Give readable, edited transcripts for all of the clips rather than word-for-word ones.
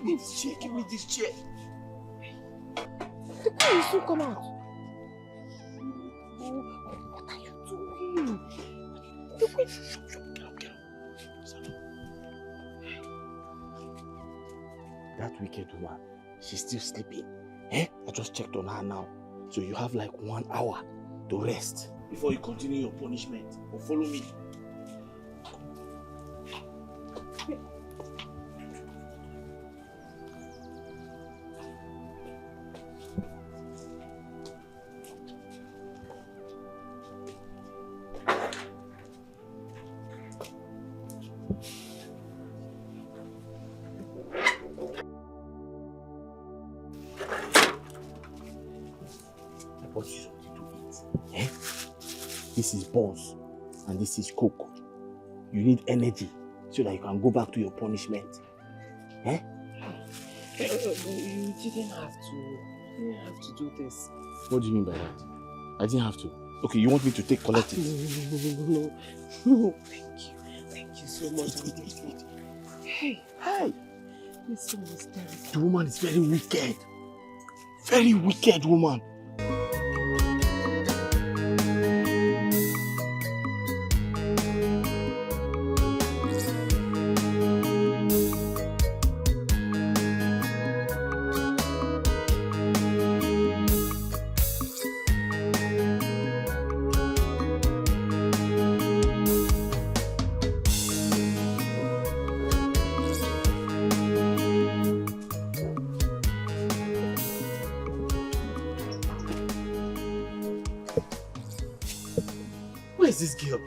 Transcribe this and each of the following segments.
me this chair, give me this chair. The guy will soon come out. What are you doing? Get up. That wicked woman, she's still sleeping. I just checked on her now. So you have like 1 hour to rest before you continue your punishment. Or follow me. This is buns and this is coke. You need energy so that you can go back to your punishment. You didn't have to do this. What do you mean by that? I didn't have to. Okay, you want me to collect it? No. Thank you so much. Hey. This one is terrible. The woman is very wicked. Very wicked woman. Where is this girl?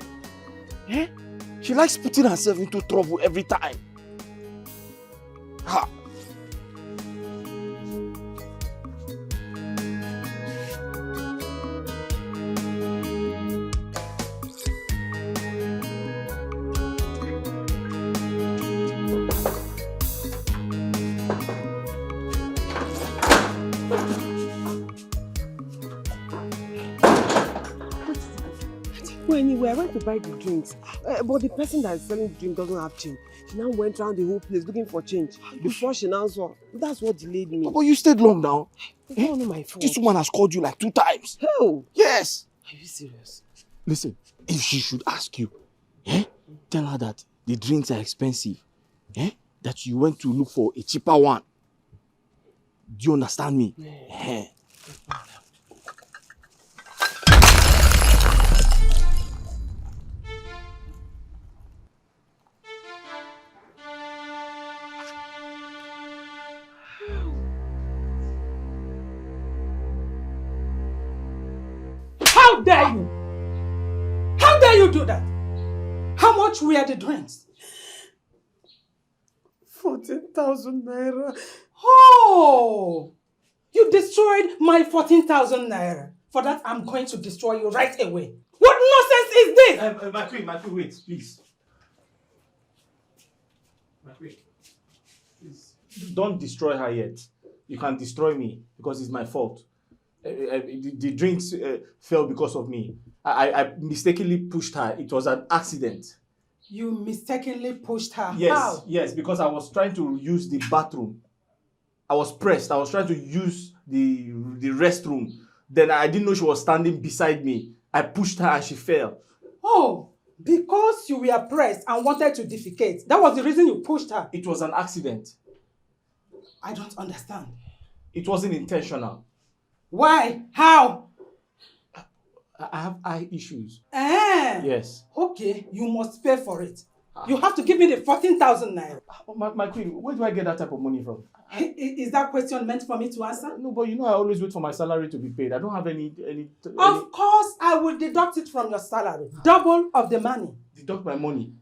She likes putting herself into trouble every time. Ha! Anyway, I went to buy the drinks, but the person that is selling the drink doesn't have change. She now went around the whole place looking for change. Before she now saw, that's what delayed me. But you stayed long now. It's not my fault. This woman has called you like 2 times. Hell! Yes! Are you serious? Listen, if she should ask you, tell her that the drinks are expensive, that you went to look for a cheaper one. Do you understand me? Yeah. How dare you? How dare you do that? How much were the drinks? 14,000 naira. Oh! You destroyed my 14,000 naira. For that, I'm going to destroy you right away. What nonsense is this? My queen, wait, please. My queen, please. Don't destroy her yet. You can destroy me because it's my fault. The drinks fell because of me. I mistakenly pushed her. It was an accident. You mistakenly pushed her? Yes, How? yes, because I was trying to use the bathroom. I was pressed. I was trying to use the restroom. Then I didn't know she was standing beside me. I pushed her and she fell. Oh, because you were pressed and wanted to defecate. That was the reason you pushed her. It was an accident. I don't understand. It wasn't intentional. Why? How? I have eye issues. Yes. Okay, you must pay for it. You have to give me the 14,000 naira. My queen, where do I get that type of money from? Is that question meant for me to answer? No, but you know I always wait for my salary to be paid. I don't have any... Of course, I will deduct it from your salary. Double of the money. Deduct my money?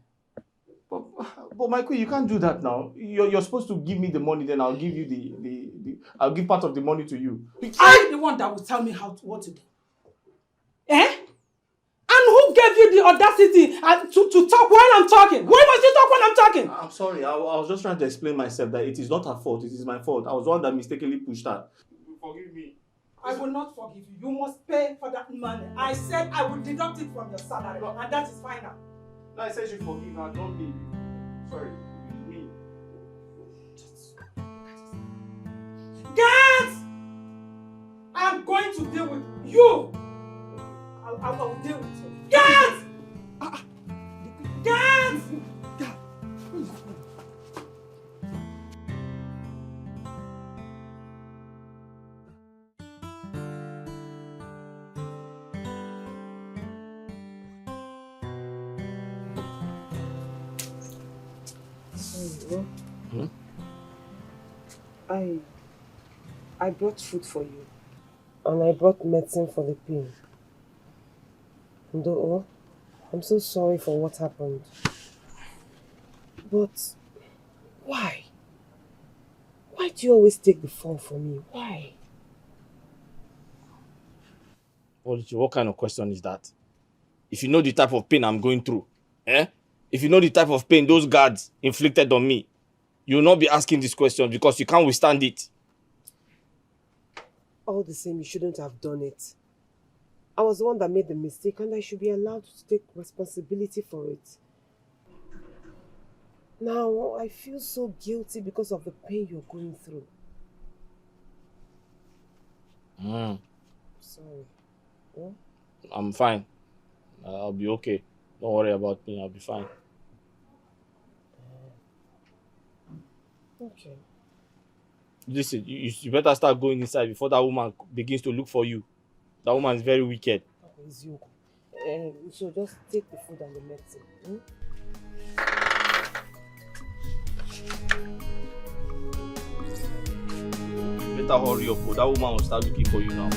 But my queen, you can't do that now. You're supposed to give me the money, then I'll give you I'll give part of the money to you. I'm the one that will tell me what to do. And who gave you the audacity to talk while I'm talking? Why must you talk when I'm talking? I'm sorry. I was just trying to explain myself that it is not her fault. It is my fault. I was the one that mistakenly pushed her. Forgive me. I will not forgive you. You must pay for that money. I said I will deduct it from your salary, and that is final. No, I said you forgive her, not me. Sorry, me. to deal with you. I will deal with you. Get! Get! I brought food for you. And I brought medicine for the pain. Though, I'm so sorry for what happened. But why? Why do you always take the fall for me? Why? What kind of question is that? If you know the type of pain I'm going through, if you know the type of pain those guards inflicted on me, you will not be asking this question because you can't withstand it. All the same, you shouldn't have done it. I was the one that made the mistake and I should be allowed to take responsibility for it. Now, I feel so guilty because of the pain you're going through. Sorry. Yeah? I'm fine. I'll be okay. Don't worry about me. I'll be fine. Okay. Listen, you better start going inside before that woman begins to look for you. That woman is very wicked. Okay, it's you. So just take the food and the medicine. You better hurry up. That woman will start looking for you now.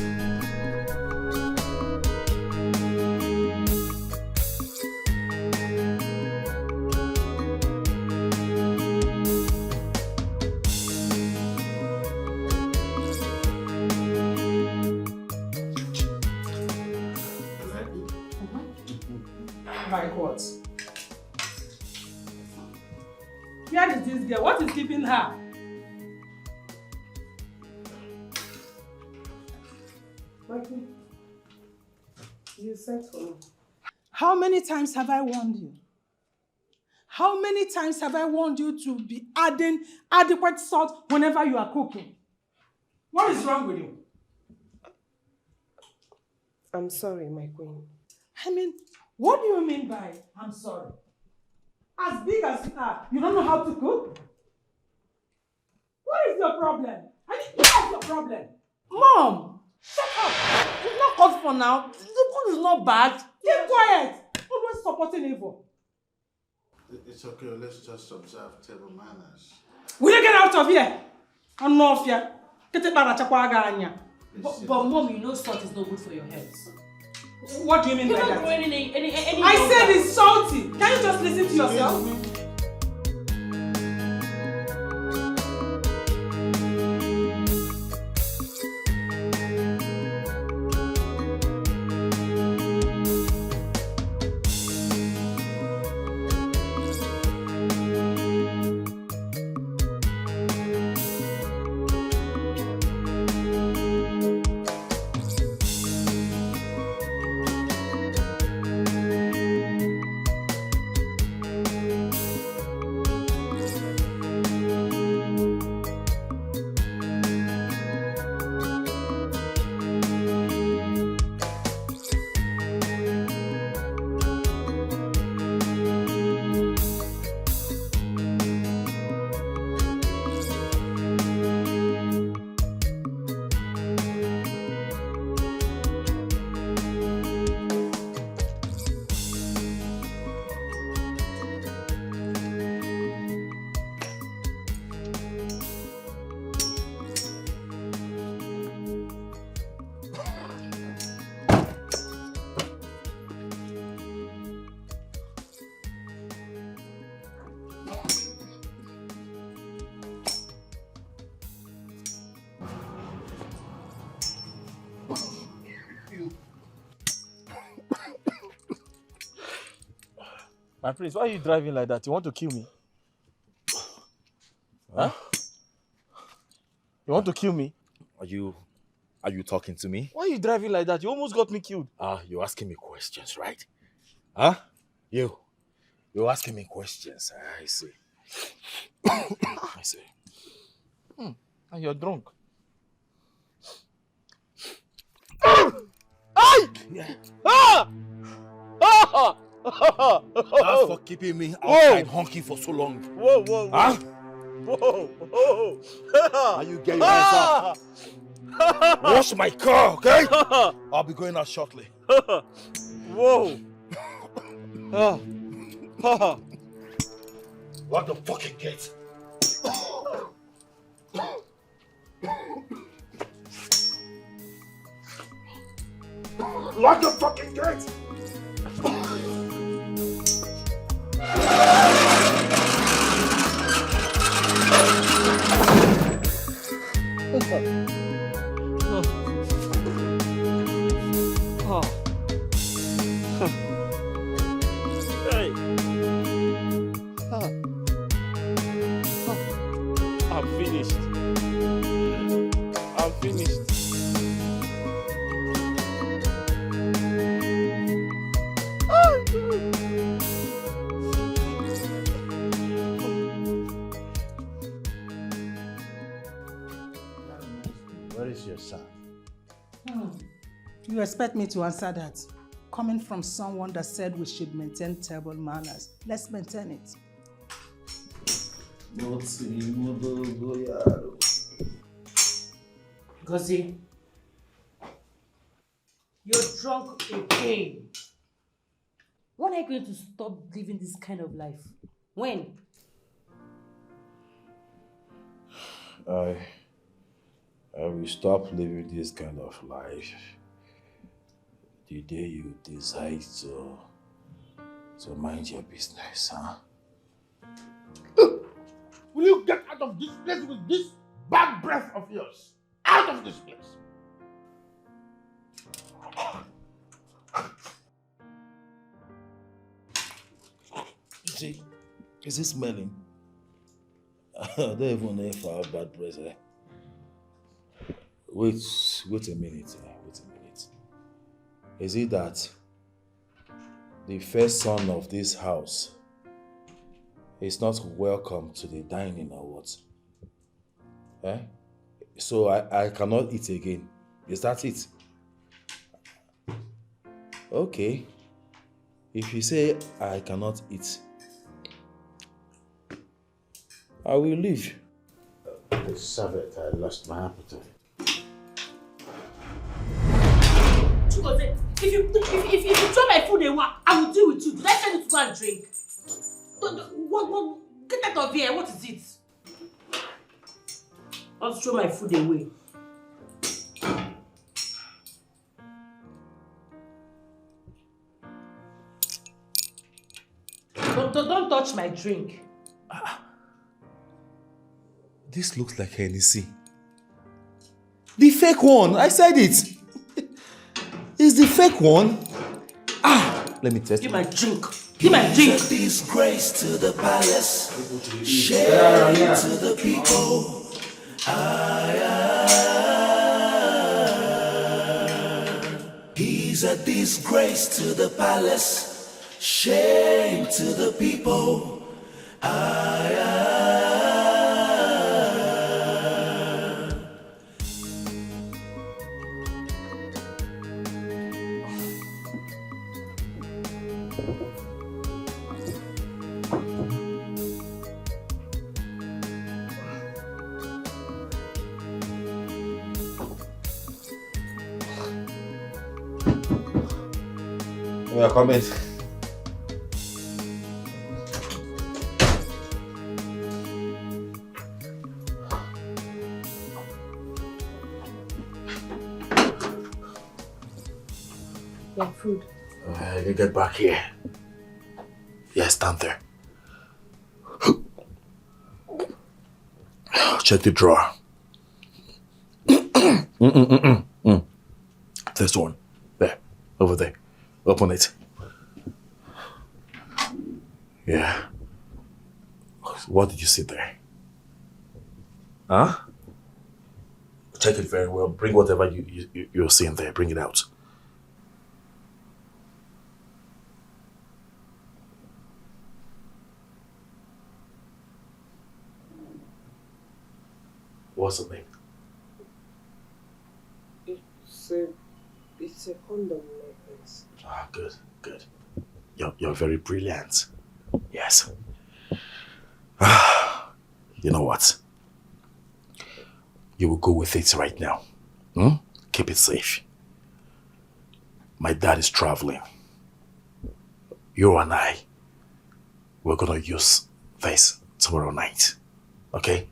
Like what? Where is this girl? What is keeping her? Mikey, you sent for me. How many times have I warned you? How many times have I warned you to be adding adequate salt whenever you are cooking? What is wrong with you? I'm sorry, my queen. I mean, what do you mean by I'm sorry? As big as you are, you don't know how to cook? What is your problem? I mean, what is your problem? Mom, shut up. It's not called for now. The food is not bad. Keep quiet. Always supporting evil. It's okay, let's just observe table manners. Will you get out of here? I'm not here. But Mom, you know salt is not good for your health. what do you mean You're by not that? growing any I said it's salty. Can you just listen to yourself? My prince, why are you driving like that? You want to kill me? Huh? You want to kill me? Are you talking to me? Why are you driving like that? You almost got me killed. You're asking me questions, right? Huh? You're asking me questions. I see. I see. And you're drunk. Yeah. Ah! Ah! That's for keeping me outside honking for so long. Whoa, whoa, whoa. Huh? Whoa, whoa. Now you get your hands up. Wash my car, okay? I'll be going out shortly. Whoa. Lock the fucking gate. Lock the fucking gate! Hey. I'm finished. I'm finished. Where is your son? You expect me to answer that? Coming from someone that said we should maintain table manners. Let's maintain it. Gozi, you're drunk again. When are you going to stop living this kind of life? When? I will stop living this kind of life the day you decide to mind your business, huh? Will you get out of this place with this bad breath of yours? Out of this place! See, is it smelling? I don't even know if I have bad breath. Wait a minute. Wait a minute. Is it that the first son of this house is not welcome to the dining or what? Eh? So I cannot eat again. Is that it? Okay. If you say I cannot eat, I will leave. Serve it, I lost my appetite. Chigozie, if you throw my food away, I will deal with you. Did I tell you to go and drink? Get out of here. What is it? I'll throw my food away. Don't touch my drink. This looks like Hennessy. The fake one, I said it. It's the fake one. Let me test Give it. my drink. Give my drink. Disgrace to the palace, shame to the people. He's a disgrace to the palace, shame to the people. We are coming. Your food. You get back here. Yes, stand there. Check the drawer. This one. There. Over there. Open it. Yeah. What did you see there? Huh? Check it very well. Bring whatever you're seeing there. Bring it out. What's the name? It's a condom, my prince. Ah, good, good. You're very brilliant. Yes. You know what? You will go with it right now. Keep it safe. My dad is traveling. You and I, we're gonna use this tomorrow night. Okay?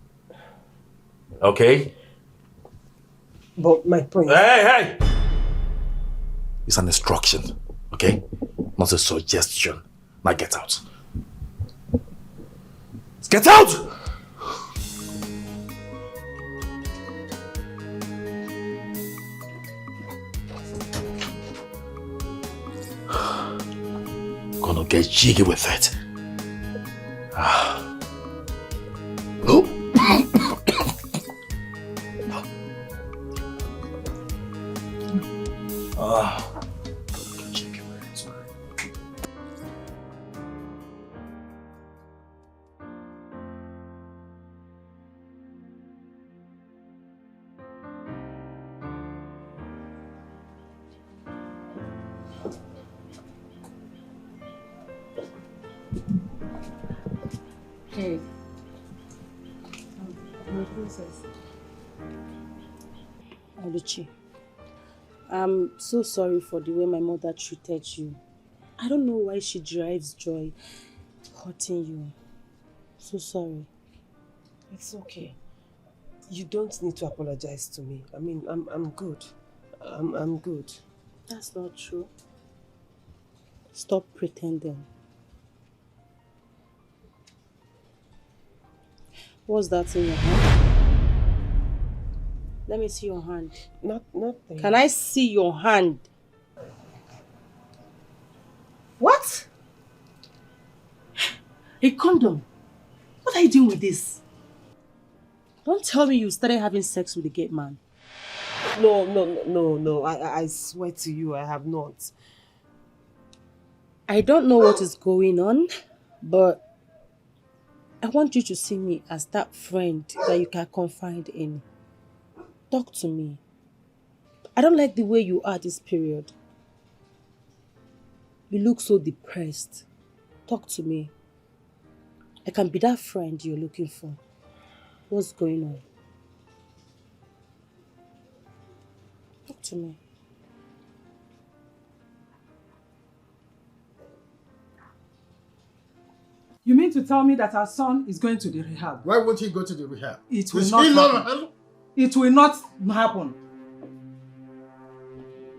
Okay? But my prince... Hey! It's an instruction, okay? Not a suggestion. Now get out. Get out! Gonna get jiggy with it. Hey. My princess. Oluchi, I'm so sorry for the way my mother treated you. I don't know why she derives joy hurting you. So sorry. It's okay. You don't need to apologize to me. I mean, I'm good. I'm good. That's not true. Stop pretending. What's that in your hand? Let me see your hand. Nothing. Can I see your hand? What? A condom? What are you doing with this? Don't tell me you started having sex with the gate man. No. I swear to you, I have not. I don't know what is going on, but I want you to see me as that friend that you can confide in. Talk to me. I don't like the way you are this period. You look so depressed. Talk to me. I can be that friend you're looking for. What's going on? Talk to me. You mean to tell me that our son is going to the rehab? Why won't he go to the rehab? It will Is not he happen. It will not happen.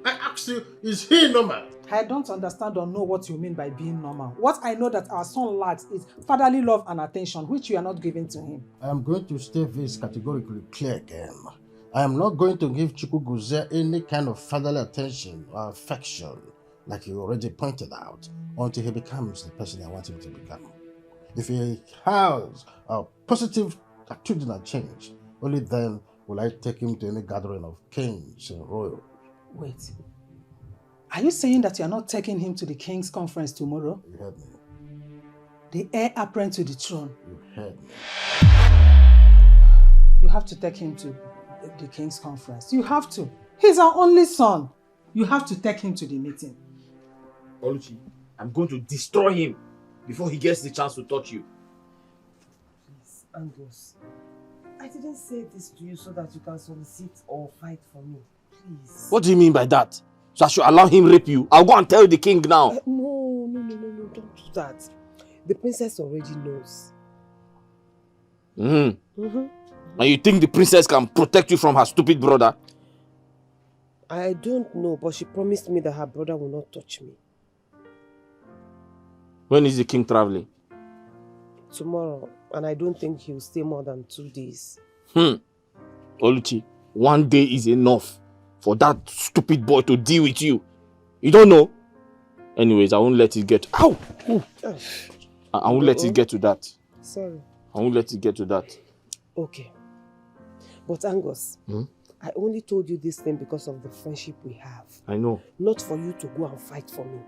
I asked you, is he normal? I don't understand or know what you mean by being normal. What I know that our son lacks is fatherly love and attention, which you are not giving to him. I am going to state this categorically clear again. I am not going to give Chukwuguze any kind of fatherly attention or affection, like you already pointed out, until he becomes the person I want him to become. If he has a positive attitudinal change, only then will I take him to any gathering of kings and royals. Wait. Are you saying that you are not taking him to the king's conference tomorrow? You heard me. The heir apparent to the throne. You heard me. You have to take him to the king's conference. You have to. He's our only son. You have to take him to the meeting. Oluchi, I'm going to destroy him before he gets the chance to touch you. Please, Angus. I didn't say this to you so that you can solicit or fight for me. Please. What do you mean by that? So I should allow him rape you? I'll go and tell the king now. No, don't do that. The princess already knows. And you think the princess can protect you from her stupid brother? I don't know, but she promised me that her brother will not touch me. When is the king traveling? Tomorrow, and I don't think he'll stay more than 2 days. Oluchi, 1 day is enough for that stupid boy to deal with you. You don't know? Anyways, I won't let it get... Ow! I won't let it get to that. Sorry. I won't let it get to that. Okay. But Angus, I only told you this thing because of the friendship we have. I know. Not for you to go and fight for me.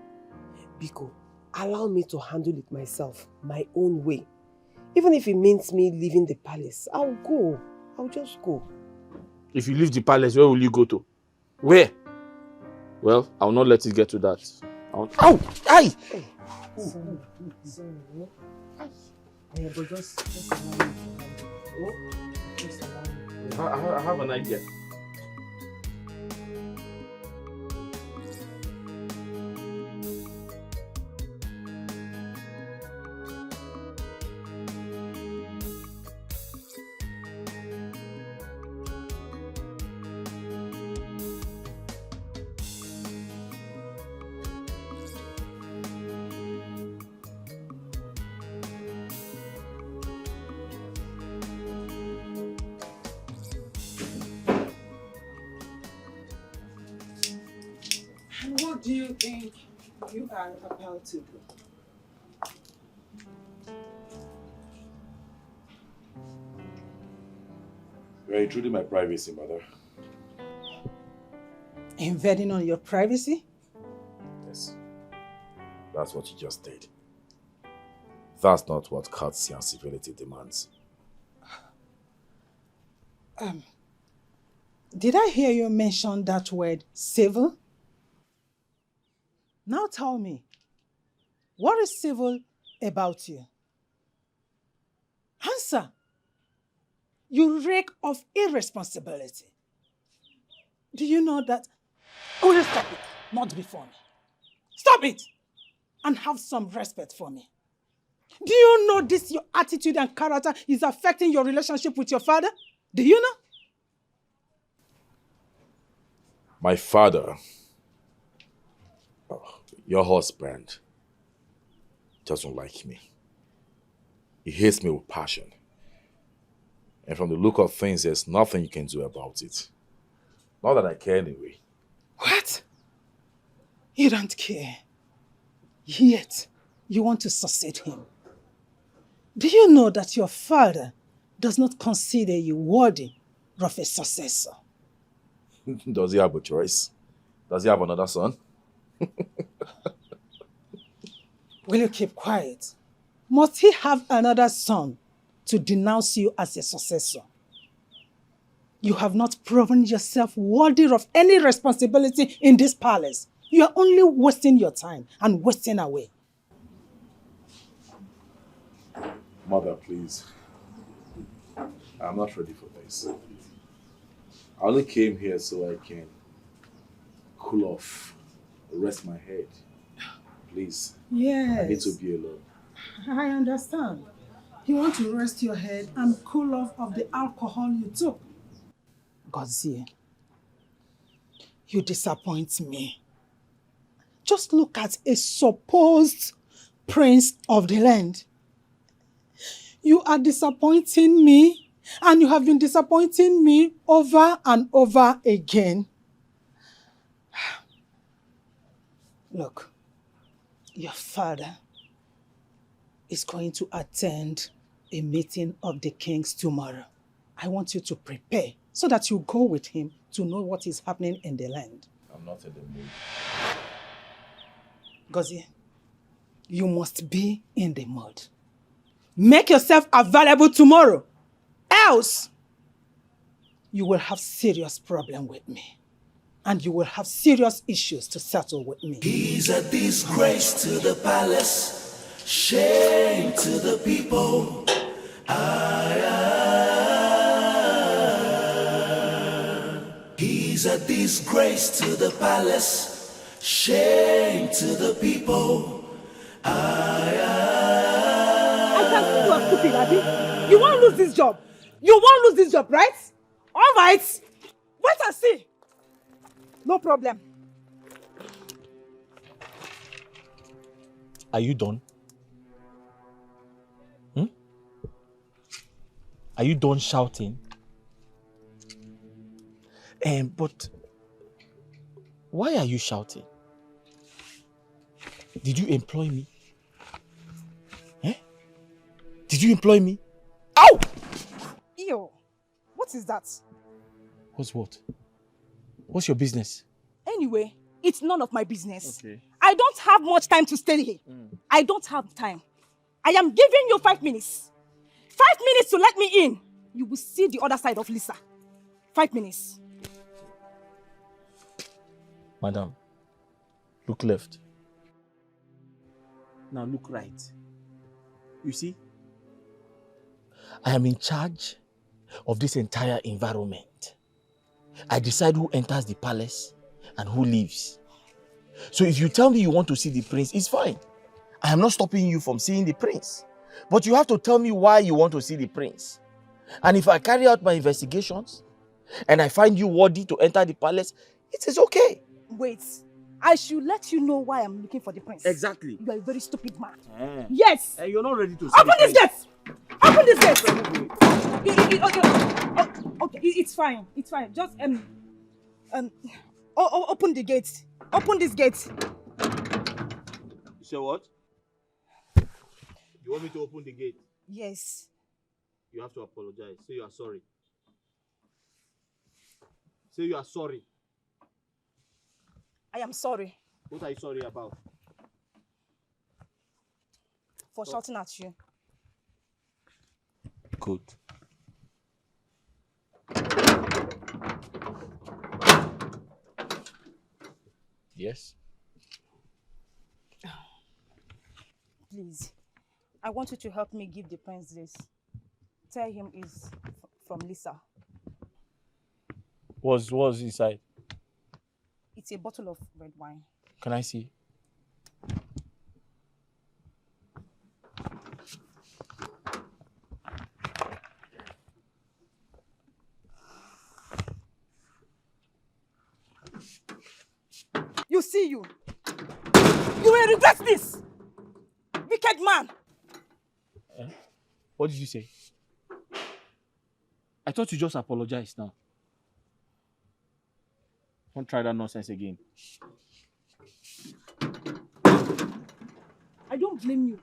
Biko, allow me to handle it myself, my own way. Even if it means me leaving the palace, I'll go. I'll just go. If you leave the palace, where will you go to? Where? Well, I'll not let it get to that. Ow! Aye! Sorry. Yeah, but just allow me to just allow me. I have an idea. What do you think you are about to do? You are intruding my privacy, mother. Invading on your privacy? Yes. That's what you just did. That's not what courtesy and civility demands. Did I hear you mention that word, civil? Now tell me, what is civil about you? Answer. You reek of irresponsibility. Do you know that? Oh, stop it. Not before me. Stop it. And have some respect for me. Do you know this, your attitude and character is affecting your relationship with your father? Do you know? My father, your husband, doesn't like me. He hates me with passion. And from the look of things, there's nothing you can do about it. Not that I care anyway. What? You don't care. Yet, you want to succeed him. Do you know that your father does not consider you worthy of a successor? Does he have a choice? Does he have another son? Will you keep quiet? Must he have another son to denounce you as a successor? You have not proven yourself worthy of any responsibility in this palace. You are only wasting your time and wasting away. Mother, please. I'm not ready for this. I only came here so I can cool off, rest my head. Please. Yes. I need to be alone. I understand. You want to rest your head and cool off of the alcohol you took. Godzie, you disappoint me. Just look at a supposed prince of the land. You are disappointing me, and you have been disappointing me over and over again. Look, your father is going to attend a meeting of the kings tomorrow. I want you to prepare so that you go with him to know what is happening in the land. I'm not in the mood. Gozie, you must be in the mood. Make yourself available tomorrow. Else, you will have serious problem with me. And you will have serious issues to settle with me. He's a disgrace to the palace, shame to the people. He's a disgrace to the palace, shame to the people. I can see you are stupid, Abi. You won't lose this job. You won't lose this job, right? All right. Wait and see. No problem. Are you done? Are you done shouting? But why are you shouting? Did you employ me? Did you employ me? Ow! Ew, what is that? What's what? What's your business? Anyway, it's none of my business. Okay. I don't have much time to stay here. I don't have time. I am giving you 5 minutes. 5 minutes to let me in. You will see the other side of Lisa. 5 minutes. Madam, Look left. Now look right. You see? I am in charge of this entire environment. I decide who enters the palace and who leaves. So if you tell me you want to see the prince, it's fine. I am not stopping you from seeing the prince. But you have to tell me why you want to see the prince. And if I carry out my investigations and I find you worthy to enter the palace, it is okay. Wait, I should let you know why I'm looking for the prince. Exactly. You are a very stupid man. Eh. Yes. You're not ready to see Open the this prince. gate! Open this gate! Okay, it's fine. It's fine. Just open the gate. Open this gate. You say what? You want me to open the gate? Yes. You have to apologize. Say you are sorry. Say you are sorry. I am sorry What are you sorry about? for shouting at you. Good. Yes? Please, I want you to help me give the prince this. Tell him it's from Lisa. What's inside? It's a bottle of red wine. Can I see? You see you. You will regret this. Wicked man. What did you say? I thought you just apologized now. Don't try that nonsense again. I don't blame you.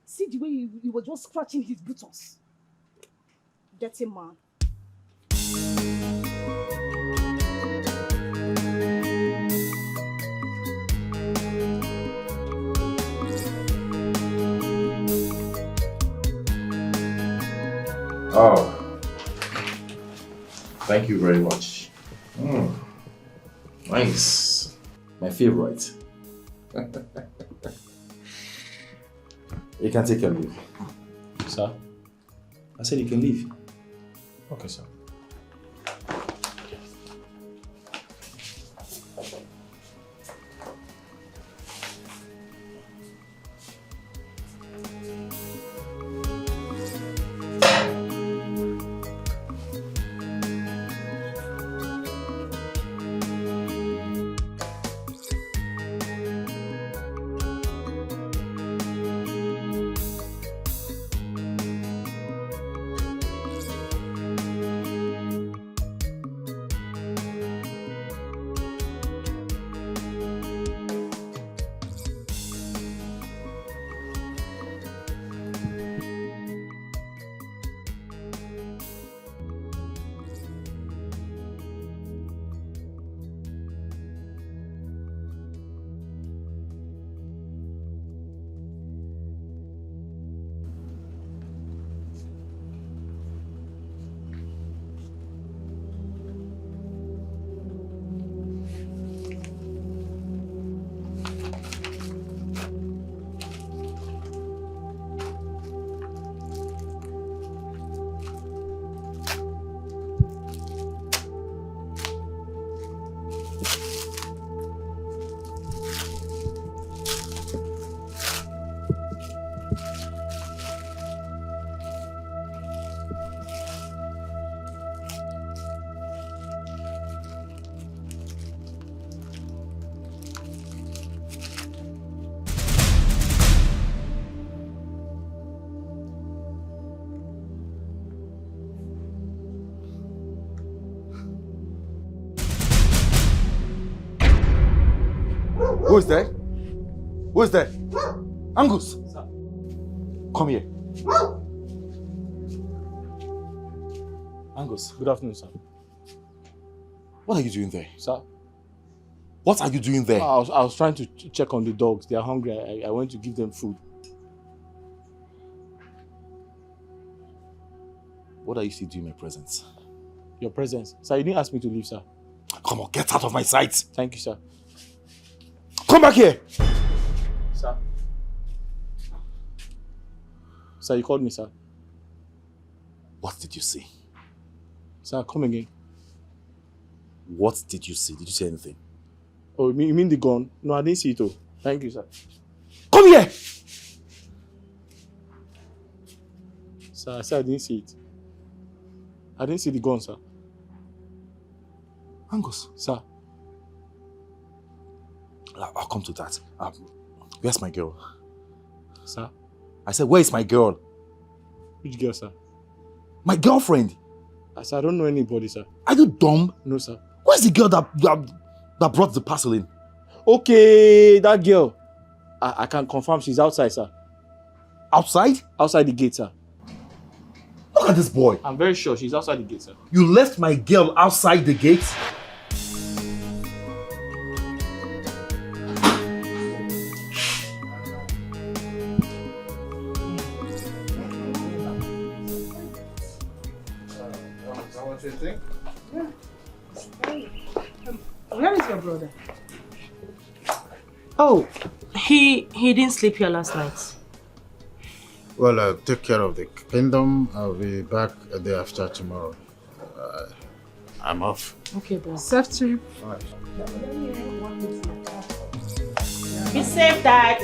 See the way you were just scratching his buttons. Dirty man. Oh, thank you very much. Nice. My favorite. You can take your leave. Sir? I said you can leave. Okay, sir. Who is there? Who is there? Angus! Sir. Come here. Angus, good afternoon, sir. What are you doing there? Sir? What are you doing there? I was trying to check on the dogs. They are hungry. I went to give them food. What are you still doing in my presence? Your presence. Sir, you didn't ask me to leave, sir. Come on, get out of my sight! Thank you, sir. Come back here! Sir. Sir, you called me, sir. What did you see? Sir, come again. What did you see? Did you see anything? Oh, you mean the gun? No, I didn't see it. Oh, thank you, sir. Come here! Sir, I said I didn't see it. I didn't see the gun, sir. Angus. Sir. I'll come to that. Where's my girl? Sir? I said, where is my girl? Which girl, sir? My girlfriend. Sir, I don't know anybody, sir. Are you dumb? No, sir. Where's the girl that brought the parcel in? Okay, that girl. I can confirm she's outside, sir. Outside? Outside the gate, sir. Look at this boy. I'm very sure she's outside the gate, sir. You left my girl outside the gate? Where is your brother? Oh, he didn't sleep here last night. Well, take care of the kingdom. I'll be back a day after tomorrow. I'm off. Okay, boss. Safe trip. All right. Be safe, Dad.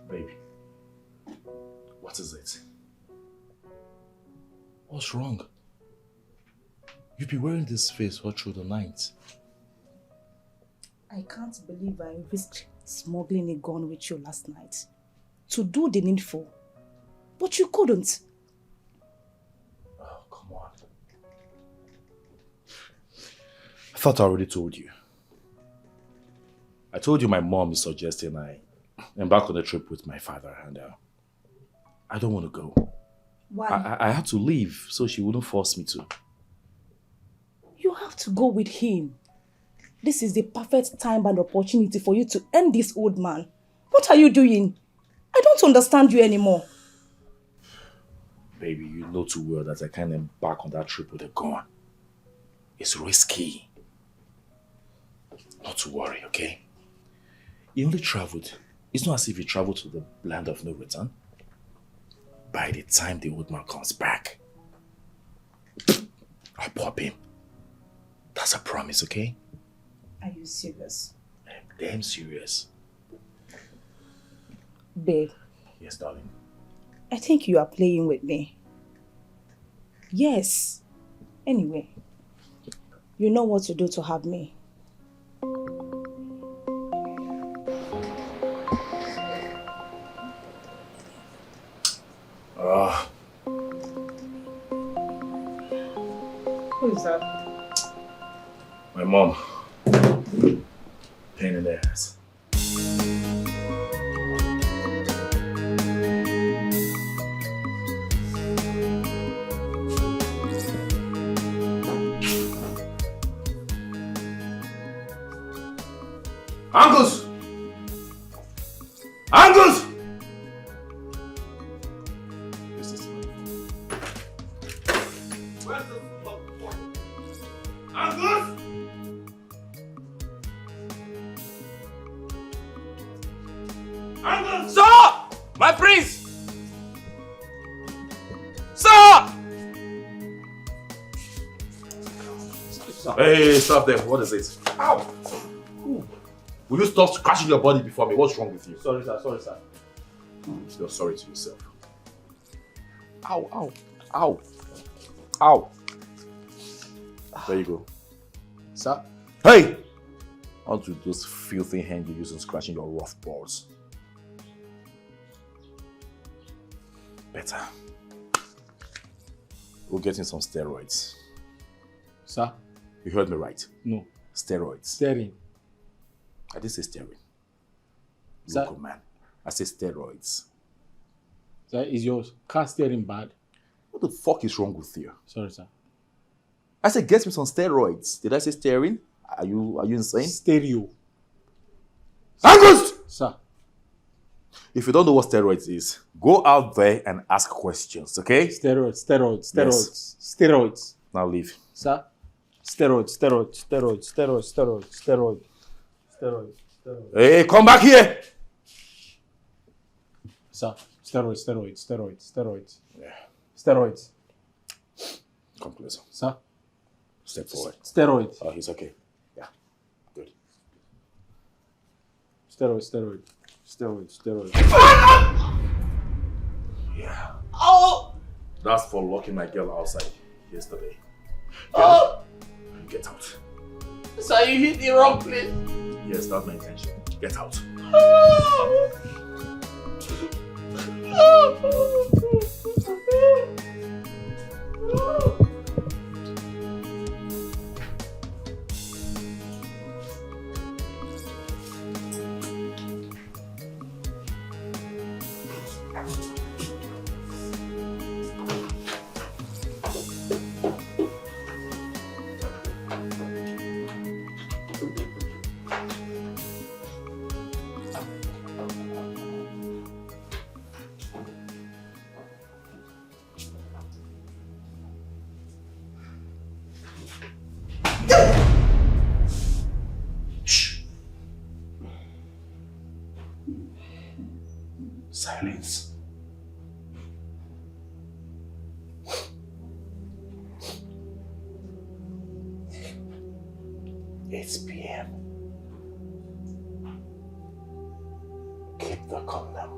Baby, what is it? What's wrong? You've been wearing this face all through the night. I can't believe I risked smuggling a gun with you last night to do the needful, but you couldn't. Oh, come on. I thought I already told you. I told you my mom is suggesting I embark on a trip with my father, and I don't want to go. Why? I had to leave so she wouldn't force me to. You have to go with him. This is the perfect time and opportunity for you to end this old man. What are you doing? I don't understand you anymore. Baby, you know too well that I can't embark on that trip with a gun. It's risky. Not to worry, okay? He only traveled. It's not as if he traveled to the land of no return. By the time the old man comes back, I'll pop him. That's a promise, okay? Are you serious? I'm damn serious. Babe. Yes, darling. I think you are playing with me. Yes. Anyway, you know what to do to have me. Who is that? My mom. Pain in the ass. Angus! Angus! Where's the fuck? Angus! Angus! Stop! My prince! Hey, stop there. What is it? Ow! Ooh. Will you stop scratching your body before me? What's wrong with you? Sorry, sir. Sorry, sir. You're sorry to yourself. Ow, ow, ow, ow. There you go. Sir? Hey! Out with those filthy hands you use in scratching your rough balls. Better. We're getting some steroids. Sir? You heard me right. No. Steroids. Staring. I didn't say steroid. Sir? Local man. I said steroids. Sir, is your car steering bad? What the fuck is wrong with you? Sorry, sir. I said get me some steroids. Did I say steering? Are you insane? Stereo. Angus! Sir. If you don't know what steroids is, go out there and ask questions, okay? Steroids. Yes. Steroids. Now leave. Sir? Steroids. Hey, come back here! Sir, steroids. Yeah. Steroids. Come closer. Sir? Step forward. Steroids. Oh, he's okay. Yeah. Good. Steroids. Yeah. Oh! That's for locking my girl outside yesterday. Get out. So you hit the wrong place. Yes, that's my intention. Get out. Silence. It's PM. Keep the condom.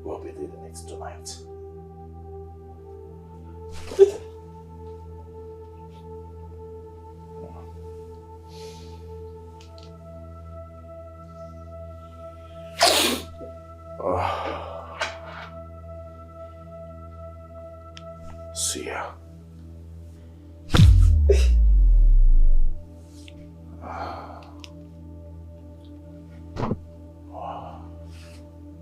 We'll be doing it tonight. See ya.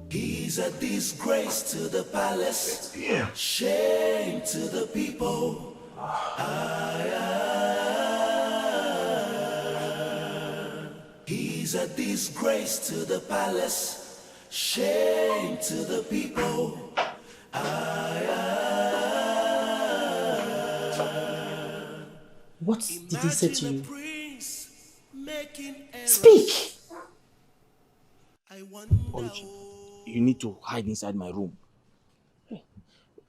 He's a disgrace to the palace, Yeah. shame to the people. He's a disgrace to the palace, shame to the people. What did he say to you? Speak! Oluchi, you need to hide inside my room.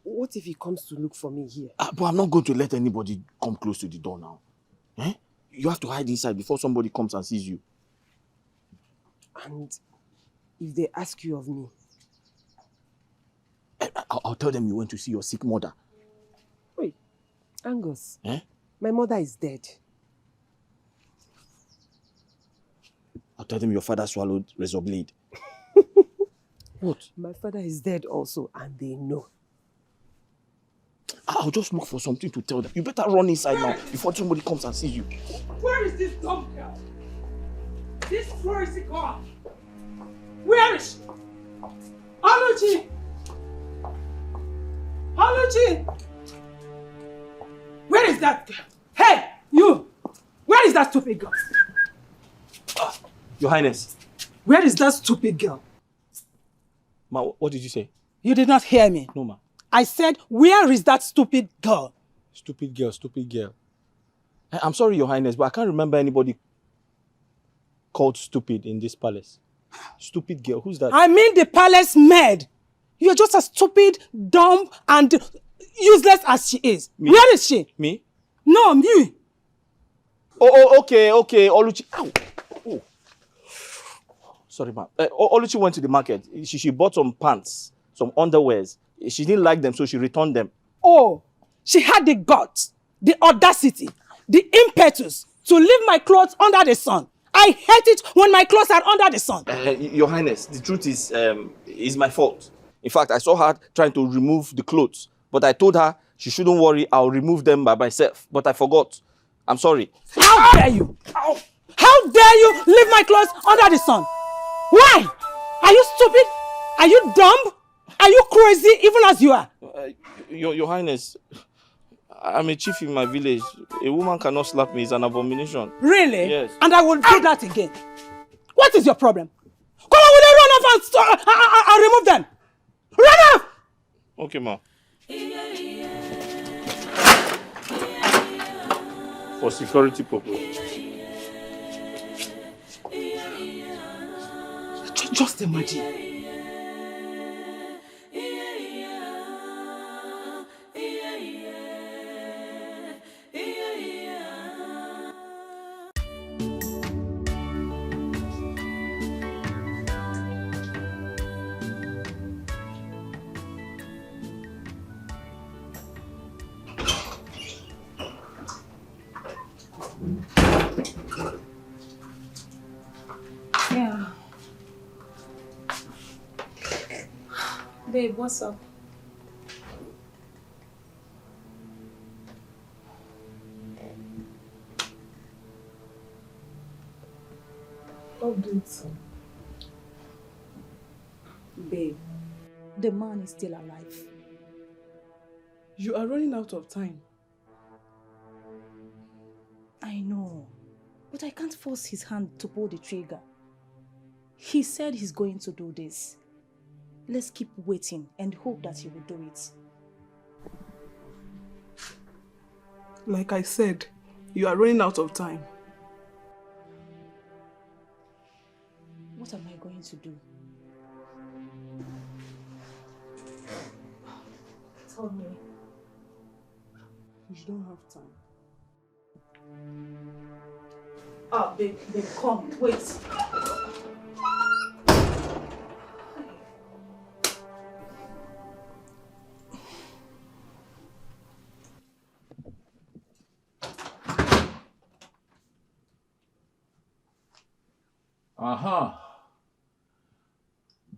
What if he comes to look for me here? But I'm not going to let anybody come close to the door now. You have to hide inside before somebody comes and sees you. And if they ask you of me? I'll tell them you went to see your sick mother. Wait, Angus. Eh? My mother is dead. I'll tell them your father swallowed razor blade. What? My father is dead also, and they know. I'll just look for something to tell them. You better run inside now before somebody comes and sees you. Where is this dumb girl? This crazy girl. Where is she? Oluchi! Oluchi! Where is that girl? Hey, you! Where is that stupid girl? Your Highness. Where is that stupid girl? Ma, what did you say? You did not hear me. No, ma. I said, where is that stupid girl? Stupid girl. I'm sorry, Your Highness, but I can't remember anybody called stupid in this palace. Stupid girl, who's that? I mean the palace maid. You're just as stupid, dumb, and useless as she is. Me? Where is she? Me? No, me. Okay. Oluchi. Ow. Oh. Sorry, ma'am. Oluchi went to the market. She bought some pants, some underwears. She didn't like them, so she returned them. Oh, she had the guts, the audacity, the impetus to leave my clothes under the sun. I hate it when my clothes are under the sun. Your Highness, the truth is, it's my fault. In fact, I saw her trying to remove the clothes, but I told her she shouldn't worry, I'll remove them by myself. But I forgot. I'm sorry. How dare you? Ow. How dare you leave my clothes under the sun? Why? Are you stupid? Are you dumb? Are you crazy even as you are? Your Highness, I'm a chief in my village. A woman cannot slap me. It's an abomination. Really? Yes. And I will do that again. What is your problem? Come on, will you run off and remove them? Run off! Okay, ma. For security purpose. Just imagine. Yeah. Babe, what's up? Updates. Babe, the man is still alive. You are running out of time. I know, but I can't force his hand to pull the trigger. He said he's going to do this. Let's keep waiting and hope that he will do it. Like I said, you are running out of time. What am I going to do? Tell me. You don't have time. Ah, babe, come, wait.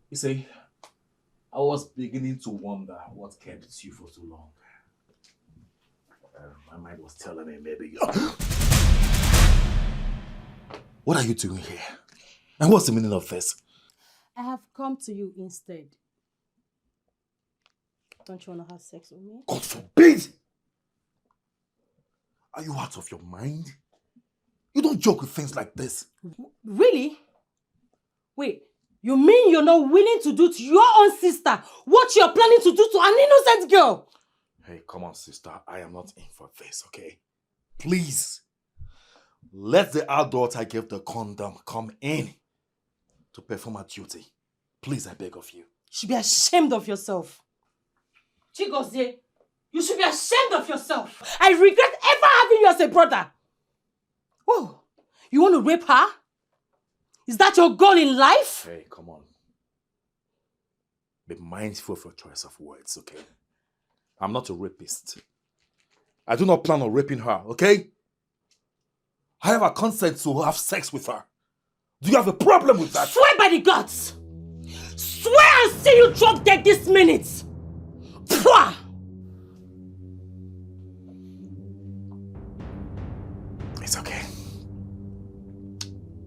You see, I was beginning to wonder what kept you for so long. My mind was telling me maybe you... What are you doing here? And what's the meaning of this? I have come to you instead. Don't you want to have sex with me? God forbid! Are you out of your mind? You don't joke with things like this. Really? Wait, you mean you're not willing to do to your own sister what you're planning to do to an innocent girl? Hey, come on, sister. I am not in for this, okay? Please. Let the adult I gave the condom come in to perform her duty. Please, I beg of you. You should be ashamed of yourself. Chigozie, you should be ashamed of yourself. I regret ever having you as a brother. Oh, you want to rape her? Is that your goal in life? Hey, come on. Be mindful of your choice of words, okay? I'm not a rapist. I do not plan on raping her, okay? I have a consent to have sex with her. Do you have a problem with that? Swear by the gods! Swear and see you drop dead this minute! Pwah! It's okay.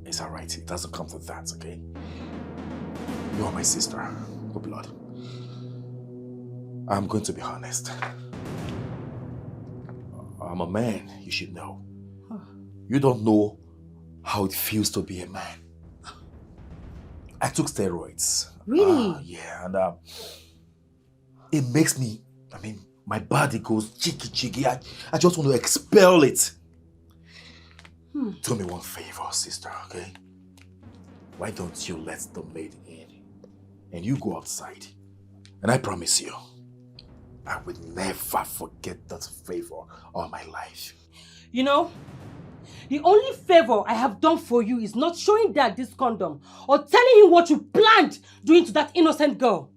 It's alright. It doesn't come to that, okay? You are my sister, your blood. I'm going to be honest. I'm a man, you should know. You don't know how it feels to be a man. I took steroids. Really? Yeah, and it makes me, my body goes cheeky. I just want to expel it. Do me one favor, sister, okay? Why don't you let the maid in and you go outside? And I promise you, I will never forget that favor all my life. You know, the only favor I have done for you is not showing Dad this condom or telling him what you planned doing to that innocent girl.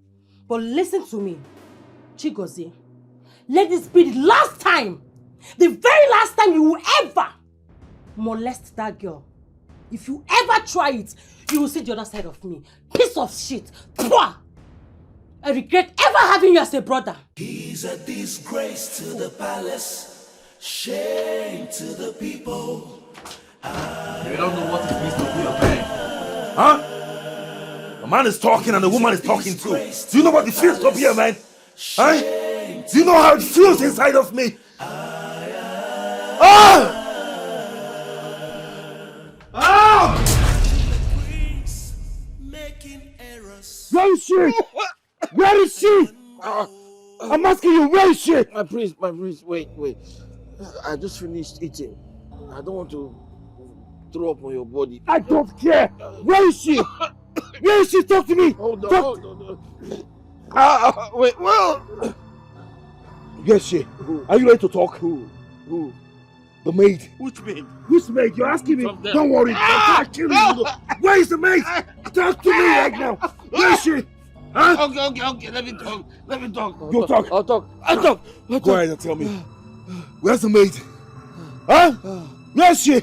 But listen to me, Chigozie. Let this be the last time, the very last time you will ever molest that girl. If you ever try it, you will see the other side of me. Piece of shit. Pwah! I regret ever having you as a brother. He's a disgrace to the palace, shame to the people. You don't know what it means to be a man. Huh? A man is talking and a woman is talking too. Do you know what it feels to be a man? Huh? Do you know how it feels inside of me? Ah! Ah! Where is she? Where is she? I'm asking you, where is she? My priest, wait. I just finished eating. I don't want to throw up on your body. I don't care. Where is she? Where is she? Talk to me. Hold on. Wait, well. Where is she? Who? Are you ready to talk? Who? The maid. Which maid? Which maid? You're asking me. Don't worry. I'll kill you. Where is the maid? Talk to me right now. Where is she? Huh? Okay. Let me talk. You talk. I'll talk. Go ahead and tell me. Where's the maid? Huh? Where is she?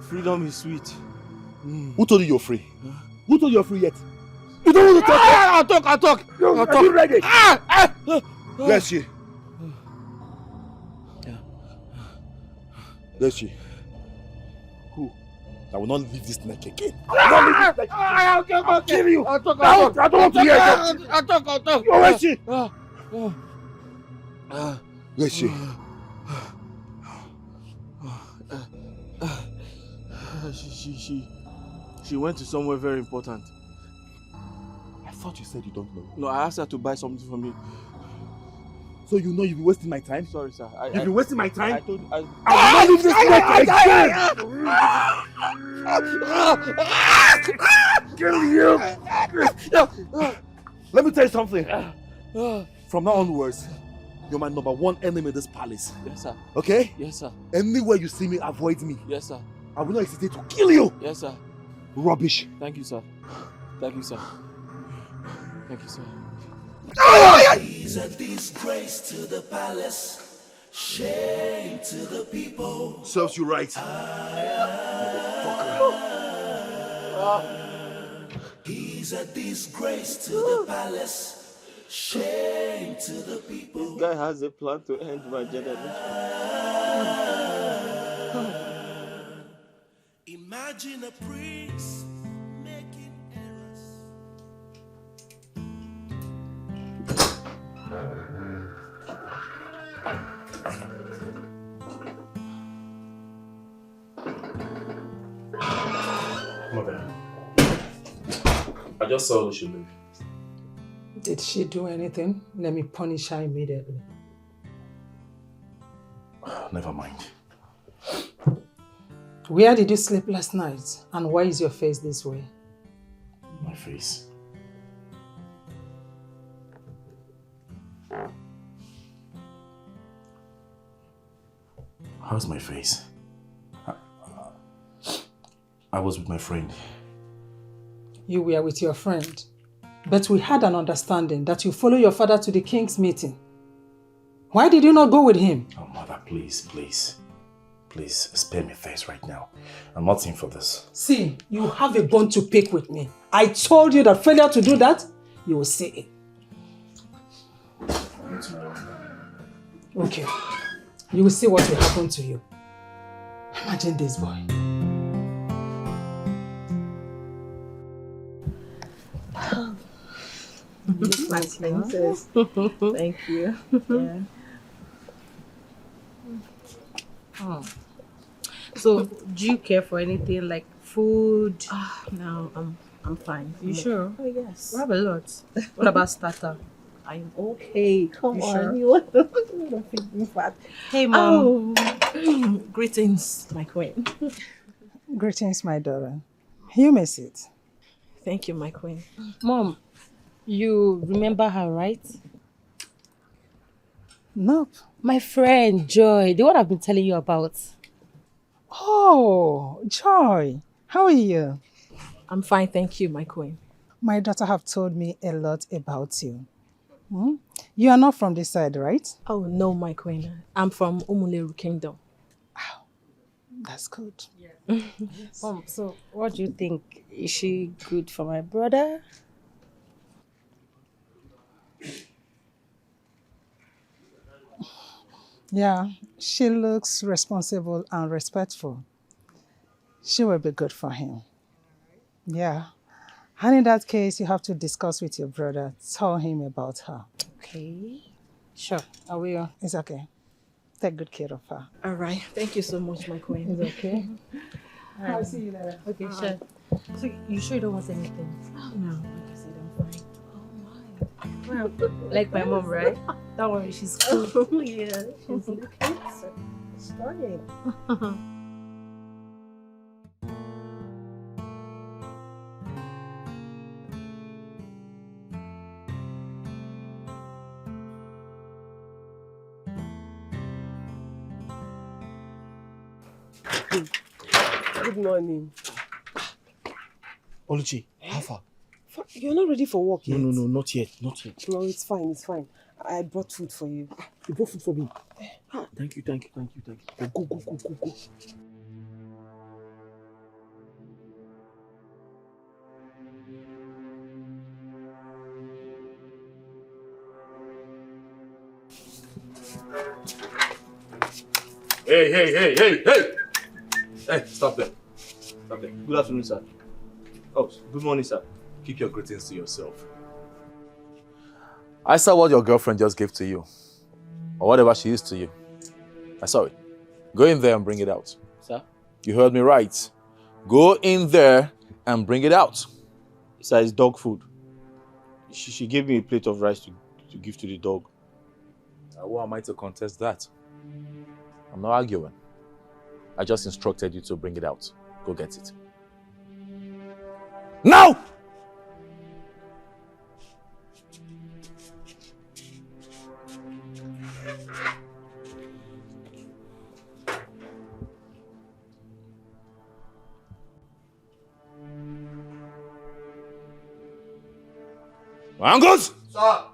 Freedom is sweet. Who told you you're free? Who told you you're free yet? You don't want to talk? I'll talk. Are you ready? Where is she? Where is she? Who? I will not leave this neck again. I'll kill you. I'll talk. I don't want to hear it. I'll talk. Where is she? Where is she? She went to somewhere very important. I thought you said you don't know. No, I asked her to buy something for me. So you know you've been wasting my time? Sorry, sir. You've been wasting my time? I told you. I will not leave this neck again! Kill you! Let me tell you something. From now onwards, you're my number one enemy in this palace. Yes, sir. Okay? Yes, sir. Anywhere you see me, avoid me. Yes, sir. I will not hesitate to kill you. Yes, sir. Rubbish. Thank you, sir. Thank you, sir. Thank you, sir. He's a disgrace to the palace, shame to the people. Serves you right. He's a disgrace to the palace, shame to the people. This guy has a plan to end my generation. Imagine a priest making errors. Mother, I just saw Lucy leave. Did she do anything? Let me punish her immediately. Never mind. Where did you sleep last night? And why is your face this way? My face. How's my face? I was with my friend. You were with your friend. But we had an understanding that you follow your father to the king's meeting. Why did you not go with him? Oh, Mother, please. Please, spare me face right now. I'm not in for this. See, you have a bone to pick with me. I told you that failure to do that, you will see it. Okay. You will see what will happen to you. Imagine this boy. My princess. Thank you. Yeah. Oh. So, do you care for anything like food? No, I'm fine. You sure? Oh yes. We have a lot. What about starter? I'm okay. Come You on. sure? You want to feed me fat? Hey, Mom. Oh. Greetings, my queen. Greetings, my daughter. You may sit. Thank you, my queen. Mom, you remember her, right? Nope. My friend, Joy, the one I've been telling you about. Oh, Joy. How are you? I'm fine, thank you, my queen. My daughter have told me a lot about you. Hmm? You are not from this side, right? Oh, no, my queen. I'm from Umuleru Kingdom. That's good. So what do you think? Is she good for my brother? Yeah, she looks responsible and respectful. She will be good for him. Yeah. And in that case, you have to discuss with your brother. Tell him about her. Okay. Sure, I will. It's okay. Take good care of her. All right. Thank you so much, my queen. It's okay. I'll see you later. Okay, sure. So you sure you don't want anything? Oh, no, like I said, I'm fine. Well, like my mom, right? Don't worry, she's cool. Oh, yeah. She's looking stunning. Good morning. Oluchi, how far? You're not ready for work yet? No, not yet, not yet. No, it's fine. I brought food for you. You brought food for me? Thank you. Go. Hey! Hey, stop there. Good afternoon, sir. Oh, good morning, sir. Keep your greetings to yourself. I saw what your girlfriend just gave to you. Or whatever she is to you. I saw it. Go in there and bring it out. Sir? You heard me right. Go in there and bring it out. Sir, it's dog food. She gave me a plate of rice to give to the dog. Who am I to contest that? I'm not arguing. I just instructed you to bring it out. Go get it. Now! Angus! Sir!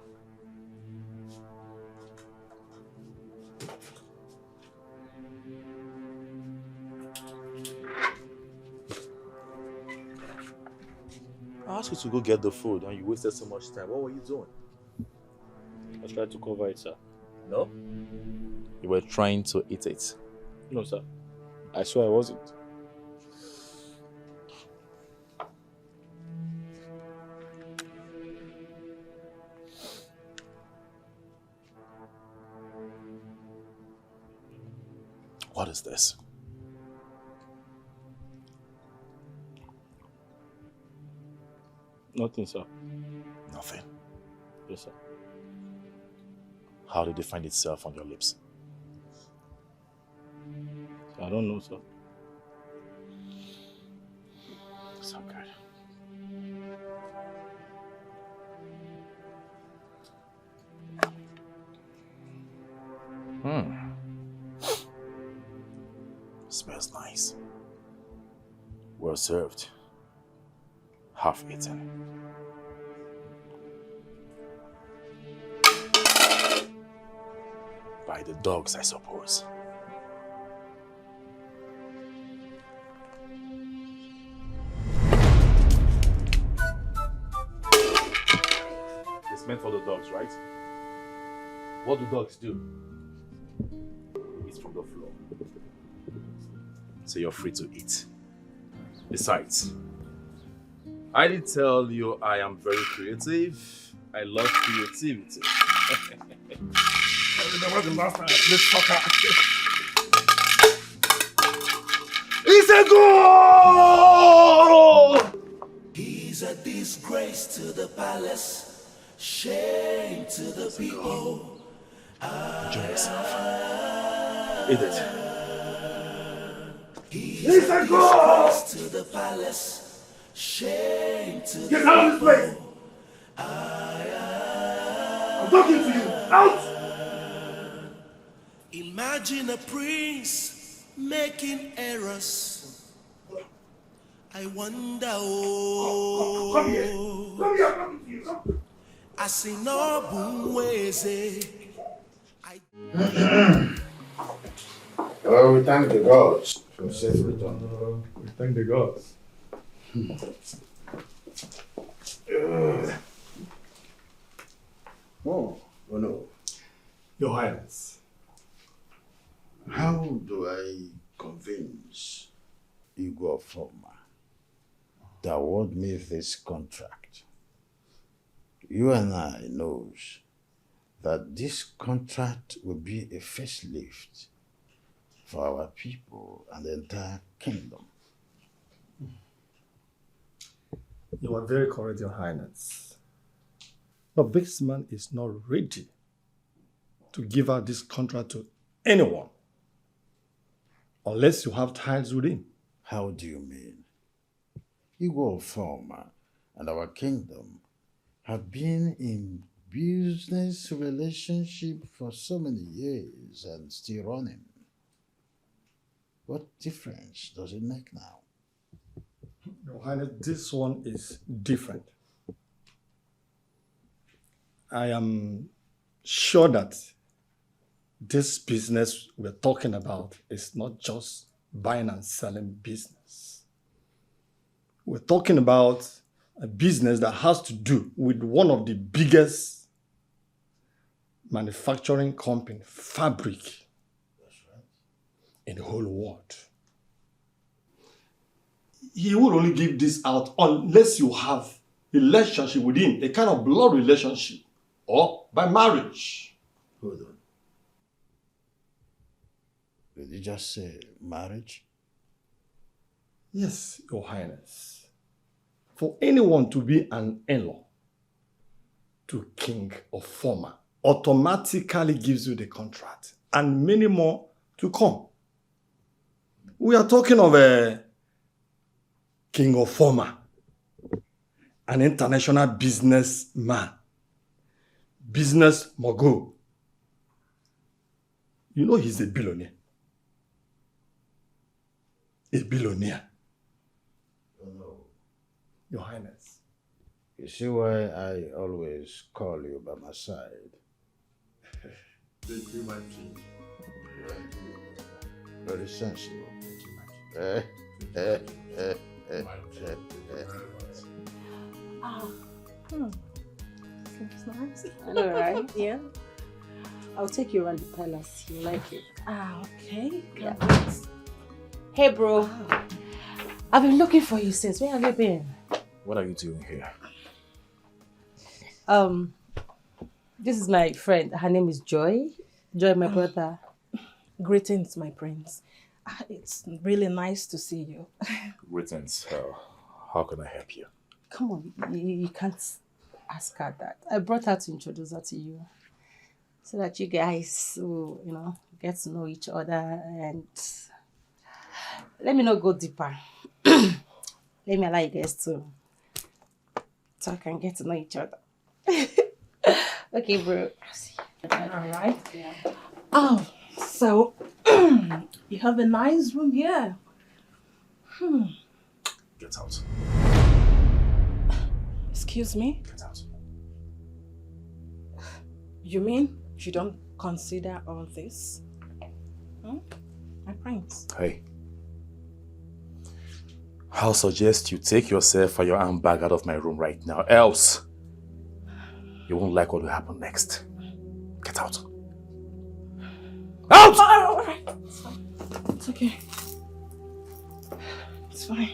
I asked you to go get the food and you wasted so much time. What were you doing? I tried to cover it, sir. No? You were trying to eat it. No, sir. I swear I wasn't. What is this? Nothing, sir. Nothing. Yes, sir. How did it find itself on your lips? I don't know, sir. So good. Smells nice. Well served. Half eaten. By the dogs, I suppose. It's meant for the dogs, right? What do dogs do? Eat from the floor. So you're free to eat. Besides, I did tell you I am very creative. I love creativity. I remember the last time I played soccer. It's a goal! He's a disgrace to the palace, shame to the people. Enjoy yourself. Eat it. He's a disgrace to the palace, shame to the people. Get out of this place! I'm talking to you! Out! Imagine a prince making errors. I wonder, oh, Come here. Come here, I'm talking to you. Come. I see no boomweze. Well, we thank the gods for safe return. We thank the gods. Oh no. Your Highness. How do I convince Igor Forma that award me this contract? You and I knows that this contract will be a facelift for our people and the entire kingdom. You are very correct, Your Highness. But this man is not ready to give out this contract to anyone unless you have ties with him. How do you mean? Igor Forma and our kingdom have been in business relationship for so many years and still running. What difference does it make now? Your Highness, this one is different. I am sure that this business we're talking about is not just buying and selling business. We're talking about a business that has to do with one of the biggest manufacturing company, fabric, in the whole world. He will only give this out unless you have a relationship with him, a kind of blood relationship, or by marriage. Hold on. Did you just say marriage? Yes, Your Highness. For anyone to be an in-law to King of Forma automatically gives you the contract, and many more to come. We are talking of a King of Forma, an international businessman, business mogul. You know he's a billionaire. A billionaire. Oh, no. Your Highness. You see why I always call you by my side? Thank you, my king. Very sensible. Seems nice. I know, right? Yeah. I'll take you around the palace. You like it? Okay. Yeah. Hey, bro. I've been looking for you since. Where have you been? What are you doing here? This is my friend. Her name is Joy. Joy, my brother. Greetings, my prince. It's really nice to see you. Greetings. How can I help you? Come on, you can't ask her that. I brought her to introduce her to you. So that you guys will, get to know each other and let me not go deeper. Let me allow you guys to talk and get to know each other. Okay, bro. All right. Yeah. Oh, so you have a nice room here. Get out. Excuse me? Get out. You mean you don't consider all this? My prince. Hey. I'll suggest you take yourself and your handbag out of my room right now, else you won't like what will happen next. Get out. Out! All right. It's fine. It's okay. It's fine.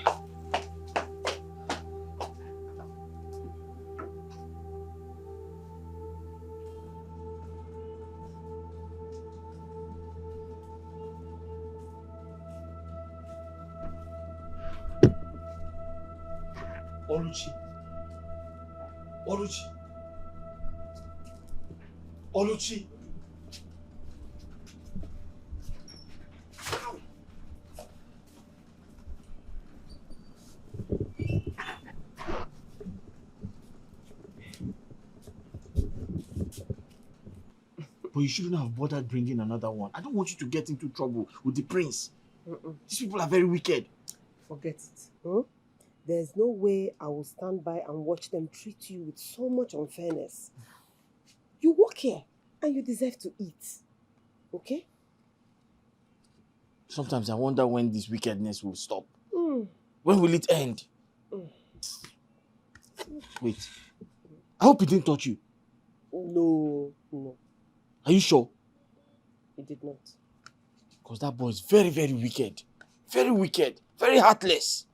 Oluchi. Oluchi. Oluchi. But you shouldn't have bothered bringing another one. I don't want you to get into trouble with the prince. These people are very wicked. Forget it. There's no way I will stand by and watch them treat you with so much unfairness. You work here and you deserve to eat. Okay? Sometimes I wonder when this wickedness will stop. When will it end? Wait. I hope he didn't touch you. No. Are you sure? He did not. Because that boy is very, very wicked. Very wicked. Very heartless.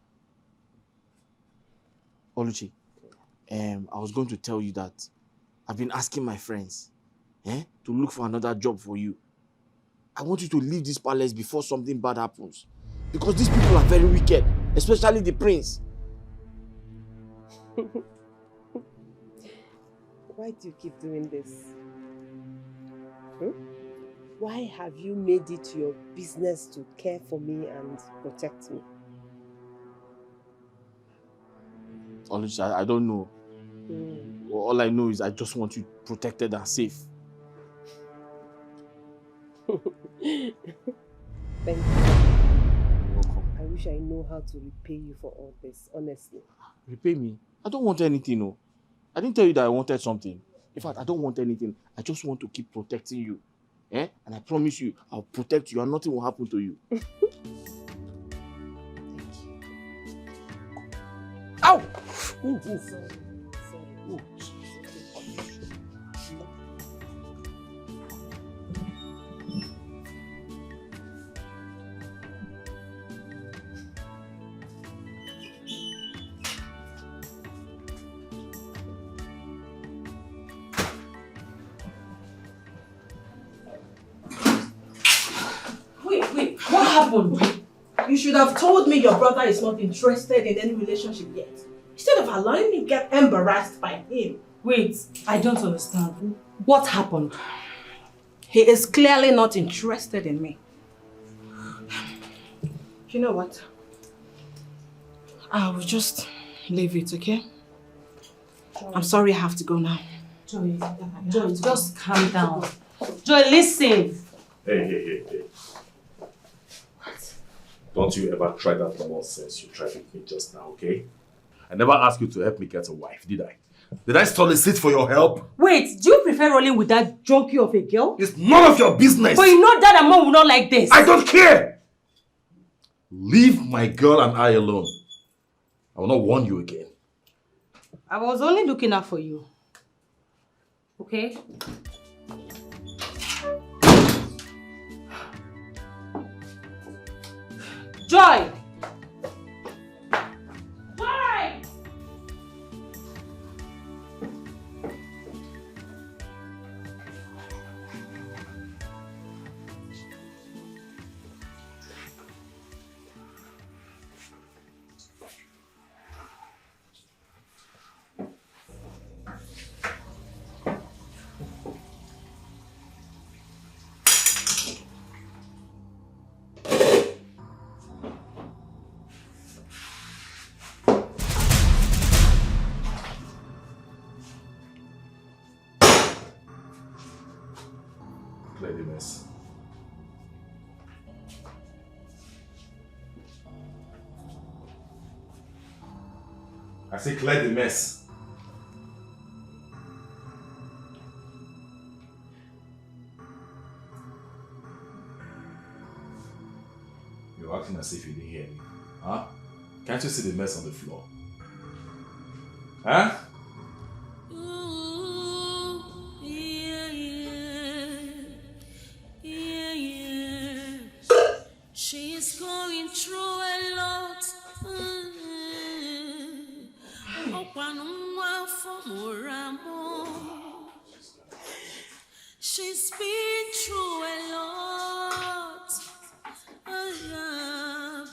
Oluchi, I was going to tell you that I've been asking my friends to look for another job for you. I want you to leave this palace before something bad happens. Because these people are very wicked, especially the prince. Why do you keep doing this? Why have you made it your business to care for me and protect me? Oluchi, I don't know. All I know is I just want you protected and safe. Thank you. I wish I know how to repay you for all this, honestly. Repay me? I don't want anything, no. I didn't tell you that I wanted something. In fact, I don't want anything. I just want to keep protecting you. And I promise you, I'll protect you and nothing will happen to you. Thank you. Ow! Sorry. Wait, what happened? You should have told me your brother is not interested in any relationship yet. Instead of allowing me get embarrassed by him. Wait, I don't understand. What happened? He is clearly not interested in me. You know what? I will just leave it, okay? I'm sorry I have to go now. Joy, just calm down. Joy, listen. Hey. What? Don't you ever try that nonsense you tried with me just now, okay? I never asked you to help me get a wife, did I? Did I solicit for your help? Wait, do you prefer rolling with that junkie of a girl? It's none of your business! But you know that a mom will not like this. I don't care! Leave my girl and I alone. I will not warn you again. I was only looking out for you. Okay? Joy! Joy! Clear the mess. I say clear the mess. You're acting as if you didn't hear me. Huh? Can't you see the mess on the floor? Huh? She's going through a lot. She's been through a lot.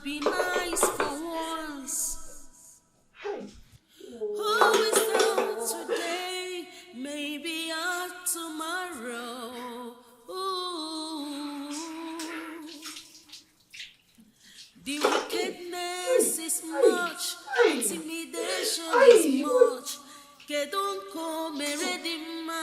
Be nice for once. Who is down today? Maybe out tomorrow. Ooh. The wickedness is much, intimidation is much. Que don't come ready, ma.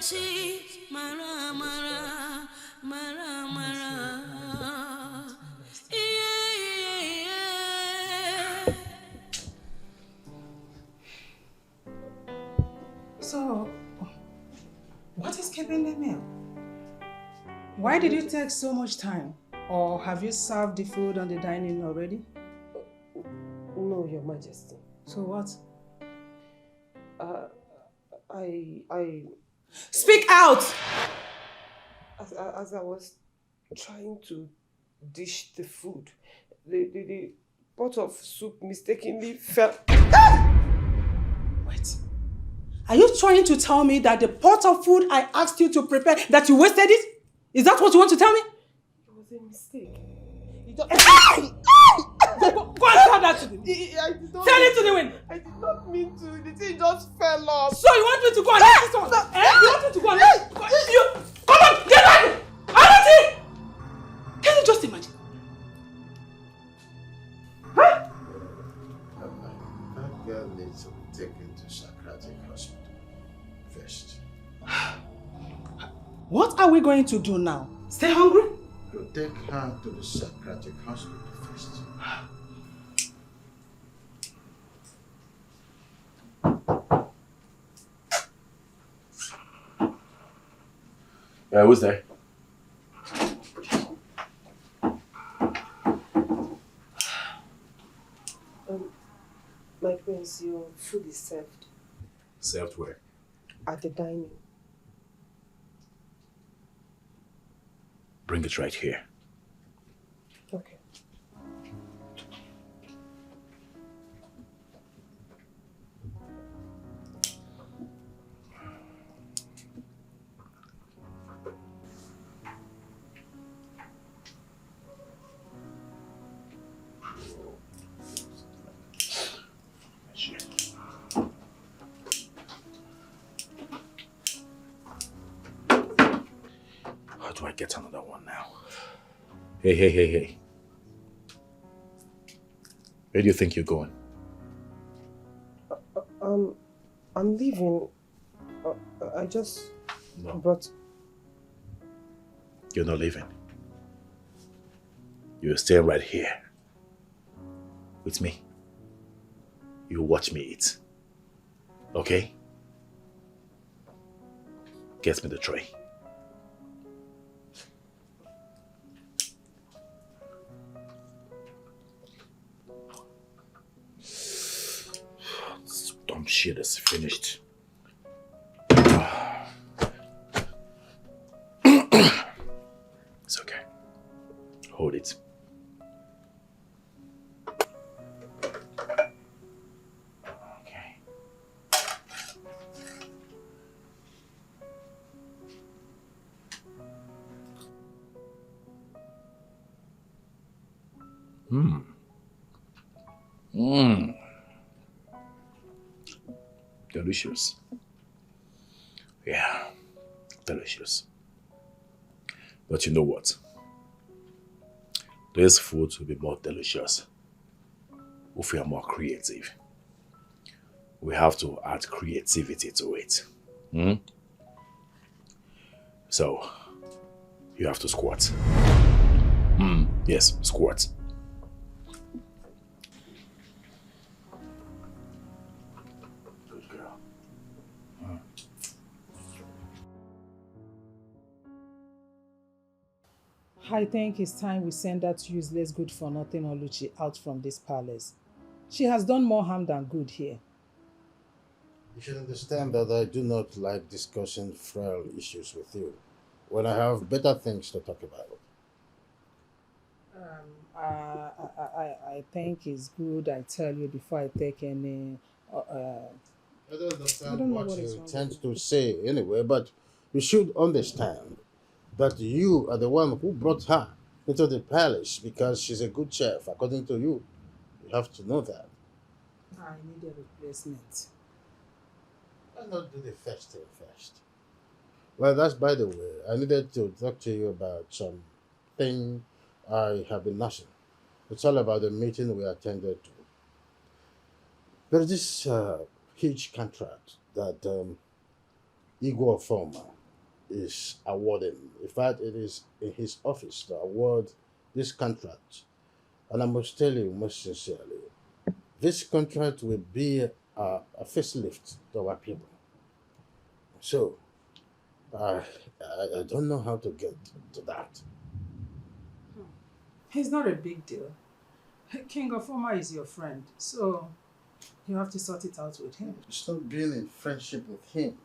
Marachi, Mara, Mara, Mara, Mara. Yeah. So, what is keeping the meal? Why did it take so much time? Or have you served the food on the dining already? No, Your Majesty. So what? I Speak out! As I was trying to dish the food, the pot of soup mistakenly fell. Wait. Are you trying to tell me that the pot of food I asked you to prepare, that you wasted it? Is that what you want to tell me? It was a mistake. Go and tell that to the wind. Tell it to the wind. I did not mean to. The thing just fell off. So you want me to go and let this one? You want me to go and let you? Come on, get back! Arati! Can you just imagine? That girl needs to be taken to psychiatric hospital first. What are we going to do now? Stay hungry? You take her to the psychiatric hospital first. Yeah, who's there? My prince, your food is served. Served where? At the dining. Bring it right here. Okay. How do I get another one now? Hey. Where do you think you're going? I'm leaving. I just No. brought. You're not leaving. You're staying right here. With me. You watch me eat. Okay? Get me the tray. This dumb shit is finished. It's okay. Hold it. Okay. Delicious. Yeah, delicious. But you know what? This food will be more delicious if we are more creative. We have to add creativity to it. So, you have to squat. Yes, squat. Good girl. I think it's time we send that useless good-for-nothing Oluchi out from this palace. She has done more harm than good here. You should understand that I do not like discussing frail issues with you when I have better things to talk about. I think it's good I tell you before I take any... I don't understand I don't know what what is you wrong tend with to say anyway, but you should understand that you are the one who brought her into the palace because she's a good chef, according to you. You have to know that. I need a replacement. Why not do the first thing first? Well, that's by the way. I needed to talk to you about something I have been nursing. It's all about the meeting we attended to. There's this huge contract that Igor Former is awarding. In fact, it is in his office to award this contract. And I must tell you most sincerely, this contract will be a facelift to our people. So, I don't know how to get to that. It's not a big deal. King of Oma is your friend, so you have to sort it out with him. Stop being in friendship with him.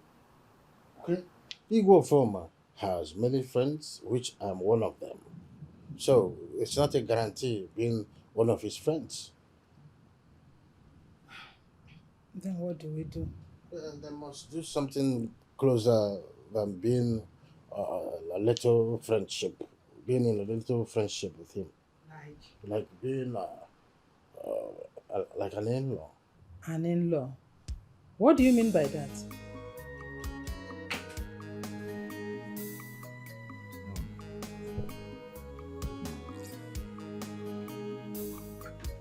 Okay? Igwe Former has many friends, which I'm one of them. So it's not a guarantee being one of his friends. Then what do we do? They must do something closer than being a little friendship. Being in a little friendship with him. Like being like an in-law. An in-law? What do you mean by that?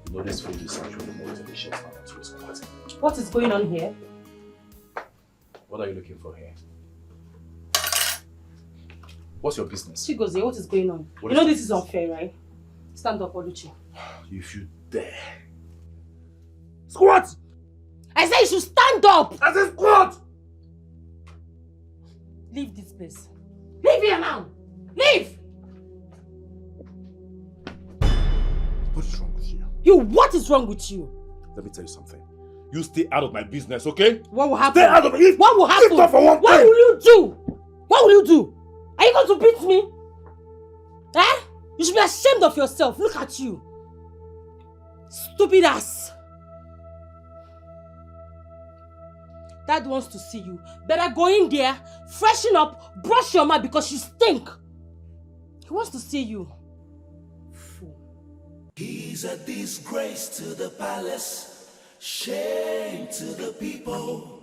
You know, this food is actually more delicious now to his party. What is going on here? What are you looking for here? What's your business? Chigozie, what is going on? What you know is this is unfair, right? Stand up, Oluchi. If you dare. Squat! I said you should stand up! I said squat! Leave this place. Leave here now! Leave! What is wrong with you? You, what is wrong with you? Let me tell you something. You stay out of my business, okay? What will happen? Stay out of it! What will happen? Lift up for one What thing. will you do? What will you do? Are you going to beat me? Eh? You should be ashamed of yourself. Look at you. Stupid ass. Dad wants to see you. Better go in there, freshen up, brush your mouth because you stink. He wants to see you. Fool. He's a disgrace to the palace, shame to the people.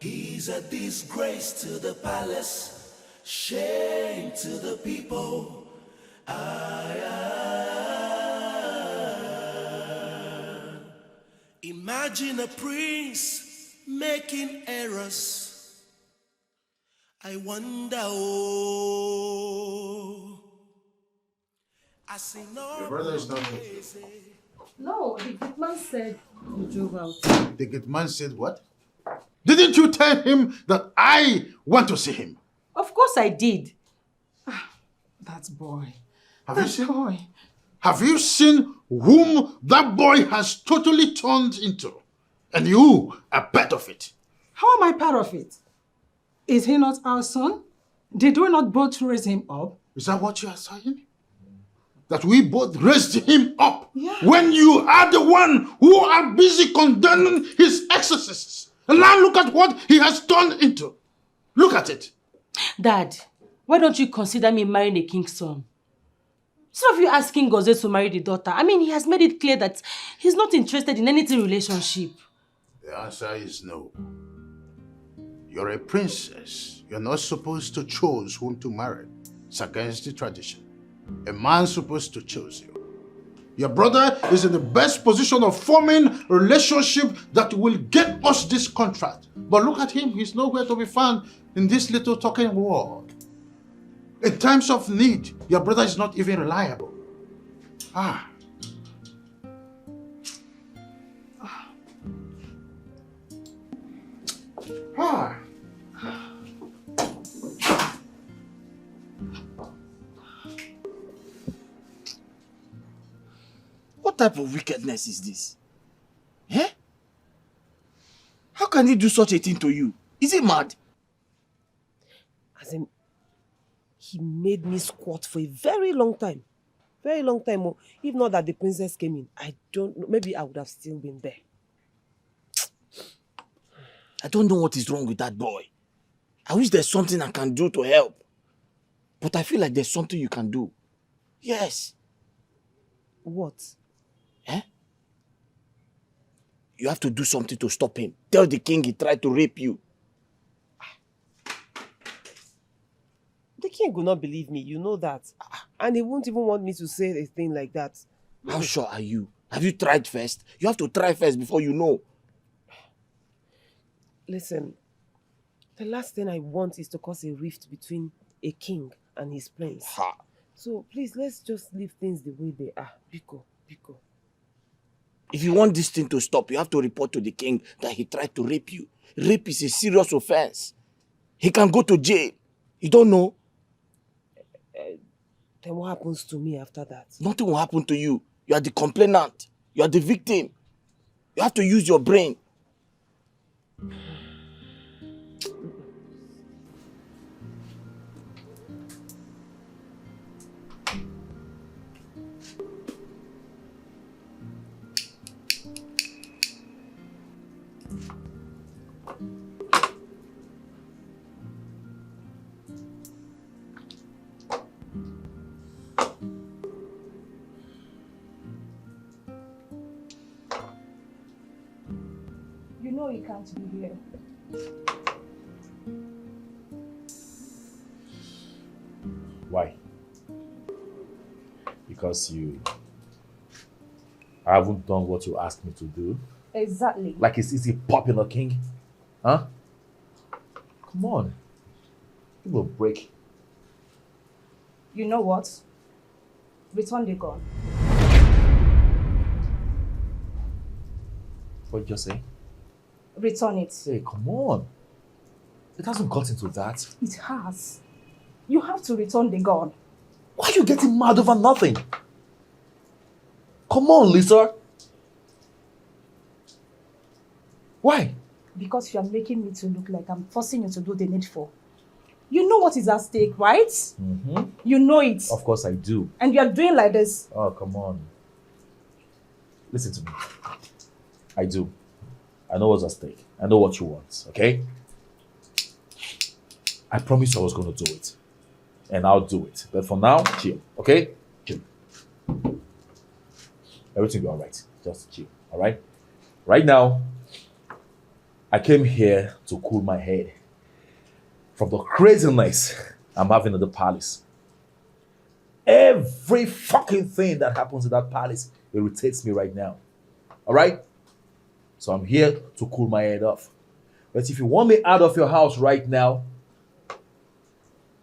He's a disgrace to the palace, shame to the people. Imagine a prince making errors. I wonder, oh. I see no. Your brother is not here. No, the man said he drove out. The good man said what? Didn't you tell him that I want to see him? Of course I did. That boy. Have you seen whom that boy has totally turned into? And you are part of it. How am I part of it? Is he not our son? Did we not both raise him up? Is that what you are saying? That we both raised him up? Yeah. When you are the one who are busy condemning his excesses. And now look at what he has turned into. Look at it. Dad, why don't you consider me marrying the king's son? Instead of you asking Goze to marry the daughter, I mean, he has made it clear that he's not interested in anything relationship. The answer is no. You're a princess. You're not supposed to choose whom to marry. It's against the tradition. A man's supposed to choose you. Your brother is in the best position of forming a relationship that will get us this contract. But look at him, he's nowhere to be found in this little talking world. In times of need, your brother is not even reliable. Ah. What type of wickedness is this? Eh? How can he do such a thing to you? Is he mad? As in, he made me squat for a very long time. Very long time. Oh. If not that the princess came in, I don't know. Maybe I would have still been there. I don't know what is wrong with that boy. I wish there's something I can do to help. But I feel like there's something you can do. Yes. What? Eh? You have to do something to stop him. Tell the king he tried to rape you. The king will not believe me, you know that. And he won't even want me to say a thing like that. How sure are you? Have you tried first? You have to try first before you know. Listen, the last thing I want is to cause a rift between a king and his prince. Ha. So please, let's just leave things the way they are. Biko, Biko. If you want this thing to stop, you have to report to the king that he tried to rape you. Rape is a serious offense. He can go to jail. You don't know? Then what happens to me after that? Nothing will happen to you. You are the complainant. You are the victim. You have to use your brain. You know you can't be here. Why? Because I haven't done what you asked me to do. Exactly. Like it's easy popular king. Huh? Come on. Give me a break. You know what? Return the gun. What did you say? Return it. Hey, come on. It hasn't got into that. It has. You have to return the gun. Why are you getting mad over nothing? Come on, Lisa. Why? Because you are making me to look like I'm forcing you to do the needful. You know what is at stake, right? Mm-hmm. You know it. Of course I do. And you are doing like this. Oh, come on. Listen to me. I do. I know what's at stake. I know what you want, okay? I promised I was going to do it. And I'll do it. But for now, chill, okay? Chill. Everything will be alright. Just chill, alright? Right now, I came here to cool my head from the craziness I'm having at the palace. Every fucking thing that happens in that palace irritates me right now. Alright? So I'm here to cool my head off. But if you want me out of your house right now,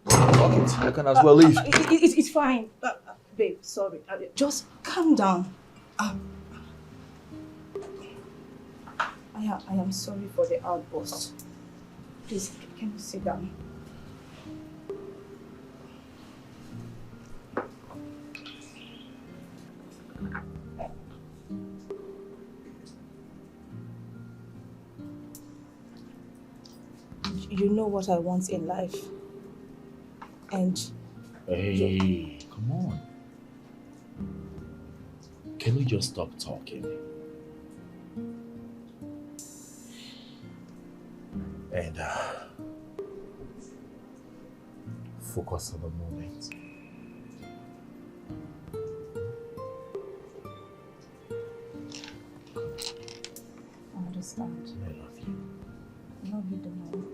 fuck it, I can as well leave. It's fine. Babe, sorry. Just calm down. I am sorry for the outburst. Please, can you sit down? You know what I want in life. And hey, come on. Can we just stop talking? And focus on the moment. I understand. I love you. I love you the more.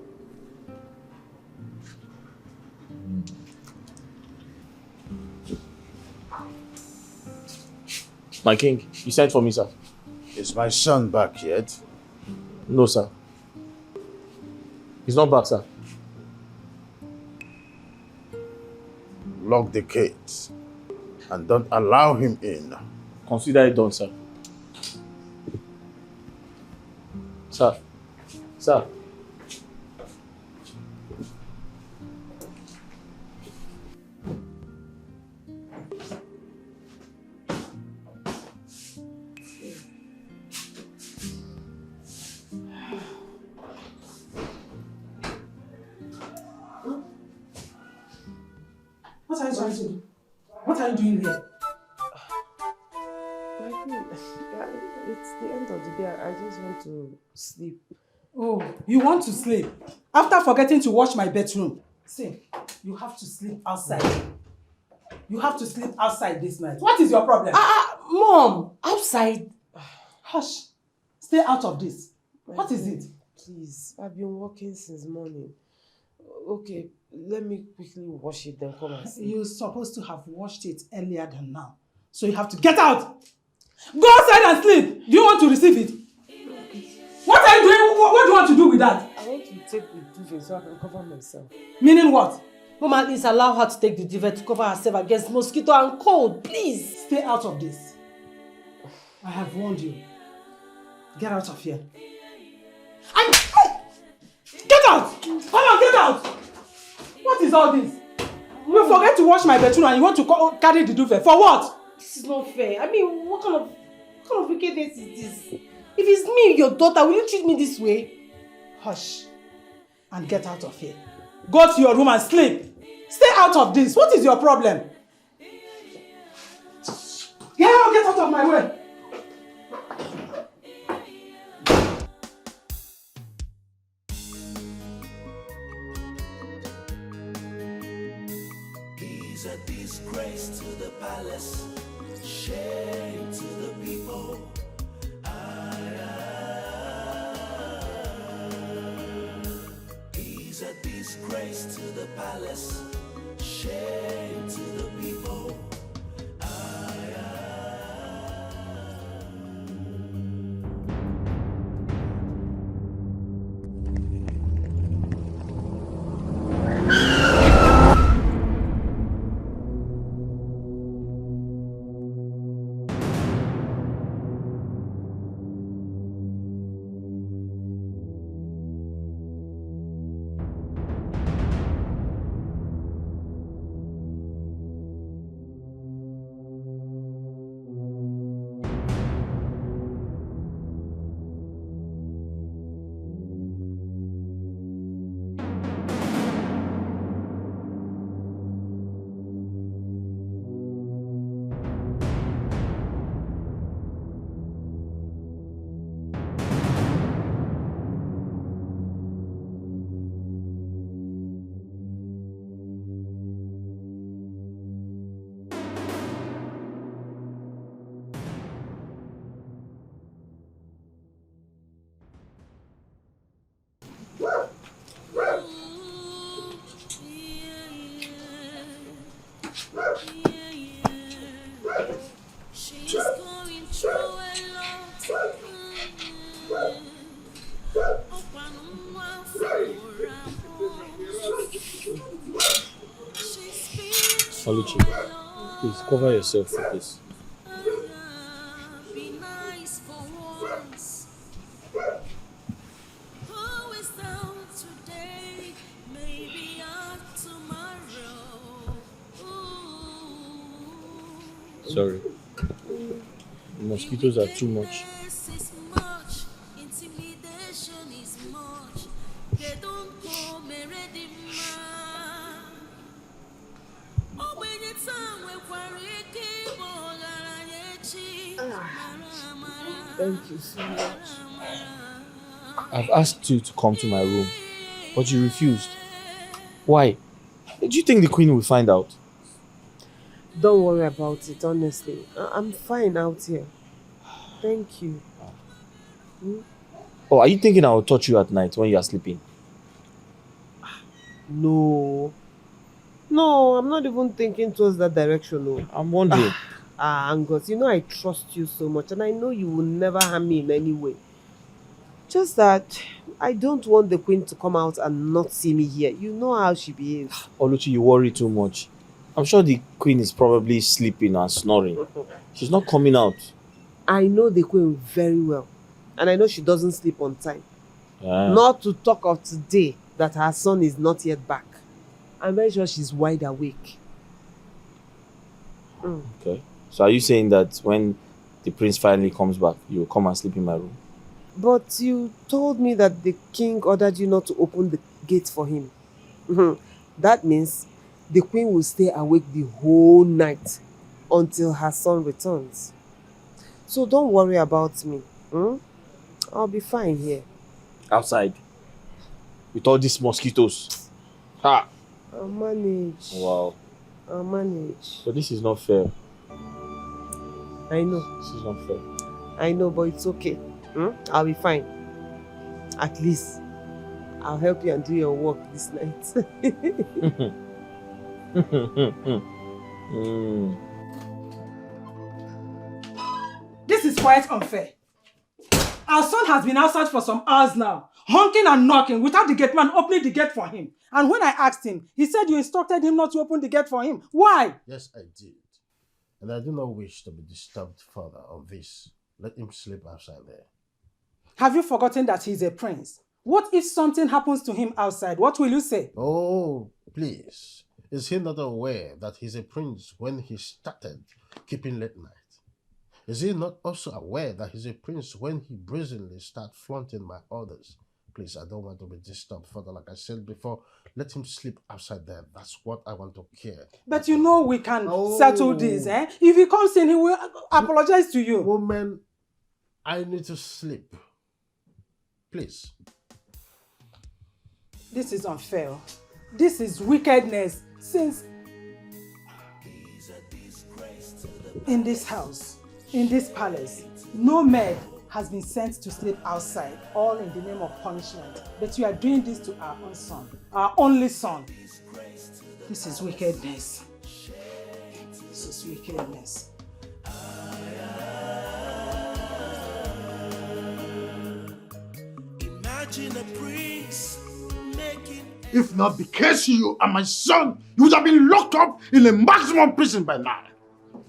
My king, you sent for me, sir. Is my son back yet? No, sir. He's not back, sir. Lock the gates and don't allow him in. Consider it done, sir. Sir. Sir. What are you trying to do? What are you doing here? It's the end of the day. I just want to sleep. Oh, you want to sleep? After forgetting to wash my bedroom. See, you have to sleep outside. You have to sleep outside this night. What is your problem? Mom, outside. Hush. Stay out of this. What is it? Please, I've been working since morning. Okay, let me quickly wash it, then come and see. You're supposed to have washed it earlier than now. So you have to get out. Go outside and sleep. Do you want to receive it? What are you doing? What do you want want to do with that? I want to take the duvet so I can cover myself. Meaning what? Mama, please allow her to take the duvet to cover herself against mosquito and cold, please. Stay out of this. I have warned you. Get out of here. Get out! Come on, get out! What is all this? You forget to wash my bedroom and you want to carry the duvet. For what? This is not fair. I mean, what kind of wickedness is this? If it's me, your daughter, will you treat me this way? Hush. And get out of here. Go to your room and sleep. Stay out of this. What is your problem? Get out of my way. He's a disgrace to the palace, shame to the people. He's a disgrace to the palace, shame to the people. Oluchi, please cover yourself with this. Sorry. The mosquitoes are too much. Thank you so much. I've asked you to come to my room, but you refused. Why? Do you think the queen will find out? Don't worry about it, honestly. I'm fine out here. Thank you. Oh, are you thinking I will touch you at night when you are sleeping? No. No, I'm not even thinking towards that direction. No. I'm wondering. Angus, you know I trust you so much and I know you will never harm me in any way. Just that I don't want the queen to come out and not see me here. You know how she behaves. Oluchi, you worry too much. I'm sure the queen is probably sleeping and snoring. She's not coming out. I know the queen very well. And I know she doesn't sleep on time. Yeah. Not to talk of today that her son is not yet back. I'm very sure she's wide awake. Okay. So are you saying that when the prince finally comes back, you will come and sleep in my room? But you told me that the king ordered you not to open the gate for him. That means the queen will stay awake the whole night until her son returns. So don't worry about me. I'll be fine here. Outside? With all these mosquitoes? Ha! I'll manage. Wow. I'll manage. But this is not fair. I know. This is not fair. I know, but it's okay. I'll be fine. At least I'll help you and do your work this night. This is quite unfair. Our son has been outside for some hours now, honking and knocking without the gate man opening the gate for him. And when I asked him, he said you instructed him not to open the gate for him. Why? Yes, I did. And I do not wish to be disturbed further of this. Let him sleep outside there. Have you forgotten that he's a prince? What if something happens to him outside? What will you say? Oh, please. Is he not aware that he's a prince when he started keeping late night? Is he not also aware that he's a prince when he brazenly starts flaunting my orders? Please, I don't want to be disturbed further. Like I said before, let him sleep outside there. That's what I want to care. But you know we can settle this, eh? If he comes in, he will apologize to you. Woman, I need to sleep. Please. This is unfair. This is wickedness. Since in this house, in this palace, no maid has been sent to sleep outside, all in the name of punishment. But you are doing this to our own son, our only son. This is wickedness. This is wickedness. Imagine a prince making. If not because you are my son, you would have been locked up in a maximum prison by now.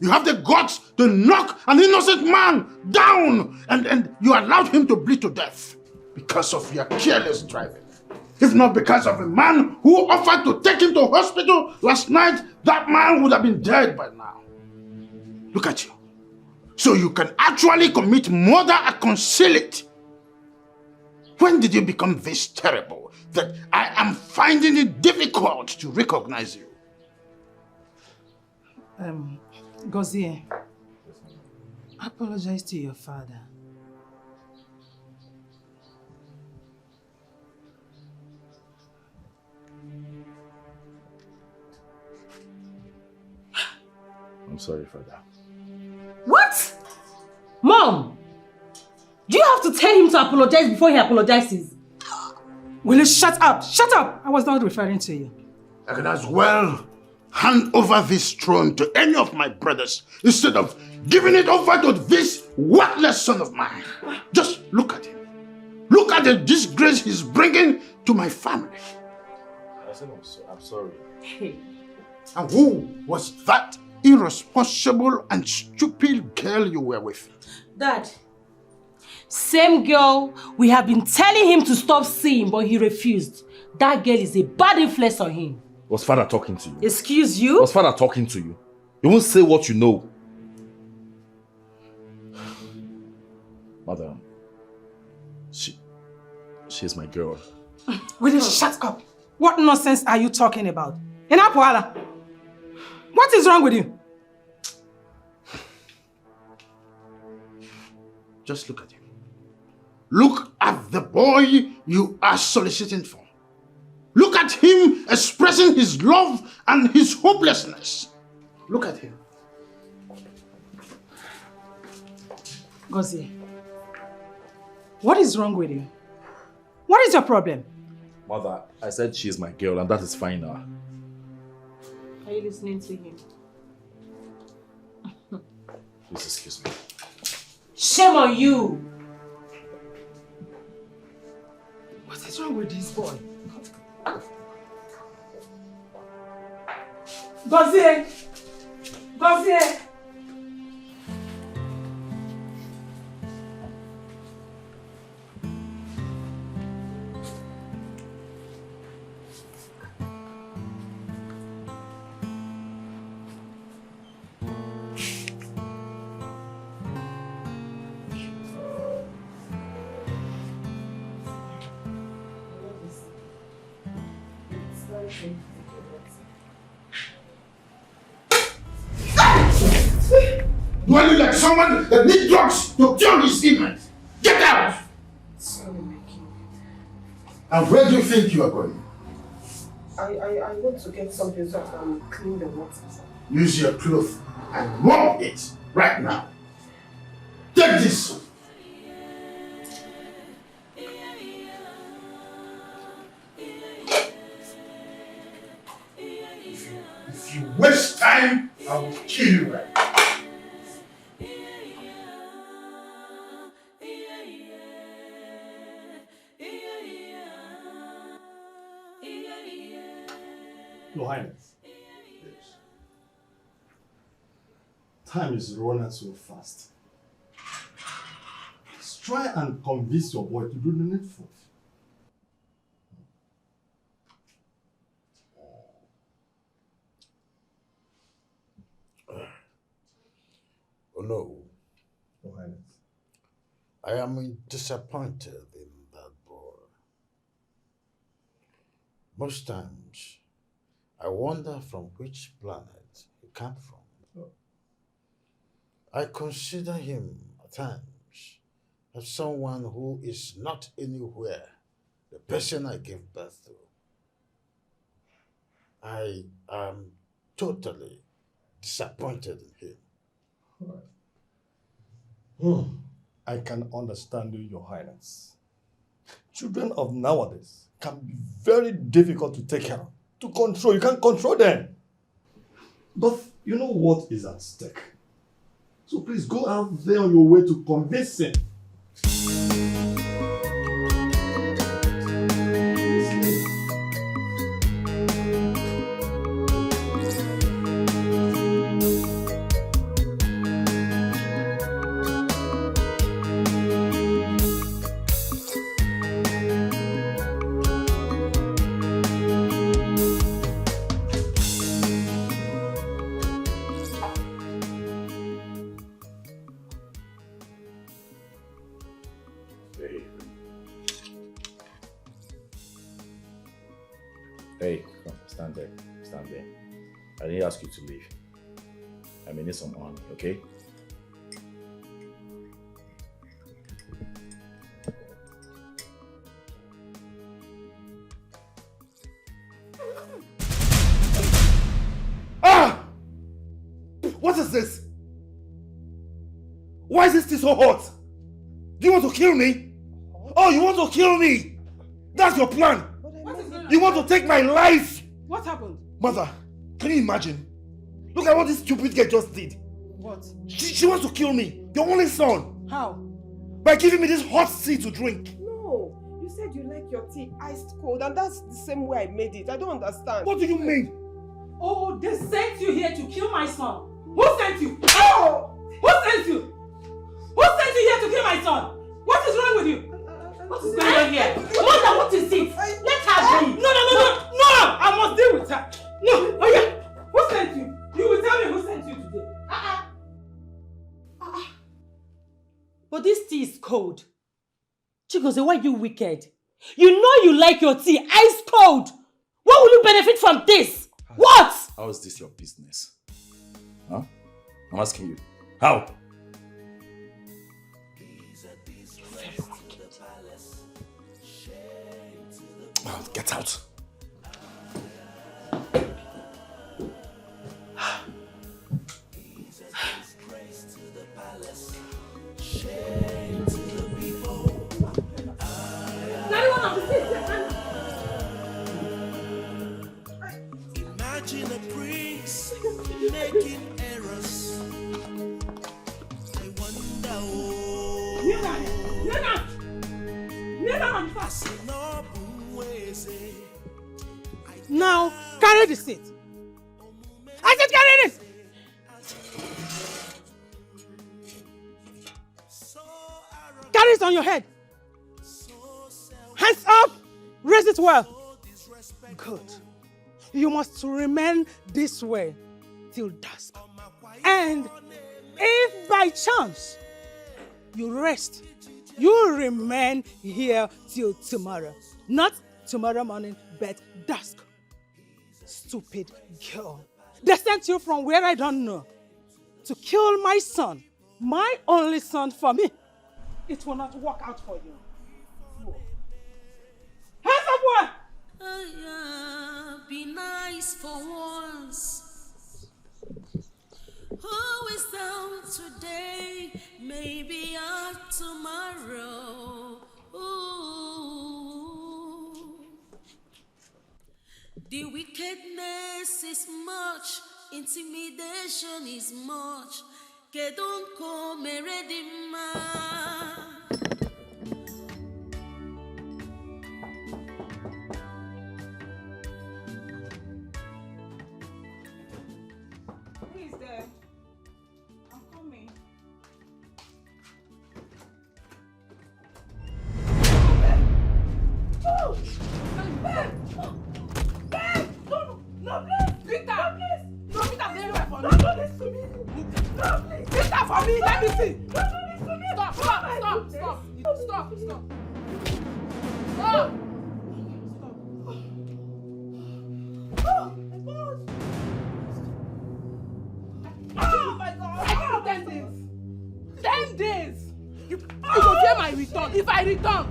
You have the guts to knock an innocent man down and you allowed him to bleed to death because of your careless driving. If not because of a man who offered to take him to hospital last night, that man would have been dead by now. Look at you. So you can actually commit murder and conceal it. When did you become this terrible that I am finding it difficult to recognize you? Gozie, apologize to your father. I'm sorry, Father. What? Mom! Do you have to tell him to apologize before he apologizes? Will you shut up? Shut up! I was not referring to you. I can as well hand over this throne to any of my brothers instead of giving it over to this worthless son of mine. Just look at him. Look at the disgrace he's bringing to my family. I said I'm sorry. Hey. And who was that irresponsible and stupid girl you were with? Dad, same girl we have been telling him to stop seeing, but he refused. That girl is a bad influence on him. Was Father talking to you? Excuse you? Was Father talking to you? You won't say what you know. Madam, she's my girl. Will you shut up? What nonsense are you talking about? Inapuala, what is wrong with you? Just look at him. Look at the boy you are soliciting for. Look at him expressing his love and his hopelessness. Look at him. Gozie, what is wrong with you? What is your problem? Mother, I said she's my girl and that is fine now. Are you listening to him? Please excuse me. Shame on you! What is wrong with this boy? Gozie! Gozie! Do I look like someone that needs drugs to cure his image? Get out! Sorry, my king. And where do you think you are going? I want to get something so I can clean the water. Use your cloth and mop it right now. Take this. If you waste time, I will kill you right now. Your Highness. Yes. Time is running so fast. Please try and convince your boy to do the needful. Oh no. Your Highness. I am disappointed in that boy. Most times, I wonder from which planet he came from. I consider him at times as someone who is not anywhere, the person I gave birth to. I am totally disappointed in him. I can understand you, Your Highness. Children of nowadays can be very difficult to take care of, to control. You can't control them. But you know what is at stake. So please go out there on your way to convince him. Hey, come, stand there. Stand there. I didn't ask you to leave. I may need some honey, okay? Ah! What is this? Why is this thing so hot? Do you want to kill me? Oh, you want to kill me? That's your plan. You want to take my life? What happened? Mother, can you imagine? Look at what this stupid girl just did. What? She wants to kill me, your only son. How? By giving me this hot tea to drink. No, you said you like your tea iced cold, and that's the same way I made it. I don't understand. What do you mean? Oh, they sent you here to kill my son. Who sent you? Oh! Who sent you? Who sent you here to kill my son? What is wrong with you? What is going on here? Mother, what is it? Let her be. No! I must deal with her. No, oh yeah. Who sent you? You will tell me who sent you today. But this tea is cold. Chigoze, why are you wicked? You know you like your tea ice cold. What will you benefit from this? What? How is this your business? Huh? I'm asking you. How? Oh, get out. Imagine a prince making errors. I wonder, Now, carry the seat. I said carry this! Carry it on your head. Hands up! Raise it well. Good. You must remain this way till dusk. And if by chance you rest, you remain here till tomorrow. Not tomorrow morning, but dusk. Stupid girl. They sent you from where I don't know to kill my son, my only son for me. It will not work out for you. Hands up, one! Be nice for once. Who is down today? Maybe out tomorrow. Ooh. The wickedness is much, intimidation is much. Kedonko meredima. me, let me see. Stop. Stop. Oh my God. I give you 10 days. 10 days. You go pay my return. If I return.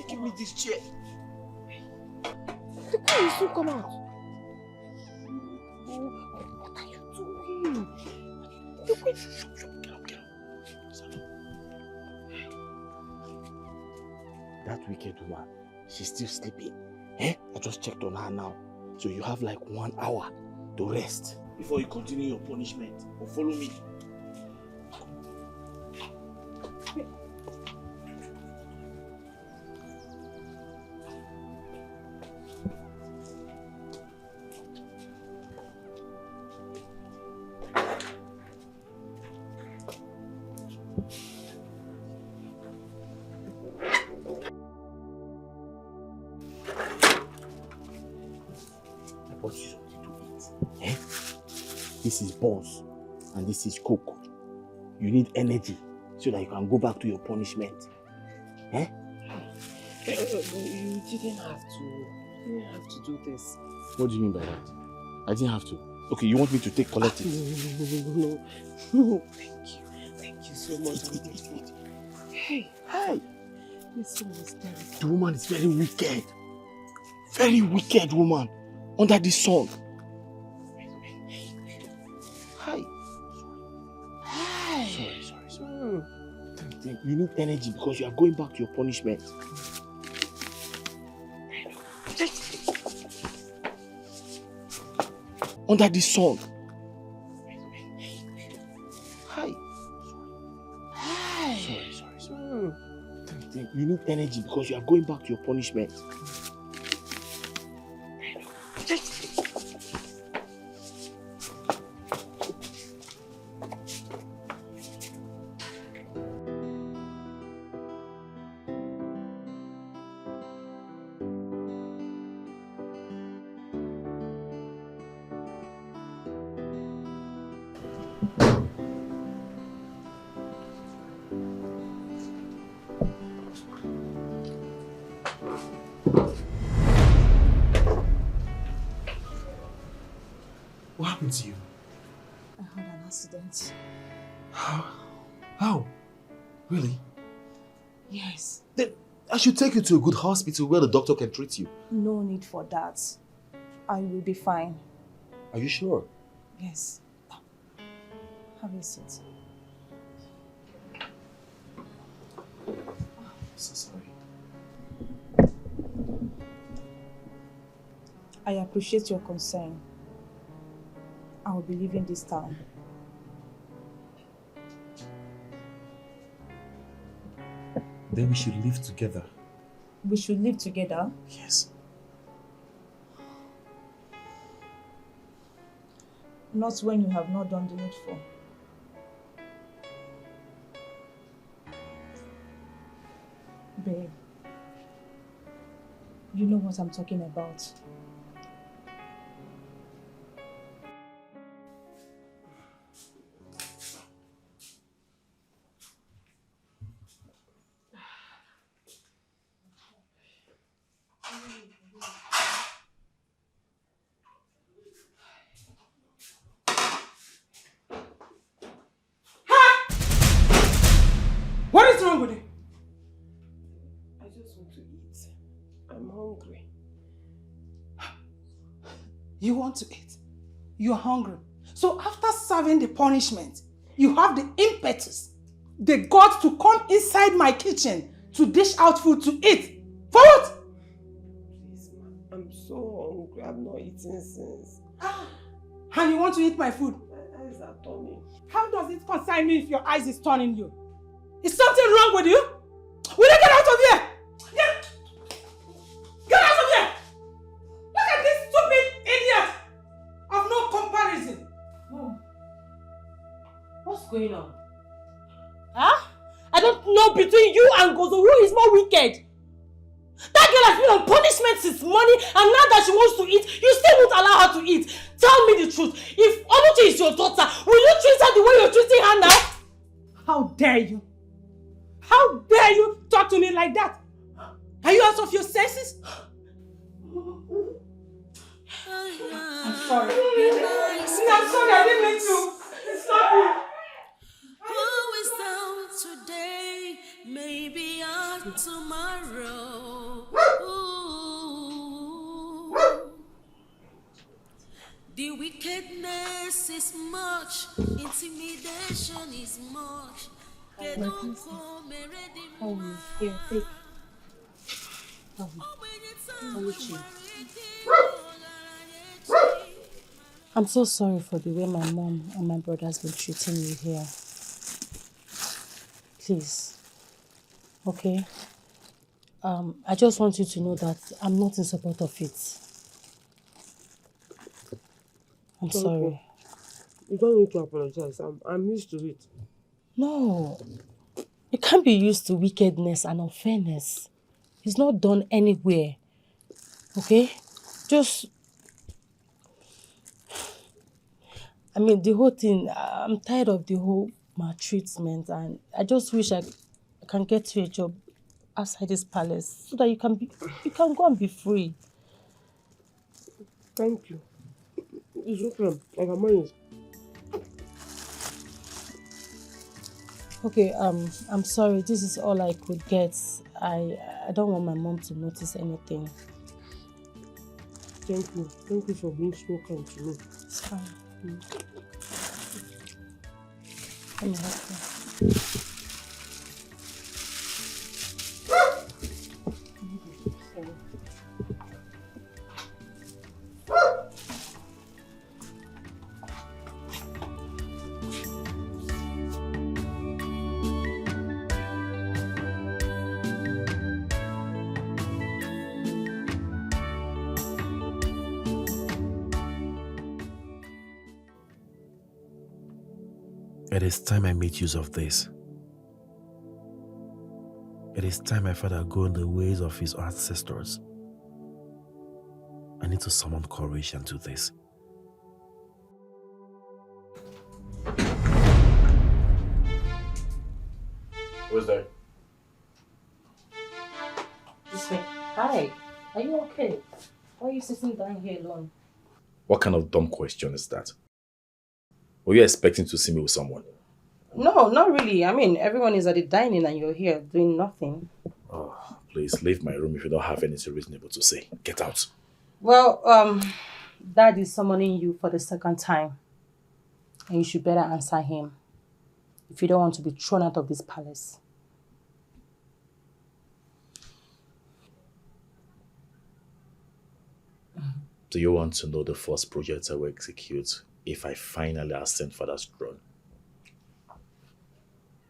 Give me this chair. The guy will soon come out. What are you doing? Look, wait. Get up. That wicked woman, she's still sleeping. I just checked on her now. So you have like 1 hour to rest before you continue your punishment. Or follow me. This is Boss and this is Coke. You need energy so that you can go back to your punishment. You didn't have to do this. What do you mean by that? I didn't have to. Okay, you want me to take collective? No. Thank you so much. Hey. This one is terrible. The woman is very wicked. Very wicked woman. Under the sun. Sorry. You need energy because you are going back to your punishment. Under the sun. Sorry. You need energy because you are going back to your punishment. What happened to you? I had an accident. How? Really? Yes. Then I should take you to a good hospital where the doctor can treat you. No need for that. I will be fine. Are you sure? Yes. Have a seat. So sorry. I appreciate your concern. I will be leaving this town. Then we should live together. We should live together? Yes. Not when you have not done the needful. Babe, You know what I'm talking about. What is wrong with you? I just want to eat. I'm hungry. You want to eat? You're hungry. So after serving the punishment, you have the impetus, the guts to come inside my kitchen to dish out food to eat. For what? Please, ma. I'm so hungry. I've not eaten since. And you want to eat my food? My eyes are turning. How does it concern me if your eyes is turning you? Is something wrong with you? Will you get out of here? Get out of here! Look at this stupid idiot of no comparison. Mom, what's going on? Huh? I don't know between you and Gozo who is more wicked. That girl has been on punishment since morning, and now that she wants to eat, you still won't allow her to eat. Tell me the truth. If Oluchi is your daughter, will you treat her the way you're treating her now? How dare you? How dare you talk to me like that? Are you out of your senses? I'm sorry. I'm sorry, I didn't mean to. It's not you. Who is down today, maybe on tomorrow. Ooh. The wickedness is much, intimidation is much. Here, take. Oluchi. I'm so sorry for the way my mom and my brother has been treating you here. Please. Okay? I just want you to know that I'm not in support of it. I'm sorry. You don't need to apologize. I'm used to it. No. You can't be used to wickedness and unfairness. It's not done anywhere. Okay? Just... I mean, the whole thing, I'm tired of the whole maltreatment, and I just wish I can get you a job outside this palace so that you can go and be free. Thank you. It's okay. I can manage. Okay, I'm sorry. This is all I could get. I don't want my mom to notice anything. Thank you. Thank you for being so kind to me. It's fine. Let me help you. It is time I make use of this. It is time my father go in the ways of his ancestors. I need to summon courage and do this. Who's there? This way. Hi. Are you okay? Why are you sitting down here alone? What kind of dumb question is that? Were you expecting to see me with someone? No, not really. I mean, everyone is at the dining and you're here doing nothing. Oh, please leave my room if you don't have anything reasonable to say. Get out. Well, Dad is summoning you for the second time. And you should better answer him if you don't want to be thrown out of this palace. Do you want to know the first project I will execute if I finally ascend Father's throne?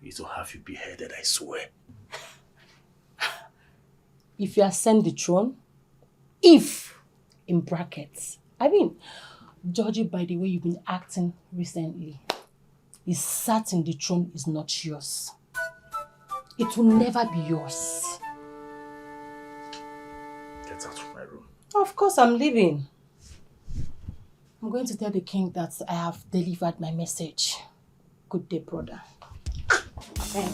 It will have you beheaded, I swear. If you ascend the throne, if, in brackets, I mean, judging by the way you've been acting recently, it's certain the throne is not yours. It will never be yours. Okay. Get out of my room. Of course I'm leaving. I'm going to tell the king that I have delivered my message. Good day, brother. Okay.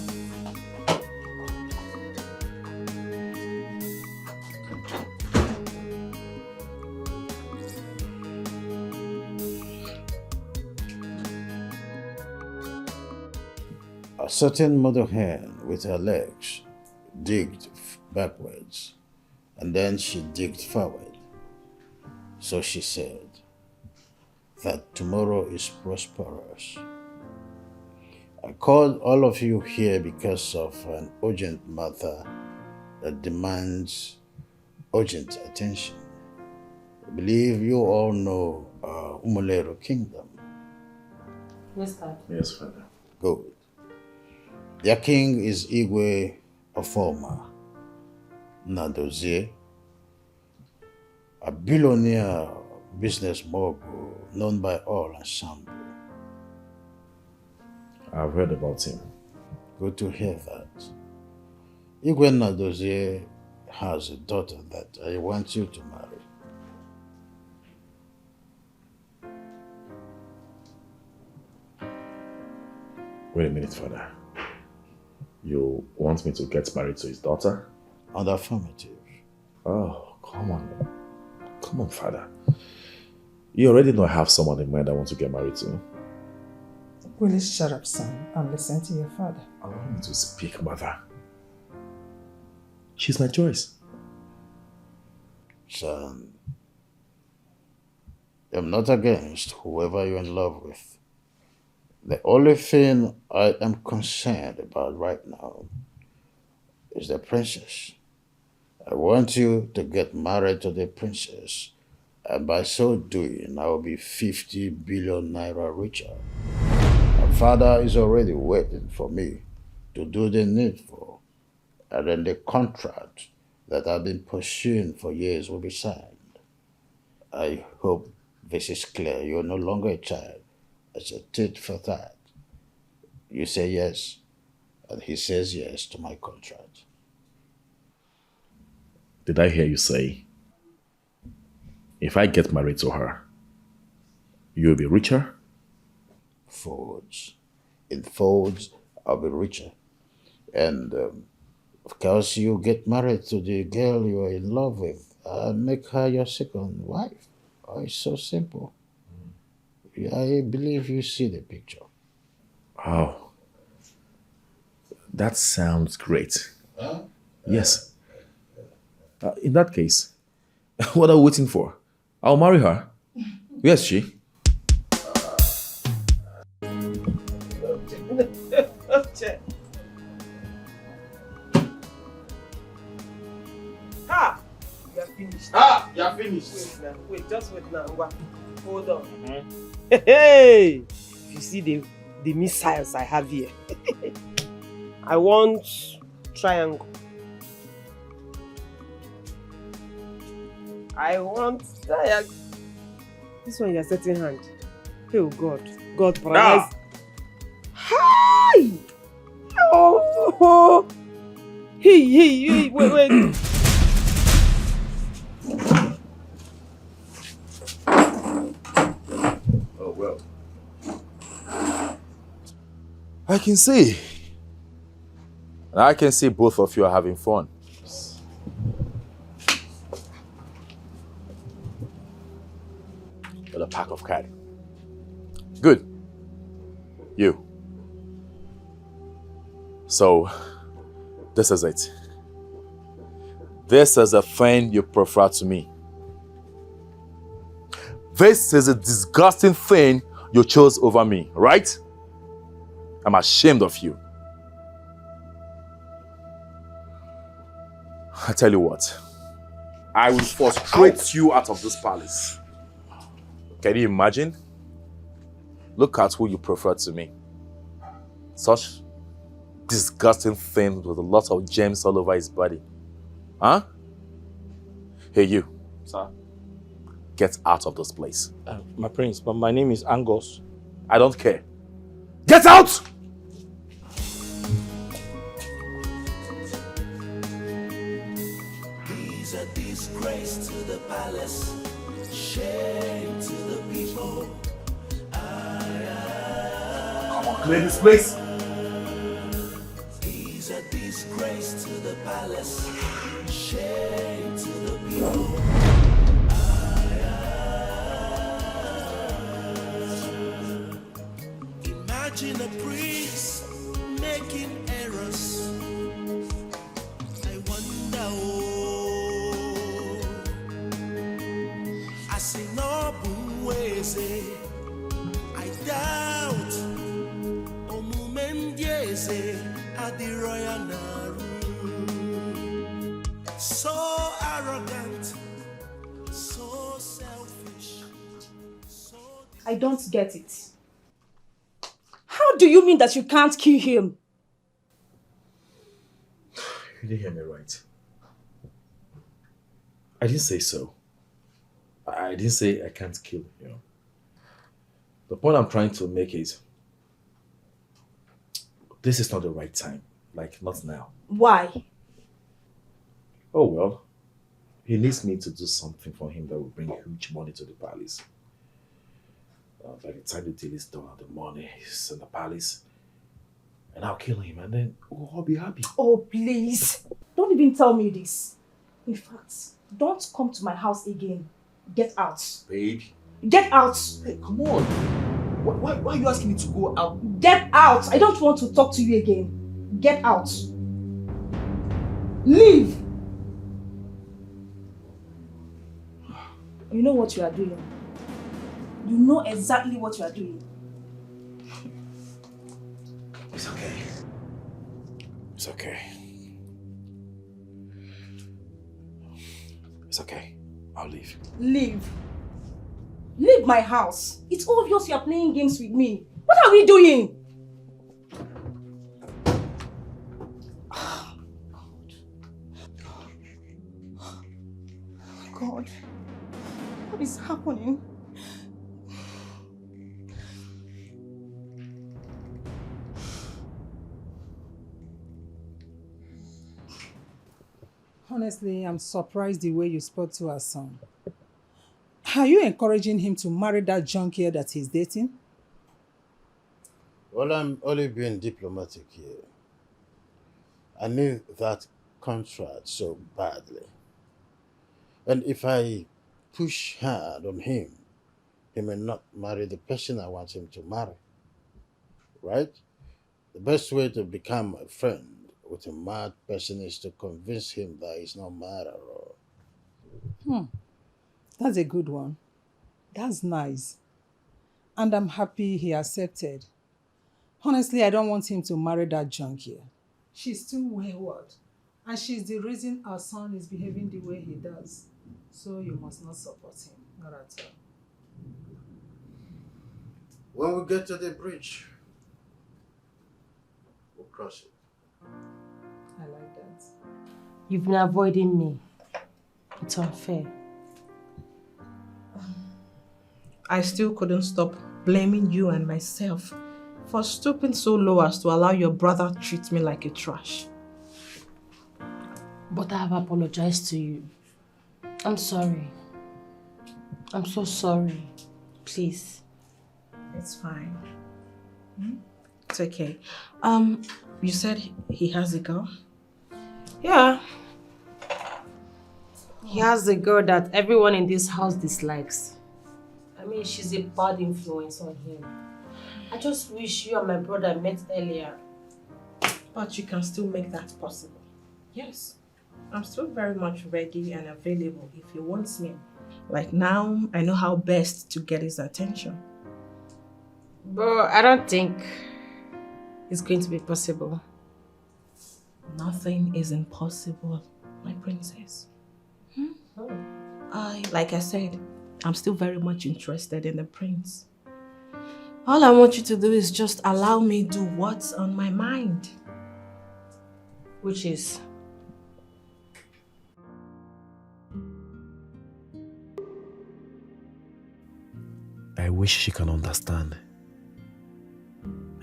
A certain mother hen with her legs digged backwards, and then she digged forward. So she said that tomorrow is prosperous. I called all of you here because of an urgent matter that demands urgent attention. I believe you all know Umulero Kingdom. Yes, Dad. Yes, Father. Good. Their king is Igwe Ofoma Nadozie, a billionaire business mogul known by all ensemble. I've heard about him. Good to hear that. Igwe Nadozie has a daughter that I want you to marry. Wait a minute, Father. You want me to get married to his daughter? On the affirmative. Oh, come on. Come on, Father. You already know I have someone in mind I want to get married to. Will you shut up, son, and listen to your father? Allow me to speak, Mother. She's my choice. Son, I'm not against whoever you're in love with. The only thing I am concerned about right now is the princess. I want you to get married to the princess, and by so doing, I will be 50 billion naira richer. My father is already waiting for me to do the needful, and then the contract that I've been pursuing for years will be signed. I hope this is clear. You're no longer a child. It's a tit for tat. You say yes, and he says yes to my contract. Did I hear you say, if I get married to her, you'll be richer? Folds. In folds, I'll be richer. And of course, you get married to the girl you're in love with and make her your second wife. Oh, it's so simple. I believe you see the picture. Oh, that sounds great. Huh? Yes. In that case, what are we waiting for? I'll marry her. Yes, she. Ha! You're finished. Ah, you're finished. Wait now. Wait, just wait now. Hold on. Mm-hmm. Hey! You see the missiles I have here. I want triangle. I want triangle. This one you're setting hand. Oh God. God paralyze. Hi! Oh! Hey, wait. Oh, well. I can see. And I can see both of you are having fun. With a pack of cards. Good. You. So, this is it. This is the thing you prefer to me. This is a disgusting thing you chose over me, right? I'm ashamed of you. I tell you what, I will frustrate you out of this palace. Can you imagine? Look at who you prefer to me. Such disgusting thing with a lot of gems all over his body. Huh? Hey, you. Sir? Get out of this place. My prince, but my name is Angus. I don't care. Get out! He's a disgrace. Clear this place. He's a disgrace to the palace, shame to the people. Imagine a priest making errors. I wonder, I see no ways. I doubt. At the royal Naru. So arrogant, so selfish. I don't get it. How do you mean that you can't kill him? You didn't hear me right. I didn't say so. I didn't say I can't kill him. The point I'm trying to make is this is not the right time. Like, not now. Why? Oh, well. He needs me to do something for him that will bring huge money to the palace. By the time the deal is done, the money is in the palace. And I'll kill him and then I'll be happy. Oh, please. Don't even tell me this. In fact, don't come to my house again. Get out. Babe. Get out. Hey, come on. Why are you asking me to go out? Get out! I don't want to talk to you again. Get out. Leave! You know what you are doing. You know exactly what you are doing. It's okay. It's okay. It's okay. I'll leave. Leave. Leave my house. It's obvious you are playing games with me. What are we doing? God. What is happening? Honestly, I'm surprised the way you spoke to our son. Are you encouraging him to marry that junkie that he's dating? Well, I'm only being diplomatic here. I need that contract so badly. And if I push hard on him, he may not marry the person I want him to marry. Right? The best way to become a friend with a mad person is to convince him that he's not mad at all. That's a good one. That's nice. And I'm happy he accepted. Honestly, I don't want him to marry that junkie. She's too wayward. And she's the reason our son is behaving the way he does. So you must not support him. Not at all. When we get to the bridge, we'll cross it. I like that. You've been avoiding me. It's unfair. I still couldn't stop blaming you and myself for stooping so low as to allow your brother treat me like a trash. But I have apologized to you. I'm sorry. I'm so sorry. Please. It's fine. It's okay. You said he has a girl? Yeah. He has a girl that everyone in this house dislikes. I mean, she's a bad influence on him. I just wish you and my brother met earlier. But you can still make that possible. Yes. I'm still very much ready and available if he wants me. Like now, I know how best to get his attention. But I don't think it's going to be possible. Nothing is impossible, my princess. Like I said, I'm still very much interested in the prince. All I want you to do is just allow me do what's on my mind. Which is... I wish she can understand.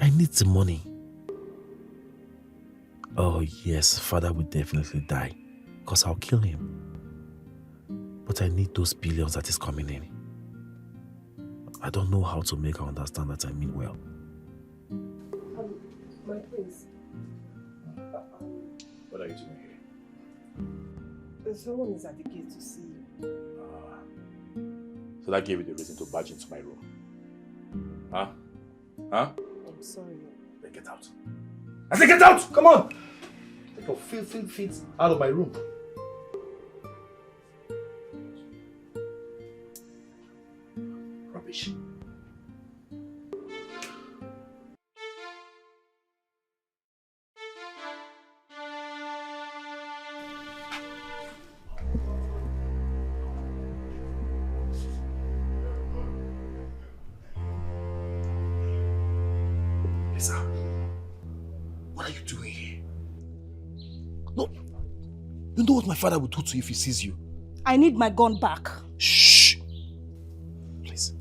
I need the money. Oh yes, father will definitely die because I'll kill him. But I need those billions that is coming in. I don't know how to make her understand that I mean well. My prince. What are you doing here? Someone is at the gate to see you. So that gave you the reason to barge into my room. Huh? Huh? I'm sorry. Then get out. I said get out! Come on! Take your filthy feet out of my room. Rubbish. Lisa, what are you doing here? No, you know what my father would do to you if he sees you? I need my gun back. Shh! Please.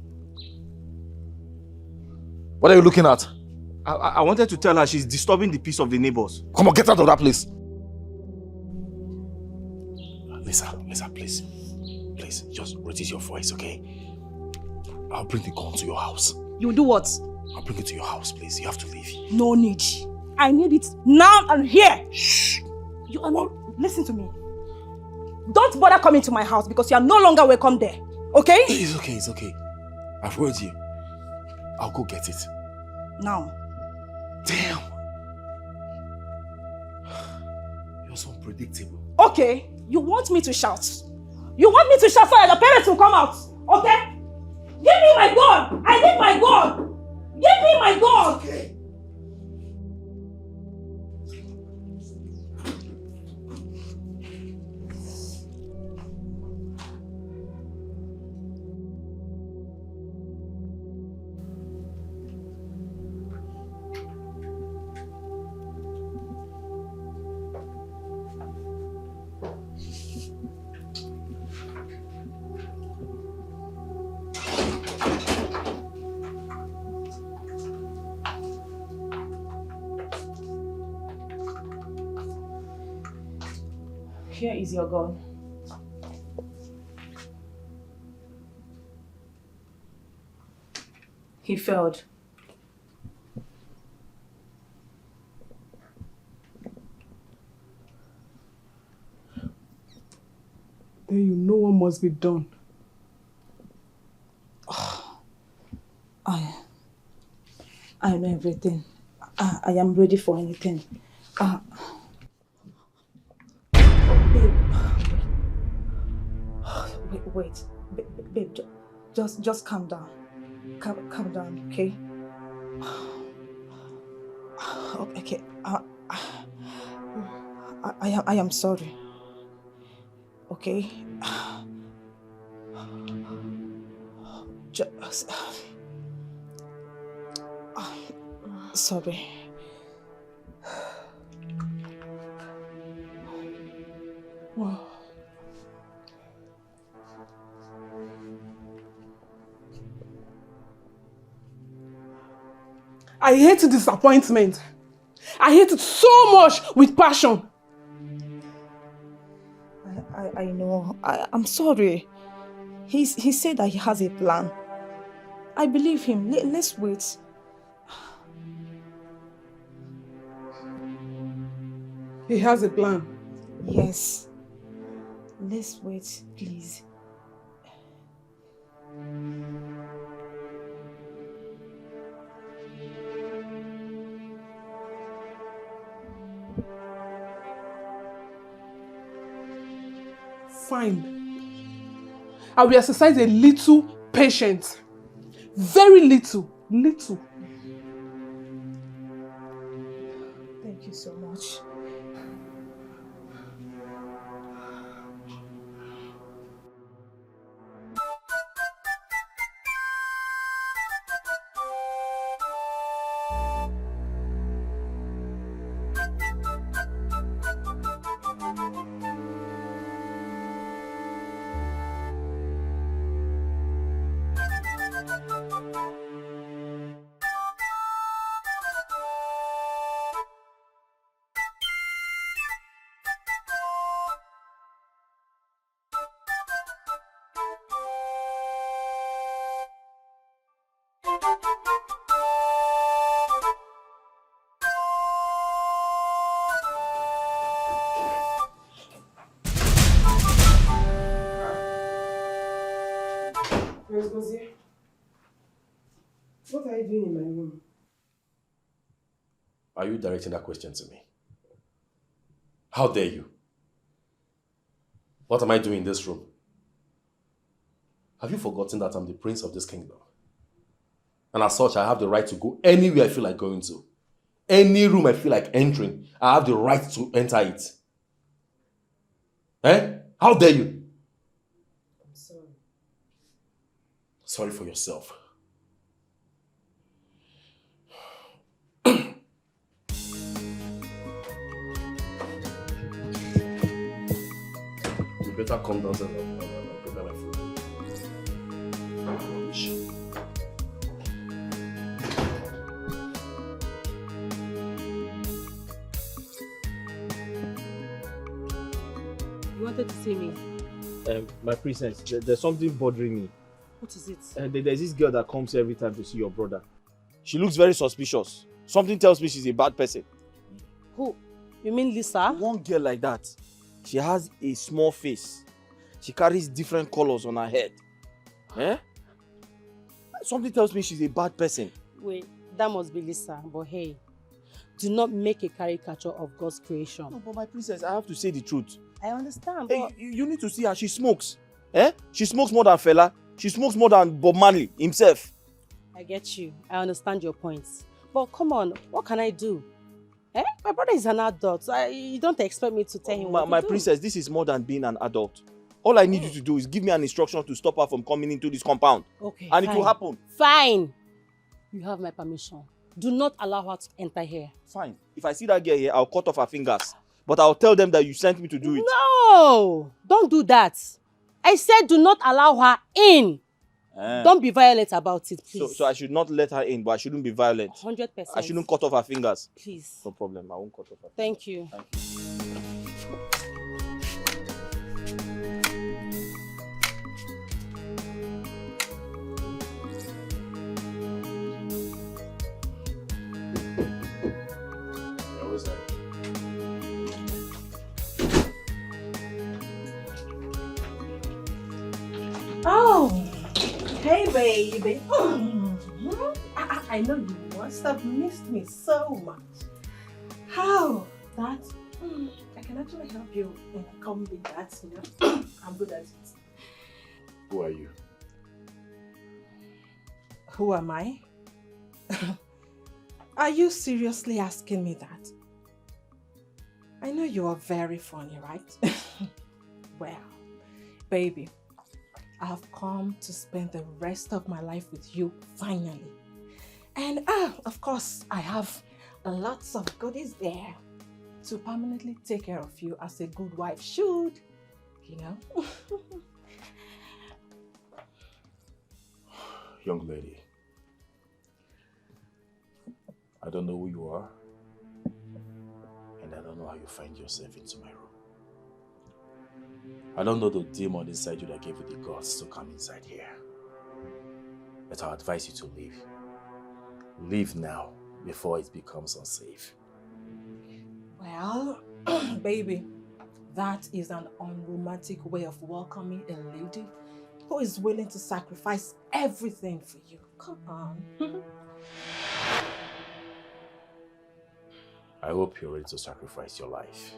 What are you looking at? I wanted to tell her she's disturbing the peace of the neighbors. Come on, get out of that place. Lisa, please. Please, just reduce your voice, okay? I'll bring the gun to your house. You do what? I'll bring it to your house, please. You have to leave. No need. I need it now and here. Shh. You are not... Listen to me. Don't bother coming to my house because you are no longer welcome there. Okay? It's okay. I've heard you. I'll go get it. Now. Damn. You're so unpredictable. Okay. You want me to shout? You want me to shout so that your parents will come out? Okay? Give me my gun! I need my gun! Give me my gun! Okay. Here is your gun. He failed. Then you know what must be done. I know everything. I am ready for anything. Wait. Babe, just calm down. Calm down, okay? Okay. I am sorry. Okay? Just... Sorry. Wow. I hate disappointment. I hate it so much with passion. I know. I'm sorry. He said that he has a plan. I believe him. Let's wait. He has a plan. Yes. Let's wait, please. Fine. I will exercise a little patience. Very little. Little. Thank you so much. Gozie, what are you doing in my room? Are you directing that question to me? How dare you? What am I doing in this room? Have you forgotten that I'm the prince of this kingdom? And as such, I have the right to go anywhere I feel like going to. Any room I feel like entering, I have the right to enter it. Eh? How dare you? I'm sorry. Sorry for yourself. You better come downstairs and prepare my food. You wanted to see me? My princess, there's something bothering me. What is it? There's this girl that comes every time to see your brother. She looks very suspicious. Something tells me she's a bad person. Who? You mean Lisa? One girl like that. She has a small face. She carries different colors on her head. Eh? Something tells me she's a bad person. Wait, that must be Lisa. But hey, do not make a caricature of God's creation. No, but my princess, I have to say the truth. I understand, Hey, but... you need to see her. She smokes. Eh? She smokes more than Fela. She smokes more than Bob Marley himself. I get you. I understand your points. But come on, what can I do? Eh? My brother is an adult. You don't expect me to tell him what to My do. princess, this is more than being an adult. All I need you to do is give me an instruction to stop her from coming into this compound. Okay, And fine. it will happen. Fine. You have my permission. Do not allow her to enter here. Fine. If I see that girl here, I'll cut off her fingers. But I'll tell them that you sent me to do it. No! Don't do that. I said do not allow her in. Don't be violent about it, please. So I should not let her in, but I shouldn't be violent. 100%. I shouldn't cut off her fingers. Please. No problem. I won't cut off her fingers. Thank you. Thank you. Oh, hey baby. I know you must have missed me so much. How? That? I can actually help you come with that, you know. I'm good at it. Who are you? Who am I? Are you seriously asking me that? I know you are very funny, right? Well, baby, I've come to spend the rest of my life with you, finally. And of course, I have lots of goodies there to permanently take care of you as a good wife should, you know? Young lady, I don't know who you are, and I don't know how you find yourself into my room. I don't know the demon inside you that gave you the guts to come inside here. But I'll advise you to leave. Leave now, before it becomes unsafe. Well, baby, that is an unromantic way of welcoming a lady who is willing to sacrifice everything for you. Come on. I hope you're ready to sacrifice your life.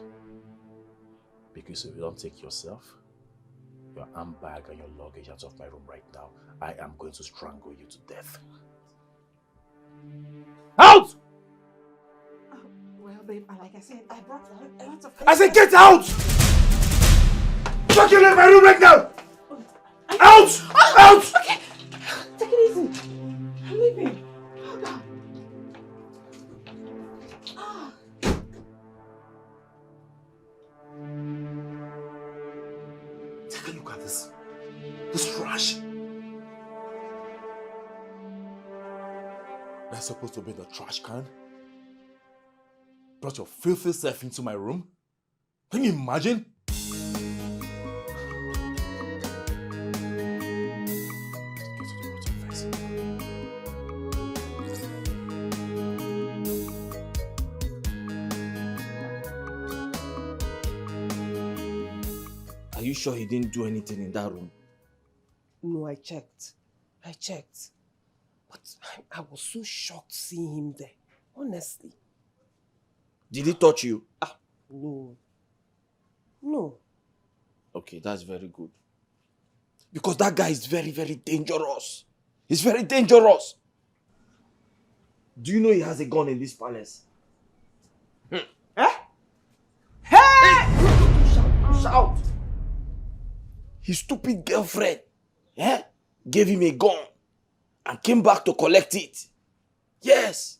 Because if you don't take yourself, your handbag and your luggage out of my room right now, I am going to strangle you to death. Out! Well, babe, like I said, I brought a lot of things. I said get out! Fucking leave my room right now! Out! Out! Okay, take it easy. I'm leaving. Hold on. Take a look at this. This trash. That's supposed to be the trash can. Brought your filthy self into my room. Can you imagine? Are you sure he didn't do anything in that room? No, I checked. I checked. But I was so shocked seeing him there. Honestly. Did he touch you? No. No. Okay, that's very good. Because that guy is very, very dangerous. He's very dangerous. Do you know he has a gun in this palace? Eh? Hey! Shout! His stupid girlfriend gave him a gun and came back to collect it. Yes.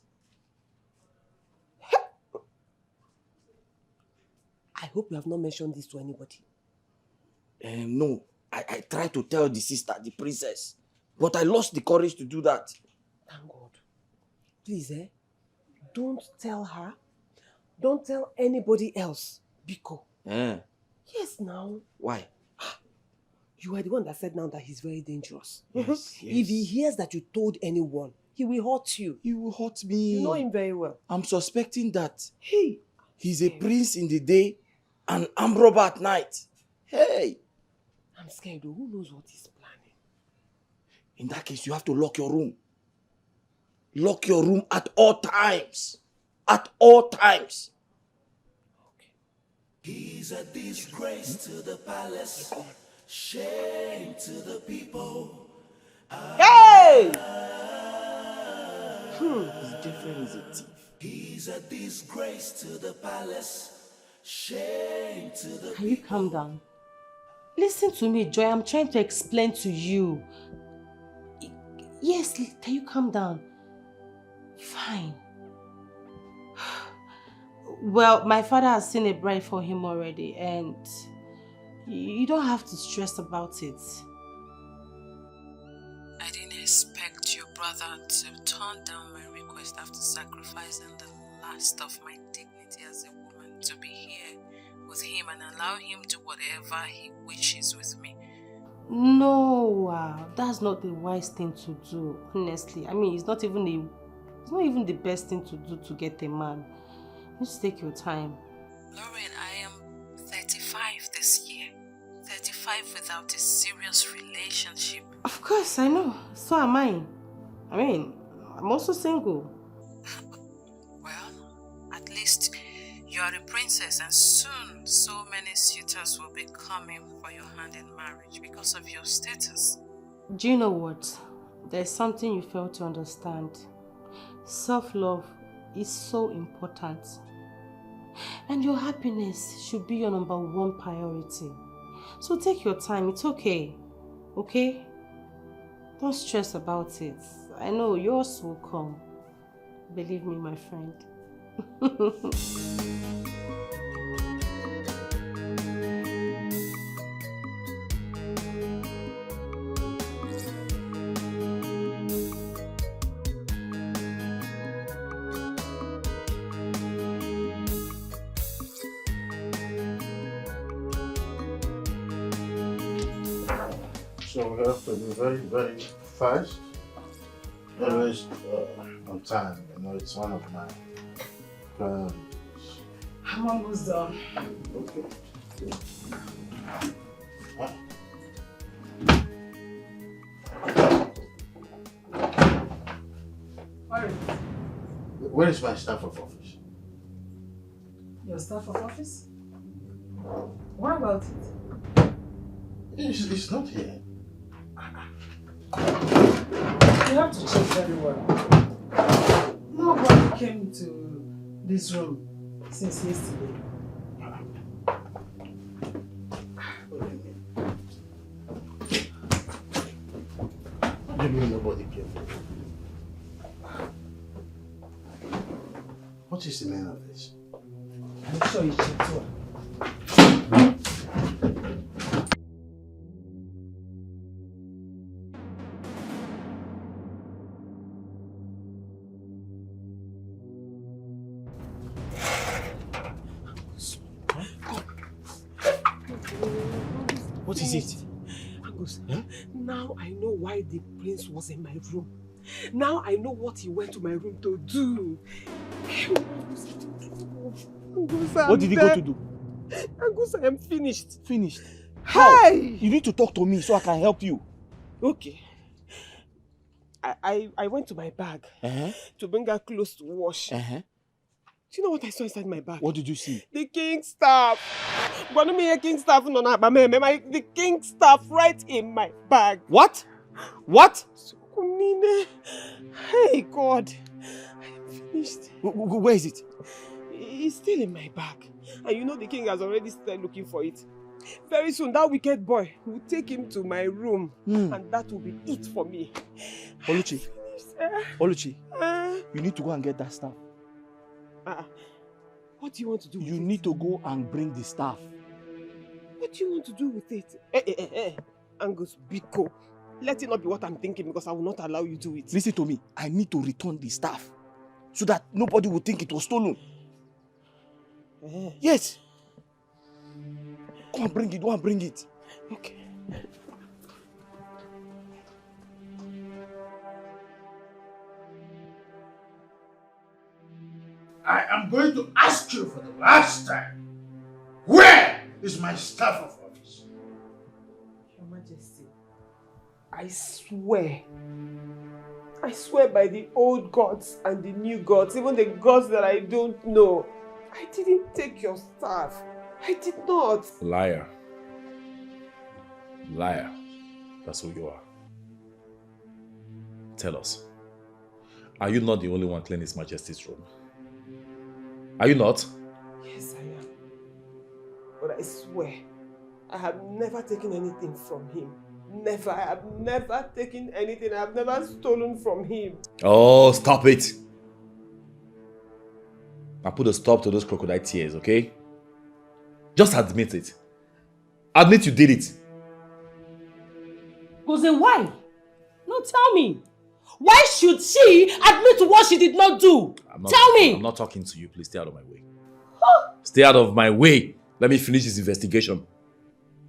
I hope you have not mentioned this to anybody. No. I tried to tell the sister, the princess, but I lost the courage to do that. Thank God. Please, don't tell her. Don't tell anybody else. Biko. Yes, now. Why? You are the one that said now that he's very dangerous. Yes. If he hears that you told anyone, he will hurt you. He will hurt me. You know him very well. I'm suspecting that he's a prince in the day and armed robber at night. Hey! I'm scared. Who knows what he's planning? In that case, you have to lock your room. Lock your room at all times. At all times. He's a disgrace to the palace, shame to the people. Hey! His girlfriend is a thief. He's a disgrace to the palace, shame to the Can you calm down? Listen to me, Joy. I'm trying to explain to you. Yes, can you calm down? Fine. Well, my father has seen a bride for him already, and you don't have to stress about it. I didn't expect your brother to turn down my request after sacrificing the last of my dignity as a woman to be here with him and allow him to do whatever he wishes with me. No, that's not the wise thing to do, honestly. I mean, it's not even the best thing to do to get a man. Just take your time. Lauren, I am 35 this year. 35 without a serious relationship. Of course, I know. So am I. I mean, I'm also single. Well, at least you are a princess, and soon so many suitors will be coming for your hand in marriage because of your status. Do you know what? There's something you fail to understand. Self-love is so important. And your happiness should be your number one priority. So take your time, it's okay. Okay? Don't stress about it. I know yours will come. Believe me, my friend. So we have to be very, very fast. Always on time. You know, it's one of my priorities. I'm almost done. Okay. Where is my staff of office? Your staff of office? What about it? It's not here. You have to check very well. Nobody came to this room since yesterday. What do you mean nobody came? What is the meaning of this? I'm sure you checked well. What is it? Angus, now I know why the prince was in my room. Now I know what he went to my room to do. Angus, What did he go to do? Angus, I am finished. Finished? How? You need to talk to me so I can help you. Okay. I went to my bag to bring her clothes to wash. Do you know what I saw inside my bag? What did you see? The king staff. King staff the king staff right in my bag. What? What? Hey God. I am finished. Where is it? It's still in my bag. And you know the king has already started looking for it. Very soon that wicked boy will take him to my room and that will be it for me. Oluchi. You need to go and get that staff. What do you want to do with it? You need to go and bring the staff. What do you want to do with it? Angus, Biko. Let it not be what I'm thinking because I will not allow you to do it. Listen to me. I need to return the staff so that nobody will think it was stolen. Yes. Go and bring it. Go and bring it. Okay. I am going to ask you for the last time. Where is my staff of office? Your Majesty, I swear by the old gods and the new gods, even the gods that I don't know, I didn't take your staff. I did not. Liar. Liar. That's who you are. Tell us. Are you not the only one cleaning His Majesty's room? Are you not? Yes, I am. But I swear, I have never taken anything from him. Never. I have never taken anything. I have never stolen from him. Oh, stop it. Now put a stop to those crocodile tears, okay? Just admit it. Admit you did it. Jose, why? No, tell me. Why should she admit to what she did not do? Tell me. I'm not talking to you. Please stay out of my way. Stay out of my way. Let me finish this investigation.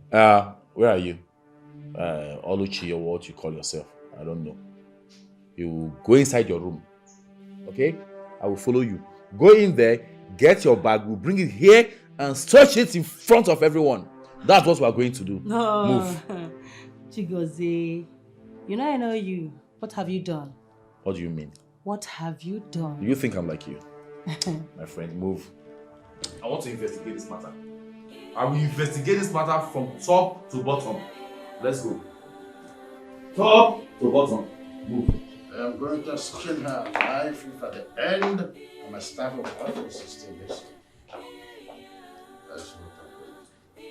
Where are you? Oluchi or what you call yourself. I don't know. You go inside your room. Okay? I will follow you. Go in there, get your bag, we'll bring it here and search it in front of everyone. That's what we're going to do. Move. Chigozie, you know I know you. What have you done? What do you mean? What have you done? Do you think I'm like you? My friend, move. I want to investigate this matter. I will investigate this matter from top to bottom. Let's go. Top to bottom. Move. I am going to skin her alive if at the end of my staff of office is still missing. That's what I'm going to do.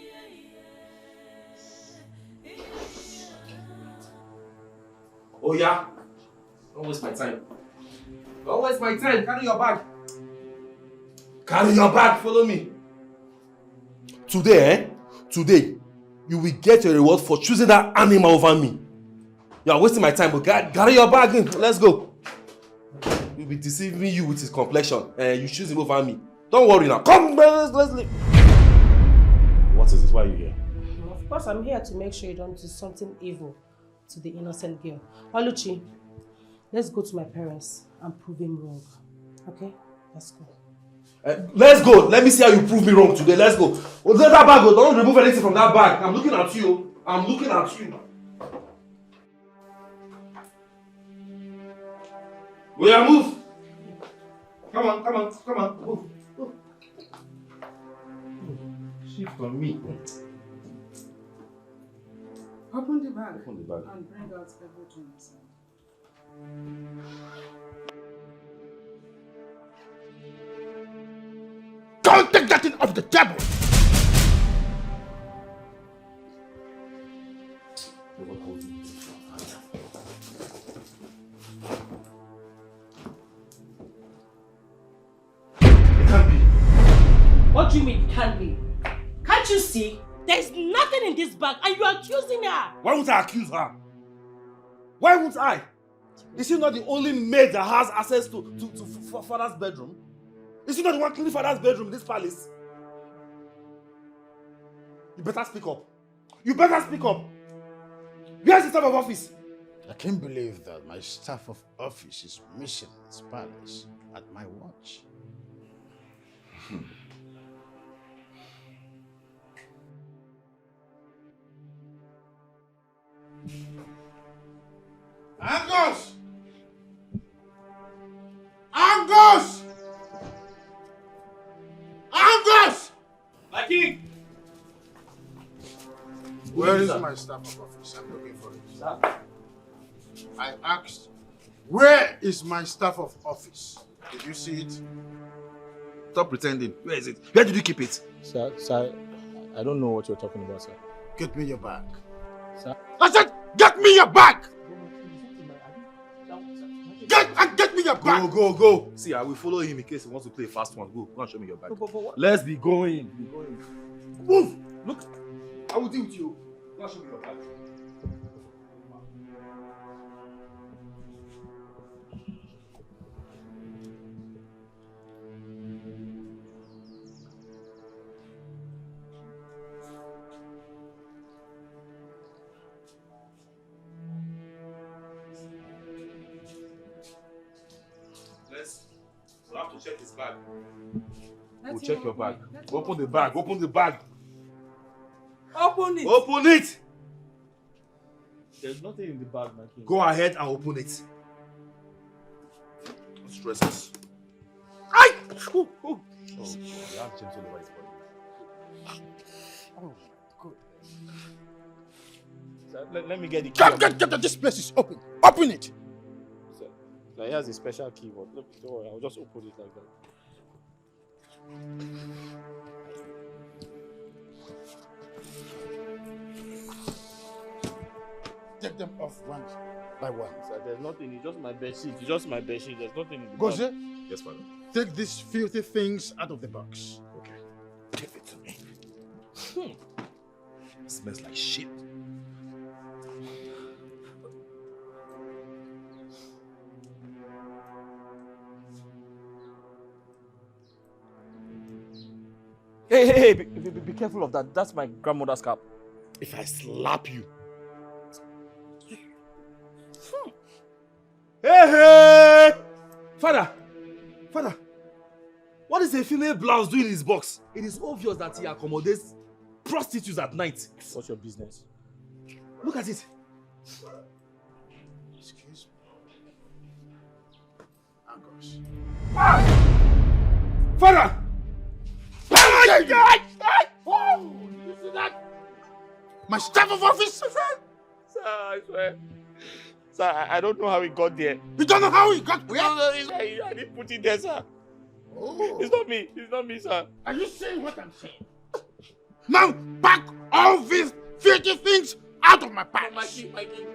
Oh yeah? Don't waste my time. Don't waste my time. Carry your bag. Carry your bag. Follow me. Today, Today, you will get your reward for choosing that animal over me. You are wasting my time, but carry your bag in. Let's go. He'll be deceiving you with his complexion. You choose him over me. Don't worry now. Come, let's leave. What is this? Why are you here? Of course, I'm here to make sure you don't do something evil to the innocent girl. Oluchi, let's go to my parents and prove him wrong. Okay? Let's go. Let's go. Let me see how you prove me wrong today. Let's go. Oh, let that bag go. Don't remove anything from that bag. I'm looking at you. I'm looking at you. We are move. Come on, come on, come on. Move. Move. Shift on me. Open the bag. Open the bag. And bring out everything inside. Don't take that thing off the table! It can't be. What do you mean it can't be? Can't you see? There's nothing in this bag and you are accusing her. Why won't I accuse her? Why won't I? Is she not the only maid that has access to father's bedroom? Is she not the one cleaning father's bedroom in this palace? You better speak up. You better speak up. Where's the staff of office? I can't believe that my staff of office is missing in this palace at my watch. Angus! king! Where is my staff of office? I'm looking for it. Sir? I asked, where is my staff of office? Did you see it? Stop pretending. Where is it? Where did you keep it? Sir, I don't know what you're talking about, sir. Get me your bag. Sir? I said, get me your bag! Get me your bag! Go. See, I will follow him in case he wants to play a fast one. Go and show me your bag. Let's be going. Move! Look, I will deal with you. Go and show me your bag. We'll have to check his bag. We'll check your bag. Open the bag. Open the bag. Open it. Open it. There's nothing in the bag, my king. Go ahead and open it. Don't stress us. Aye! Oh, you have gems all over his body. Oh my God. Sir, let me get the key. Get this place is open. Open it. Sir, he has a special keyboard. Look, don't worry, I'll just open it like that. Take them off one by one. Sir, there's nothing. It's just my bedsheet. It's just my bedsheet. There's nothing in the Goze, bag. Yes, father. take these filthy things out of the box. Okay. Give it to me. It smells like shit. Hey, be careful of that. That's my grandmother's cap. If I slap you. Hey! Father! What is a female blouse doing in his box? It is obvious that he accommodates prostitutes at night. What's your business? Look at it. Excuse me. Oh gosh. Father! Oh my God! Oh, did you see that? My staff of office? Sir, I swear. Sir, I don't know how he got there. You don't know how he got where? No, I didn't put it there, sir. Oh. It's not me. It's not me, sir. Are you saying what I'm saying? Now pack all these filthy things out of my palace. My king.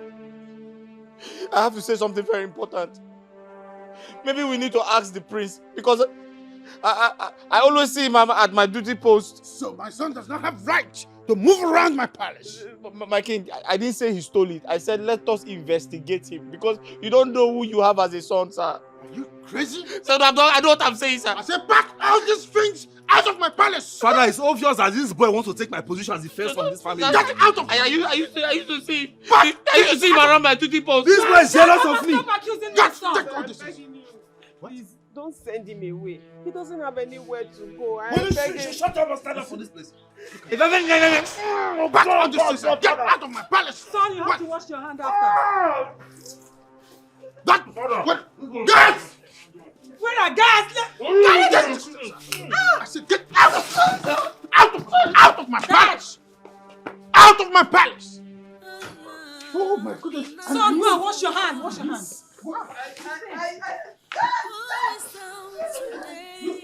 I have to say something very important. Maybe we need to ask the prince because I always see him at my duty post. So my son does not have right to move around my palace. My king, I didn't say he stole it. I said let us investigate him because you don't know who you have as a son, sir. Are you crazy? Sir, I know what I'm saying, sir. I said pack all these things out of my palace. Father, it's obvious that this boy wants to take my position as the first from this family. Get out of my I used to see him around my duty post. This boy is jealous of me. Stop accusing me, son. Take all this. Please, don't send him away. He doesn't have anywhere to go. Shut up and stand up for this place. Back all this things. Get out of my palace. Son, you have to wash your hand after. Get! Where are gas? I said get out of my palace. Out of my palace. Oh my goodness. Son, go and wash your hand. Wash your hand.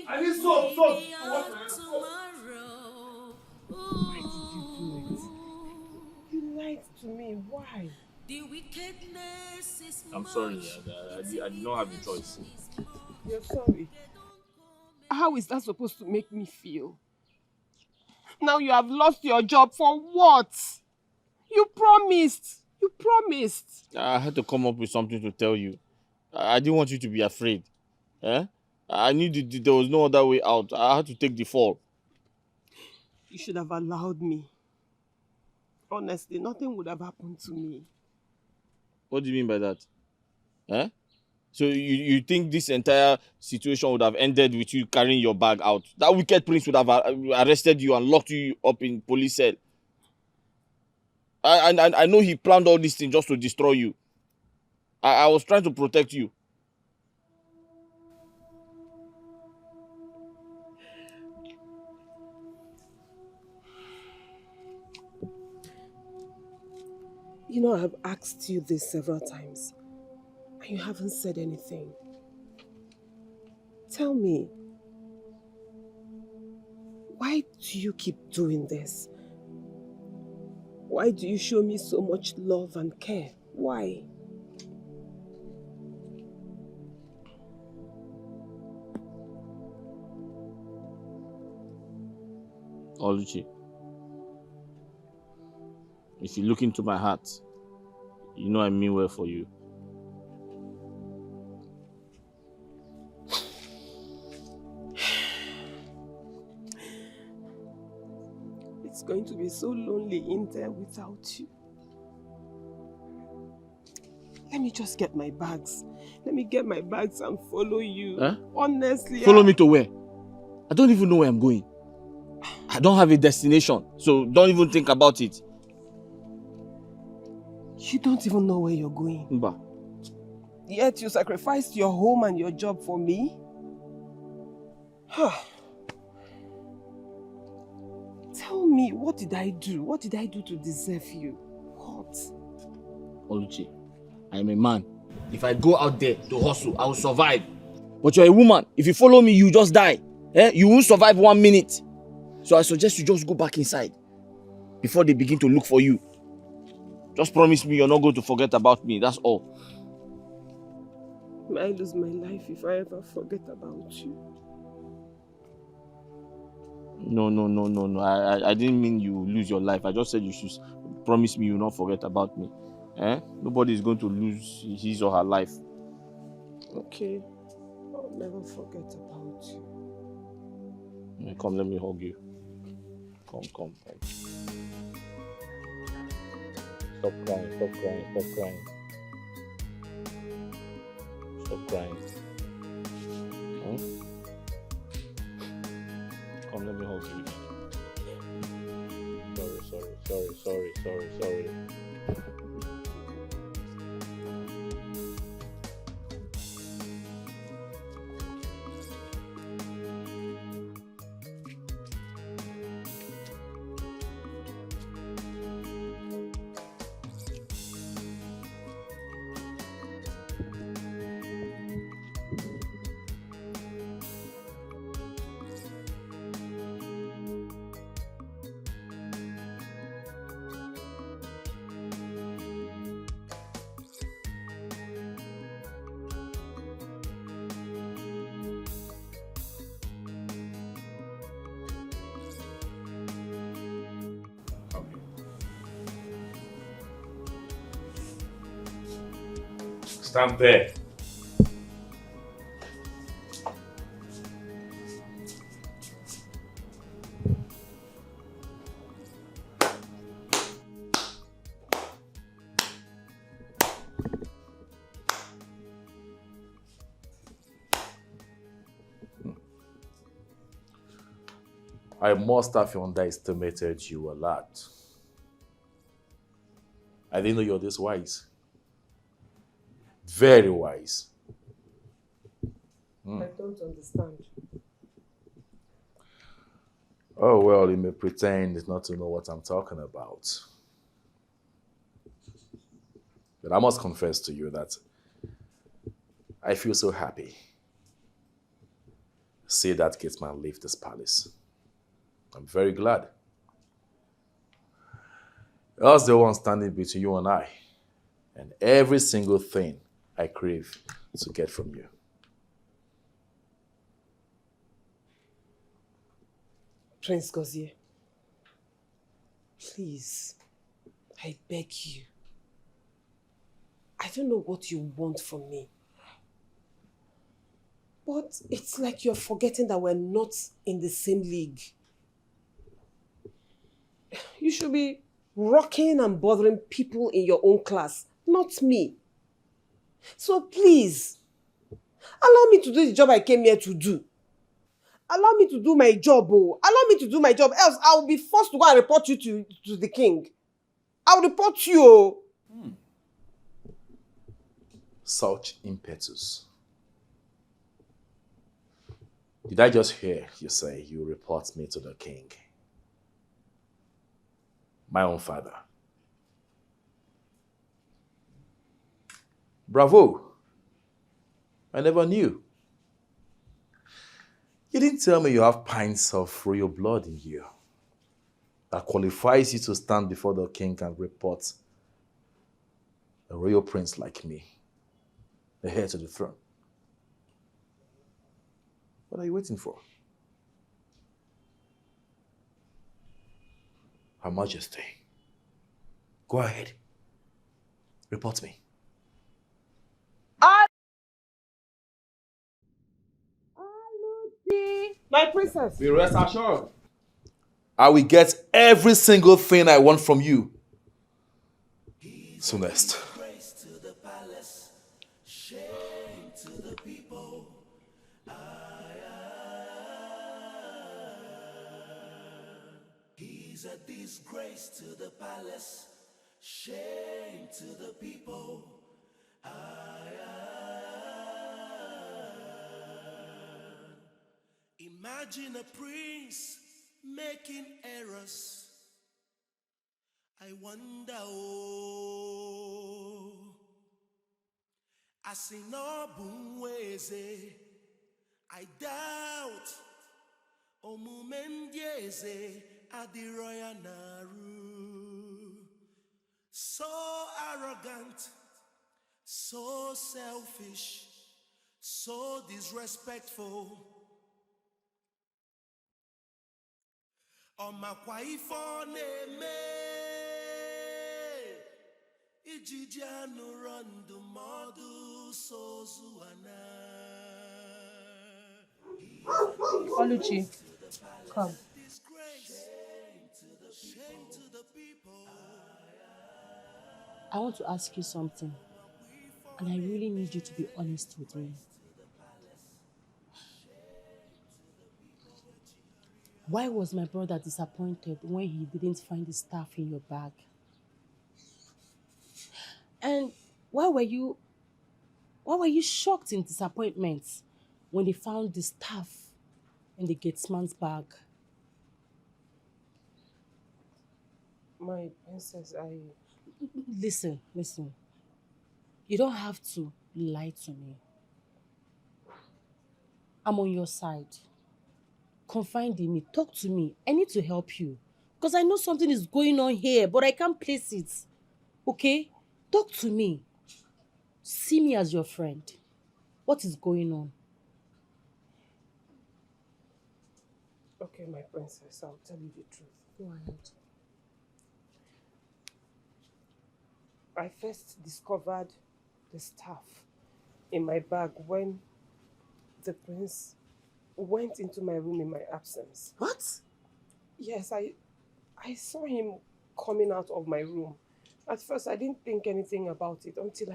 I need soap. You lied to me. Why? I'm sorry. I did not have a choice. You're sorry. How is that supposed to make me feel? Now you have lost your job for what? You promised. I had to come up with something to tell you. I didn't want you to be afraid. I knew there was no other way out. I had to take the fall. You should have allowed me. Honestly, nothing would have happened to me. What do you mean by that? So you think this entire situation would have ended with you carrying your bag out? That wicked prince would have arrested you and locked you up in police cell. I know he planned all these things just to destroy you. I was trying to protect you. You know, I've asked you this several times, and you haven't said anything. Tell me, why do you keep doing this? Why do you show me so much love and care? Why? Oluchi, if you look into my heart, you know I mean well for you. It's going to be so lonely in there without you. Let me just get my bags. Let me get my bags and follow you. Eh? Honestly. Follow me to where? I don't even know where I'm going. I don't have a destination, so don't even think about it. You don't even know where you're going. Mba. Yet you sacrificed your home and your job for me? Tell me, what did I do? What did I do to deserve you? What? Oluchi, I am a man. If I go out there to hustle, I will survive. But you're a woman. If you follow me, you just die. You won't survive 1 minute. So I suggest you just go back inside before they begin to look for you. Just promise me you're not going to forget about me. That's all. May I lose my life if I ever forget about you? No. I didn't mean you lose your life. I just said you should promise me you'll not forget about me. Nobody is going to lose his or her life. Okay. I'll never forget about you. Come, let me hug you. Come. Stop crying. Stop crying. Come, let me hug you. Sorry. Stand there. I must have underestimated you a lot. I didn't know you're this wise. Very wise. I don't understand. Oh, well, you may pretend not to know what I'm talking about. But I must confess to you that I feel so happy. See that Gateman leave this palace. I'm very glad. I was the one standing between you and I, and every single thing I crave to get from you. Prince Gozie, please, I beg you. I don't know what you want from me. But it's like you're forgetting that we're not in the same league. You should be rocking and bothering people in your own class, not me. So please, allow me to do the job I came here to do. Allow me to do my job, oh. Allow me to do my job, else I will be forced to go and report you to the king. I'll report you, oh. Such impetus. Did I just hear you say you report me to the king? My own father. Bravo. I never knew. You didn't tell me you have pints of royal blood in you that qualifies you to stand before the king and report a royal prince like me, the heir to the throne. What are you waiting for? Her Majesty, go ahead. Report me. My princess. Be rest assured. I will get every single thing I want from you. Soonest. He's a disgrace to the palace, shame to the people. Imagine a prince making errors. I wonder, oh, Asinobunweze, I doubt, Omumendieze, Adiroya Naru. So arrogant, so selfish, so disrespectful. Ọmakwa ife ọ na-eme ijiji anụrụ ndụmọdụ sozuana. Oluchi, come. I want to ask you something, and I really need you to be honest with me. Why was my brother disappointed when he didn't find the staff in your bag? And why were you shocked in disappointment when they found the staff in the gatesman's bag? My princess, Listen. You don't have to lie to me. I'm on your side. Confide in me. Talk to me. I need to help you. Because I know something is going on here, but I can't place it. Okay? Talk to me. See me as your friend. What is going on? Okay, my princess, I'll tell you the truth. Go ahead. I first discovered the staff in my bag when the prince went into my room in my absence. What? Yes, I saw him coming out of my room. At first, I didn't think anything about it until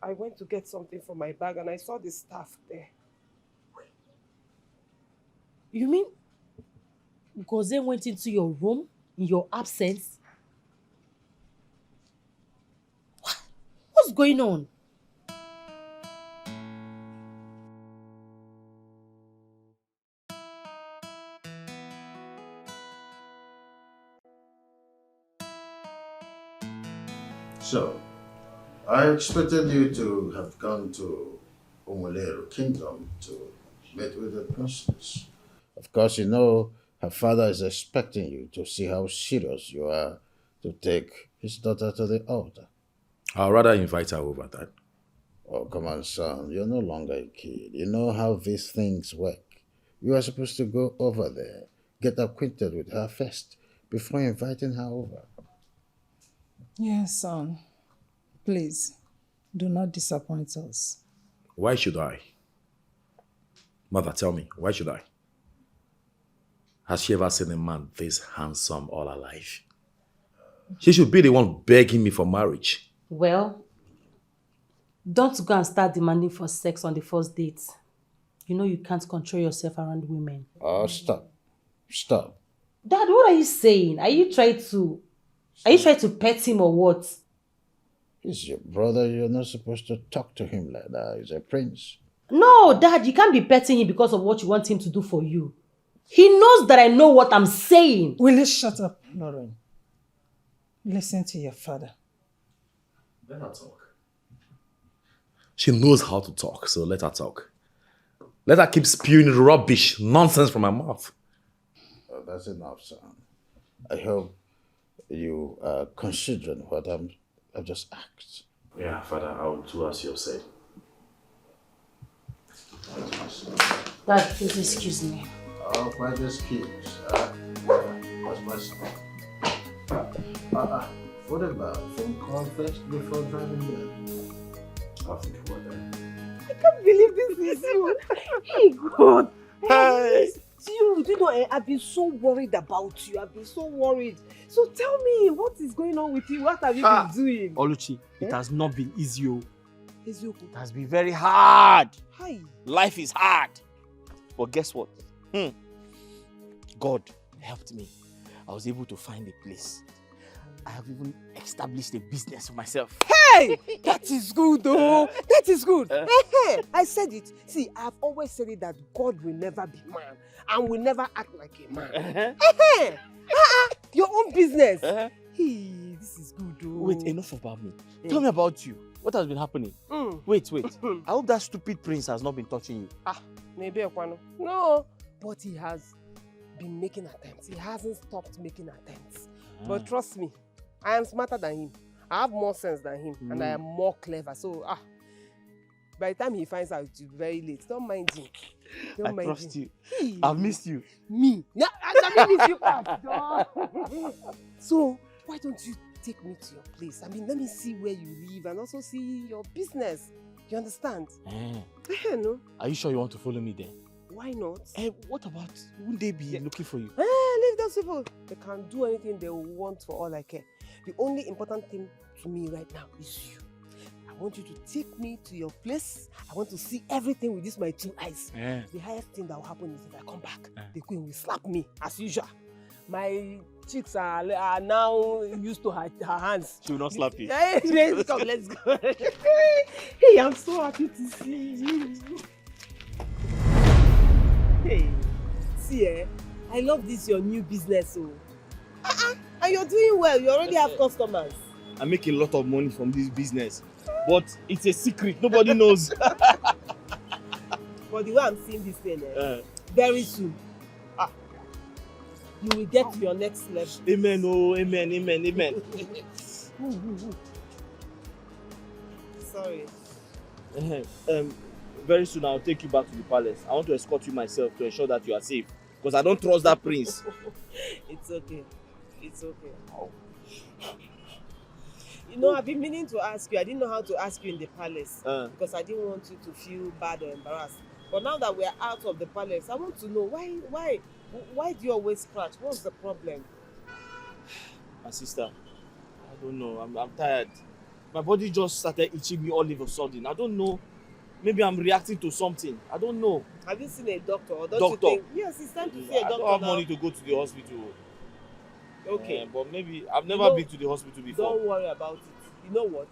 I went to get something from my bag and I saw the staff there. You mean Goze went into your room in your absence? What's going on? So, I expected you to have gone to Umuleru Kingdom to meet with the princess. Of course, you know her father is expecting you to see how serious you are to take his daughter to the altar. I'd rather invite her over, Dad. Oh, come on, son. You're no longer a kid. You know how these things work. You are supposed to go over there, get acquainted with her first, before inviting her over. Yes, son. Please, do not disappoint us. Why should I? Mother, tell me, why should I? Has she ever seen a man this handsome all her life? She should be the one begging me for marriage. Well, don't go and start demanding for sex on the first date. You know you can't control yourself around women. Oh, stop. Stop. Dad, what are you saying? Are you trying to pet him or what? He's your brother. You're not supposed to talk to him like that. He's a prince. No, Dad, you can't be petting him because of what you want him to do for you. He knows that I know what I'm saying. Will you shut up, Lauren? Listen to your father. Let her talk. She knows how to talk, so let her talk. Let her keep spewing rubbish, nonsense from her mouth. Oh, that's enough, son. I hope you are considering what I've just asked. Yeah, Father, I will do as you have said. Dad, please excuse me. Oh, quite excuse. What's my son? What about phone call first before driving there? I'll think about that. I can't believe this is you. Hey, God. Hey. You know, I've been so worried about you. I've been so worried. So tell me, what is going on with you? What have you been doing? Oluchi, it has not been easy. It has been very hard. Hi. Life is hard. But guess what? God helped me. I was able to find a place. I have even established a business for myself. Hey! That is good, though. That is good. I said it. See, I've always said it that God will never be man and will never act like a man. Your own business. Hey, this is good, though. Wait, enough about me. Tell me about you. What has been happening? Wait. I hope that stupid prince has not been touching you. Maybe Ekwano. No, but he has been making attempts. He hasn't stopped making attempts. But trust me, I am smarter than him. I have more sense than him, and I am more clever. So, by the time he finds out, it's very late. Don't mind him. I trust you. I've missed you. Me? No, I miss you. So, why don't you take me to your place? I mean, let me see where you live and also see your business. You understand? No. Are you sure you want to follow me there? Why not? What about, wouldn't they be looking for you? Leave those people. They can do anything they want for all I care. The only important thing to me right now is you. I want you to take me to your place. I want to see everything with my 2 eyes. The highest thing that will happen is if I come back, the queen will slap me as usual. My cheeks are now used to her hands. She will not slap you. Hey, let's go. Hey, I'm so happy to see you. Hey, see, I love this your new business. And you're doing well. You already have customers. I make a lot of money from this business, but it's a secret. Nobody knows. But the way I'm seeing this thing, very soon, you will get to your next level. Amen. Oh, amen. Sorry. Very soon I'll take you back to the palace. I want to escort you myself to ensure that you are safe. Because I don't trust that prince. It's okay. Oh. You know, I've been meaning to ask you. I didn't know how to ask you in the palace. Because I didn't want you to feel bad or embarrassed. But now that we're out of the palace, I want to know why do you always scratch? What's the problem? My sister, I don't know. I'm tired. My body just started itching me all of a sudden. I don't know. Maybe I'm reacting to something. I don't know. Have you seen a doctor? Or don't you think? Yes, it's time to see a doctor. I don't have money to go to the hospital. Okay. But maybe I've never been to the hospital before. Don't worry about it. You know what?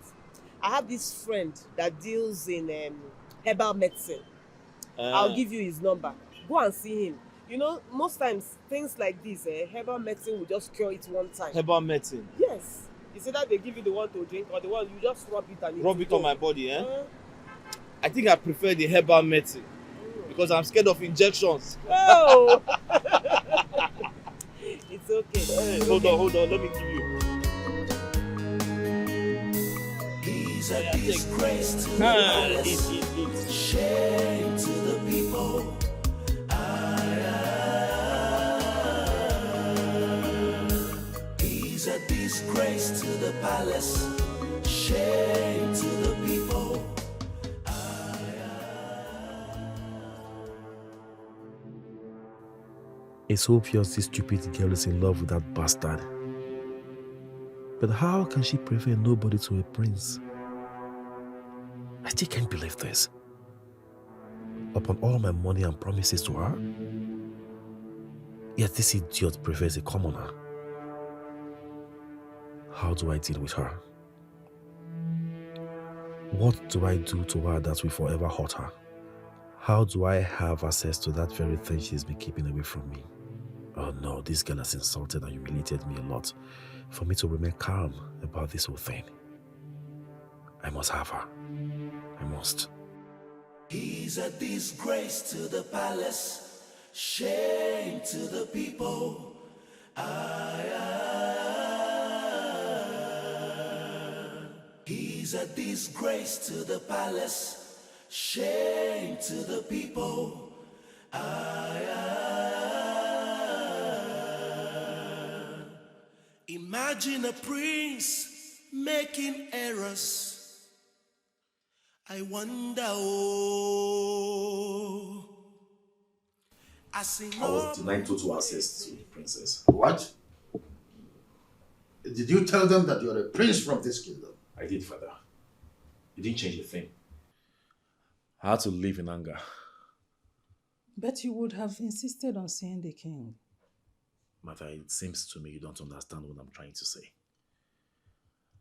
I have this friend that deals in herbal medicine. I'll give you his number. Go and see him. You know, most times things like this, herbal medicine will just cure it one time. Herbal medicine? Yes. You say that they give you the one to drink or the one you just rub it and rub it on my body, I think I prefer the herbal medicine because I'm scared of injections. Oh! It's okay. Hold on, let me give you. He's a disgrace to the palace, shame to the people. He's a disgrace to the palace, shame to the people. It's obvious this stupid girl is in love with that bastard. But how can she prefer nobody to a prince? I still can't believe this. Upon all my money and promises to her, yet this idiot prefers a commoner. How do I deal with her? What do I do to her that will forever hurt her? How do I have access to that very thing she's been keeping away from me? Oh no, this girl has insulted and humiliated me a lot for me to remain calm about this whole thing. I must have her. I must. He's a disgrace to the palace, shame to the people. He's a disgrace to the palace, shame to the people. Imagine a prince making errors. I wonder, I was denied total access to the princess. What? Did you tell them that you're a prince from this kingdom? I did, father. It didn't change a thing. I had to live in anger. But you would have insisted on seeing the king. Mother, it seems to me you don't understand what I'm trying to say.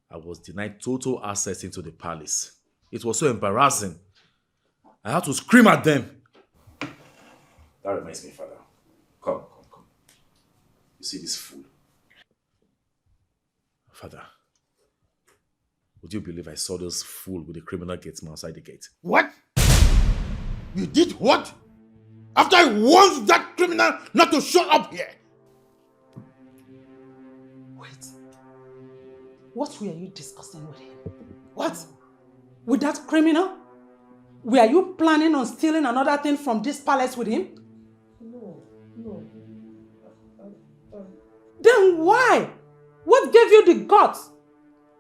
I was denied total access into the palace. It was so embarrassing. I had to scream at them. That reminds me, father. Come. You see this fool? Father, would you believe I saw this fool with the criminal gatesman outside the gate? What? You did what? After I warned that criminal not to show up here? Wait. What were you discussing with him? What? With that criminal? Were you planning on stealing another thing from this palace with him? No. Then why? What gave you the guts,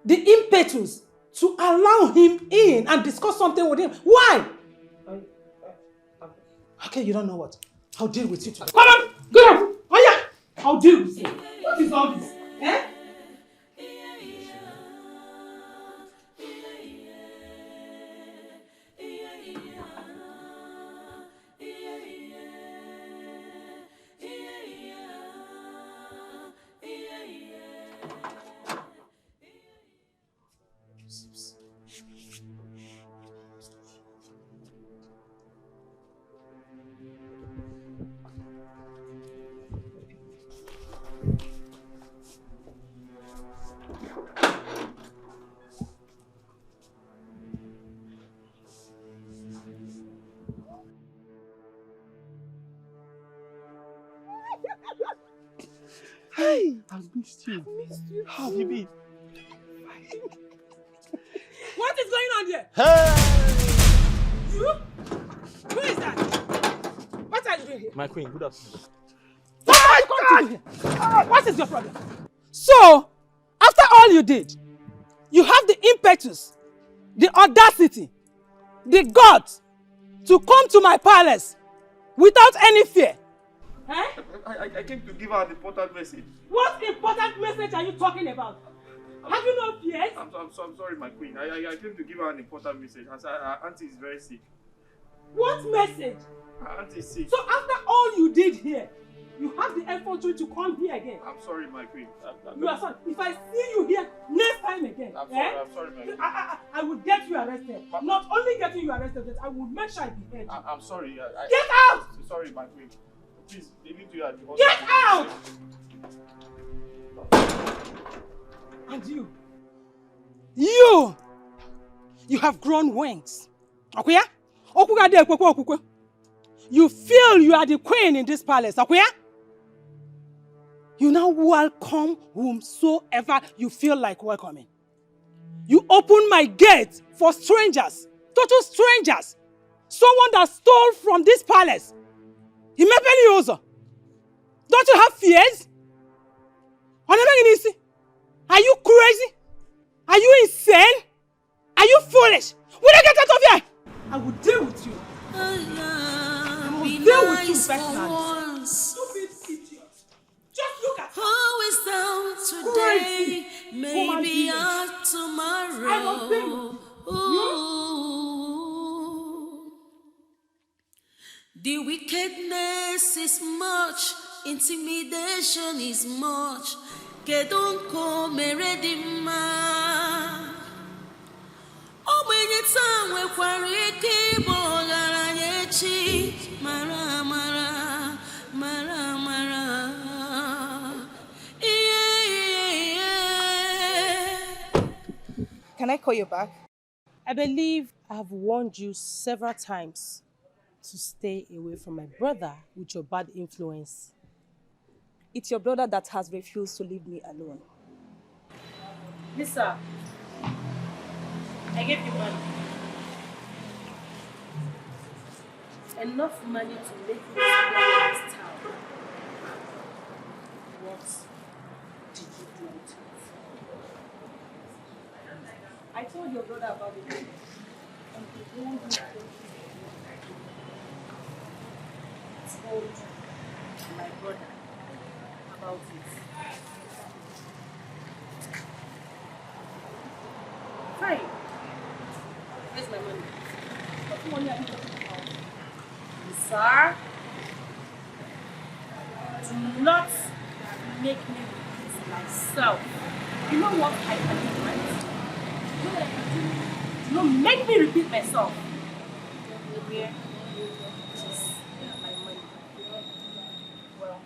the impetus to allow him in and discuss something with him? Why? Okay, you don't know what. I'll deal with you today. Come on! Get up! Oh yeah! I'll deal with you. What is all this? Eh? Hey, I've missed you. How have you been? What is going on there? Hey! You? Who is that? What are you doing here? My queen, good afternoon. What are you going to do here? What is your problem? So, after all you did, you have the impetus, the audacity, the guts to come to my palace without any fear. Eh? I came to give her an important message. What important message are you talking about? Have you no fears? I'm sorry, my queen. I came to give her an important message. Her auntie is very sick. What message? Her auntie is sick. So after all you did here, you have the effrontery to come here again. I'm sorry, my queen. You are sorry. If I see you here next time again, I'm sorry, my queen. I will get you arrested. Not only getting you arrested, but I will make sure I behead you. I'm sorry. Get out! Sorry, my queen. Please, leave me to you at the hospital. Get out! And you have grown wings. Okay? You feel you are the queen in this palace. Okay? You now welcome whomsoever you feel like welcoming. You open my gate for strangers, total strangers. Someone that stole from this palace. Don't you have fears? Are you crazy? Are you insane? Are you foolish? Will I get out of here? I will deal with you. I will deal with you personally. Stupid idiot. Just look at Who is down today? Maybe tomorrow. I will deal The wickedness is much, intimidation is much. Kedonko meredima. Ogbenye taa nwekwara ike ịbụ ọgaranya echi. Mara mara, mara mara. Can I call you back? I believe I've warned you several times to stay away from my brother with your bad influence. It's your brother that has refused to leave me alone. Lisa, I gave you money. Enough money to make me stay in this town. What did you do with it? I told your brother about it. And he warned me to told my brother about it. Fine. Where's my money? What money are you talking about? Sir, do not make me repeat myself. You know what I can do, right? You know what I can do? Do not make me repeat myself. Where is my money? Well,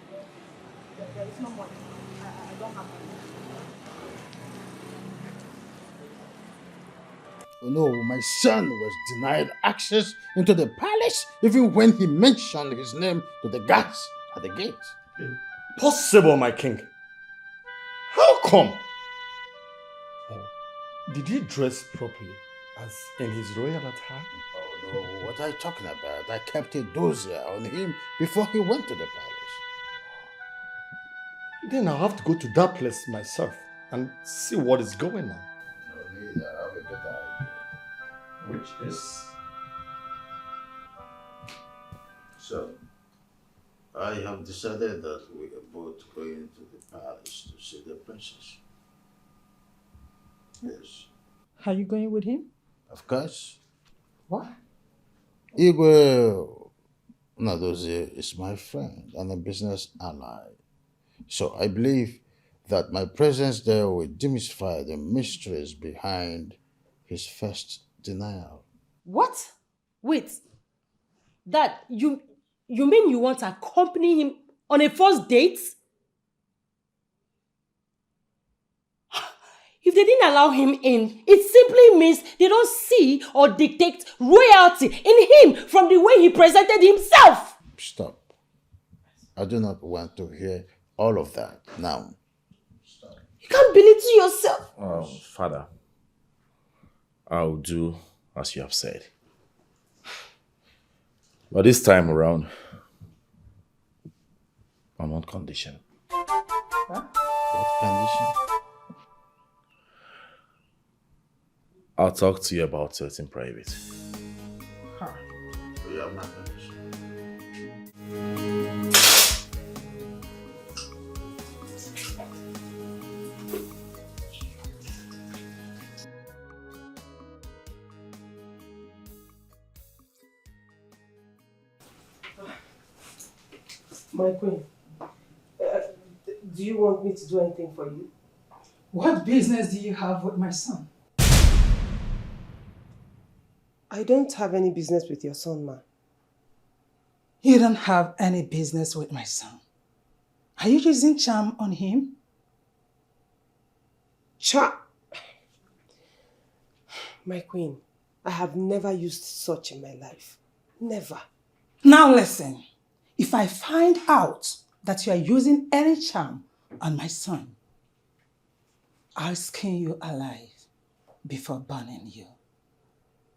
there is no money. I don't have money. You know, my son was denied access into the palace even when he mentioned his name to the guards at the gate. Impossible, my king. How come? Oh, did he dress properly as in his royal attire? Oh no, what are you talking about? I kept a dossier on him before he went to the palace. Then I'll have to go to that place myself and see what is going on. No need, I have a good idea. Which is? So, I have decided that we are both going to the palace to see the princess. Yes. Are you going with him? Of course. What? Igwe Nadozie is my friend and a business ally. So I believe that my presence there will demystify the mysteries behind his first denial. What? Wait. Dad, you mean you want to accompany him on a first date? If they didn't allow him in, it simply means they don't see or detect royalty in him from the way he presented himself. Stop. I do not want to hear all of that now. You can't belittle yourself. Father, I'll do as you have said. But this time around, on one condition. Huh? What condition? I'll talk to you about it in private. Huh. You have my permission. My queen, do you want me to do anything for you? What business do you have with my son? I don't have any business with your son, ma. You don't have any business with my son. Are you using charm on him? Charm? My queen, I have never used such in my life. Never. Now listen. If I find out that you are using any charm on my son, I'll skin you alive before burning you.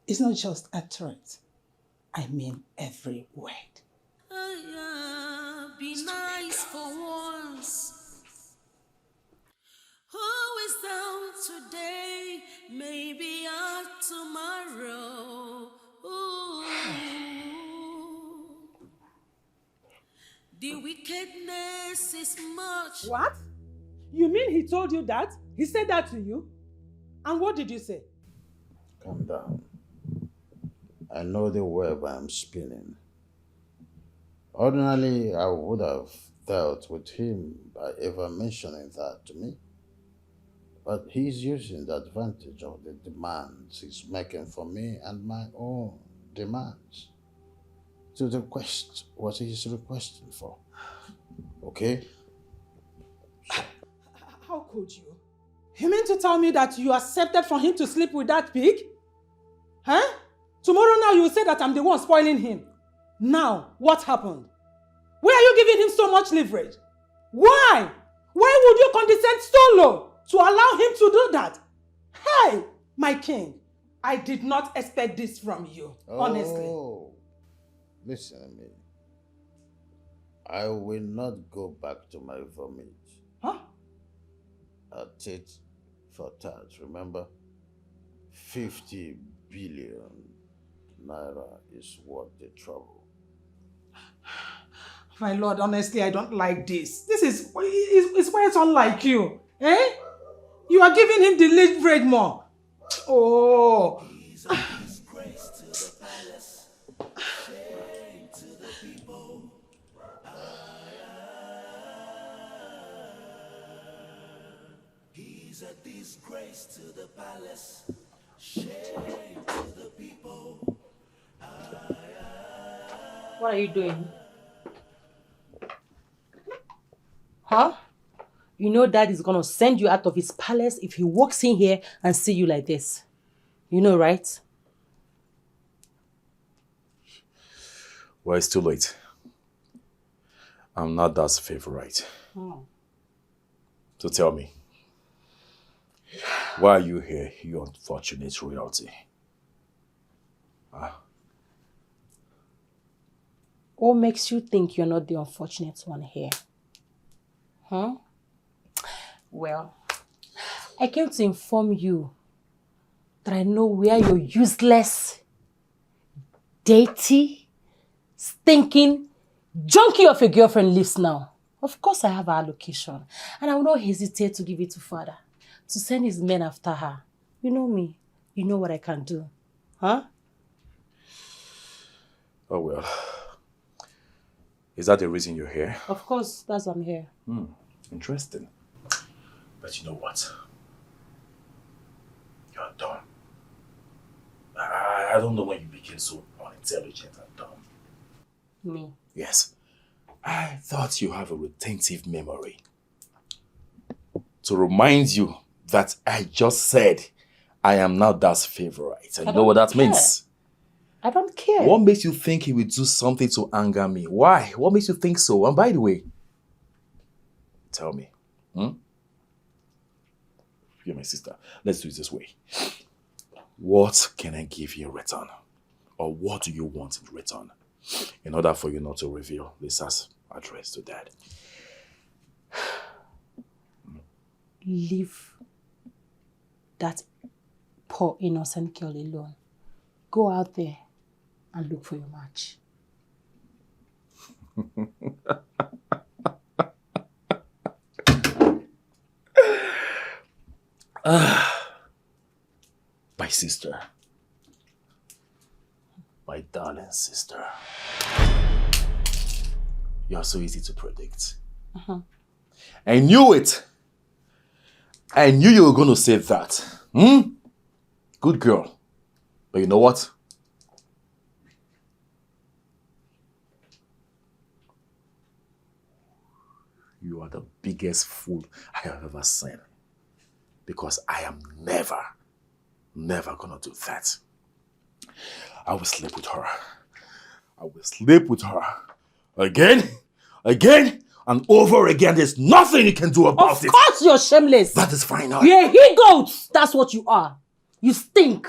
It's not just a threat. I mean every word. Be nice for once. Who is down today? Maybe out tomorrow. Ooh. The wickedness is much. What? You mean he told you that? He said that to you? And what did you say? Calm down. I know the web I'm spinning. Ordinarily, I would have dealt with him by ever mentioning that to me. But he's using the advantage of the demands he's making for me and my own demands to request what he's requesting for. Okay? How could you? You mean to tell me that you accepted for him to sleep with that pig? Huh? Tomorrow now you will say that I'm the one spoiling him. Now, what happened? Why are you giving him so much leverage? Why? Why would you condescend so low to allow him to do that? Hey, my king, I did not expect this from you, honestly. Listen to me. I will not go back to my vomit. Huh? A tit for tat, remember? 50 billion naira is worth the trouble. My lord, honestly, I don't like this. This is quite unlike you. Eh? You are giving him the leverage more. Oh. He's a disgrace to the palace, shame to the people. What are you doing? Huh? You know Dad is gonna send you out of his palace if he walks in here and see you like this. You know, right? Well, it's too late. I'm not Dad's favorite. Oh. So tell me, why are you here, you unfortunate royalty? What makes you think you're not the unfortunate one here? Huh? Well, I came to inform you that I know where your useless, dirty, stinking, junkie of a girlfriend lives now. Of course I have her location, and I will not hesitate to give it to Father, to send his men after her. You know me. You know what I can do. Huh? Oh well. Is that the reason you're here? Of course, that's why I'm here. Interesting. But you know what? You're dumb. I don't know when you became so unintelligent and dumb. Me? Yes. I thought you have a retentive memory. To remind you that I just said I am now Dad's favorite. And you know what that means? I don't care. What makes you think he will do something to anger me? Why? What makes you think so? And by the way, tell me. You're my sister. Let's do it this way. What can I give you in return? Or what do you want in return? In order for you not to reveal Lisa's address to Dad. Leave that poor innocent girl alone. Go out there and look for your match. My sister. My darling sister. You're so easy to predict. I knew it. I knew you were going to say that. Good girl. But you know what? You are the biggest fool I have ever seen. Because I am never gonna do that. I will sleep with her. I will sleep with her. Again, and over again. There's nothing you can do about it. Of course you're shameless. That is fine. You're a he-goat. That's what you are. You stink.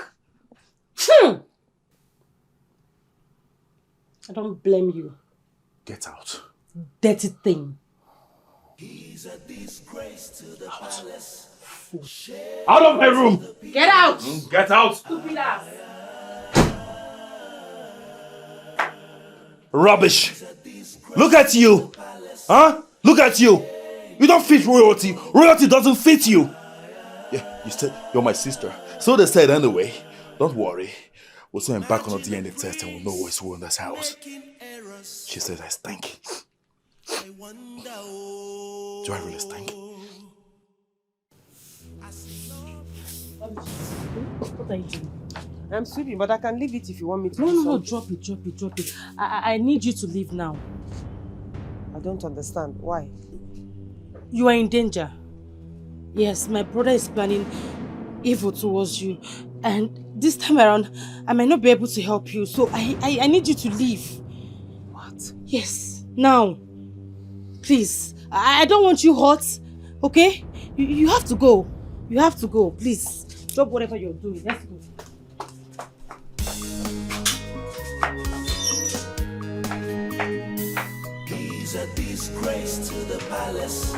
I don't blame you. Get out. Dirty thing. He's a disgrace to the palace. Out of my room! Get out! Get out! Stupid ass! Rubbish! Look at you! Huh? Look at you! You don't fit royalty. Royalty doesn't fit you. Yeah, you said you're my sister. So they said anyway. Don't worry. We'll soon embark on a DNA test and we'll know what's who in this house. She said I stink. Do I really stink? What are you doing? I'm sweeping, but I can leave it if you want me to. No, drop it. I need you to leave now. I don't understand. Why? You are in danger. Yes, my brother is planning evil towards you. And this time around, I might not be able to help you. So I need you to leave. What? Yes, now. Please, I don't want you hurt, okay? You have to go. You have to go, please. Stop whatever you're doing. Let's go. He's a disgrace to the palace,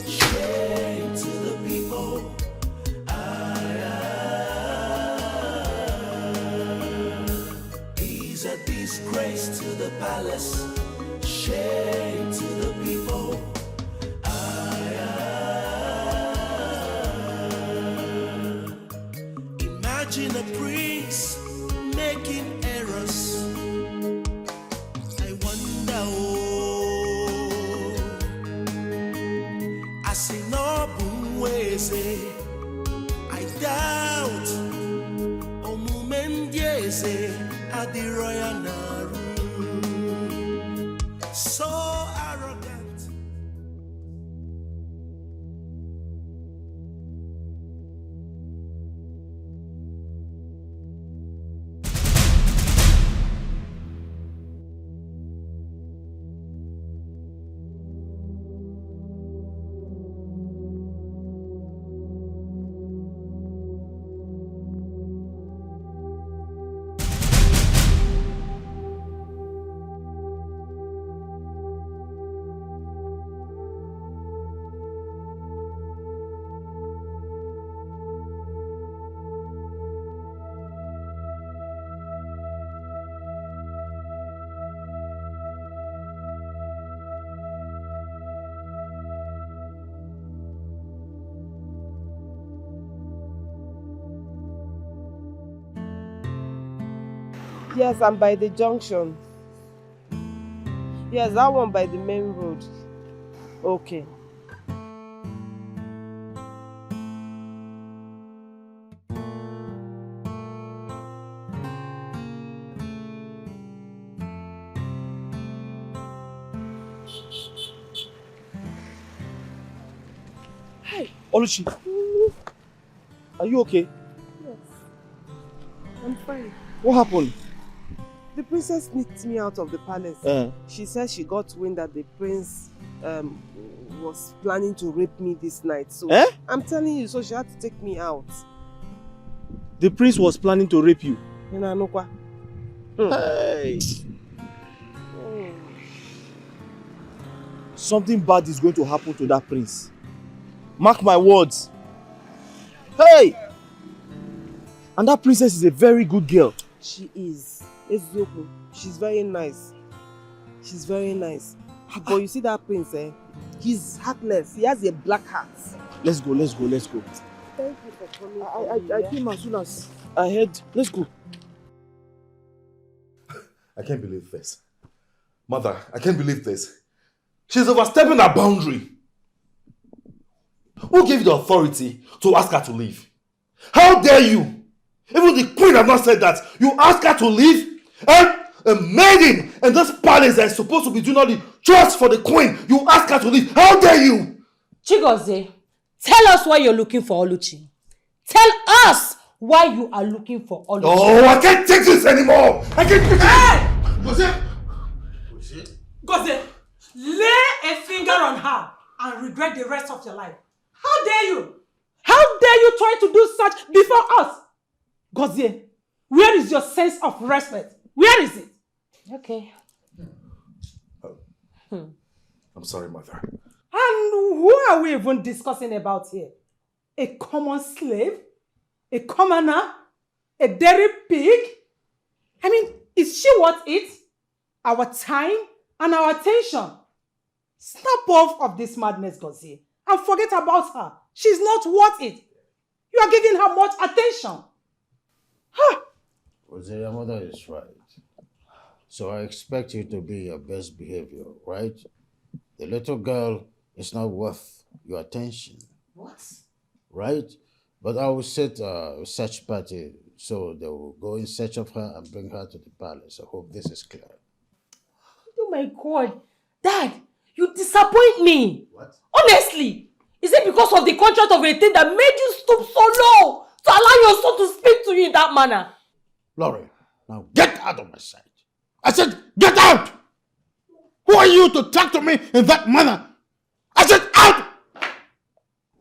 shame to the people. He's a disgrace to the palace, shame to the people. Imagine a prince making errors. I wonder, as in Obunweze, I doubt Omumendieze at the royal Naru. So arrogant. Yes, I'm by the junction. Yes, that one by the main road. Okay. Hey, Oluchi. Are you okay? Yes. I'm fine. What happened? The princess sneaked me out of the palace. She said she got wind that the prince was planning to rape me this night. So I'm telling you, so she had to take me out. The prince was planning to rape you? Hey! Something bad is going to happen to that prince. Mark my words. Hey! And that princess is a very good girl. She is. She's very nice. She's very nice. But you see that prince, he's heartless. He has a black heart. Let's go, let's go, let's go. Thank you for coming. I came as soon as I heard. Let's go. I can't believe this. Mother, I can't believe this. She's overstepping her boundary. Who gave you the authority to ask her to leave? How dare you? Even the queen has not said that. You ask her to leave? And a maiden in this palace that is supposed to be doing all the chores for the queen, you ask her to leave. How dare you? Chigozie, tell us why you're looking for Oluchi. Tell us why you are looking for Oluchi. Oh, I can't take this anymore. I can't take this. Gozie, lay a finger on her and regret the rest of your life. How dare you? How dare you try to do such before us? Gozie, where is your sense of respect? Where is it? Okay. I'm sorry, Mother. And who are we even discussing about here? A common slave? A commoner? A dairy pig? I mean, is she worth it? Our time and our attention? Snap off of this madness, Gozie, and forget about her. She's not worth it. You are giving her much attention. Jose, your mother is right. So I expect you to be your best behavior, right? The little girl is not worth your attention. What? Right? But I will set a search party so they will go in search of her and bring her to the palace. I hope this is clear. Oh my God. Dad, you disappoint me. What? Honestly. Is it because of the contract of a thing that made you stoop so low to allow your son to speak to you in that manner? Laurie, now get out of my sight. I said, get out! Who are you to talk to me in that manner? I said, out!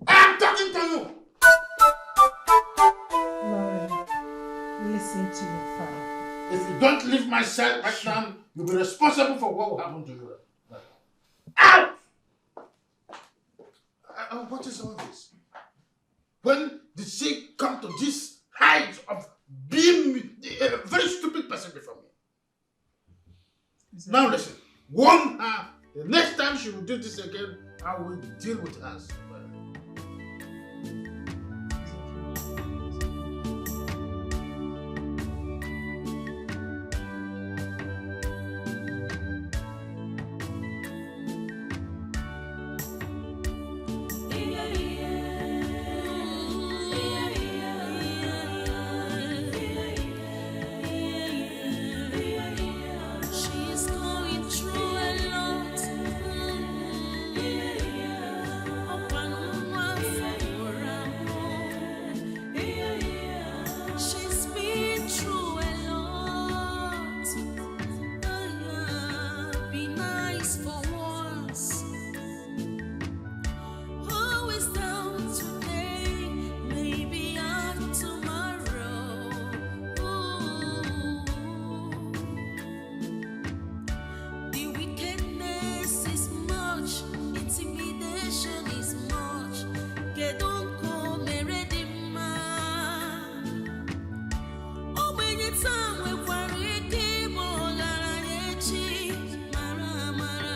I am talking to you! Laurie, listen to your father. If you don't leave my side right now, you'll be responsible for what will happen to you. Out! What is all this? When did she come to this height of being a very stupid person before me? Now listen, warn her. The next time she will do this again, I will deal with her. She's going through a lot. She's been through a lot. Be nice for once. Who is down today? Maybe I'm tomorrow. The wickedness is much, intimidation is much. Get on come redeema. Oh, when it's time we worry, keep on mara mara mara.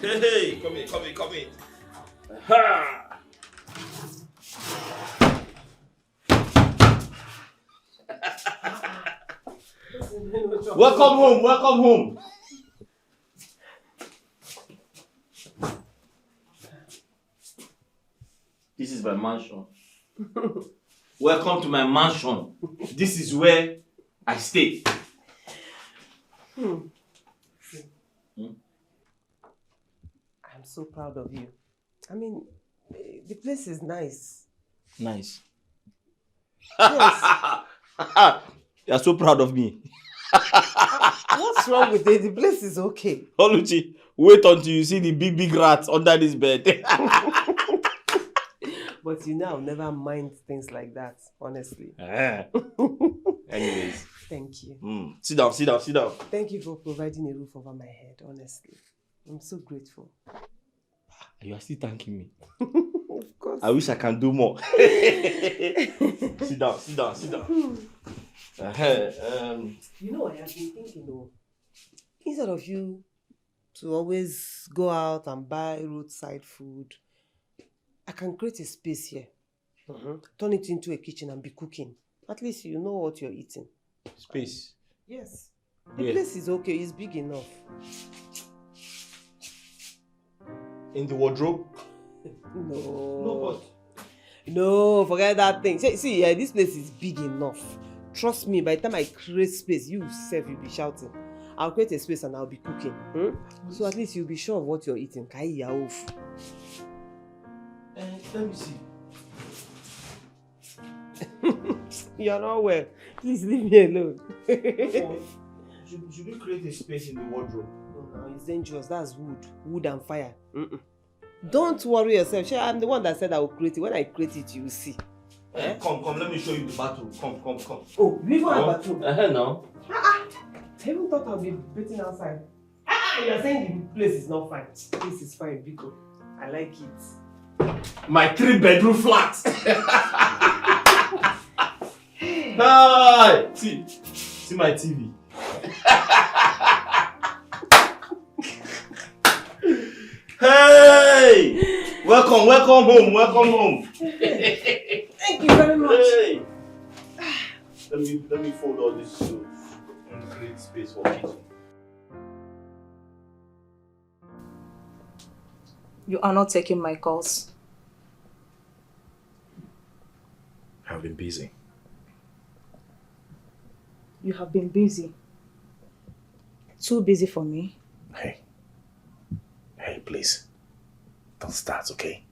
Hey, come in. Ha! Welcome home. This is my mansion. Welcome to my mansion. This is where I stay. I'm so proud of you. I mean, the place is nice. Nice. Yes. You're so proud of me. What's wrong with it? The place is okay. Oluchi, wait until you see the big rats under this bed. But you know, I'll never mind things like that, honestly. Anyways. Thank you. Sit down. Thank you for providing a roof over my head, honestly. I'm so grateful. You are still thanking me. Of course. I wish I can do more. Sit down. You know, I have been thinking, instead of you to always go out and buy roadside food, I can create a space here. Turn it into a kitchen and be cooking. At least you know what you're eating. Space? Yes. The place is okay. It's big enough. In the wardrobe? No, forget that thing. See, this place is big enough. Trust me, by the time I create space, you yourself will be shouting. I'll create a space and I'll be cooking. So at least you'll be sure of what you're eating. Kai off. Let me see. You're not well. Please leave me alone. Should we create a space in the wardrobe? No, it's dangerous. That's wood and fire. Don't worry yourself. Sure, I'm the one that said I will create it. When I create it, you will see. Come, let me show you the bathroom. Come. Oh, you even have a bathroom? No. I even thought I'll be bathing outside. You're saying the place is not fine. This is fine, Biko. I like it. My 3-bedroom flat. Hi! See my TV. Hey! Welcome home. Thank you very much. Hey. Let me fold all these clothes and create space for kitchen. You are not taking my calls. I've been busy. You have been busy. Too busy for me. Hey, please. Don't start, okay?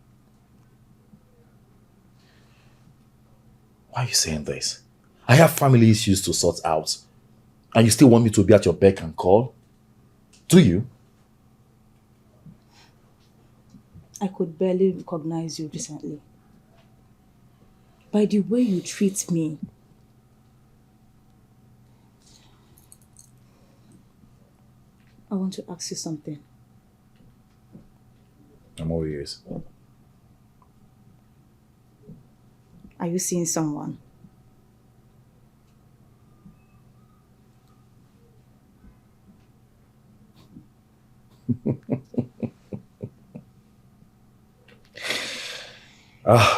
Why are you saying this? I have family issues to sort out. And you still want me to be at your beck and call? Do you? I could barely recognize you recently. By the way you treat me. I want to ask you something. I'm all ears. Are you seeing someone?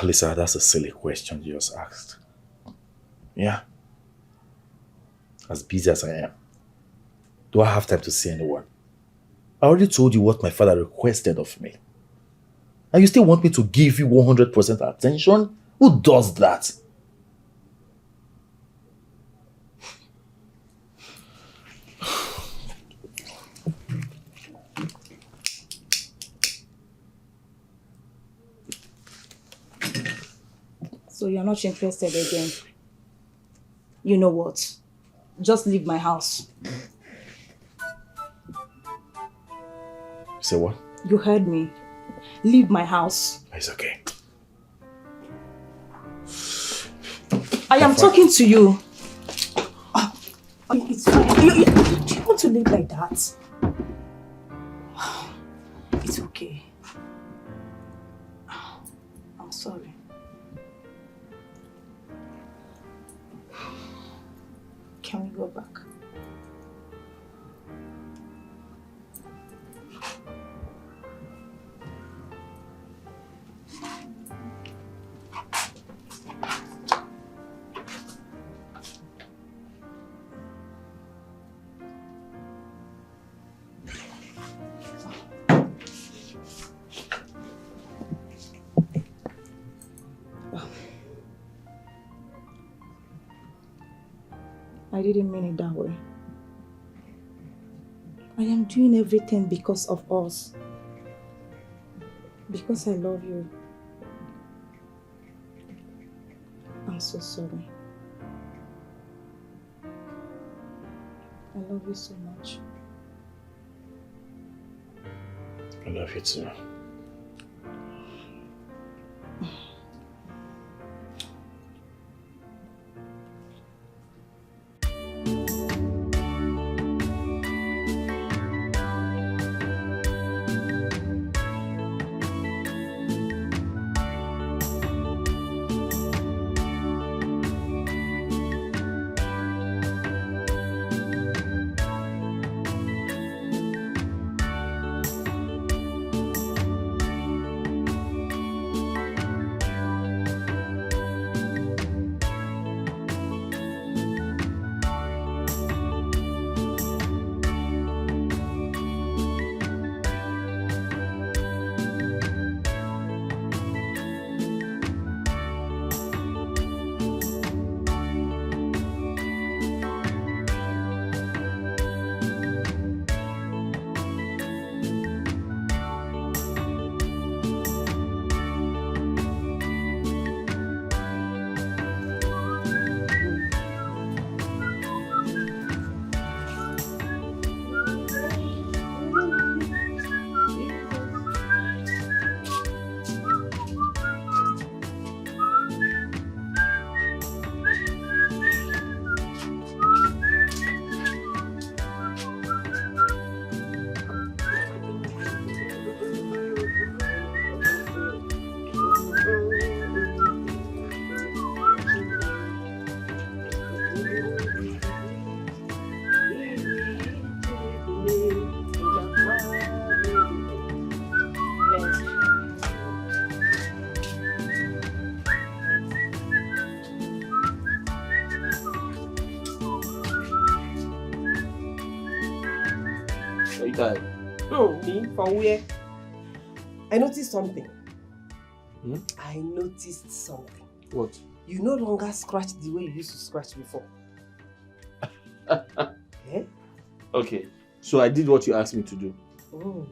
Lisa, that's a silly question you just asked. Yeah. As busy as I am, do I have time to see anyone? I already told you what my father requested of me. And you still want me to give you 100% attention? Who does that? So you're not interested again? You know what? Just leave my house. Say what? You heard me. Leave my house. It's okay. I am talking to you. It's fine. Do you want to live like that? It's okay. I'm sorry. Can we go back? I didn't mean it that way. I am doing everything because of us. Because I love you. I'm so sorry. I love you so much. I love you too. you tired? Me? From where? I noticed something. Hmm? I noticed something. What? You no longer scratch the way you used to scratch before. Eh? Okay, so I did what you asked me to do. Oh.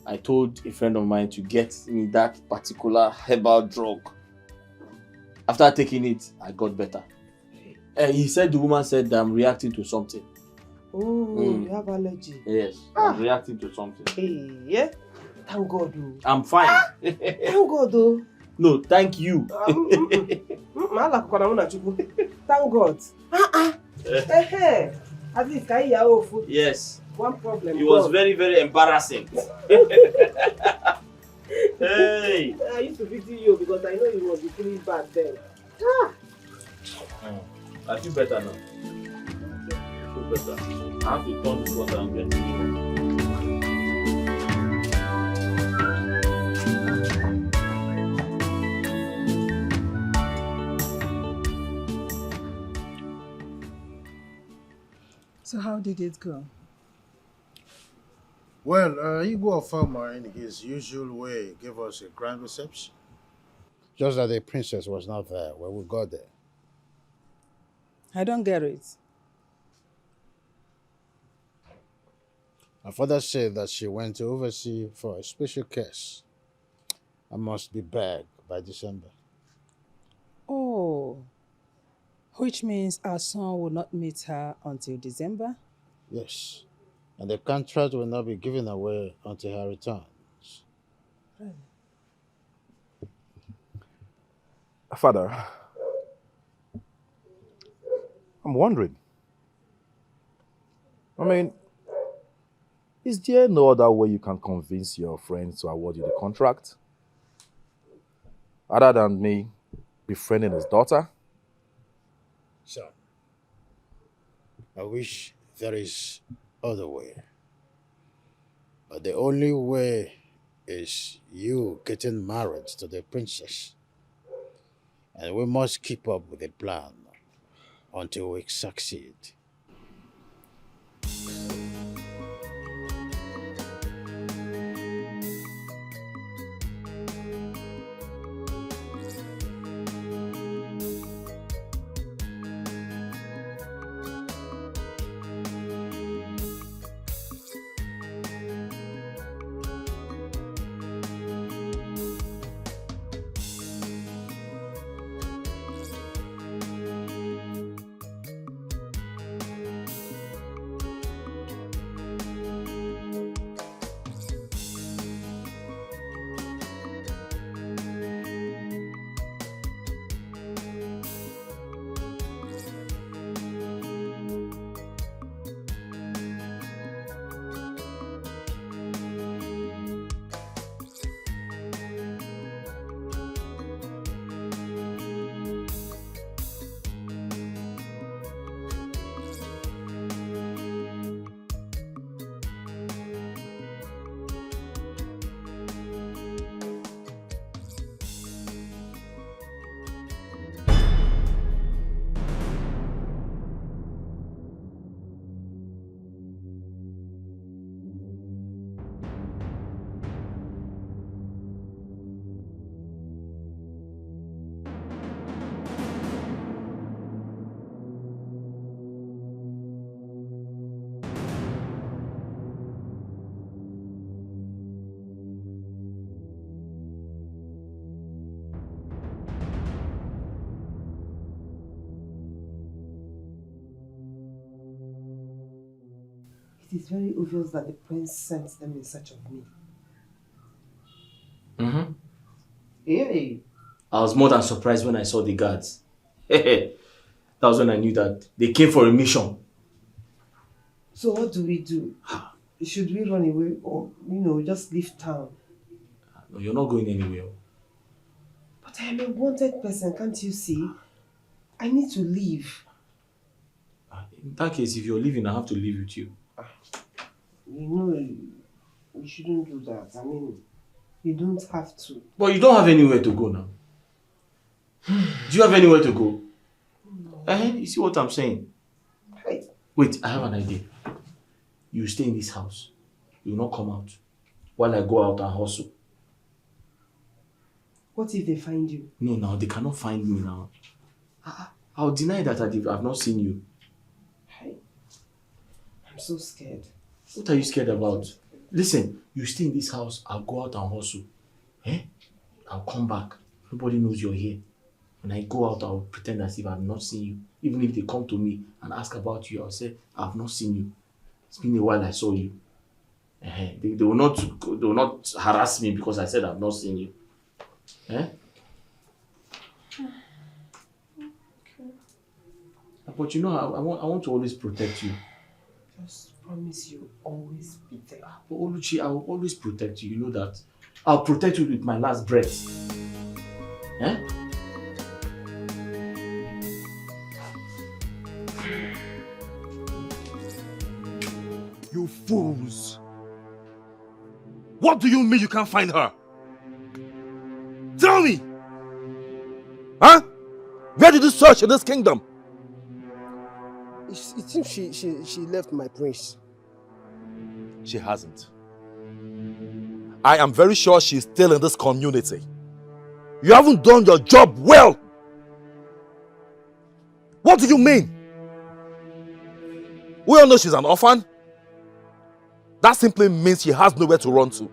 I told a friend of mine to get me that particular herbal drug. After taking it, I got better. He said the woman said that I'm reacting to something. Oh, you have allergy. Yes, I'm reacting to something. Hey, yeah? Thank God, though. I'm fine. Thank God, though. No, thank you. Thank God. At least I hear food. Yes. One problem. It was very, very embarrassing. Hey. I used to pity you because I know you must be feeling bad then. I feel better now. I feel better. I have to turn to water and get it. So how did it go? Well, Igwe Farmer, in his usual way, gave us a grand reception. Just that the princess was not there when we got there. I don't get it. My father said that she went to oversee for a special case. I must be back by December. Oh, which means our son will not meet her until December? Yes, and the contract will not be given away until her returns. Father, I'm wondering. I mean, is there no other way you can convince your friends to award you the contract? Other than me befriending his daughter? Son, I wish there is other way. But the only way is you getting married to the princess. And we must keep up with the plan until we succeed. It is very obvious that the prince sent them in search of me. Mm-hmm. Hey. I was more than surprised when I saw the guards. That was when I knew that they came for a mission. So what do we do? Should we run away or, just leave town? No, you're not going anywhere. But I am a wanted person, can't you see? I need to leave. In that case, if you're leaving, I have to leave with you. We shouldn't do that. I mean, you don't have to. But you don't have anywhere to go now. Do you have anywhere to go? No. You see what I'm saying? Hey. Wait, I have an idea. You stay in this house. you will not come out while I go out and hustle. What if they find you? No, now they cannot find me now. I'll deny that I've not seen you. Hey, I'm so scared. What are you scared about? Listen, you stay in this house, I'll go out and hustle. I'll come back. Nobody knows you're here. When I go out, I'll pretend as if I've not seen you. Even if they come to me and ask about you, I'll say, I've not seen you. It's been a while I saw you. They will not harass me because I said I've not seen you. But you know, I want to always protect you. Just promise you always be there. But Oluchi, I will always protect you. You know that. I'll protect you with my last breath. You fools! What do you mean you can't find her? Tell me! Huh? Where did you search in this kingdom? It seems she left my prince. She hasn't. I am very sure she's still in this community. You haven't done your job well. What do you mean? We all know she's an orphan. That simply means she has nowhere to run to.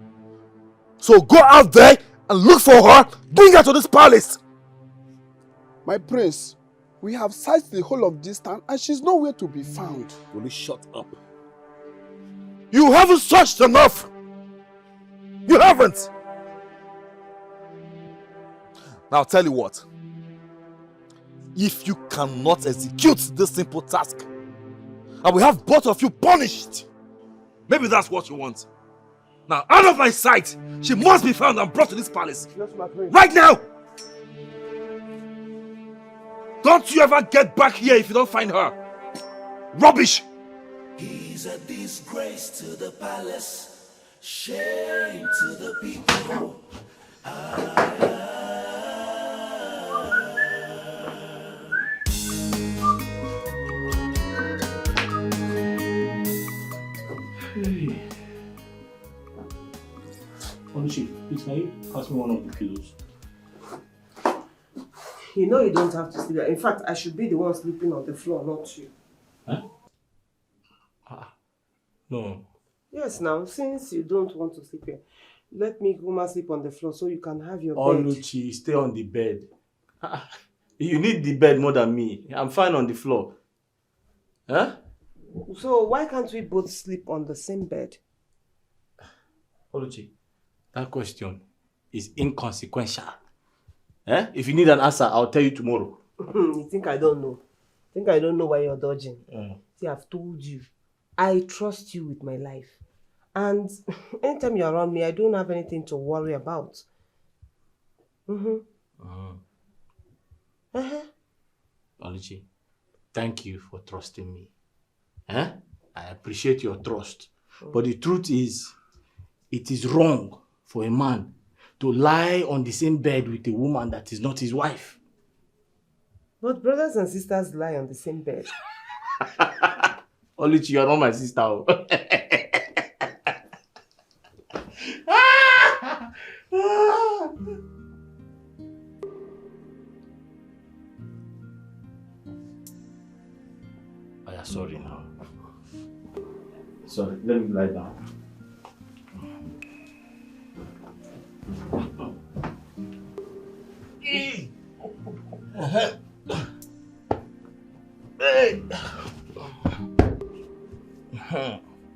So go out there and look for her. Bring her to this palace. My prince, we have searched the whole of this town and she's nowhere to be found. Will you shut up? You haven't searched enough. You haven't. Now I'll tell you what. If you cannot execute this simple task, I will have both of you punished. Maybe that's what you want. Now, out of my sight, she must be found and brought to this palace. Yes, my prince. Right now! Don't you ever get back here if you don't find her. Rubbish! He's a disgrace to the palace, shame to the people. Hey. Oluchi, please can you pass me one of the pillows? You know you don't have to sleep there. In fact, I should be the one sleeping on the floor, not you. No. Yes, now, since you don't want to sleep here, let me go and sleep on the floor so you can have your bed. Oluchi, stay on the bed. You need the bed more than me. I'm fine on the floor. So why can't we both sleep on the same bed? Oluchi, that question is inconsequential. If you need an answer, I'll tell you tomorrow. You think I don't know? Think I don't know why you're dodging? See, I've told you. I trust you with my life. And anytime you're around me, I don't have anything to worry about. Oluchi, thank you for trusting me. I appreciate your trust. But the truth is, it is wrong for a man to lie on the same bed with a woman that is not his wife. But brothers and sisters lie on the same bed. Oluchi, you are not my sister. I am sorry now. Sorry, let me lie down. Hey!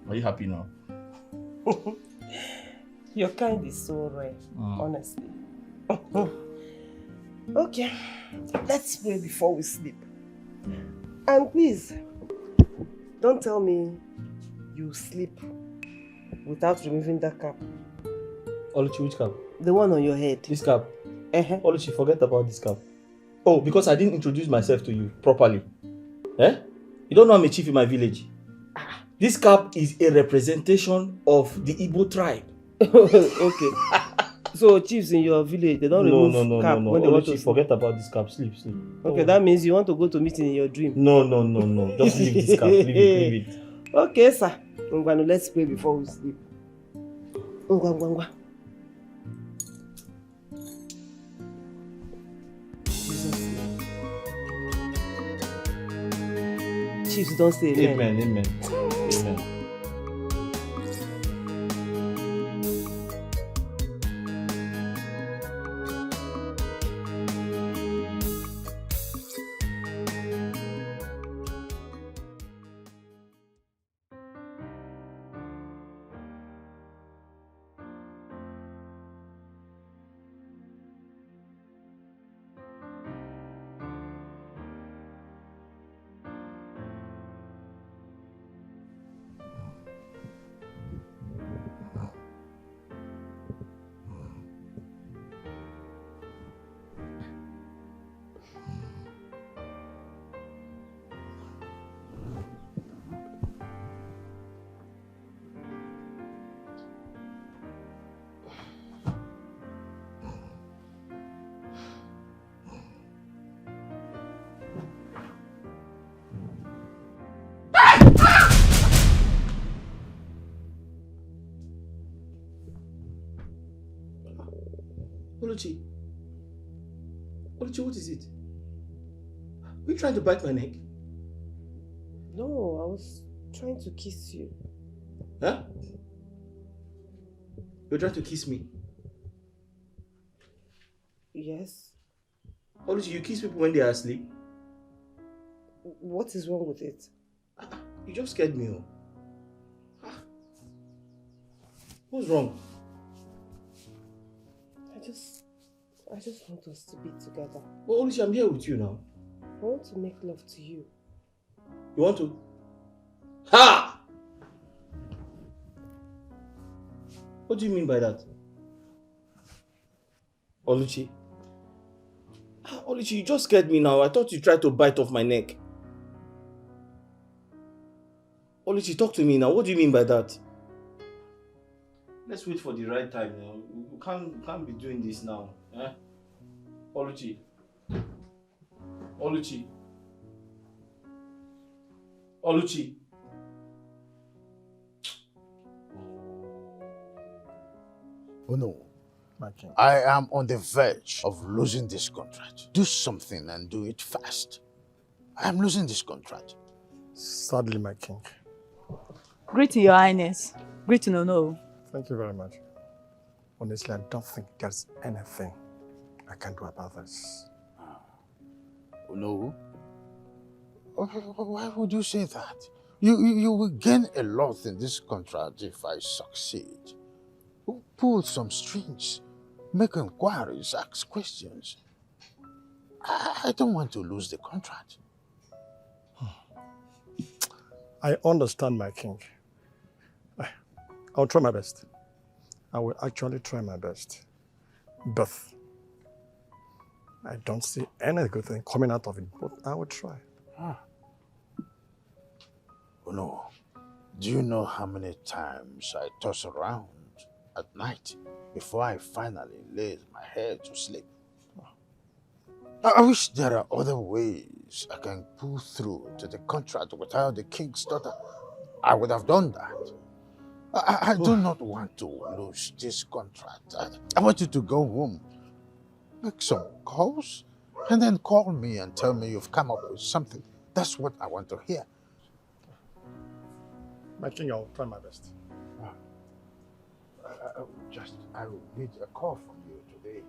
Are you happy now? Your kind is so rare, honestly. Okay, let's pray before we sleep. And please, don't tell me you sleep without removing that cap. Oluchi, which cap? The one on your head. This cap? Oluchi, forget about this cap. Oh, because I didn't introduce myself to you properly. You don't know I'm a chief in my village. This cap is a representation of the Igbo tribe. Okay. So chiefs in your village, they don't remove cap when they want to sleep. Forget about this cap. Sleep. Okay, that means you want to go to meeting in your dream. No. Just leave this cap. Leave it. Okay, sir. Let's pray before we sleep. Ngwa, ngwa, ngwa. Jesus' name. Chiefs don't say amen. Amen, amen, amen. Oluchi, what is it? Are you trying to bite my neck? No, I was trying to kiss you. Huh? You're trying to kiss me? Yes. Oluchi, you kiss people when they are asleep? What is wrong with it? You just scared me. What's wrong? I just want us to be together. Well, Oluchi, I'm here with you now. I want to make love to you. You want to? Ha! What do you mean by that? Oluchi? Oluchi, you just scared me now. I thought you tried to bite off my neck. Oluchi, talk to me now. What do you mean by that? Let's wait for the right time now. You can't be doing this now. Eh? Oluchi. Oluchi. Oluchi. Oh no. I am on the verge of losing this contract. Do something and do it fast. I am losing this contract. Sadly, my king. Greeting, Your Highness. Greeting, no. Thank you very much. Honestly, I don't think there's anything I can do about this. Oh no. Why would you say that? You will gain a lot in this contract if I succeed. Pull some strings, make inquiries, ask questions. I don't want to lose the contract. I understand, my king. I'll try my best. I will actually try my best. But I don't see any good thing coming out of it, but I will try. Oh no. Do you know how many times I toss around at night before I finally lay my head to sleep? I wish there are other ways I can pull through to the contract without the king's daughter. I would have done that. I do not want to lose this contract. I want you to go home, make some calls, and then call me and tell me you've come up with something. That's what I want to hear. My king, I'll try my best. I will need a call from you today.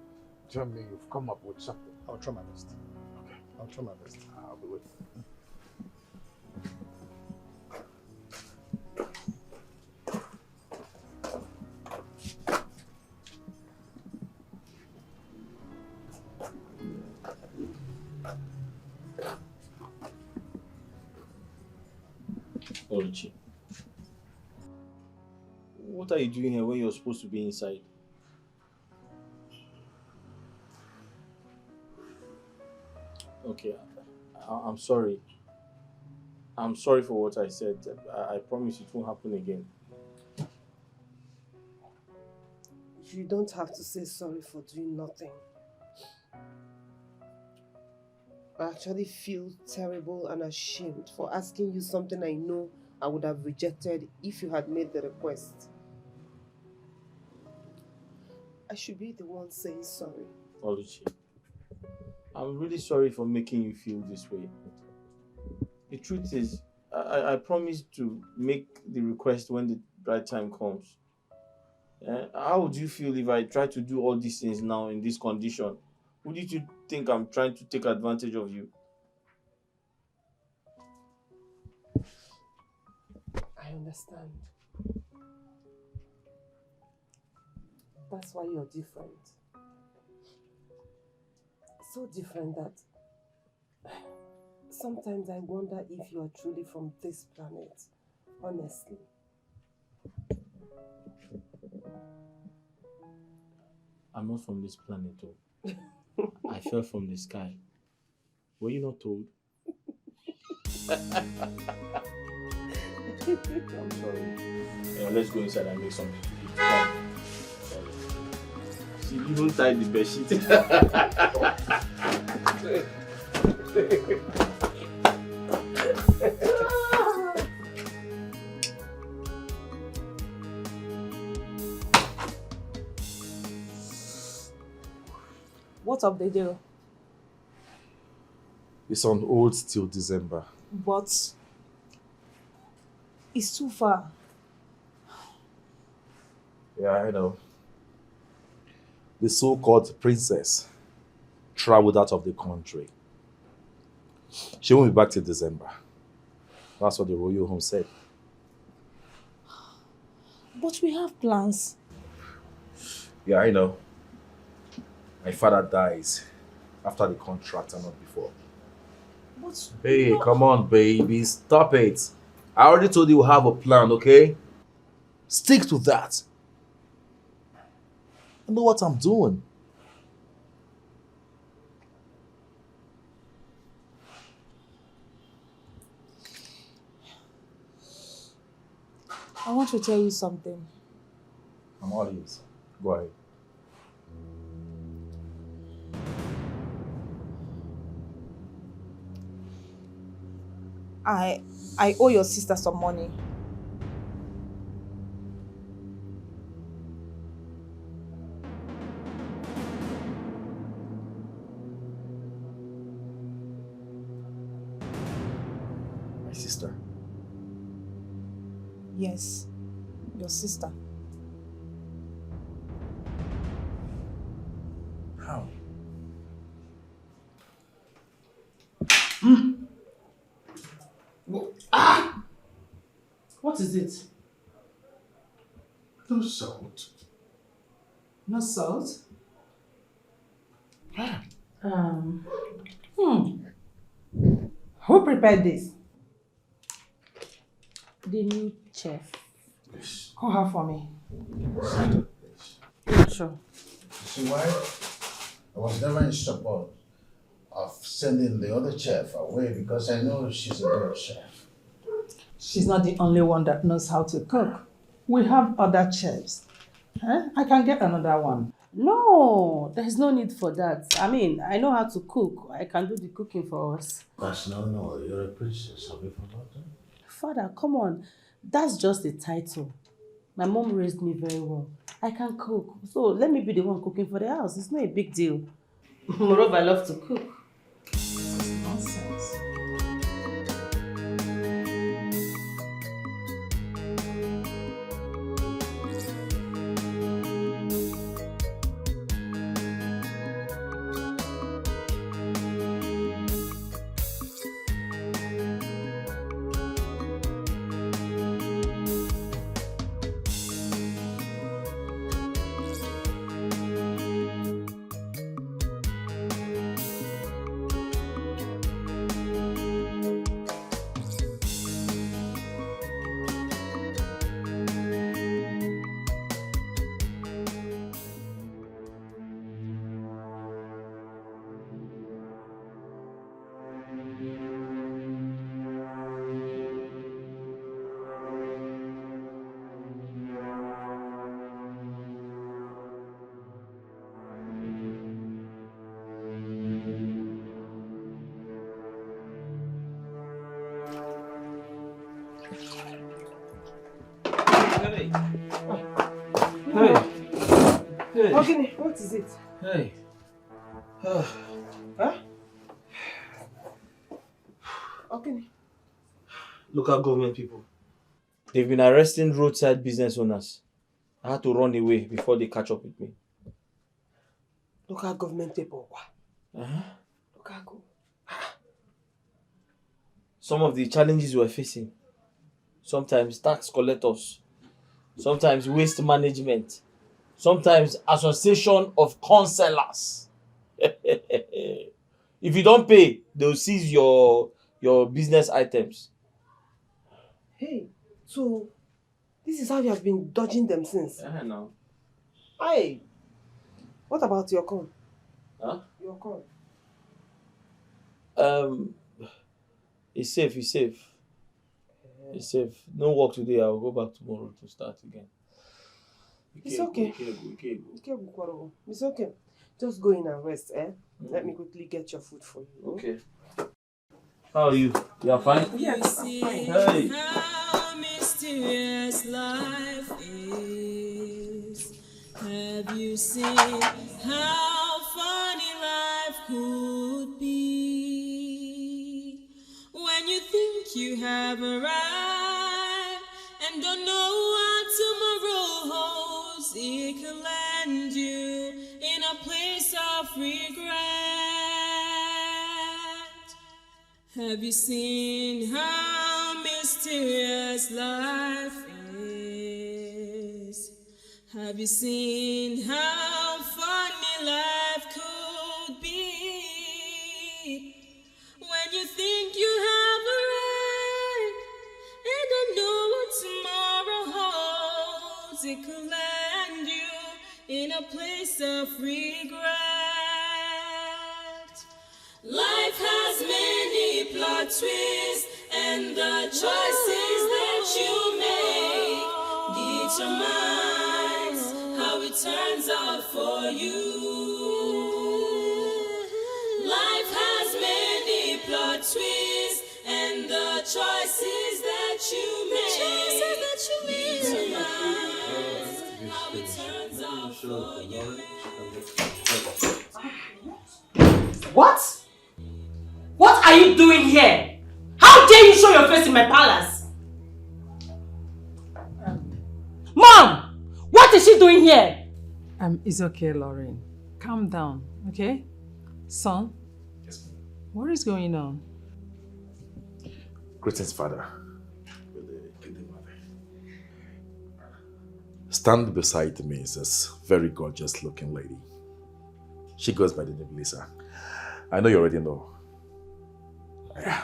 Tell me you've come up with something. I'll try my best. Okay. I'll try my best. I'll be waiting. Oluchi. What are you doing here when you're supposed to be inside? Okay, I'm sorry. I'm sorry for what I said. I promise it won't happen again. You don't have to say sorry for doing nothing. I actually feel terrible and ashamed for asking you something I know I would have rejected if you had made the request. I should be the one saying sorry. Oluchi, I'm really sorry for making you feel this way. The truth is, I promised to make the request when the right time comes. How would you feel if I try to do all these things now in this condition? Wouldn't you think I'm trying to take advantage of you? I understand. That's why you're different. So different that sometimes I wonder if you're truly from this planet, honestly. I'm not from this planet, though. I fell from the sky. Were you not told? I'm sorry. Let's go inside and make something. She even tied the bed sheet. What's up, the deal? It's on hold till December. But it's too far. Yeah, I know. The so-called princess traveled out of the country. She won't be back till December. That's what the royal home said. But we have plans. Yeah, I know. My father dies after the contract and not before. But Hey, come on, baby. Stop it. I already told you we have a plan, okay? Stick to that. I know what I'm doing. I want to tell you something. I'm all ears. Go ahead. I owe your sister some money. My sister. Yes, your sister. How? What is it? No salt. No salt? Who prepared this? The new chef. Call her for me. Sure. See why? I was never in support of sending the other chef away because I know she's a good chef. She's not the only one that knows how to cook. We have other chefs. I can get another one. No, there's no need for that. I mean, I know how to cook. I can do the cooking for us. That's no, you're a princess. Have you forgotten? Father, come on. That's just a title. My mom raised me very well. I can cook. So let me be the one cooking for the house. It's not a big deal. Moreover, I love to cook. Nonsense. Okay, what is it? Hey. Huh? Okay. Local government people. They've been arresting roadside business owners. I had to run away before they catch up with me. Local government people. Uh-huh. Local go. Some of the challenges we're facing. Sometimes tax collectors. Sometimes waste management. Sometimes association of counselors. If you don't pay, they'll seize your business items. Hey, so this is how you have been dodging them since? No. Hey, what about your con? Huh? Your con. It's safe. It's safe. No work today. I'll go back tomorrow to start again. It's okay. It's okay. Just go in and rest, eh? Let me quickly get your food for you. Okay. How are you? You are fine? Yes, I'm fine. Hey. How mysterious life is. Have you seen how funny life could be? When you think you have arrived and don't know what tomorrow holds, it can land you in a place of regret. Have you seen how mysterious life is? Have you seen how funny life could be? When you think you have arrived and don't know what tomorrow holds, it could land you in a place of regret. Life has many plot twists, and the choices that you make determines how it turns out for you. Life has many plot twists, and the choices that you make determines how it turns out for you. What? What are you doing here? How dare you show your face in my palace? Mom! What is she doing here? It's okay, Lauren. Calm down, okay? Son? Yes, ma'am. What is going on? Greetings, Father. Good day, Mother. Stand beside me is this very gorgeous looking lady. She goes by the name Lisa. I know you already know. Yeah.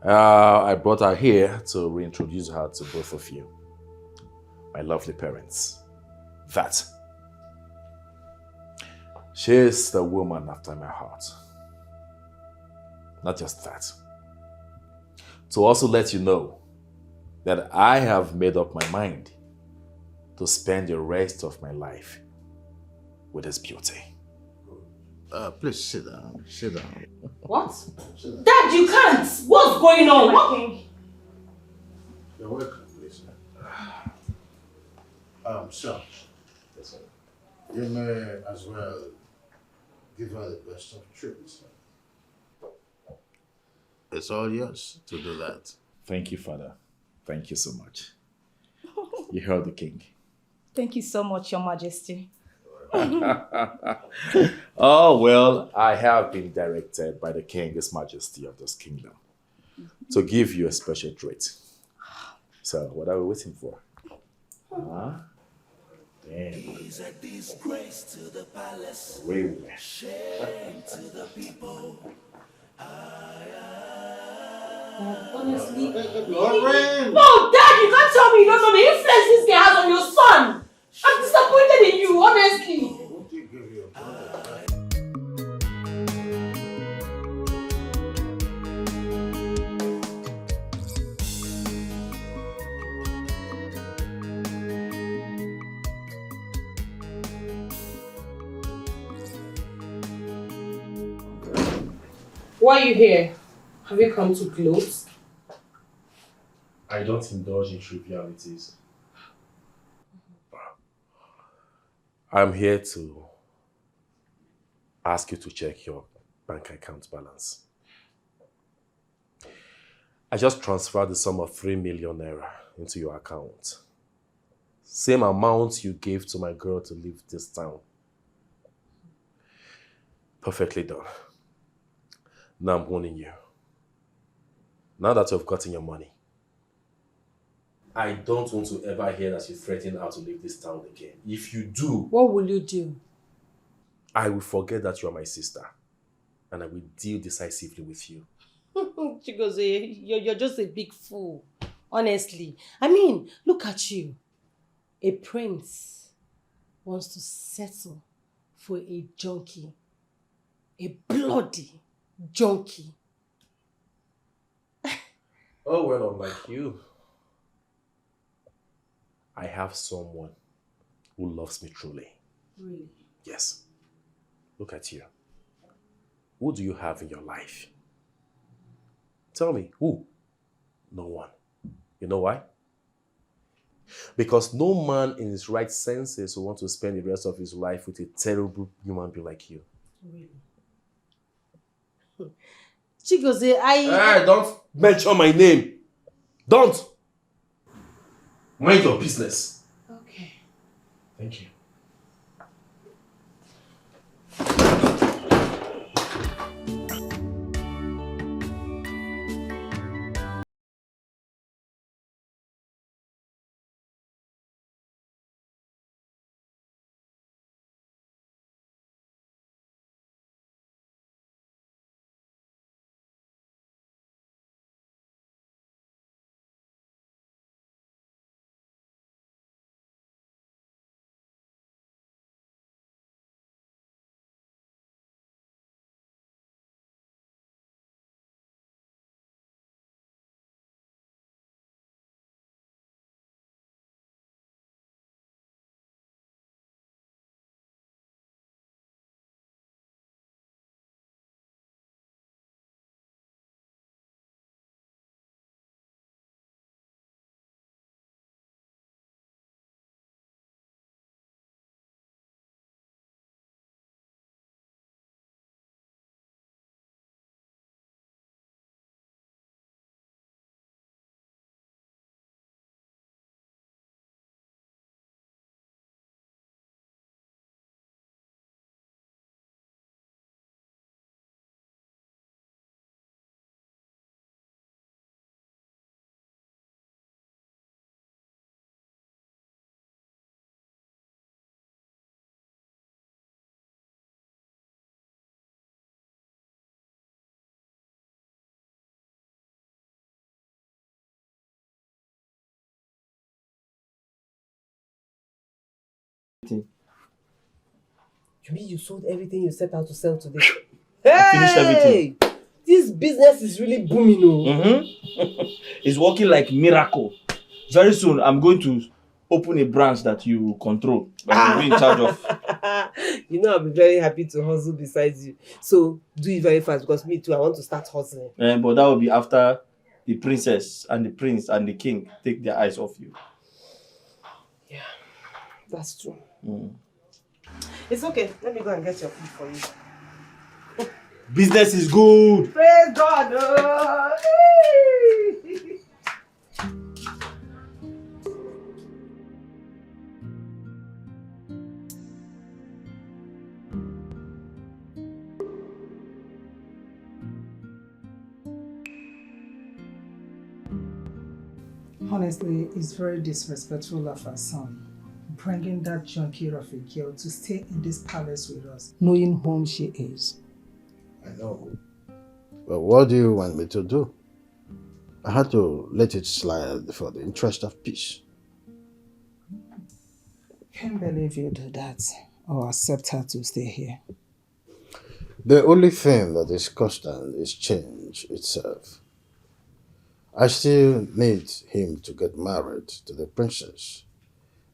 I brought her here to reintroduce her to both of you, my lovely parents. That she is the woman after my heart. Not just that. To also let you know that I have made up my mind to spend the rest of my life with this beauty. Please sit down. Sit down. What? Dad, you can't! What's going on? What? You're welcome, Lisa. Son, you may as well give her the best of treats. It's all yours to do that. Thank you, Father. Thank you so much. You heard the king. Thank you so much, Your Majesty. Oh, well, I have been directed by the king, His Majesty of this kingdom, to give you a special treat. So, what are we waiting for? Huh? Damn. He's a disgrace to the palace. Really? Shame to the people. Honestly. Lauren! No, Dad, you can't tell me you don't know the influence this guy has on your son. I'm disappointed in you, honestly. Why are you here? Have you come to gloat? I don't indulge in trivialities. I'm here to ask you to check your bank account balance. I just transferred the sum of 3 million naira into your account. Same amount you gave to my girl to leave this town. Perfectly done. Now I'm warning you. Now that you've gotten your money, I don't want to ever hear that you threaten her to leave this town again. If you do... What will you do? I will forget that you are my sister. And I will deal decisively with you. Chigozie, you're just a big fool. Honestly. I mean, look at you. A prince wants to settle for a junkie. A bloody junkie. Oh, well, unlike you, I have someone who loves me truly. Really? Yes. Look at you. Who do you have in your life? Tell me, who? No one. You know why? Because no man in his right senses will want to spend the rest of his life with a terrible human being like you. Really? Chigozie, Hey, don't mention my name. Don't. Mind your business. Okay. Thank you. You mean you sold everything you set out to sell today? I finished everything. This business is really booming, oh. It's working like miracle. Very soon, I'm going to open a branch that you control. That you'll be in charge of. You know, I'll be very happy to hustle besides you. So, do it very fast because me too, I want to start hustling. But that will be after the princess and the prince and the king take their eyes off you. Yeah, that's true. Mm. It's okay. Let me go and get your food for you. Business is good. Praise God. Oh. Honestly, it's very disrespectful of our son, bringing that junkie of a girl to stay in this palace with us, knowing whom she is. I know. But what do you want me to do? I had to let it slide for the interest of peace. Can't believe you do that or accept her to stay here. The only thing that is constant is change itself. I still need him to get married to the princess.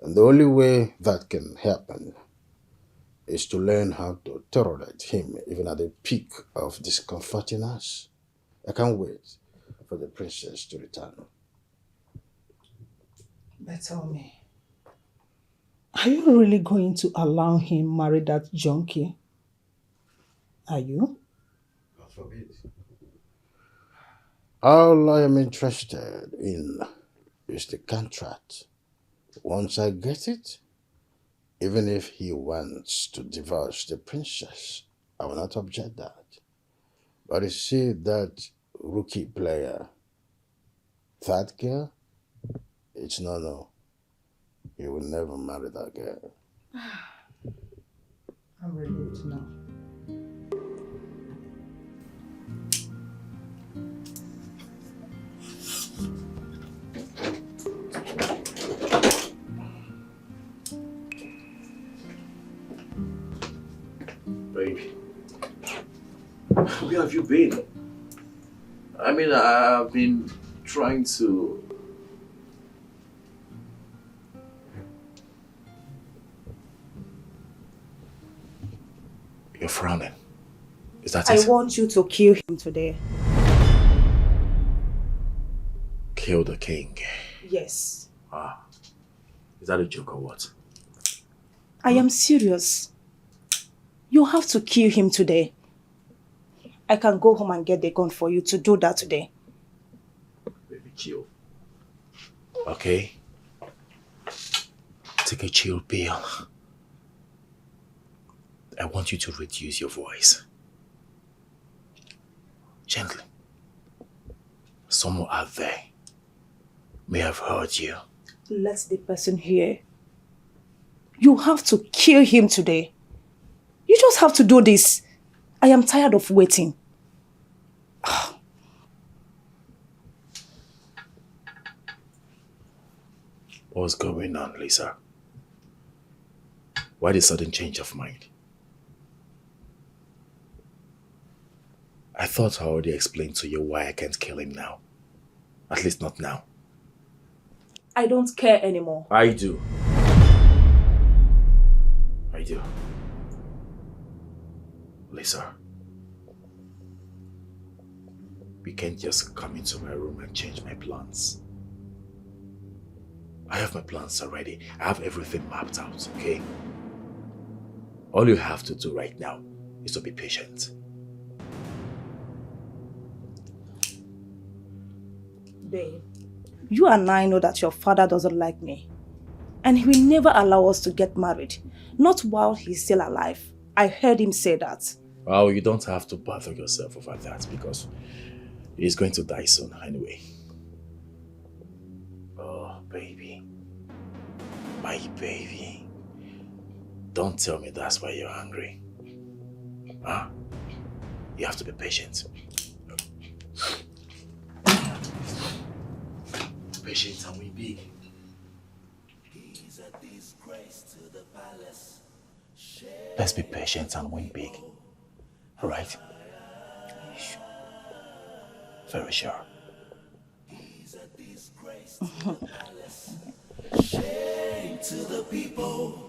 And the only way that can happen is to learn how to tolerate him even at the peak of discomforting us. I can't wait for the princess to return. But tell me, Are you really going to allow him marry that junkie? Are you? God forbid. All I am interested in is the contract. Once I get it, even if he wants to divorce the princess, I will not object that. But you see that rookie player, that girl, it's no. You will never marry that girl. I'm relieved now. Baby, where have you been? I mean, I've been trying to... You're frowning. Is that it? I want you to kill him today. Kill the king. Yes. Ah, is that a joke or what? I am serious. You have to kill him today. I can go home and get the gun for you to do that today. Baby, chill. Okay? Take a chill pill. I want you to reduce your voice. Gently. Someone out there may have heard you. Let the person hear. You have to kill him today. You just have to do this. I am tired of waiting. What's going on, Lisa? Why the sudden change of mind? I thought I already explained to you why I can't kill him now. At least not now. I don't care anymore. I do. I do. Lisa. We can't just come into my room and change my plans. I have my plans already. I have everything mapped out, okay? All you have to do right now is to be patient. Babe, you and I know that your father doesn't like me. And he will never allow us to get married. Not while he's still alive. I heard him say that. Well, you don't have to bother yourself over that because he's going to die soon anyway. Oh, baby. My baby. Don't tell me that's why you're hungry. Huh? You have to be patient. Patient and we big. Let's be patient and win big. Alright? Very sure. Shame to the people.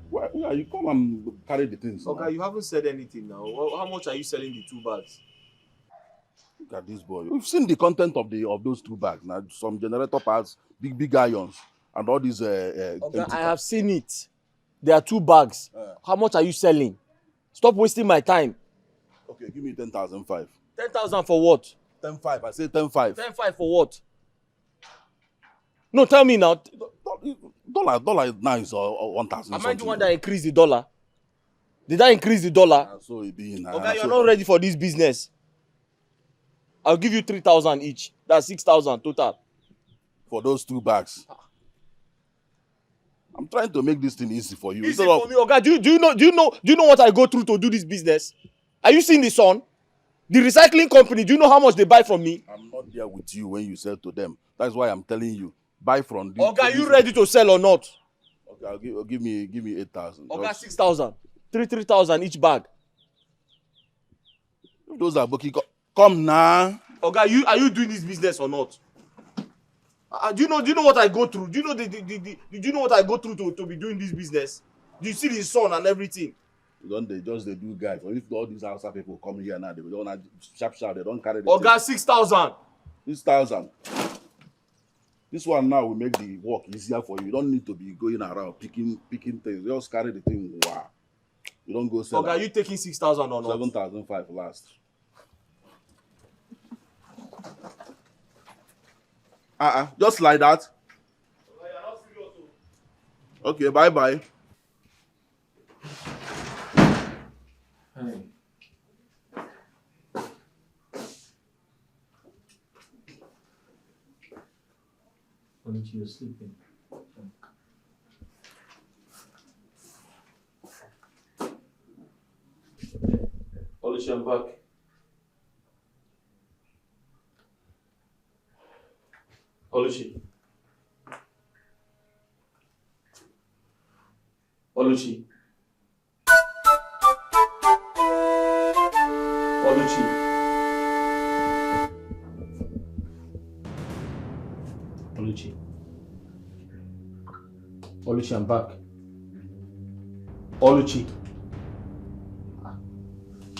Where are you? Come and carry the things. Okay, you haven't said anything now. How much are you selling the 2 bags? Look at this boy. We've seen the content of those 2 bags. Now, some generator parts, big irons, and all these. Okay, I have seen it. There are 2 bags. How much are you selling? Stop wasting my time. Okay, give me 10,500. 10,000 for what? 10,500. I say 10,500. 10,500 for what? No, tell me now. Dollar now is 1,000. Am I the one that increased the dollar? Did I increase the dollar? So it be now. Okay, you're not ready for this business. I'll give you 3,000 each. That's 6,000 total. For those 2 bags. I'm trying to make this thing easy for you. Easy for me, okay? Do you know what I go through to do this business? Are you seeing the sun? The recycling company, do you know how much they buy from me? I'm not there with you when you sell to them. That's why I'm telling you. Buy from this. Okay, are you ready to sell or not? Okay, give me 8,000. Okay, 6,000. 3,000 each bag. If those are booking, come now. Okay, are you doing this business or not? Do you know what I go through? Do you know do you know what I go through to be doing this business? Do you see the sun and everything? They do guys. Or if all these outside people come here now, they don't sharp. They don't carry the. Okay, 6,000. 6,000. This one now will make the work easier for you. You don't need to be going around picking things. Just carry the thing. Wow. You don't go sell. Okay, are you taking 6,000 or not? 7,500 last. Just like that. Okay, bye. Hey. Only you're sleeping. Oluchi, I'm back. Oluchi. Oluchi. Oluchi, I'm back. Oluchi.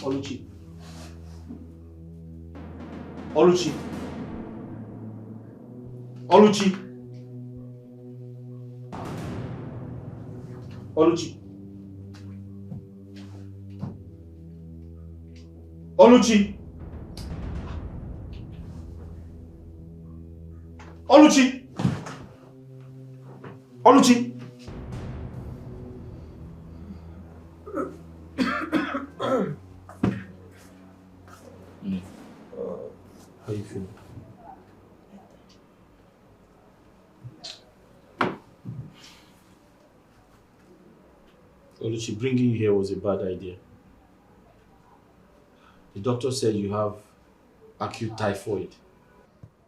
Oluchi. Oluchi. Oluchi. Oluchi. Oluchi. Oluchi. Oluchi. How you feel? Oluchi, bringing you here was a bad idea. The doctor said you have acute typhoid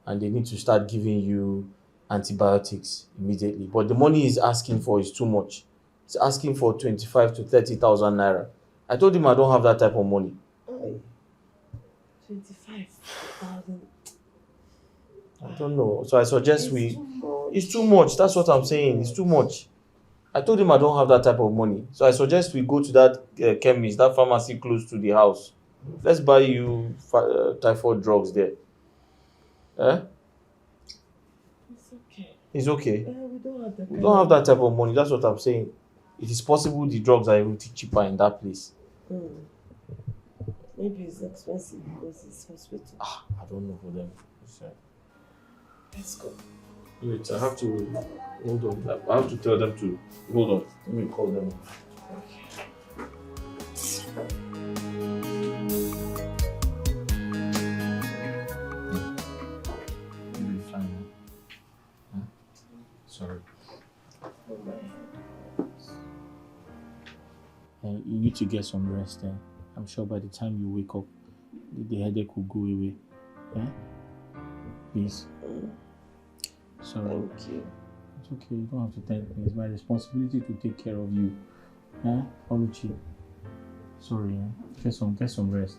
and they need to start giving you antibiotics immediately. But the money he's asking for is too much. He's asking for 25 to 30,000 naira. I told him I don't have that type of money. 25,000. I don't know. So I suggest it's too much. That's what I'm saying. It's too much. I told him I don't have that type of money. So I suggest we go to that chemist, that pharmacy close to the house. Let's buy you typhoid drugs there. Eh? It's okay. It's okay. We don't have that type of money. That's what I'm saying. It is possible the drugs are even cheaper in that place. Maybe it's expensive because it's hospital. I don't know for them. Let's go. Wait, I have to hold on. I have to tell them to hold on. Let me call them. You'll be fine. Huh? Sorry. You need to get some rest. I'm sure by the time you wake up, the headache will go away. Please. Sorry. Thank you. It's okay. You don't have to thank me. It's my responsibility to take care of you. Oluchi. Sorry. Get some rest.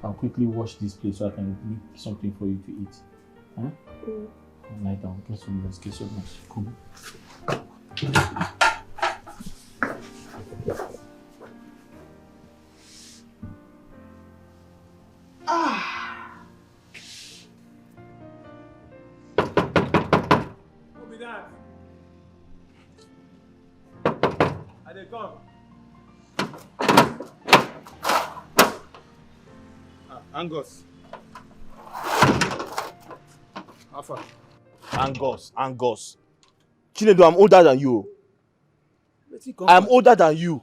I'll quickly wash this place so I can make something for you to eat. Lie down. Get some rest. Get some rest. Come. Angus. Alpha. Angus. Chinedu, I'm older than you. I'm older than you.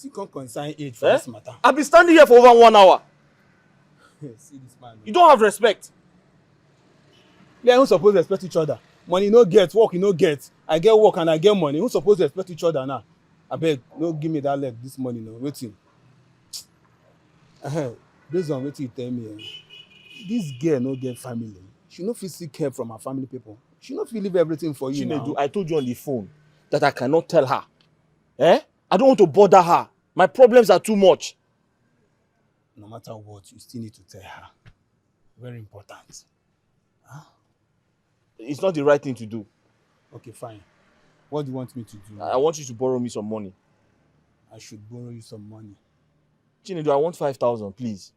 You can't consign age for this matter. I've been standing here for over 1 hour. See this man. You don't have respect. Yeah, who supposed to respect each other? Money no get, work you no get. I get work and I get money. Who supposed to respect each other now? I beg, no give me that leg this money now. Waiting. Based on what you tell me, this girl no get family. She no fit seek help from her family people. She no fit leave everything for you Chinedu, now. I told you on the phone that I cannot tell her. I don't want to bother her. My problems are too much. No matter what, you still need to tell her. Very important. Huh? It's not the right thing to do. Okay, fine. What do you want me to do? I want you to borrow me some money. I should borrow you some money. Chinedu, I want 5,000, please.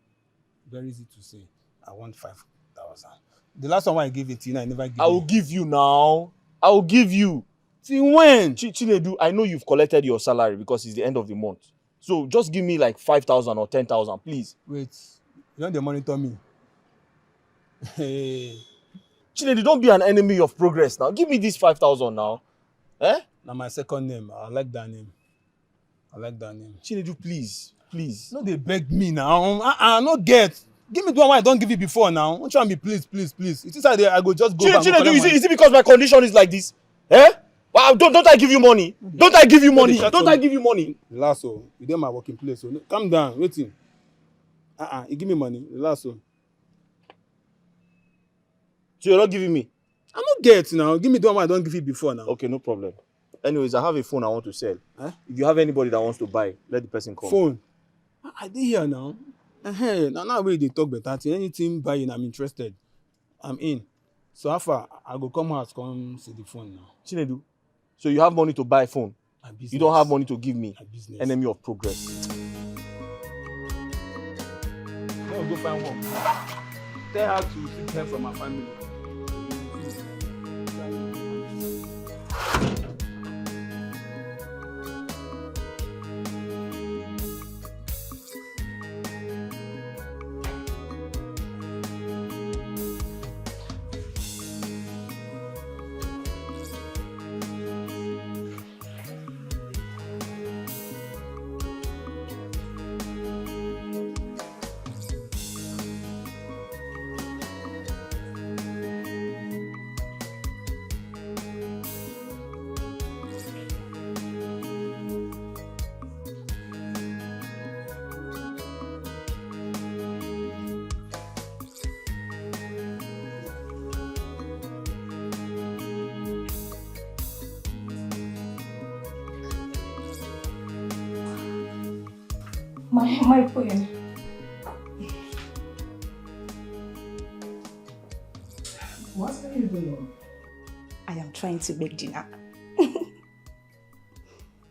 Very easy to say. I want 5,000. The last one I gave it to you, I never gave I will give you now. I will give you. See when? Chinedu, I know you've collected your salary because it's the end of the month. So just give me like 5,000 or 10,000, please. Wait, you want to monitor me? Hey. Chinedu, don't be an enemy of progress now. Give me this 5,000 now. Now my second name. I like that name. Chinedu, please. No, they beg me now. No get. Give me the one I don't give you before now. Don't try me, please. It is I go just go back. Chinedu, is it because my condition is like this? Well, don't I give you money? Don't I give you money? Relax, you dey my working place. So calm down, waiting. You give me money. Relax, So you're not giving me? I'm not get now. Give me the one I don't give you before now. Okay, no problem. Anyways, I have a phone I want to sell. If you have anybody that wants to buy, let the person come. Phone? I did hear now. Now where they talk better thing. Anything buying, I'm interested. I'm in. So how far? I go come house, come see the phone now. Chinedu, so you have money to buy a phone? You don't have money to give me? Enemy of progress. No, go find work. Tell her to seek help from her family. My queen. What are you doing? I am trying to make dinner.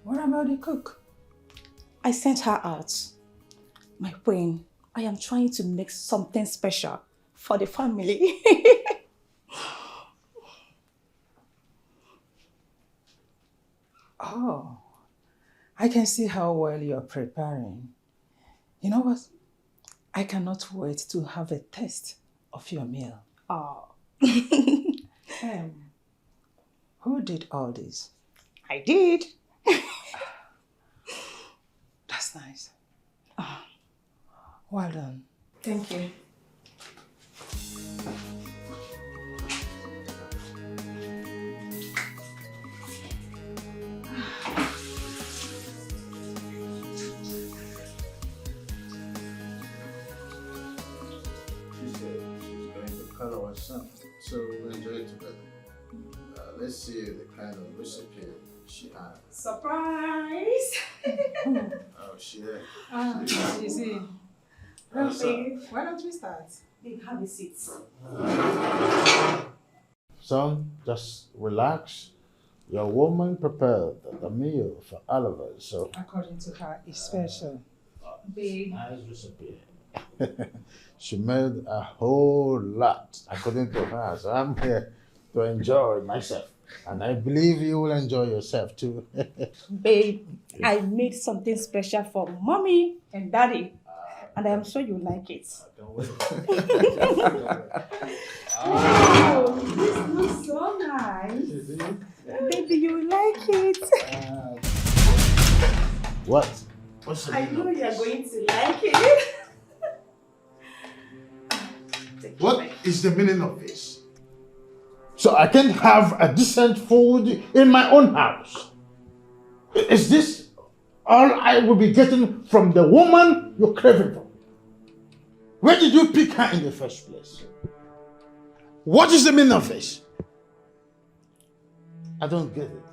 What about the cook? I sent her out. My queen, I am trying to make something special for the family. Oh, I can see how well you're preparing. You know what? I cannot wait to have a taste of your meal. Oh. Who did all this? I did. That's nice. Well done. Thank you. So we'll enjoy it together. Let's see the kind of recipe she had. Surprise! Oh, shit. You see. Well, babe, why don't we start? Babe, have a seat. Son, just relax. Your woman prepared the meal for all of us, so. According to her, it's special. Babe. Nice recipe. She made a whole lot, according to her. So I'm here to enjoy myself. And I believe you will enjoy yourself too. Babe, I made something special for mommy and daddy. And I am sure you like it. Oh, this looks so nice. Baby, you like it. What? What's the I meaning know of you are this? going to like it. What is the meaning of this? So I can have a decent food in my own house. Is this all I will be getting from the woman you're craving for? Where did you pick her in the first place? What is the meaning of this? I don't get it.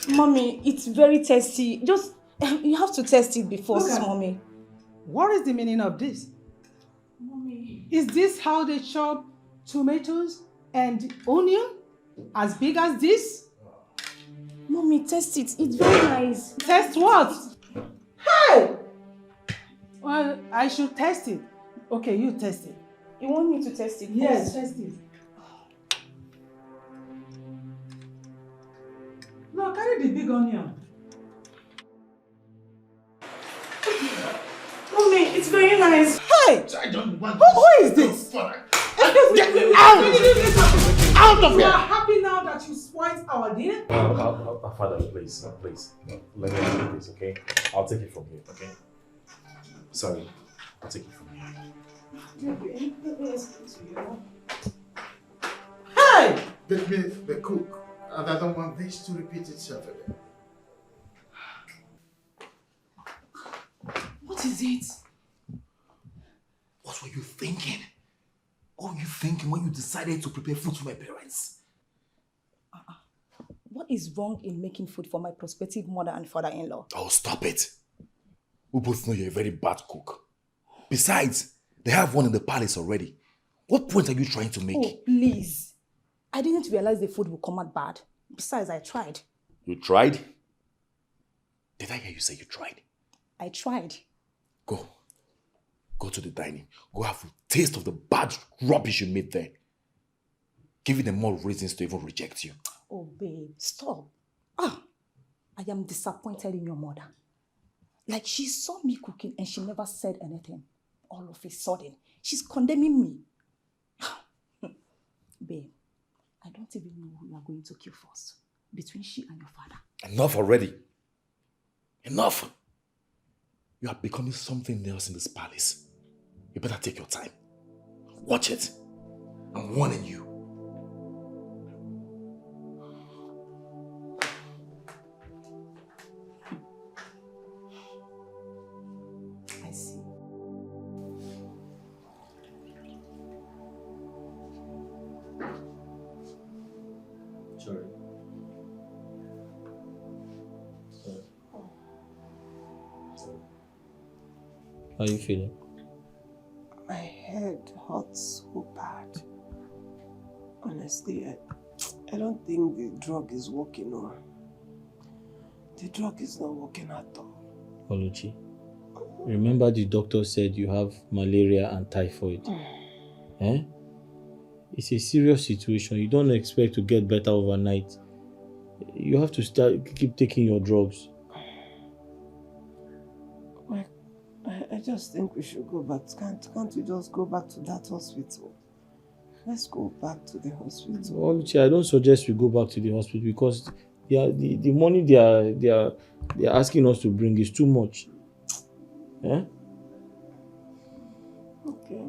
Mommy, it's very tasty. Just, you have to taste it before, Look at- Mommy. What is the meaning of this? Mommy. Is this how they chop tomatoes and onion? As big as this? Mommy, taste it. It's very nice. Test what? Hey! Well, I should test it. Okay, you test it. You want me to test it? Yes, first? test it. No, carry the big onion. Mommy, it's very nice. Hey! I don't want Who is this? Get out! Out of You here! are happy now that you spoiled our dinner? Father, please, please. Let me do this, okay? I'll take it from here, okay? Sorry, I'll take it from here. Hey! Let me the cook, and I don't want this to repeat itself again. What is it? What were you thinking? What were you thinking when you decided to prepare food for my parents? What is wrong in making food for my prospective mother and father-in-law? Oh, stop it. We both know you're a very bad cook. Besides, they have one in the palace already. What point are you trying to make? Oh, please. I didn't realize the food would come out bad. Besides, I tried. You tried? Did I hear you say you tried? I tried. Go. Go to the dining. Go have a taste of the bad rubbish you made there. Giving them more reasons to even reject you. Oh, babe, stop. I am disappointed in your mother. Like, she saw me cooking and she never said anything. All of a sudden, she's condemning me. Babe, I don't even know who you are going to kill first. Between she and your father. Enough already. Enough. You are becoming something else in this palace. You better take your time. Watch it. I'm warning you. I see. Sorry. How are you feeling? My head hurts so bad. Honestly, I don't think the drug is working. No. The drug is not working at all. Oluchi, remember the doctor said you have malaria and typhoid. Eh? It's a serious situation. You don't expect to get better overnight. You have to keep taking your drugs. I just think we should go back. Can't we just go back to that hospital? Let's go back to the hospital. Oluchi, I don't suggest we go back to the hospital because the money they are asking us to bring is too much. Eh? Okay.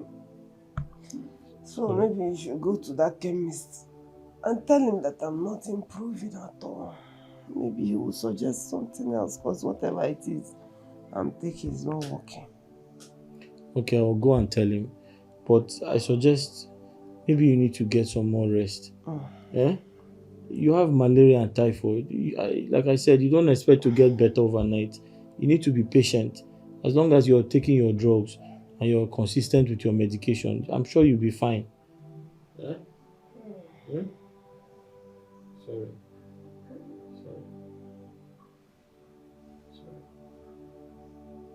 So maybe you should go to that chemist and tell him that I'm not improving at all. Maybe he will suggest something else because whatever it is I'm taking is not working. Okay, I'll go and tell him. But I suggest maybe you need to get some more rest. Eh? You have malaria and typhoid. Like I said, you don't expect to get better overnight. You need to be patient. As long as you're taking your drugs and you're consistent with your medication, I'm sure you'll be fine. Eh? Hmm? Sorry.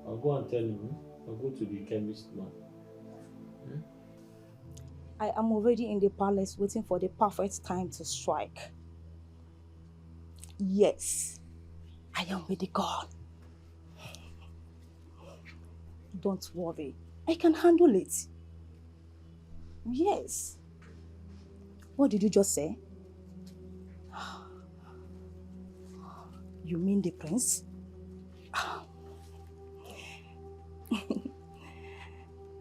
I'll go and tell him. I'll go to the chemist now. I am already in the palace waiting for the perfect time to strike. Yes, I am with the God. Don't worry. I can handle it. Yes. What did you just say? You mean the prince?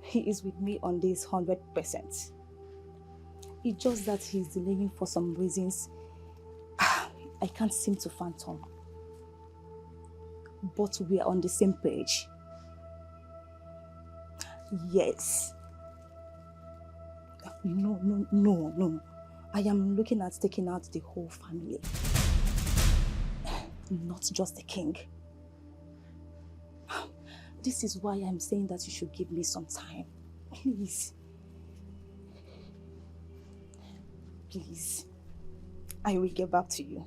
He is with me on this 100%. It's just that he's delaying for some reasons I can't seem to fathom. But we are on the same page. Yes. No. I am looking at taking out the whole family. Not just the king. This is why I'm saying that you should give me some time. Please. Please. I will get back to you.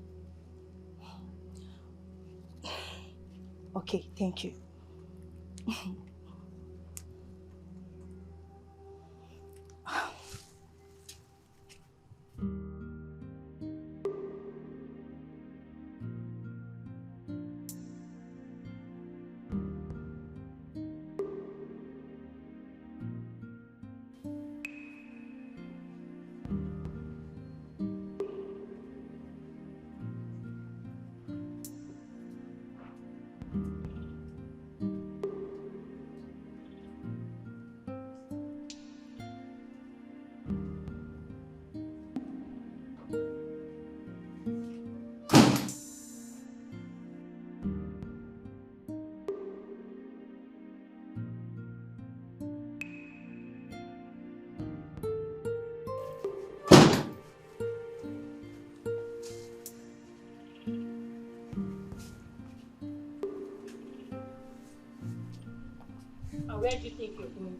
Okay, thank you. And where do you think you're going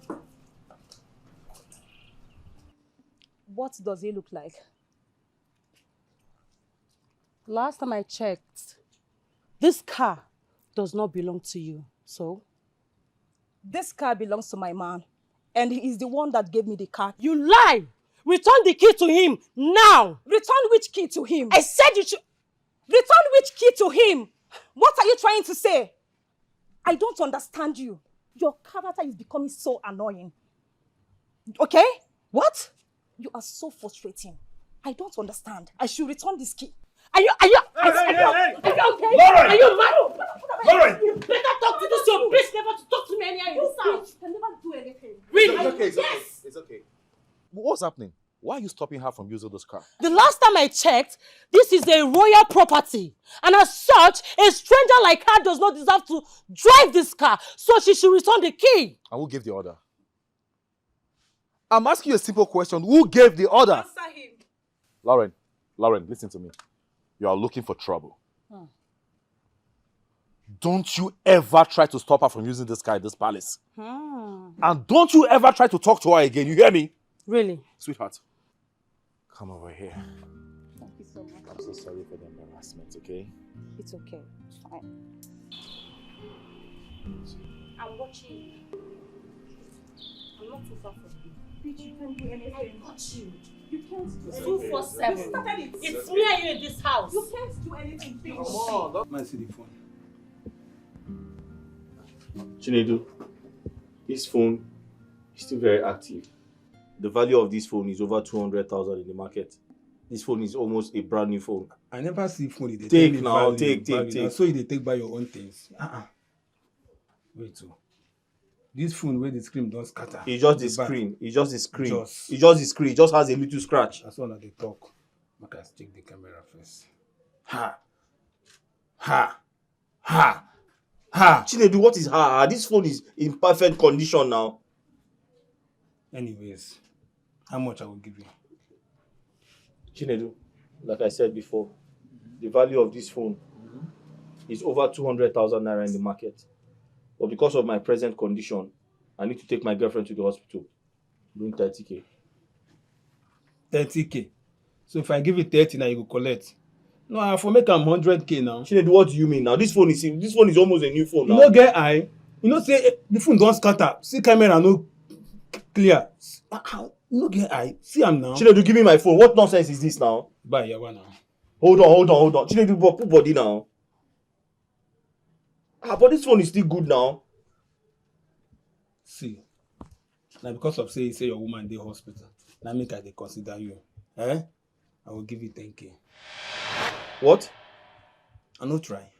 to? What does he look like? Last time I checked, this car does not belong to you. So? This car belongs to my man. And he is the one that gave me the car. You lie! Return the key to him now! Return which key to him? I said you should... Return which key to him? What are you trying to say? I don't understand you. Your character is becoming so annoying. Okay? What? You are so frustrating. I don't understand. I should return this key. Are you okay? Lauren! Are you mad? Lauren! You better talk to this your bitch never to talk to me anyhow in this house. You can never do anything. Really? It's okay, Yes! It's okay. What's happening? Why are you stopping her from using this car? The last time I checked, this is a royal property. And as such, a stranger like her does not deserve to drive this car. So she should return the key. And who gave the order? I'm asking you a simple question. Who gave the order? Answer him. Lauren, listen to me. You are looking for trouble. Don't you ever try to stop her from using this car in this palace. And don't you ever try to talk to her again. You hear me? Really? Sweetheart, come over here. Thank you so much. I'm so sorry for the embarrassment, okay? It's okay. It's fine. I'm watching you. I'm not too far from you. Bitch, you can't do anything. I got you. You can't do anything. 247. You started it. It's me and you in this house. You can't do anything, bitch. Come on, don't mind see the phone. Chinedu, this phone is still very active. The value of this phone is over 200,000 in the market. This phone is almost a brand new phone. I never see phone. They Take now, take. So they take by your own things. Wait, so this phone where the screen don't scatter. It's just the screen. It's just the screen. Just. It's just the screen. It just has a little scratch. That's all that they talk. I can check the camera first. Chinedu, what is ha? This phone is in perfect condition now. Anyways, how much I will give you? Chinedu, like I said before, the value of this phone is over 200,000 naira in the market. But because of my present condition, I need to take my girlfriend to the hospital. Bring 30k. 30k. So if I give you 30 now, you will collect. No, I have to make 100k now. Chinedu, what do you mean now? This phone is almost a new phone now. You know, get eye. You know, say the phone don't scatter. See camera no clear. You know, get eye. See am now. Chinedu, give me my phone. What nonsense is this now? Bye, Yawa now. Hold on. Chinedu, put body now. But this phone is still good now. See, now because of say your woman dey hospital, now make I dey consider you. Eh? I will give you 10K. What? I no try.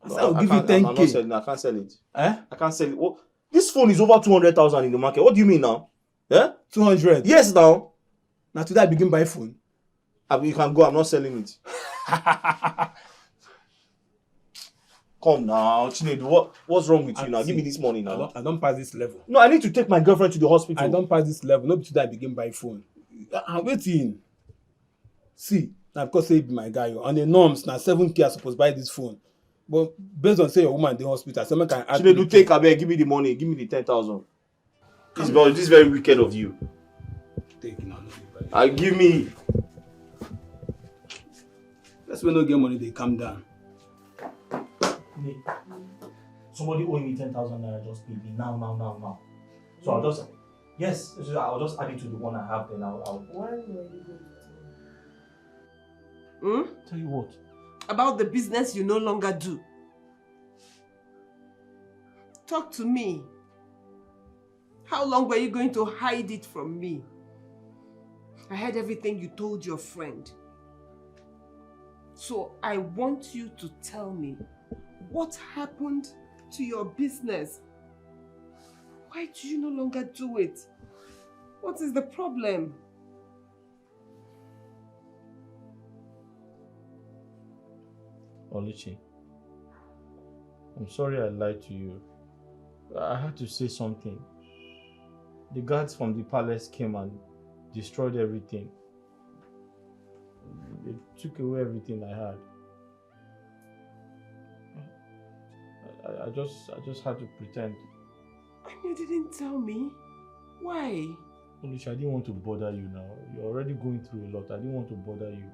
No, I will give you 10K. I'm not selling. I can't sell it. I can't sell it. What? This phone is over 200,000 in the market. What do you mean now? 200? Yes, now. Now today I begin buy phone. You can go. I'm not selling it. Come now, Chinedu. What's wrong with you now? Give me this money now. I don't pass this level. No, I need to take my girlfriend to the hospital. I don't pass this level. Not today I begin buy phone. I'm waiting. See, now because say be my guy, on the norms, now 7K I supposed buy this phone. But based on say your woman in the hospital, someone can ask. Chinedu, take her, give me the money. Give me the 10,000. This is very wicked of you. Take now. Give me. That's when no get money, they calm down. Somebody owing me 10,000 naira just paid me now. So I'll just I'll just add it to the one I have. Then I'll. Why were you going to tell me? Tell you what? About the business you no longer do. Talk to me. How long were you going to hide it from me? I heard everything you told your friend. So I want you to tell me what happened to your business. Why do you no longer do it? What is the problem? Oluchi, I'm sorry I lied to you. I had to say something. The guards from the palace came and destroyed everything. They took away everything I had. I just had to pretend. And you didn't tell me? Why? Oluchi, I didn't want to bother you now. You're already going through a lot. I didn't want to bother you.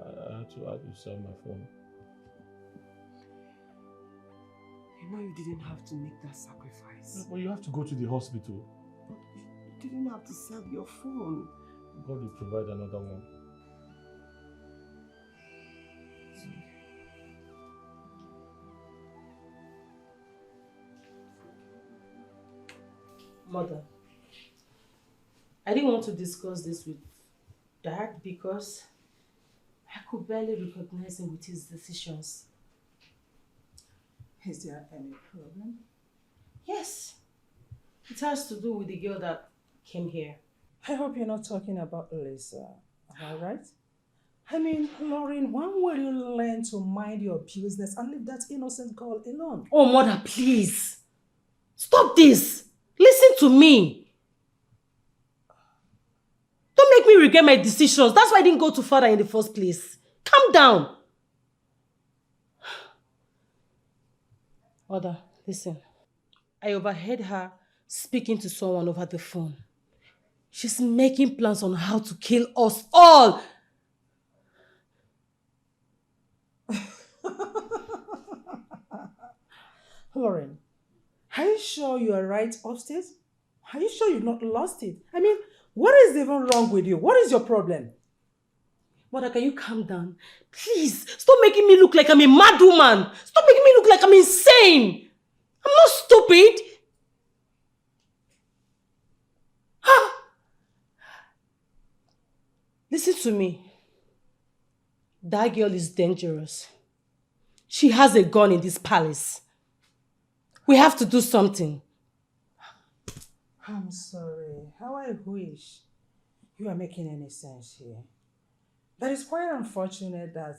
I had to sell my phone. You know you didn't have to make that sacrifice. But you have to go to the hospital. You didn't have to sell your phone. God will provide another one. Mother, I didn't want to discuss this with Dad because I could barely recognize him with his decisions. Is there any problem? Yes. It has to do with the girl that came here. I hope you're not talking about Lisa. Am I right? I mean, Lauren, when will you learn to mind your business and leave that innocent girl alone? Oh, Mother, please. Stop this. Listen to me. Don't make me regret my decisions. That's why I didn't go to father in the first place. Calm down. Mother, listen. I overheard her speaking to someone over the phone. She's making plans on how to kill us all. Lauren, are you sure you are right upstairs? Are you sure you've not lost it? I mean, what is even wrong with you? What is your problem? Mother, can you calm down? Please, stop making me look like I'm a mad woman. Stop making me look like I'm insane. I'm not stupid. Listen to me. That girl is dangerous. She has a gun in this palace. We have to do something. I'm sorry. How I wish you are making any sense here. That is quite unfortunate that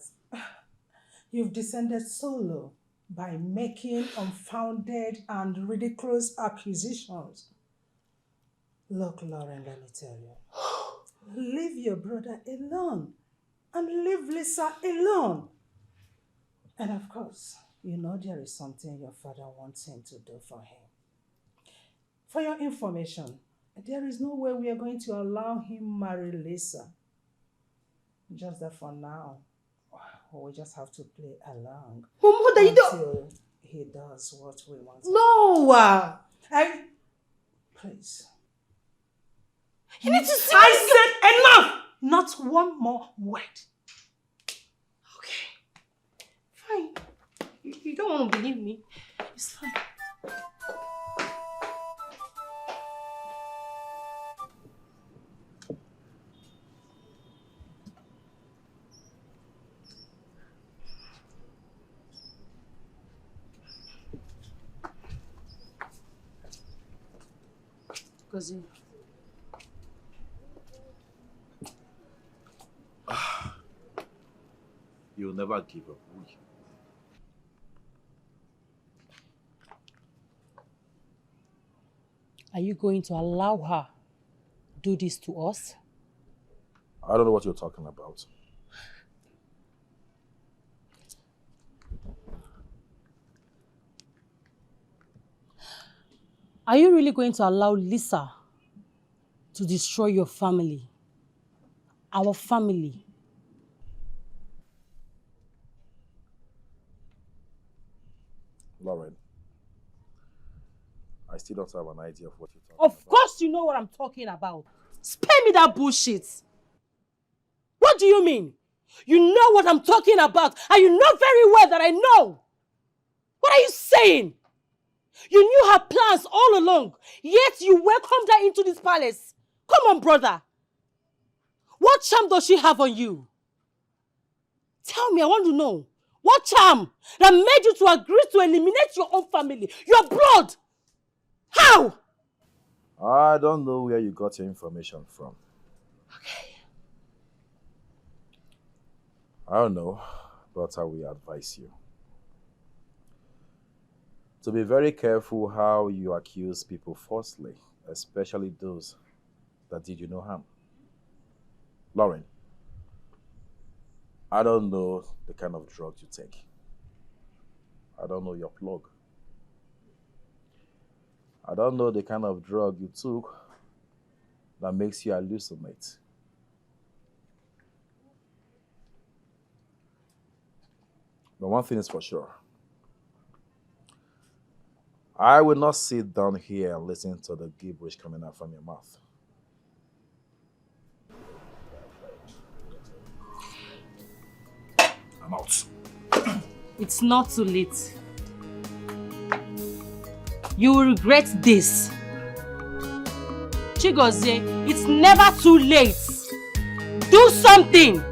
you've descended so low by making unfounded and ridiculous accusations. Look, Lauren, let me tell you. Leave your brother alone and leave Lisa alone. And of course, you know there is something your father wants him to do for him. For your information, there is no way we are going to allow him marry Lisa. Just that for now, we just have to play along. But Mother, you don't... Until he does what we want. No! Please. You need to see... I said enough! Not one more word. Okay. Fine. You don't want to believe me. It's fine. Gozi. You'll never give up, will you? Are you going to allow her do this to us? I don't know what you're talking about. Are you really going to allow Lisa to destroy your family? Our family? Lauren, I still don't have an idea of what you're talking Of course you know what I'm talking about. Spare me that bullshit. What do you mean? You know what I'm talking about, and you know very well that I know. What are you saying? You knew her plans all along, yet you welcomed her into this palace. Come on, brother. What charm does she have on you? Tell me, I want to know. What charm that made you to agree to eliminate your own family, your blood? How? I don't know where you got your information from. Okay. I don't know, but I will advise you to be very careful how you accuse people falsely, especially those that did you no harm. Lauren, I don't know the kind of drugs you take. I don't know your plug. I don't know the kind of drug you took that makes you hallucinate. But one thing is for sure. I will not sit down here and listen to the gibberish coming out from your mouth. I'm out. It's not too late. You will regret this. Chigozie, it's never too late. Do something.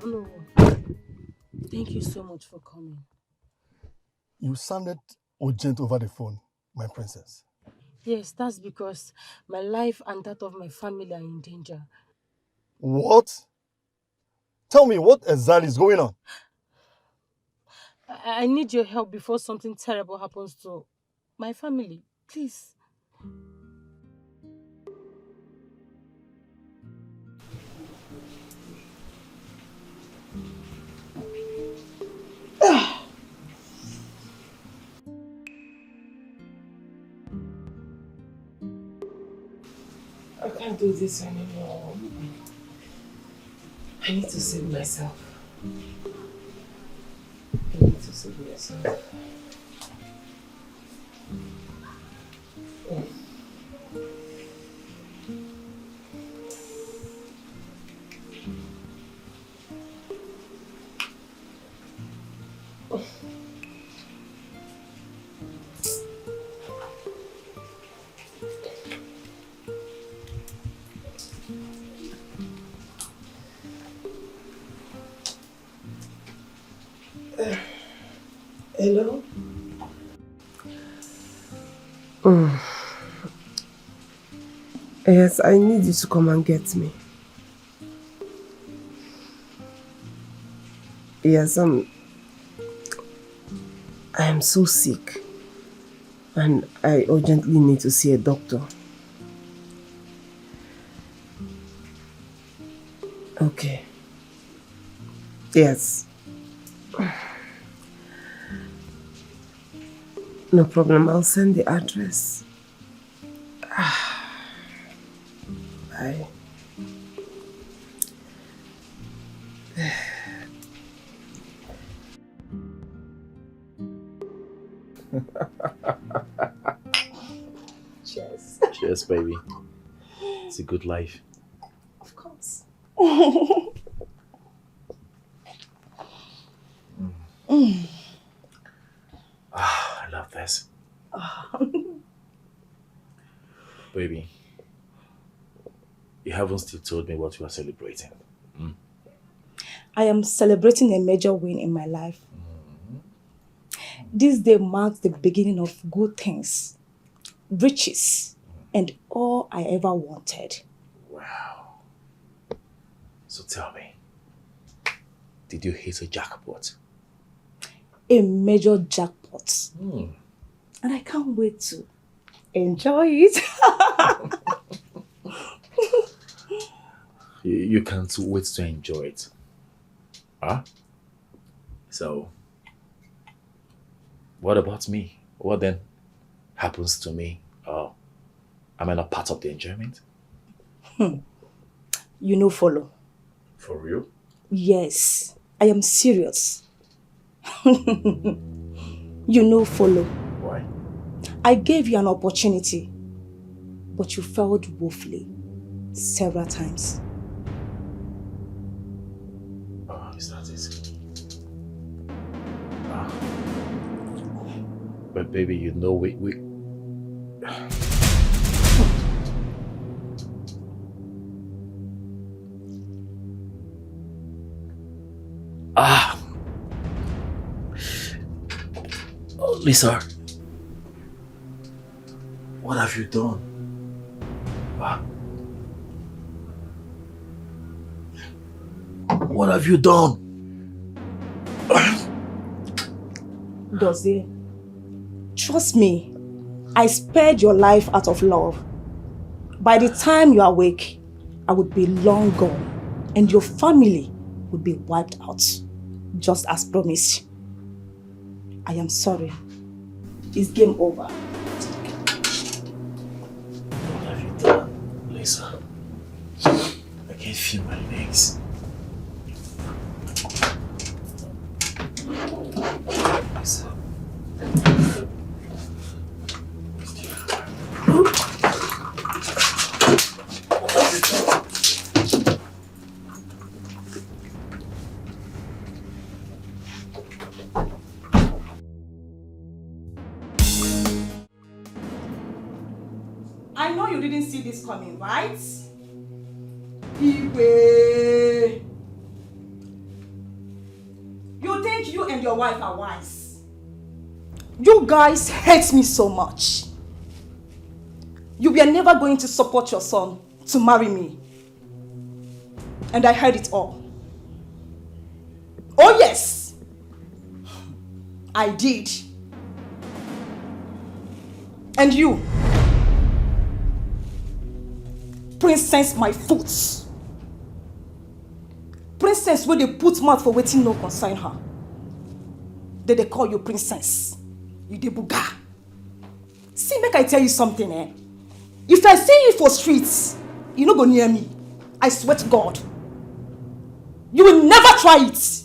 No. Thank you so much for coming. You sounded urgent over the phone, my princess. Yes, that's because my life and that of my family are in danger. What? Tell me, what exactly is going on? I need your help before something terrible happens to my family. Please. I can't do this anymore. I need to save myself. I need to save myself. Hello? Yes, I need you to come and get me. Yes, I am so sick and I urgently need to see a doctor. Okay. Yes. No problem, I'll send the address. Bye. Cheers. Cheers, baby. It's a good life. Of course. I love this. Baby, you haven't still told me what you are celebrating. I am celebrating a major win in my life. This day marks the beginning of good things, riches, and all I ever wanted. Wow. So tell me, did you hit a jackpot? A major jackpot. And I can't wait to enjoy it. You can't wait to enjoy it. Huh? So, what about me? What then happens to me? Am I not part of the enjoyment? You know, follow. For real? Yes, I am serious. You know, follow. Why? I gave you an opportunity, but you failed woefully several times. Oh, is that it? But baby, you know we Oh, Lisa, what have you done? What have you done? Dozie, trust me, I spared your life out of love. By the time you awake, I would be long gone and your family would be wiped out, just as promised. I am sorry. It's game over. What have you done, Lisa? I can't feel my legs. Lisa. I know you didn't see this coming, right? Iwe. You think you and your wife are wise? You guys hate me so much. You were never going to support your son to marry me. And I heard it all. Oh yes, I did. And you, princess my foot. Princess where they put mouth for waiting no concern her. Then they call you princess. You dey buga. See, make I tell you something, eh? If I see you for streets, you no go near me. I swear to God. You will never try it.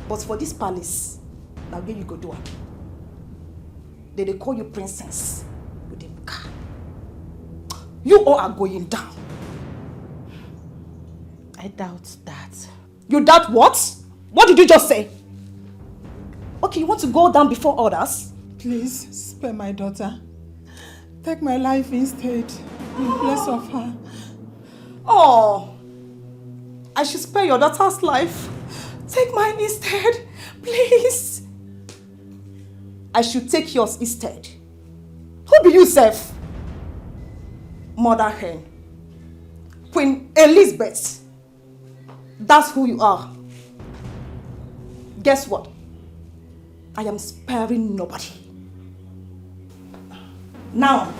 But for this palace, now where you go do it? Then they call you princess. You dey buga. You all are going down. I doubt that. You doubt what? What did you just say? Okay, you want to go down before others? Please, spare my daughter. Take my life instead, in place of her. Oh, I should spare your daughter's life. Take mine instead, please. I should take yours instead. Who be you, Seth? Mother hen. Queen Elizabeth. That's who you are. Guess what? I am sparing nobody. Now,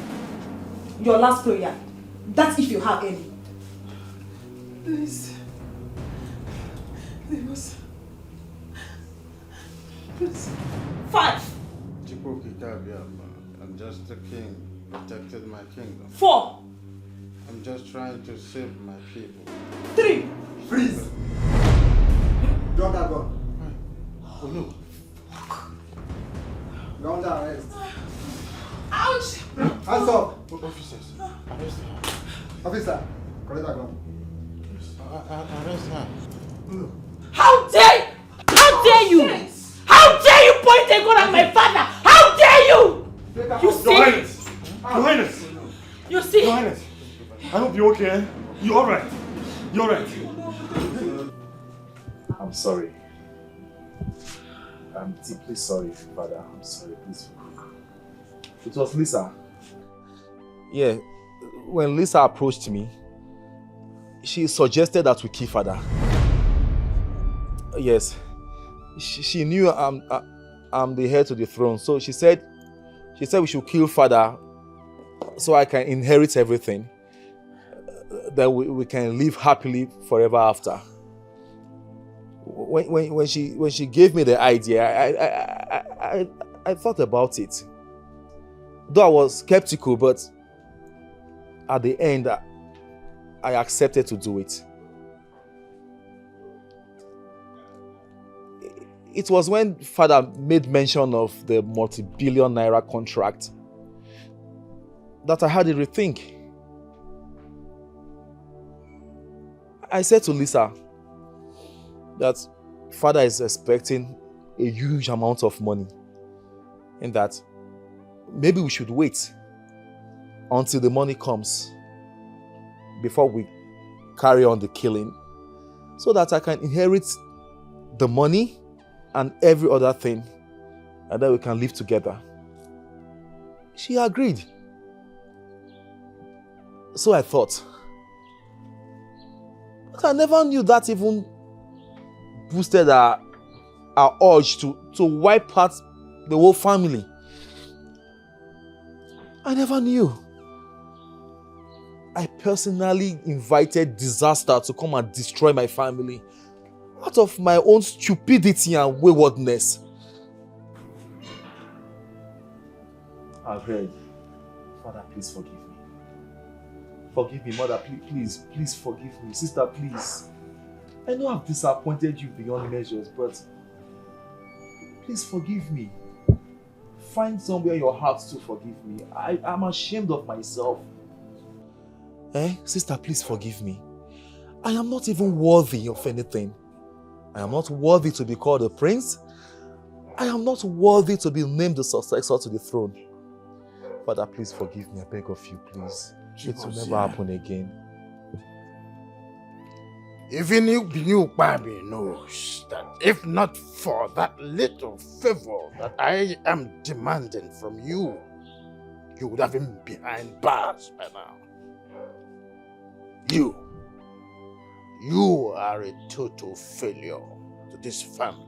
your last prayer. That's if you have any. Please. Leave us. Please. 5. I'm just the king, protected my kingdom. 4. I'm just trying to save my people. 3. Freeze! Drop that gun. Oh no. You're under arrest. Ouch! Hands up! Officers, arrest her. Officer, collect that gun. Arrest her. How dare you? How dare you point a gun at my father? How dare you? You see? Your Highness! Your Highness! You see? Your Highness! I hope you're okay. You're alright. You're alright. I'm sorry. I'm deeply sorry, Father. I'm sorry. Please forgive me. It was Lisa. Yeah, when Lisa approached me, she suggested that we kill Father. Yes, she knew I'm the heir to the throne, so she said we should kill Father so I can inherit everything. That we can live happily forever after. When she gave me the idea, I thought about it. Though I was skeptical, but at the end, I accepted to do it. It was when Father made mention of the multi-billion naira contract that I had to rethink. I said to Lisa that Father is expecting a huge amount of money and that maybe we should wait until the money comes before we carry on the killing so that I can inherit the money and every other thing and then we can live together. She agreed. So I thought. But I never knew that even boosted our urge to wipe out the whole family. I never knew. I personally invited disaster to come and destroy my family out of my own stupidity and waywardness. I've heard. Father, please forgive me. Forgive me, Mother, please forgive me. Sister, please. I know I've disappointed you beyond measures, but please forgive me. Find somewhere in your heart to forgive me. I'm ashamed of myself. Sister, please forgive me. I am not even worthy of anything. I am not worthy to be called a prince. I am not worthy to be named the successor to the throne. Father, please forgive me. I beg of you, please. It will never happen again. Even you, Baby, knows that if not for that little favor that I am demanding from you, you would have been behind bars by now. You are a total failure to this family.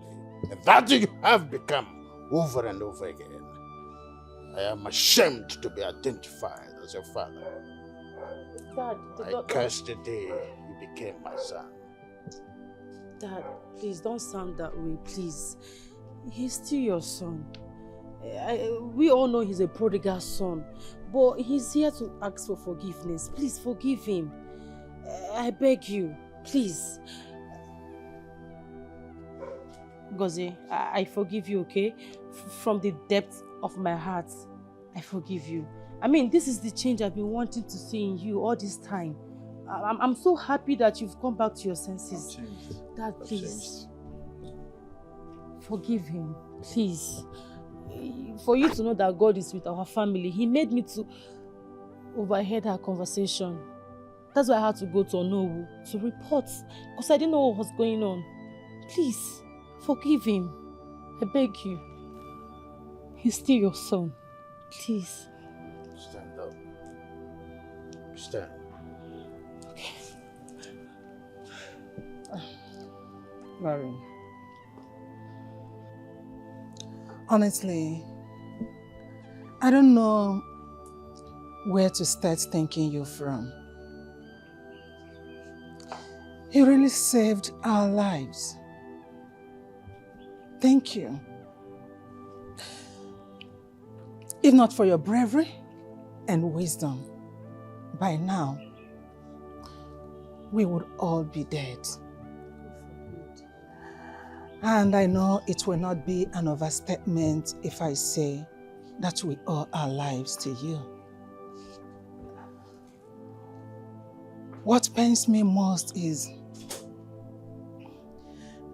And that you have become over and over again. I am ashamed to be identified as your father. Dad, I curse the day you became my son. Dad, please don't sound that way, please. He's still your son. We all know he's a prodigal son, but he's here to ask for forgiveness. Please forgive him. I beg you, please. Gozie, I forgive you, okay? From the depth of my heart, I forgive you. I mean, this is the change I've been wanting to see in you all this time. I'm so happy that you've come back to your senses. Dad, please. Forgive him, please. For you to know that God is with our family, he made me to overhear our conversation. That's why I had to go to Nollywood to report, because I didn't know what was going on. Please, forgive him. I beg you. He's still your son. Please. Stand up. Stand. Okay. Lauren. Honestly, I don't know where to start thanking you from. You really saved our lives. Thank you. If not for your bravery and wisdom, by now, we would all be dead. And I know it will not be an overstatement if I say that we owe our lives to you. What pains me most is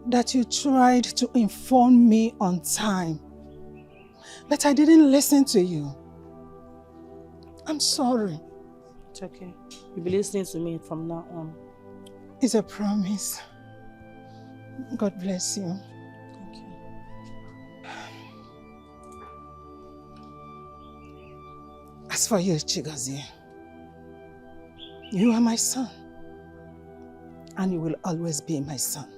that you tried to inform me on time, but I didn't listen to you. I'm sorry. It's okay. You'll be listening to me from now on. It's a promise. God bless you. Thank you. As for you, Chigozie, you are my son, and you will always be my son.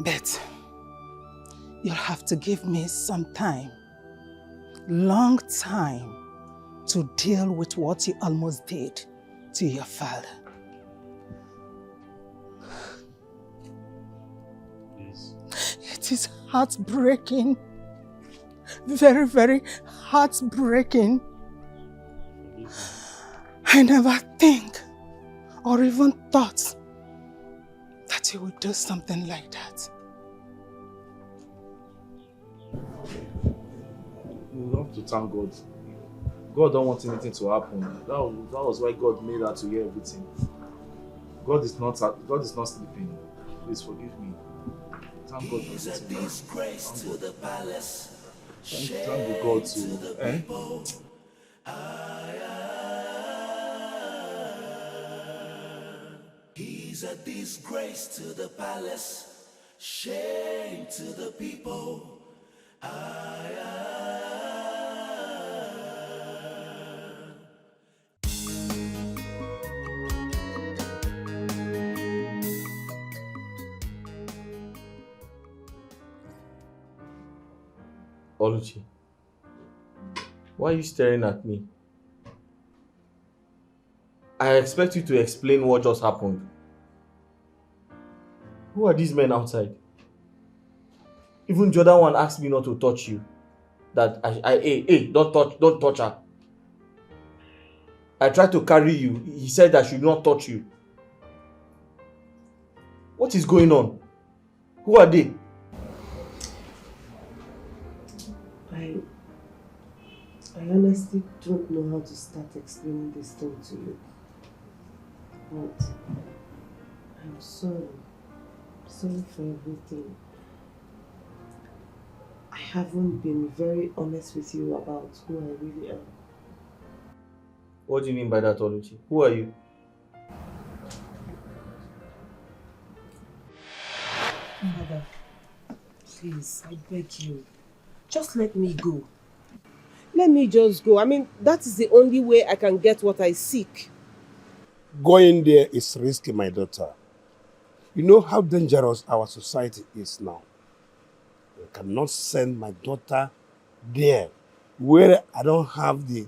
But you'll have to give me some time, long time, to deal with what you almost did to your father. Please. It is heartbreaking, very, very heartbreaking. I never think or even thought that you would do something like that. We have to thank God. God don't want anything to happen. That was why God made her to hear everything. God is not sleeping. Please forgive me. Thank God for He's a everything. disgrace to the palace. Thank God to He's a disgrace to the palace, shame to the people. Oluchi, why are you staring at me? I expect you to explain what just happened. Who are these men outside? Even the other one asked me not to touch you. That hey, don't touch her. I tried to carry you. He said I should not touch you. What is going on? Who are they? I honestly don't know how to start explaining this thing to you. But I'm sorry. Sorry for everything. I haven't been very honest with you about who I really am. What do you mean by that, Oluchi? Who are you? Mother, please, I beg you. Just let me go. Let me just go. I mean, that is the only way I can get what I seek. Going there is risky, my daughter. You know how dangerous our society is now. I cannot send my daughter there where I don't have the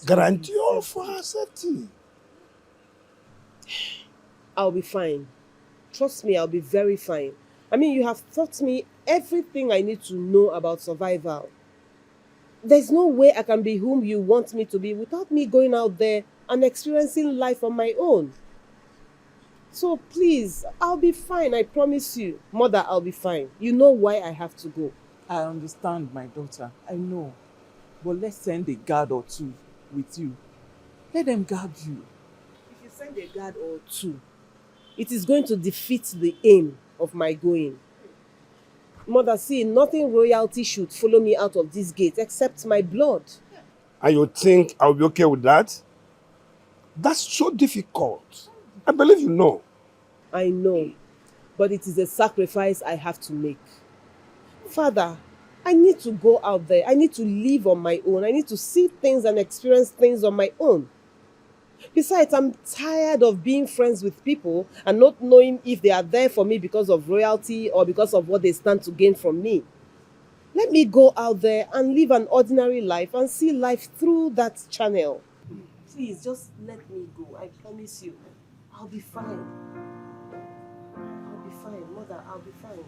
guarantee of her safety. I'll be fine. Trust me, I'll be very fine. I mean, you have taught me everything I need to know about survival. There's no way I can be whom you want me to be without me going out there and experiencing life on my own. So please, I'll be fine, I promise you. Mother, I'll be fine. You know why I have to go. I understand, my daughter. I know. But let's send a guard or two with you. Let them guard you. If you send a guard or two, it is going to defeat the aim of my going. Mother, see, nothing royalty should follow me out of this gate except my blood. And you think I'll be okay with that? That's so difficult. I believe you know. I know, but it is a sacrifice I have to make. Father, I need to go out there. I need to live on my own. I need to see things and experience things on my own. Besides, I'm tired of being friends with people and not knowing if they are there for me because of royalty or because of what they stand to gain from me. Let me go out there and live an ordinary life and see life through that channel. Please, just let me go. I promise you. I'll be fine. I'll be fine. Mother, I'll be fine.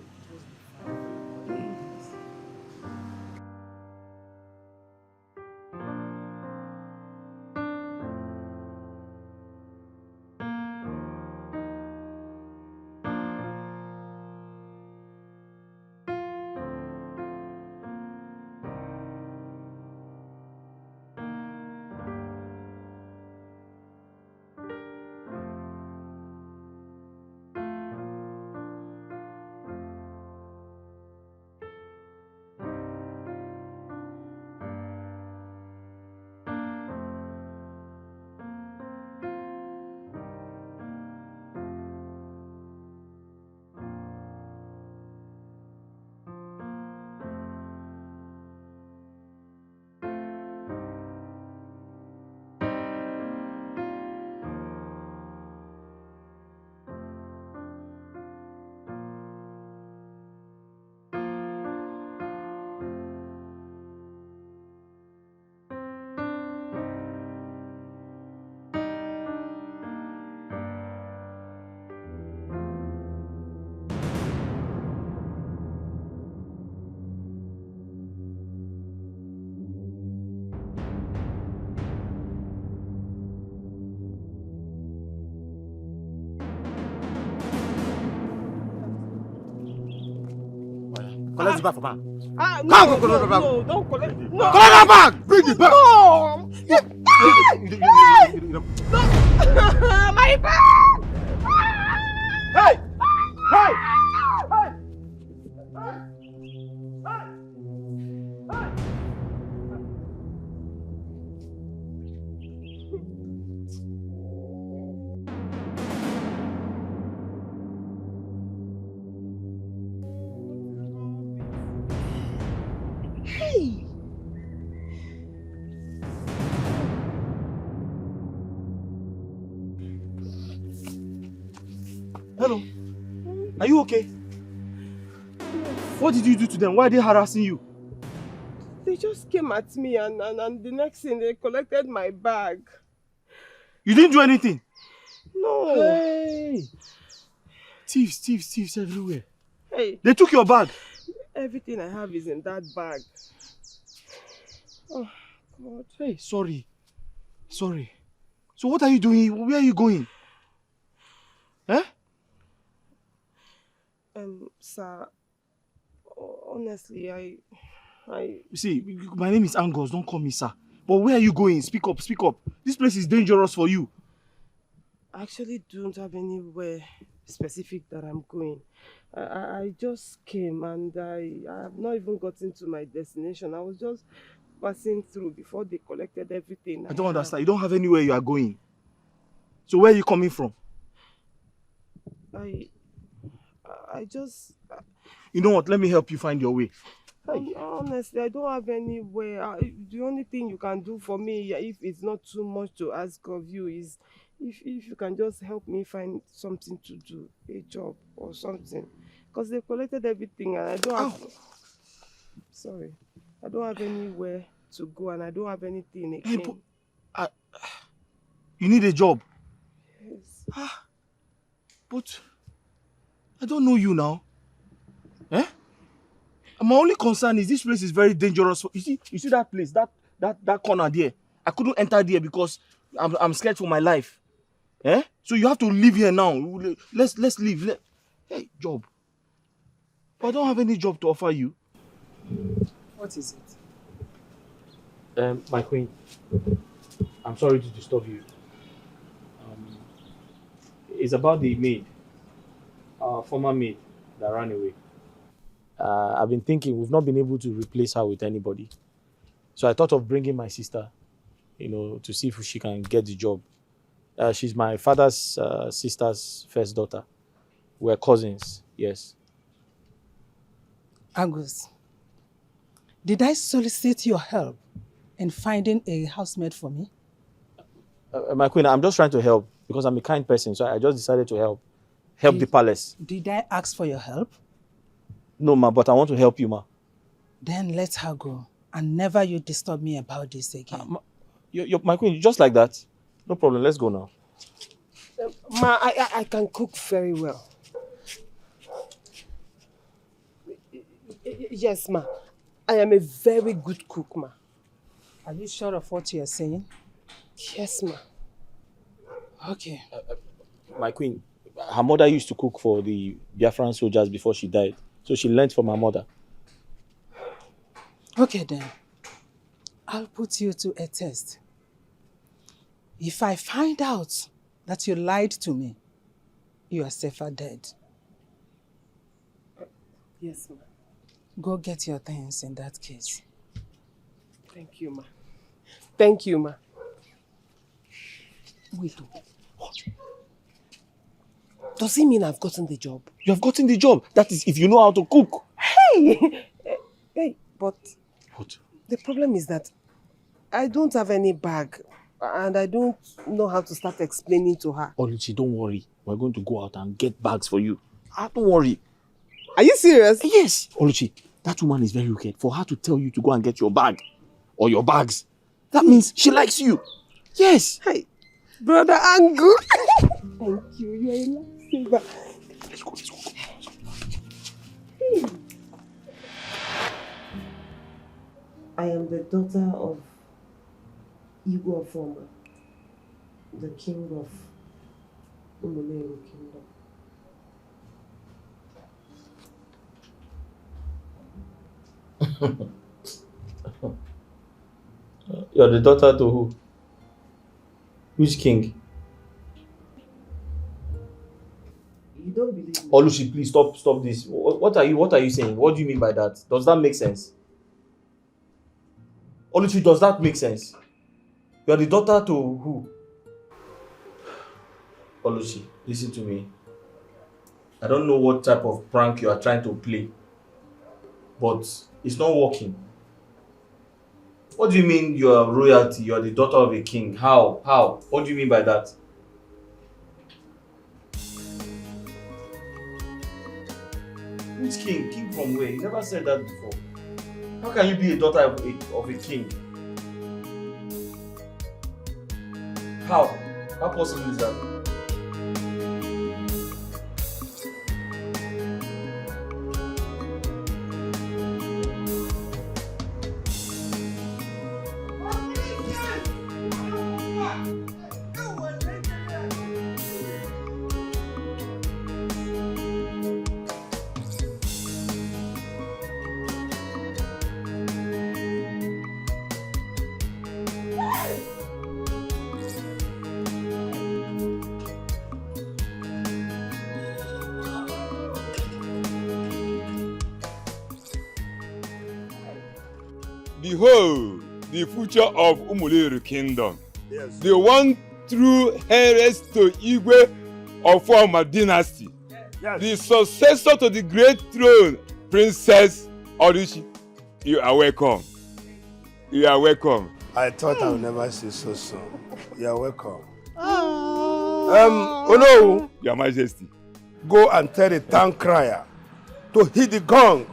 Collect the bag from her. No, don't collect. No. Collect that bag! Bring it back! No! No! My bag! Hey! Hey! Hey! Hello. Are you okay? What did you do to them? Why are they harassing you? They just came at me and the next thing they collected my bag. You didn't do anything? No. Hey! Thieves everywhere. Hey. They took your bag. Everything I have is in that bag. Oh, God. Hey, sorry. So what are you doing? Where are you going? Eh? Sir, honestly, I... See, my name is Angus. Don't call me sir. But where are you going? Speak up. This place is dangerous for you. I actually don't have anywhere specific that I'm going. I just came and I have not even gotten to my destination. I was just passing through before they collected everything. I don't understand. You don't have anywhere you are going. So where are you coming from? I just... You know what? Let me help you find your way. Honestly, I don't have anywhere. The only thing you can do for me, if it's not too much to ask of you, is if you can just help me find something to do, a job or something. Because they collected everything and I don't have... Sorry. I don't have anywhere to go and I don't have anything again. Hey, you need a job? Yes. But I don't know you now. Eh? My only concern is this place is very dangerous. You see that place, that corner there. I couldn't enter there because I'm scared for my life. Eh? So you have to leave here now. Let's leave. Hey, job. But I don't have any job to offer you. What is it? My queen, I'm sorry to disturb you. It's about the maid, our former maid that ran away. I've been thinking we've not been able to replace her with anybody. So I thought of bringing my sister, to see if she can get the job. She's my father's sister's first daughter. We're cousins, yes. Angus, did I solicit your help in finding a housemaid for me? My queen, I'm just trying to help because I'm a kind person, so I just decided to help the palace. Did I ask for your help? No, ma, but I want to help you, ma. Then let her go, and never you disturb me about this again. My queen, just like that. No problem, let's go now. Ma, I can cook very well. Yes, ma. I am a very good cook, ma. Are you sure of what you are saying? Yes, ma. Okay. My queen, her mother used to cook for the Biafran soldiers before she died. So she learned from her mother. Okay then. I'll put you to a test. If I find out that you lied to me, you are safer dead. Yes, ma. Go get your things in that case. Thank you, ma. Thank you, ma. Wait. What? Does it mean I've gotten the job? You have gotten the job. That is if you know how to cook. Hey! Hey, but... What? The problem is that I don't have any bag and I don't know how to start explaining to her. Oluchi, don't worry. We're going to go out and get bags for you. Don't worry. Are you serious? Yes. Oluchi, that woman is very wicked. For her to tell you to go and get your bag or your bags, that means she likes you. Yes. Hey, Brother Angu. Thank you. You're a lifesaver. Let's go. I am the daughter of Igwe Ofoma, the king of Umuleru Kingdom. You're the daughter to who? Which king? You don't believe me? Oluchi, please stop this. What are you saying? What do you mean by that? Does that make sense? Oluchi, does that make sense? You're the daughter to who? Oluchi, listen to me. I don't know what type of prank you are trying to play, but it's not working. What do you mean you are royalty? You are the daughter of a king. How? How? What do you mean by that? Which king? King from where? You never said that before. How can you be a daughter of a king? How? How possible is that? Behold, the future of Umuliru kingdom. Yes. The one true heiress to Igwe of Former dynasty. Yes. The successor to the great throne, Princess Orishi. You are welcome. You are welcome. I thought I would never see so soon. You are welcome. Oh no, Your Majesty. Go and tell the town crier to hit the gong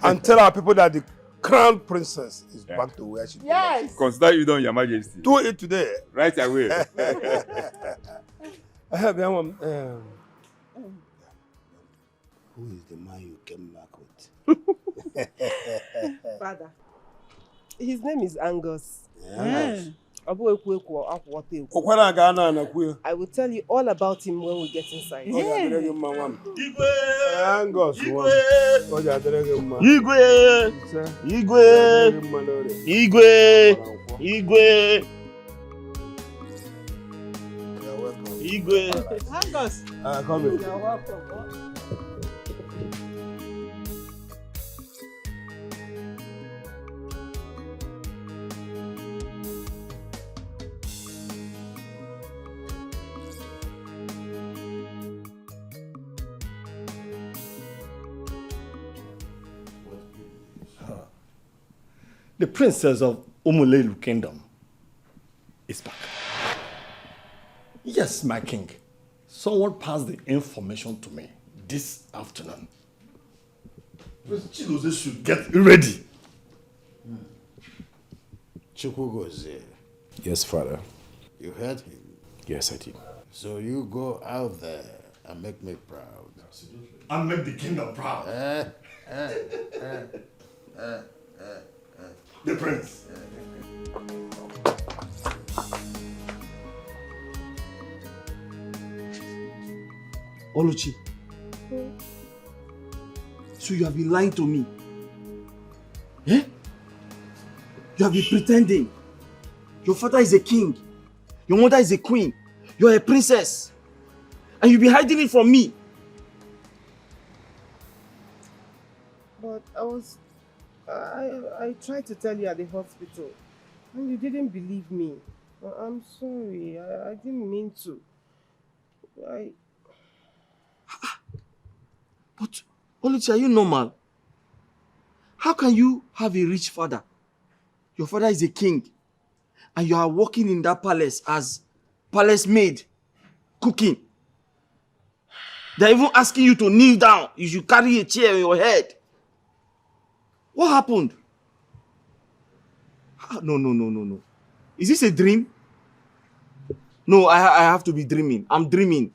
and tell our people that the crown princess is back to where she belongs. Yes. Consider you done, Your Majesty. Do it today. Right away. Who is the man you came back with? Father, his name is Angus. Yes. I will tell you all about him when we get inside. Angus. Igwe. Angus. Come in. You're welcome. The princess of Umulelu kingdom is back. Yes, my king. Someone passed the information to me this afternoon. Chigozie should get ready. Chukwugozie. Yes, father. You heard him? Yes, I did. So you go out there and make me proud. Absolutely. And make the kingdom proud. The prince. Oluchi. So you have been lying to me? Eh? You have been pretending. Your father is a king. Your mother is a queen. You are a princess. And you've been hiding it from me. But I tried to tell you at the hospital, and you didn't believe me. I'm sorry. I didn't mean to. But, Oluchi, are you normal? How can you have a rich father? Your father is a king, and you are working in that palace as palace maid, cooking. They're even asking you to kneel down. You should carry a chair on your head. What happened? No. Is this a dream? No, I have to be dreaming. I'm dreaming.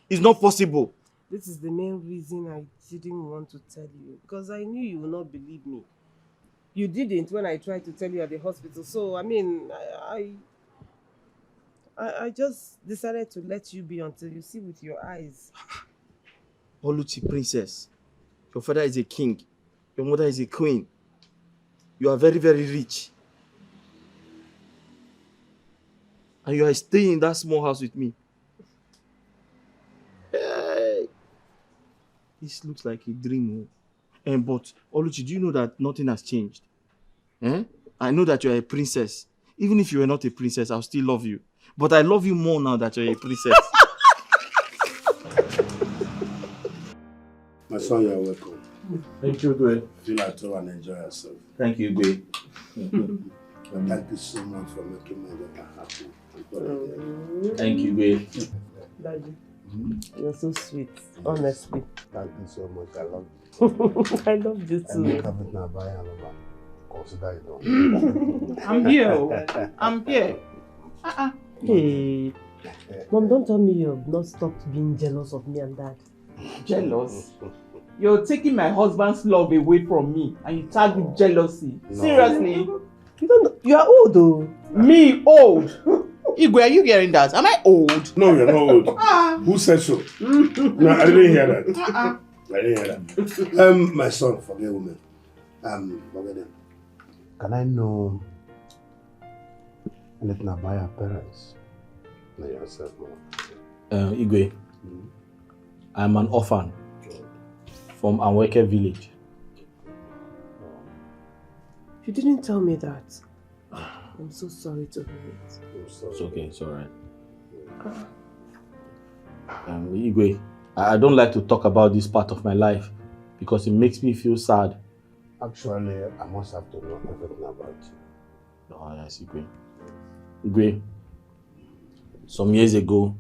It's not possible. This is the main reason I didn't want to tell you, because I knew you would not believe me. You didn't when I tried to tell you at the hospital. So, I mean, I just decided to let you be until you see with your eyes. Oluchi, princess. Your father is a king. Your mother is a queen. You are very, very rich. And you are staying in that small house with me. Hey. This looks like a dream. But, Oluchi, do you know that nothing has changed? I know that you are a princess. Even if you were not a princess, I'll still love you. But I love you more now that you're a princess. My son, you are welcome. Thank you, Gwe. Feel at home and enjoy yourself. Thank you, Gwe. And thank you so much for making my daughter happy. Thank you, Gwe. Daddy, you're so sweet, honestly. Thank you so much. I love you. I love you too. Consider it done. I'm here. I'm here. Hey, Mom, don't tell me you've not stopped being jealous of me and Dad. Jealous? You're taking my husband's love away from me and you tag with jealousy. No. Seriously? You don't know, you are old though. Me old? Igwe, are you hearing that? Am I old? No, you're not old. Who said so? No, I didn't hear that. I didn't hear that. My son, forget women. Forget them. Can I know anything about your parents? Not yourself, Mom. Igwe, I'm an orphan from Anweke village. You didn't tell me that. I'm so sorry to hear it. It's okay, it's alright. Igwe, I don't like to talk about this part of my life because it makes me feel sad. Actually, I must have to know everything about you. Oh, yes, Igwe. Igwe, some years ago,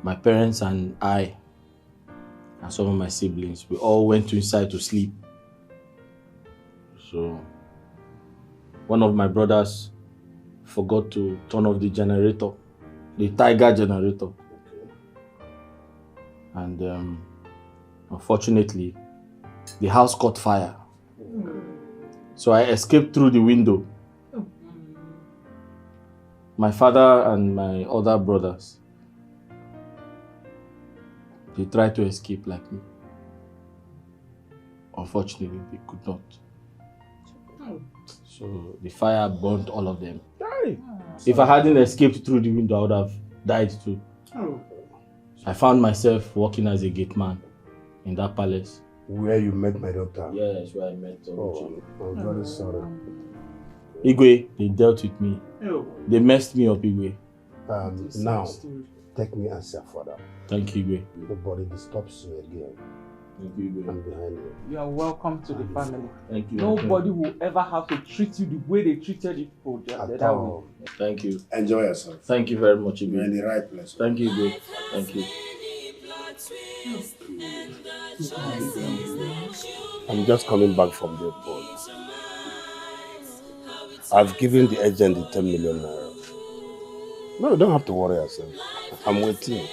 my parents and I and some of my siblings, we all went inside to sleep. So, one of my brothers forgot to turn off the generator, the Tiger generator. And unfortunately, the house caught fire. So I escaped through the window. My father and my other brothers, they tried to escape like me. Unfortunately, they could not. So the fire burnt all of them. If I hadn't escaped through the window, I would have died too. I found myself working as a gate man in that palace. Where you met my daughter? Yes, where I met her. Oh, I'm very sorry. Igwe, they dealt with me. They messed me up, Igwe. Now, take me as your father. Thank you, Igwe. Nobody disturbs you again. Thank you, Igwe. I'm behind you. You are welcome to the family. Thank you. Nobody will ever have to treat you the way they treated you for the other way. Thank you. Enjoy yourself. Thank you very much, Igwe. You're in the right place. Thank you, Igwe. Thank you. I'm just coming back from the airport. I've given the agent the 10 million naira. No, you don't have to worry yourself. I'm waiting.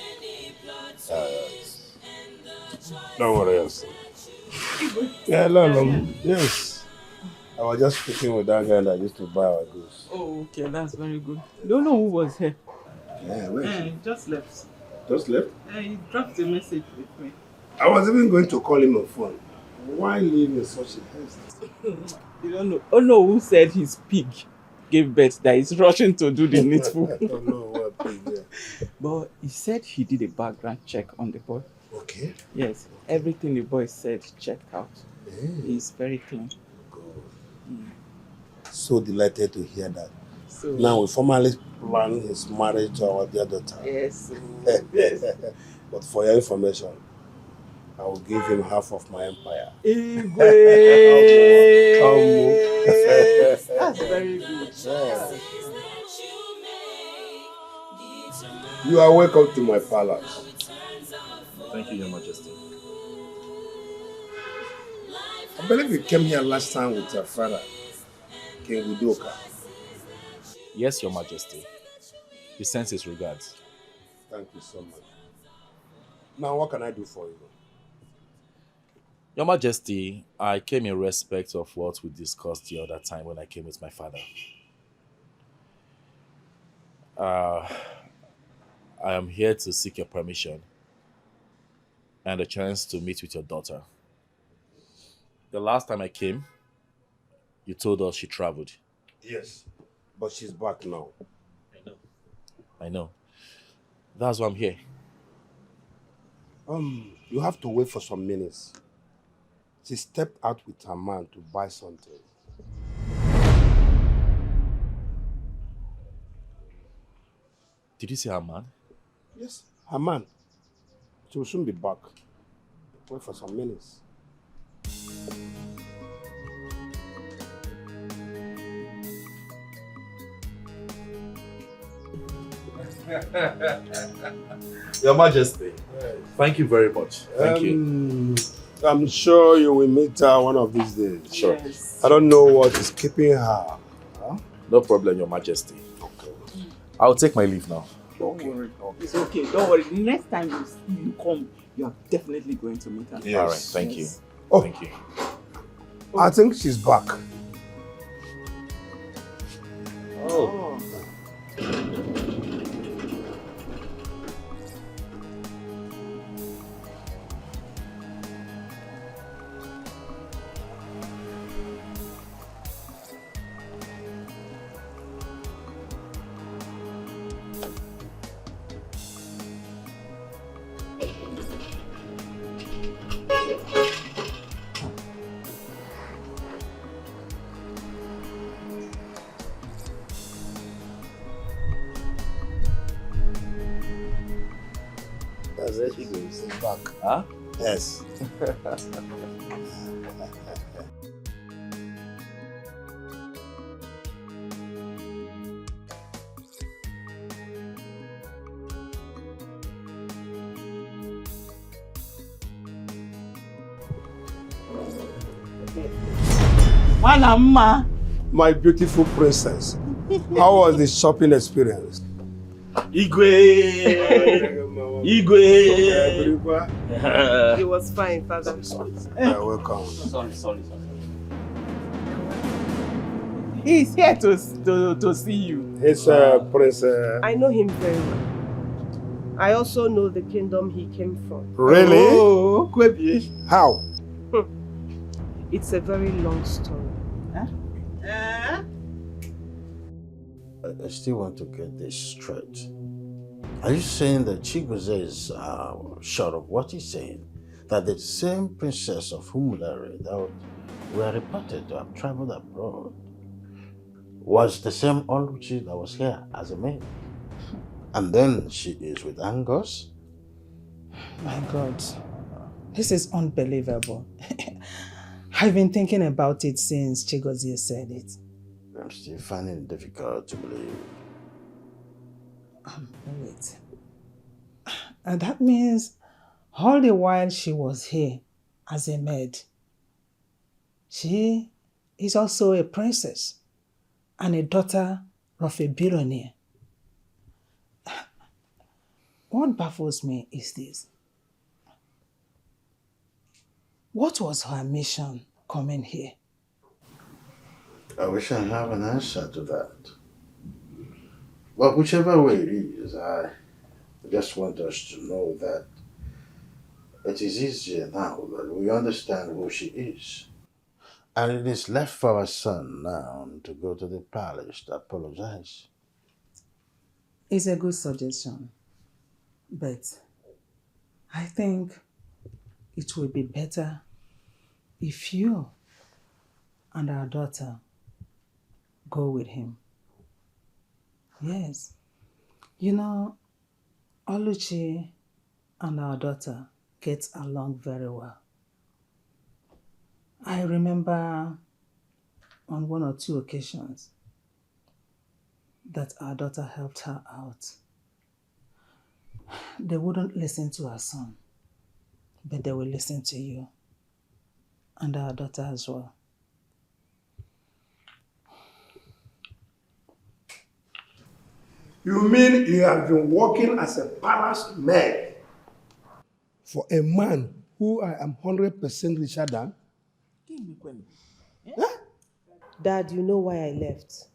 Don't worry yourself. Yeah, no. Yes. I was just speaking with that guy that used to buy our goods. Oh, okay, that's very good. Don't know who was here. Yeah, where is he? Just left. Just left? He dropped a message with me. I was even going to call him on phone. Why leave in such a haste? You don't know. Oh no, who said his pig gave birth that he's rushing to do the needful? I don't know what pig, yeah. But he said he did a background check on the boy. Okay. Yes, everything the boy said checked out. He's very clean. So delighted to hear that. So, now we formally plan his marriage to our dear daughter. Yes. But for your information, I will give him half of my empire. That's very good. You are welcome to my palace. Thank you, Your Majesty. I believe you came here last time with your father, King Udoka. Yes, Your Majesty. He sends his regards. Thank you so much. Now, what can I do for you? Your Majesty, I came in respect of what we discussed the other time when I came with my father. I am here to seek your permission and a chance to meet with your daughter. The last time I came, you told us she traveled. Yes, but she's back now. I know. That's why I'm here. You have to wait for some minutes. She stepped out with her man to buy something. Did you say her man? Yes, her man. She will soon be back. Wait for some minutes. Your Majesty, thank you very much. Thank you. I'm sure you will meet her one of these days. Sure. Yes. I don't know what is keeping her. Huh? No problem, Your Majesty. Okay. I'll take my leave now. Don't worry. It's okay. Don't worry. The next time you come, you are definitely going to meet her. Yes. All right. Thank you. Oh. Thank you. I think she's back. Oh. That's it. She goes back. Huh? Yes. My beautiful princess, how was the shopping experience? Igwe! Igwe! It was fine, Father. You're welcome. Sorry. He's here to see you. It's Prince. I know him very well. I also know the kingdom he came from. Really? Oh, how? It's a very long story. I still want to get this straight. Are you saying that Chigoze is short of what he's saying? That the same princess of Humulare that were reported to have traveled abroad was the same Oluchi that was here as a maid? And then she is with Angus? My God, this is unbelievable. I've been thinking about it since Chigozie said it. I'm still finding it difficult to believe. Wait. And that means all the while she was here as a maid, she is also a princess and a daughter of a billionaire. What baffles me is this. What was her mission coming here? I wish I have an answer to that. But whichever way it is, I just want us to know that it is easier now that we understand who she is. And it is left for our son now to go to the palace to apologize. It's a good suggestion, but I think it would be better if you and our daughter go with him. Yes. You know, Oluchi and our daughter get along very well. I remember on one or two occasions that our daughter helped her out. They wouldn't listen to her son, but they will listen to you and our daughter as well. You mean you have been working as a palace maid for a man who I am 100% richer than? Dad, you know why I left.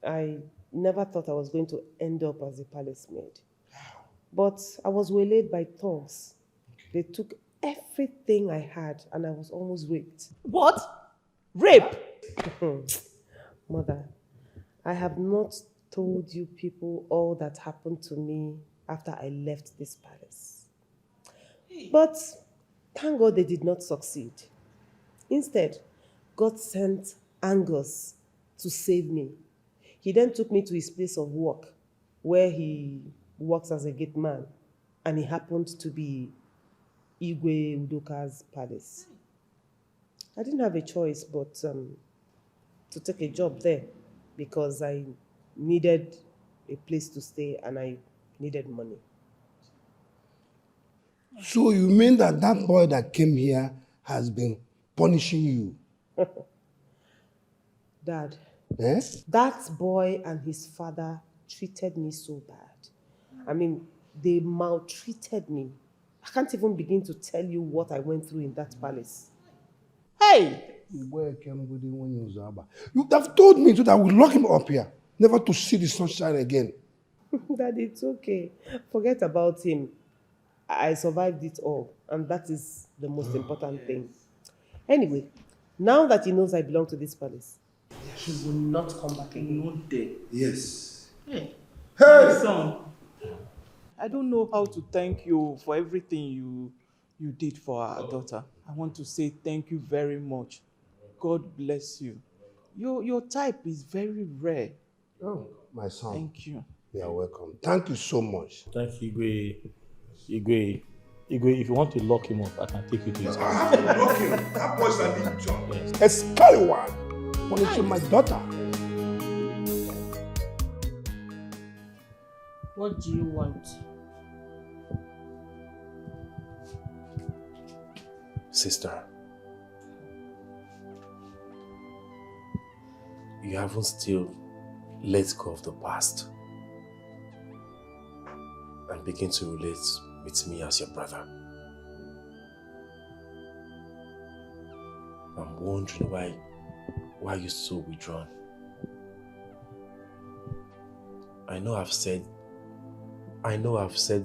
I never thought I was going to end up as a palace maid. But I was waylaid by thugs. They took everything I had and I was almost raped. What? Rape? Mother, I have not told you people all that happened to me after I left this palace. But thank God they did not succeed. Instead, God sent Angus to save me. He then took me to his place of work, where he works as a gate man, and he happened to be Igwe Udoka's palace. I didn't have a choice but to take a job there because I needed a place to stay and I needed money. So you mean that that boy that came here has been punishing you? Dad, Eh? that boy and his father treated me so bad. I mean, they maltreated me. I can't even begin to tell you what I went through in that palace. Hey! You have told me so that I would lock him up here, never to see the sunshine again. Dad, it's okay. Forget about him. I survived it all, and that is the most important thing. Anyway, now that he knows I belong to this palace, he will not come back again. Not there. Yes. Hey. Hey! Son, I don't know how to thank you for everything you did for our daughter. I want to say thank you very much. God bless you. Your type is very rare. Oh, my son. Thank you. You are welcome. Thank you so much. Thank you, Igwe. Igwe, if you want to lock him up, I can take you to his house. Lock him. That boy's a big job. Escalating, punishing my daughter. What do you want? Sister, you haven't still let go of the past and begin to relate with me as your brother. I'm wondering why you're so withdrawn. I know I've said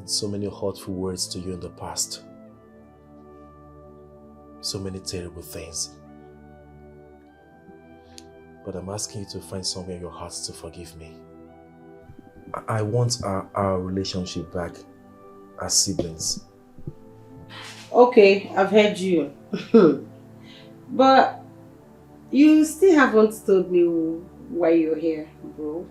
so many hurtful words to you in the past. So many terrible things. But I'm asking you to find somewhere in your heart to forgive me. I want our relationship back as siblings. Okay, I've heard you. But you still haven't told me why you're here, bro.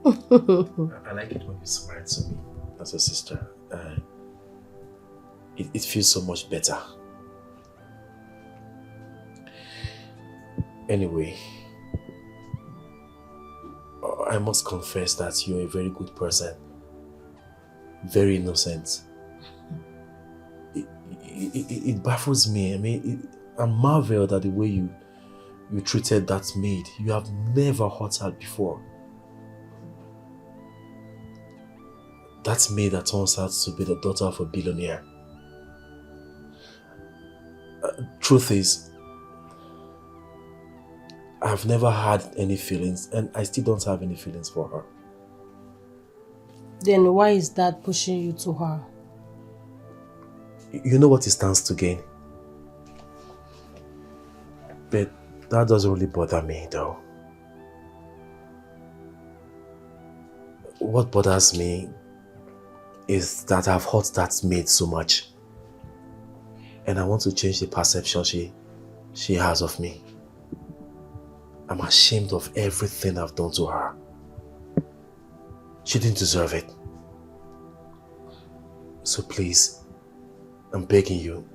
I like it when you smile to me as a sister. It feels so much better. Anyway, I must confess that you're a very good person. Very innocent. It baffles me. I mean, I'm marveled at the way you treated that maid. You have never hurt her before. That maid that turns out to be the daughter of a billionaire. Truth is, I've never had any feelings, and I still don't have any feelings for her. Then why is that pushing you to her? You know what it stands to gain. But that doesn't really bother me, though. What bothers me is that I've hurt that maid so much. And I want to change the perception she has of me. I'm ashamed of everything I've done to her. She didn't deserve it. So please, I'm begging you,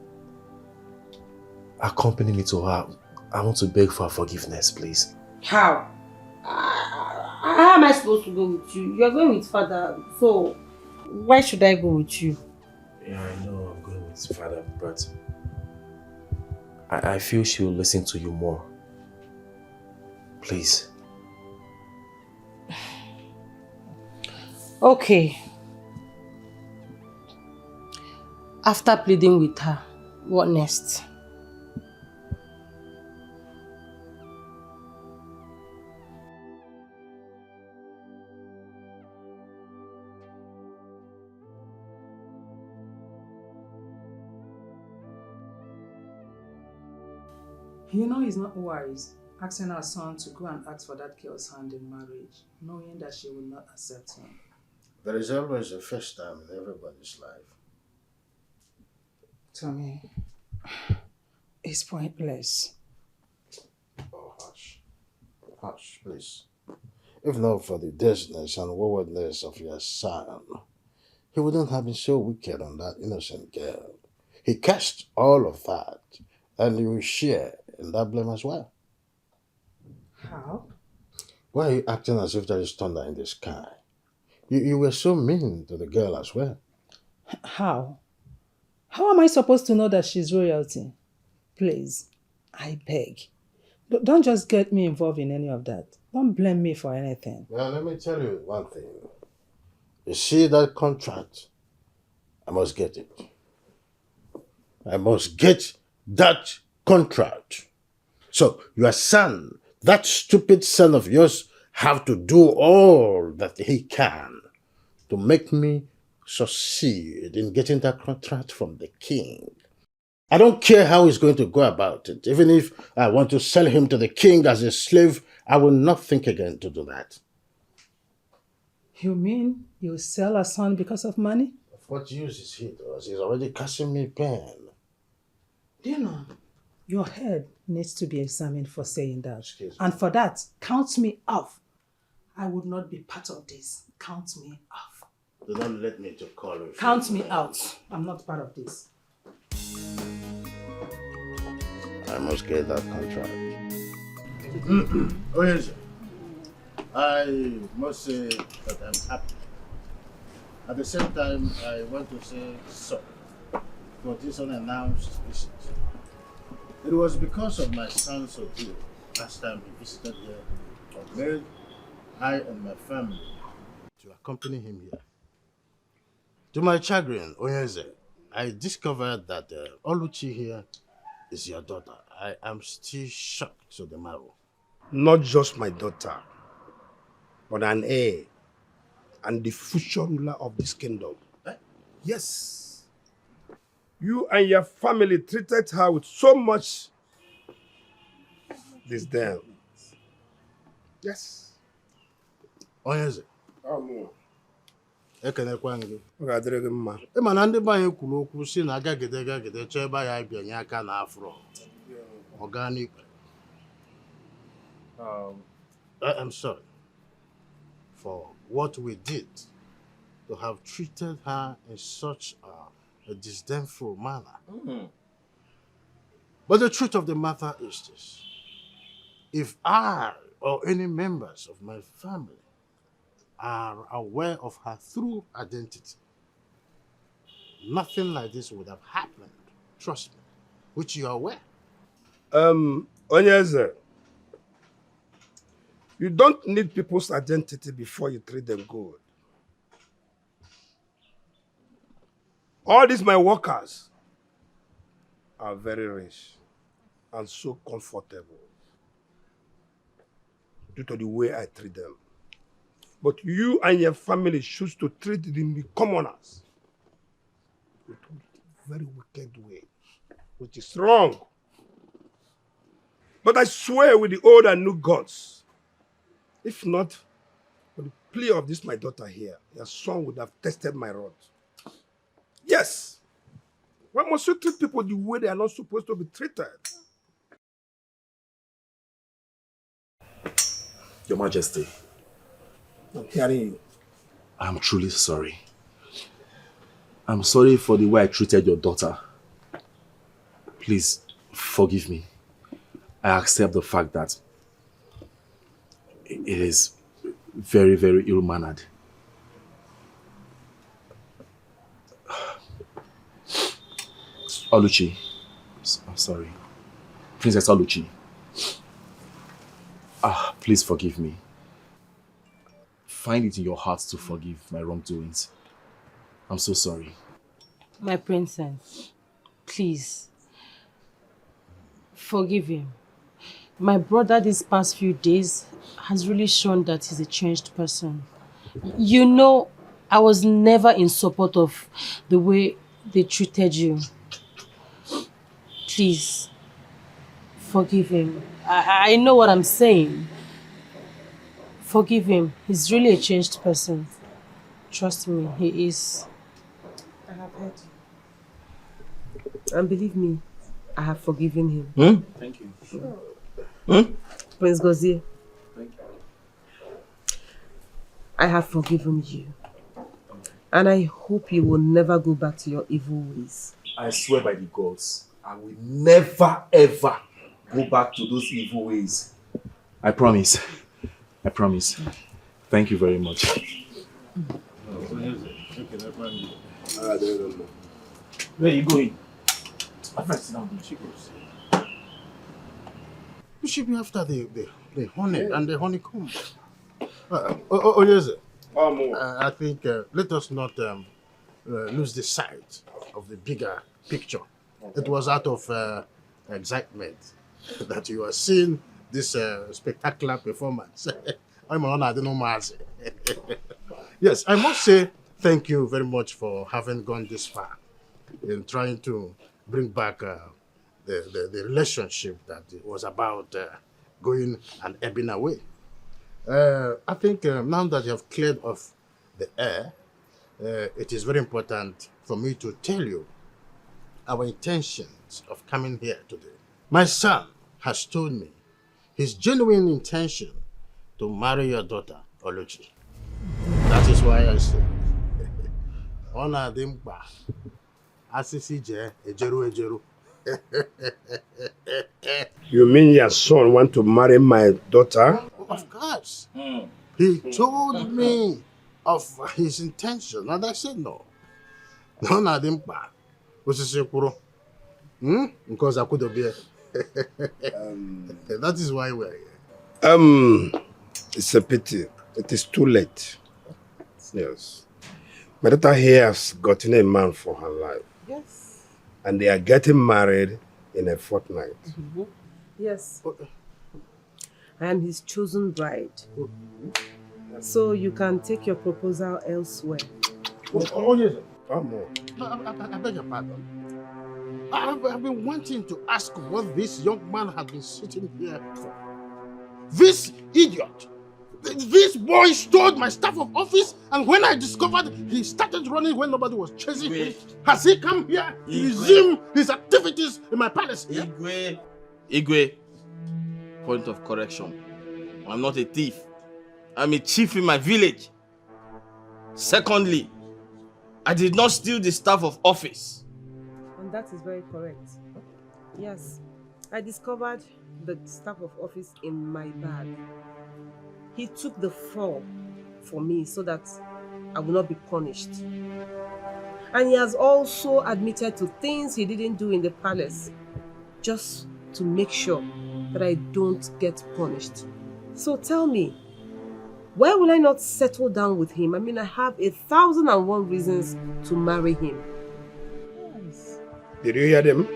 accompany me to her. I want to beg for her forgiveness, please. How? How am I supposed to go with you? You're going with father, so why should I go with you? Yeah, I know I'm going with father, but I feel she will listen to you more. Please. Okay. After pleading with her, what next? You know it's not wise asking our son to go and ask for that girl's hand in marriage, knowing that she will not accept him. There is always a first time in everybody's life. To me, it's pointless. Oh, hush. Hush, please. If not for the deadness and waywardness of your son, he wouldn't have been so wicked on that innocent girl. He cast all of that, and you will share in that blame as well. How? Why are you acting as if there is thunder in the sky? You were so mean to the girl as well. How? How am I supposed to know that she's royalty? Please, I beg. Don't just get me involved in any of that. Don't blame me for anything. Well, let me tell you one thing. You see that contract? I must get it. I must get that contract. So your son, that stupid son of yours, have to do all that he can to make me succeed in getting that contract from the king. I don't care how he's going to go about it. Even if I want to sell him to the king as a slave, I will not think again to do that. You mean you sell a son because of money? Of what use is he to us? He's already causing me pain. Do you know, your head needs to be examined for saying that. And for that, count me off. I would not be part of this. Count me off. Do not let me to call you. Count me out. I'm not part of this. I must get that contract. Oh yes, I must say that I'm happy. At the same time, I want to say sorry for this unannounced visit. It was because of my son's ordeal last time he visited here on Maid, I and my family to accompany him here. To my chagrin, Onyeze, I discovered that Oluchi here is your daughter. I am still shocked to the marrow. Not just my daughter, but an heir and the future ruler of this kingdom. Yes. You and your family treated her with so much disdain. Yes. Onyeze. Ekenekwa gị. Ọ ga-adịrị gị mma. Ị ma na ndị be anyị kwuru okwu si na gagide chọọ ebe anyị bịanye aka na afro. Organic. I'm sorry for what we did to have treated her in such a disdainful manner. But the truth of the matter is this. If I or any members of my family are aware of her true identity, nothing like this would have happened. Trust me, which you are aware. Onyeze, you don't need people's identity before you treat them good. All these my workers are very rich and so comfortable due to the way I treat them. But you and your family choose to treat the commoners with very wicked way, which is wrong. But I swear with the old and new gods, if not for the plea of this my daughter here, your son would have tested my rod. Yes. Why must you treat people the way they are not supposed to be treated? Your Majesty. I'm hearing you. I'm truly sorry. I'm sorry for the way I treated your daughter. Please, forgive me. I accept the fact that it is very, very ill-mannered. Oluchi, I'm sorry. Princess Oluchi. Please forgive me. Find it in your heart to forgive my wrongdoings. I'm so sorry. My princess, please, forgive him. My brother these past few days has really shown that he's a changed person. You know, I was never in support of the way they treated you. Please, Forgive him. I know what I'm saying. Forgive him. He's really a changed person. Trust me, he is. I have heard you. And believe me, I have forgiven him. Thank you. Prince Gozie, Thank you. I have forgiven you. And I hope you will never go back to your evil ways. I swear by the gods, I will never ever go back to those evil ways. I promise. I promise. Thank you very much. Where are you going? My friend, sit down. You should be after the honey and the honeycomb. Yes. I think let us not lose the sight of the bigger picture. It was out of excitement that you are seeing this spectacular performance. Yes, I must say thank you very much for having gone this far in trying to bring back the relationship that was about going and ebbing away. I think now that you have cleared off the air, it is very important for me to tell you our intentions of coming here today. My son has told me his genuine intention to marry your daughter, Oluchi. That is why I say, Ona dimpa, asisi je ejeru. You mean your son want to marry my daughter? Of course. He told me of his intention, and I said no. No, na dimpa. Because I could be. That is why we're here. It's a pity. It is too late. Yes. My daughter here has gotten a man for her life. Yes. And they are getting married in a fortnight. Yes. I am his chosen bride. So you can take your proposal elsewhere. Oh, yes. I beg your pardon. I've been wanting to ask what this young man has been sitting here for. This idiot, this boy stole my staff of office, and when I discovered he started running when nobody was chasing him, has he come here to resume his activities in my palace? Igwe, point of correction. I'm not a thief. I'm a chief in my village. Secondly, I did not steal the staff of office. And that is very correct. Yes, I discovered the staff of office in my bag. He took the fall for me so that I will not be punished. And he has also admitted to things he didn't do in the palace, just to make sure that I don't get punished. So tell me, why will I not settle down with him? I mean, I have 1,001 reasons to marry him. Yes. Did you hear them?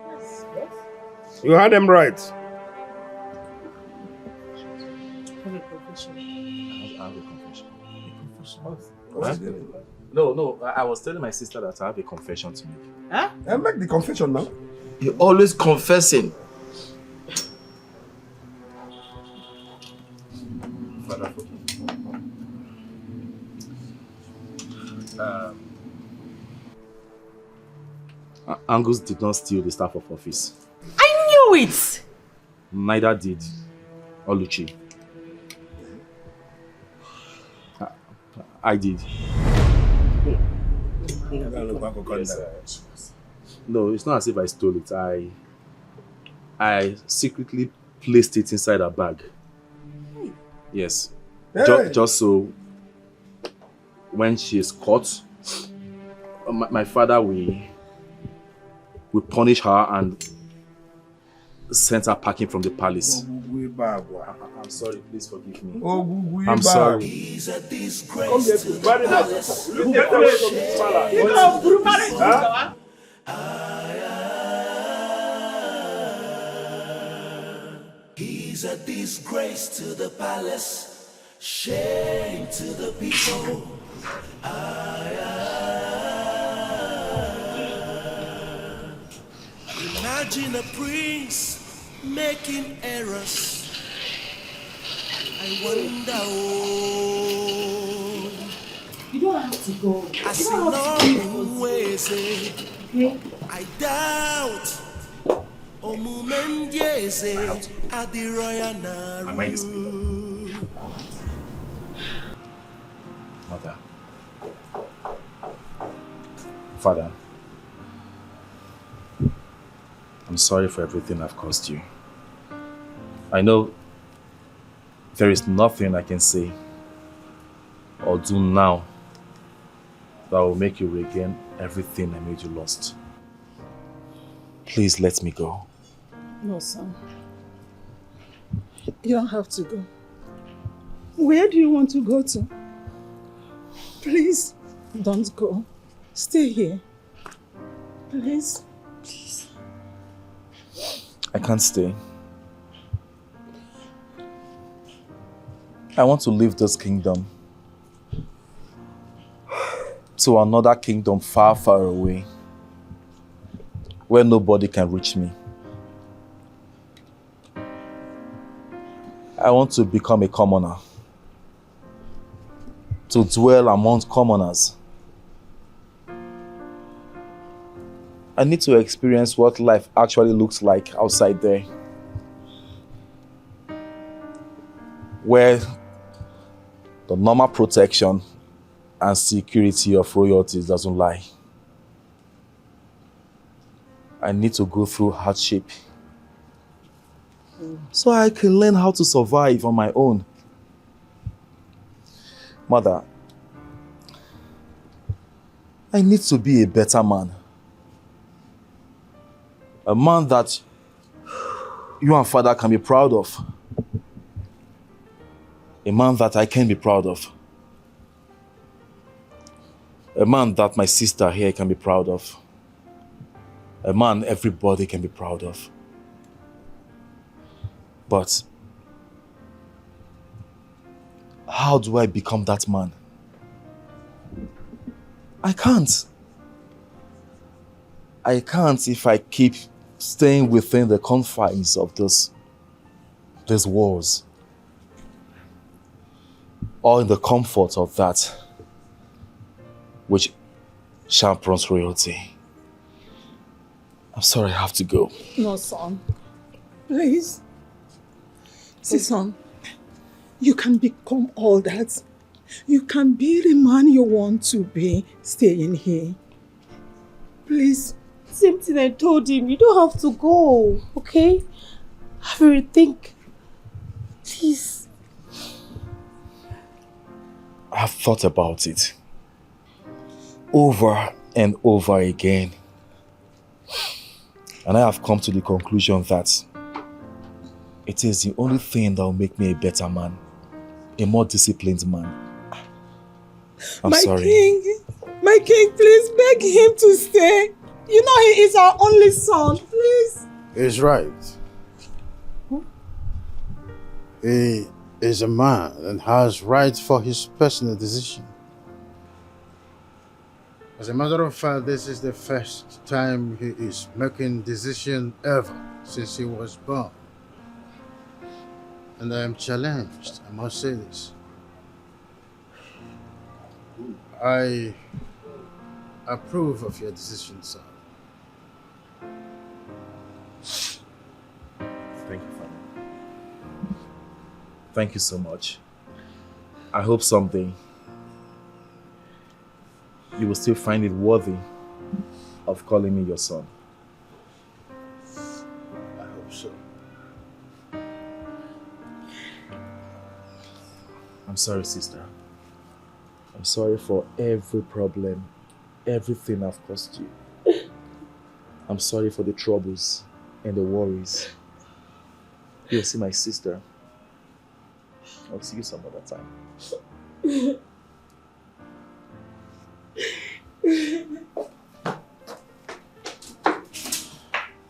Yes. You heard them right. I have a confession. I have a confession. A confession? No, I was telling my sister that I have a confession to make. Huh? I make the confession now. You're always confessing. Father, forgive me. Angus did not steal the staff of office. I knew it! Neither did Oluchi. I did. No, it's not as if I stole it. I secretly placed it inside a bag. Yes. Hey. Just so when she is caught, my father will punish her and send her packing from the palace. I'm sorry, please forgive me. I'm sorry. He's a disgrace. Come here to marry now. Look at the way of this fella. He's a disgrace to the palace, shame to the people. Imagine a prince making errors. I wonder, oh. You don't have to go. I see no ways. I doubt. O moment, yes, at the royal Naru. Mother. Father. I'm sorry for everything I've caused you. I know there is nothing I can say or do now that will make you regain everything I made you lost. Please let me go. No, son. You don't have to go. Where do you want to go to? Please, don't go. Stay here. Please. Please. I can't stay. I want to leave this kingdom to another kingdom far, far away, where nobody can reach me. I want to become a commoner, to dwell among commoners. I need to experience what life actually looks like outside there, where the normal protection and security of royalties doesn't lie. I need to go through hardship so I can learn how to survive on my own. Mother, I need to be a better man. A man that you and Father can be proud of. A man that I can be proud of. A man that my sister here can be proud of. A man everybody can be proud of. But how do I become that man? I can't. I can't if I keep staying within the confines of these walls, or in the comfort of that which champions royalty. I'm sorry, I have to go. No, son. Please. See, son, you can become all that. You can be the man you want to be staying here. Please. Same thing I told him. You don't have to go, okay? Have a rethink. Please. I've thought about it over and over again. And I have come to the conclusion that it is the only thing that will make me a better man, a more disciplined man. I'm sorry. My king, please beg him to stay. You know he is our only son, please. He's right. He is a man and has rights for his personal decision. As a matter of fact, this is the first time he is making decision ever since he was born. And I am challenged, I must say this. I approve of your decision, sir. Thank you, Father. Thank you so much. I hope someday you will still find it worthy of calling me your son. I hope so. I'm sorry, sister. I'm sorry for every problem, everything I've caused you. I'm sorry for the troubles and the worries. You'll see my sister. I'll see you some other time.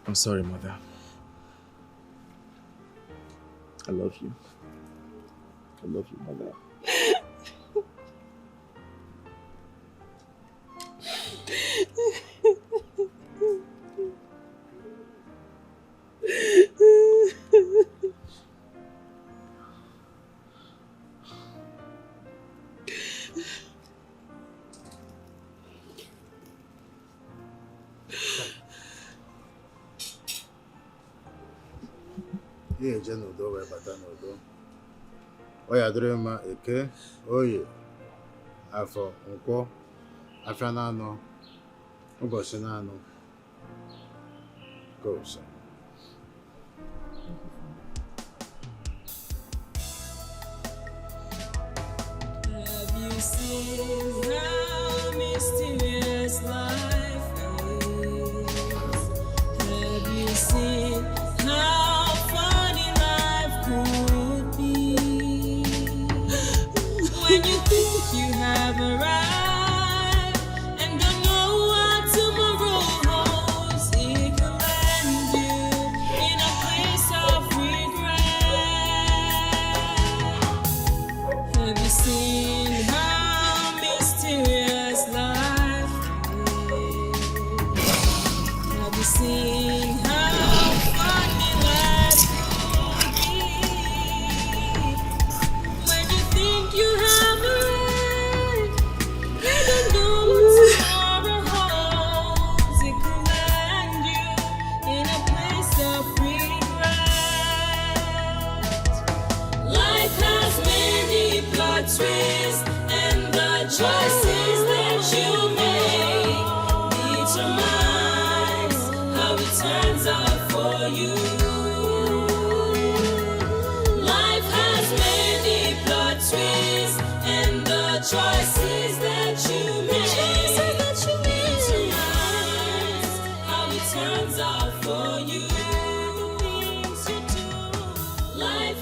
I'm sorry, Mother. I love you. I love you, Mother. Ihe eje n'udo wee bata n'udo. Ọ ya dịrị mma Eke, Oye, Afọ, Nkwọ, Afịa na-anọ, ụbọchị na-anọ. Goes. Have you seen how mysterious life is? Have you seen how funny life could be? When you think you have arrived and don't know what tomorrow holds, it can land you in a place of regret. Have you seen how mysterious life is? Have you seen how funny life could be? When you think you have arrived, you don't know what tomorrow holds. It could land you in a place of regret. Life has many plot twists, and the choices that you make determines how it turns out for you. Life has many plot twists, and the choices that you make determines how it turns out for you. The things you do. Life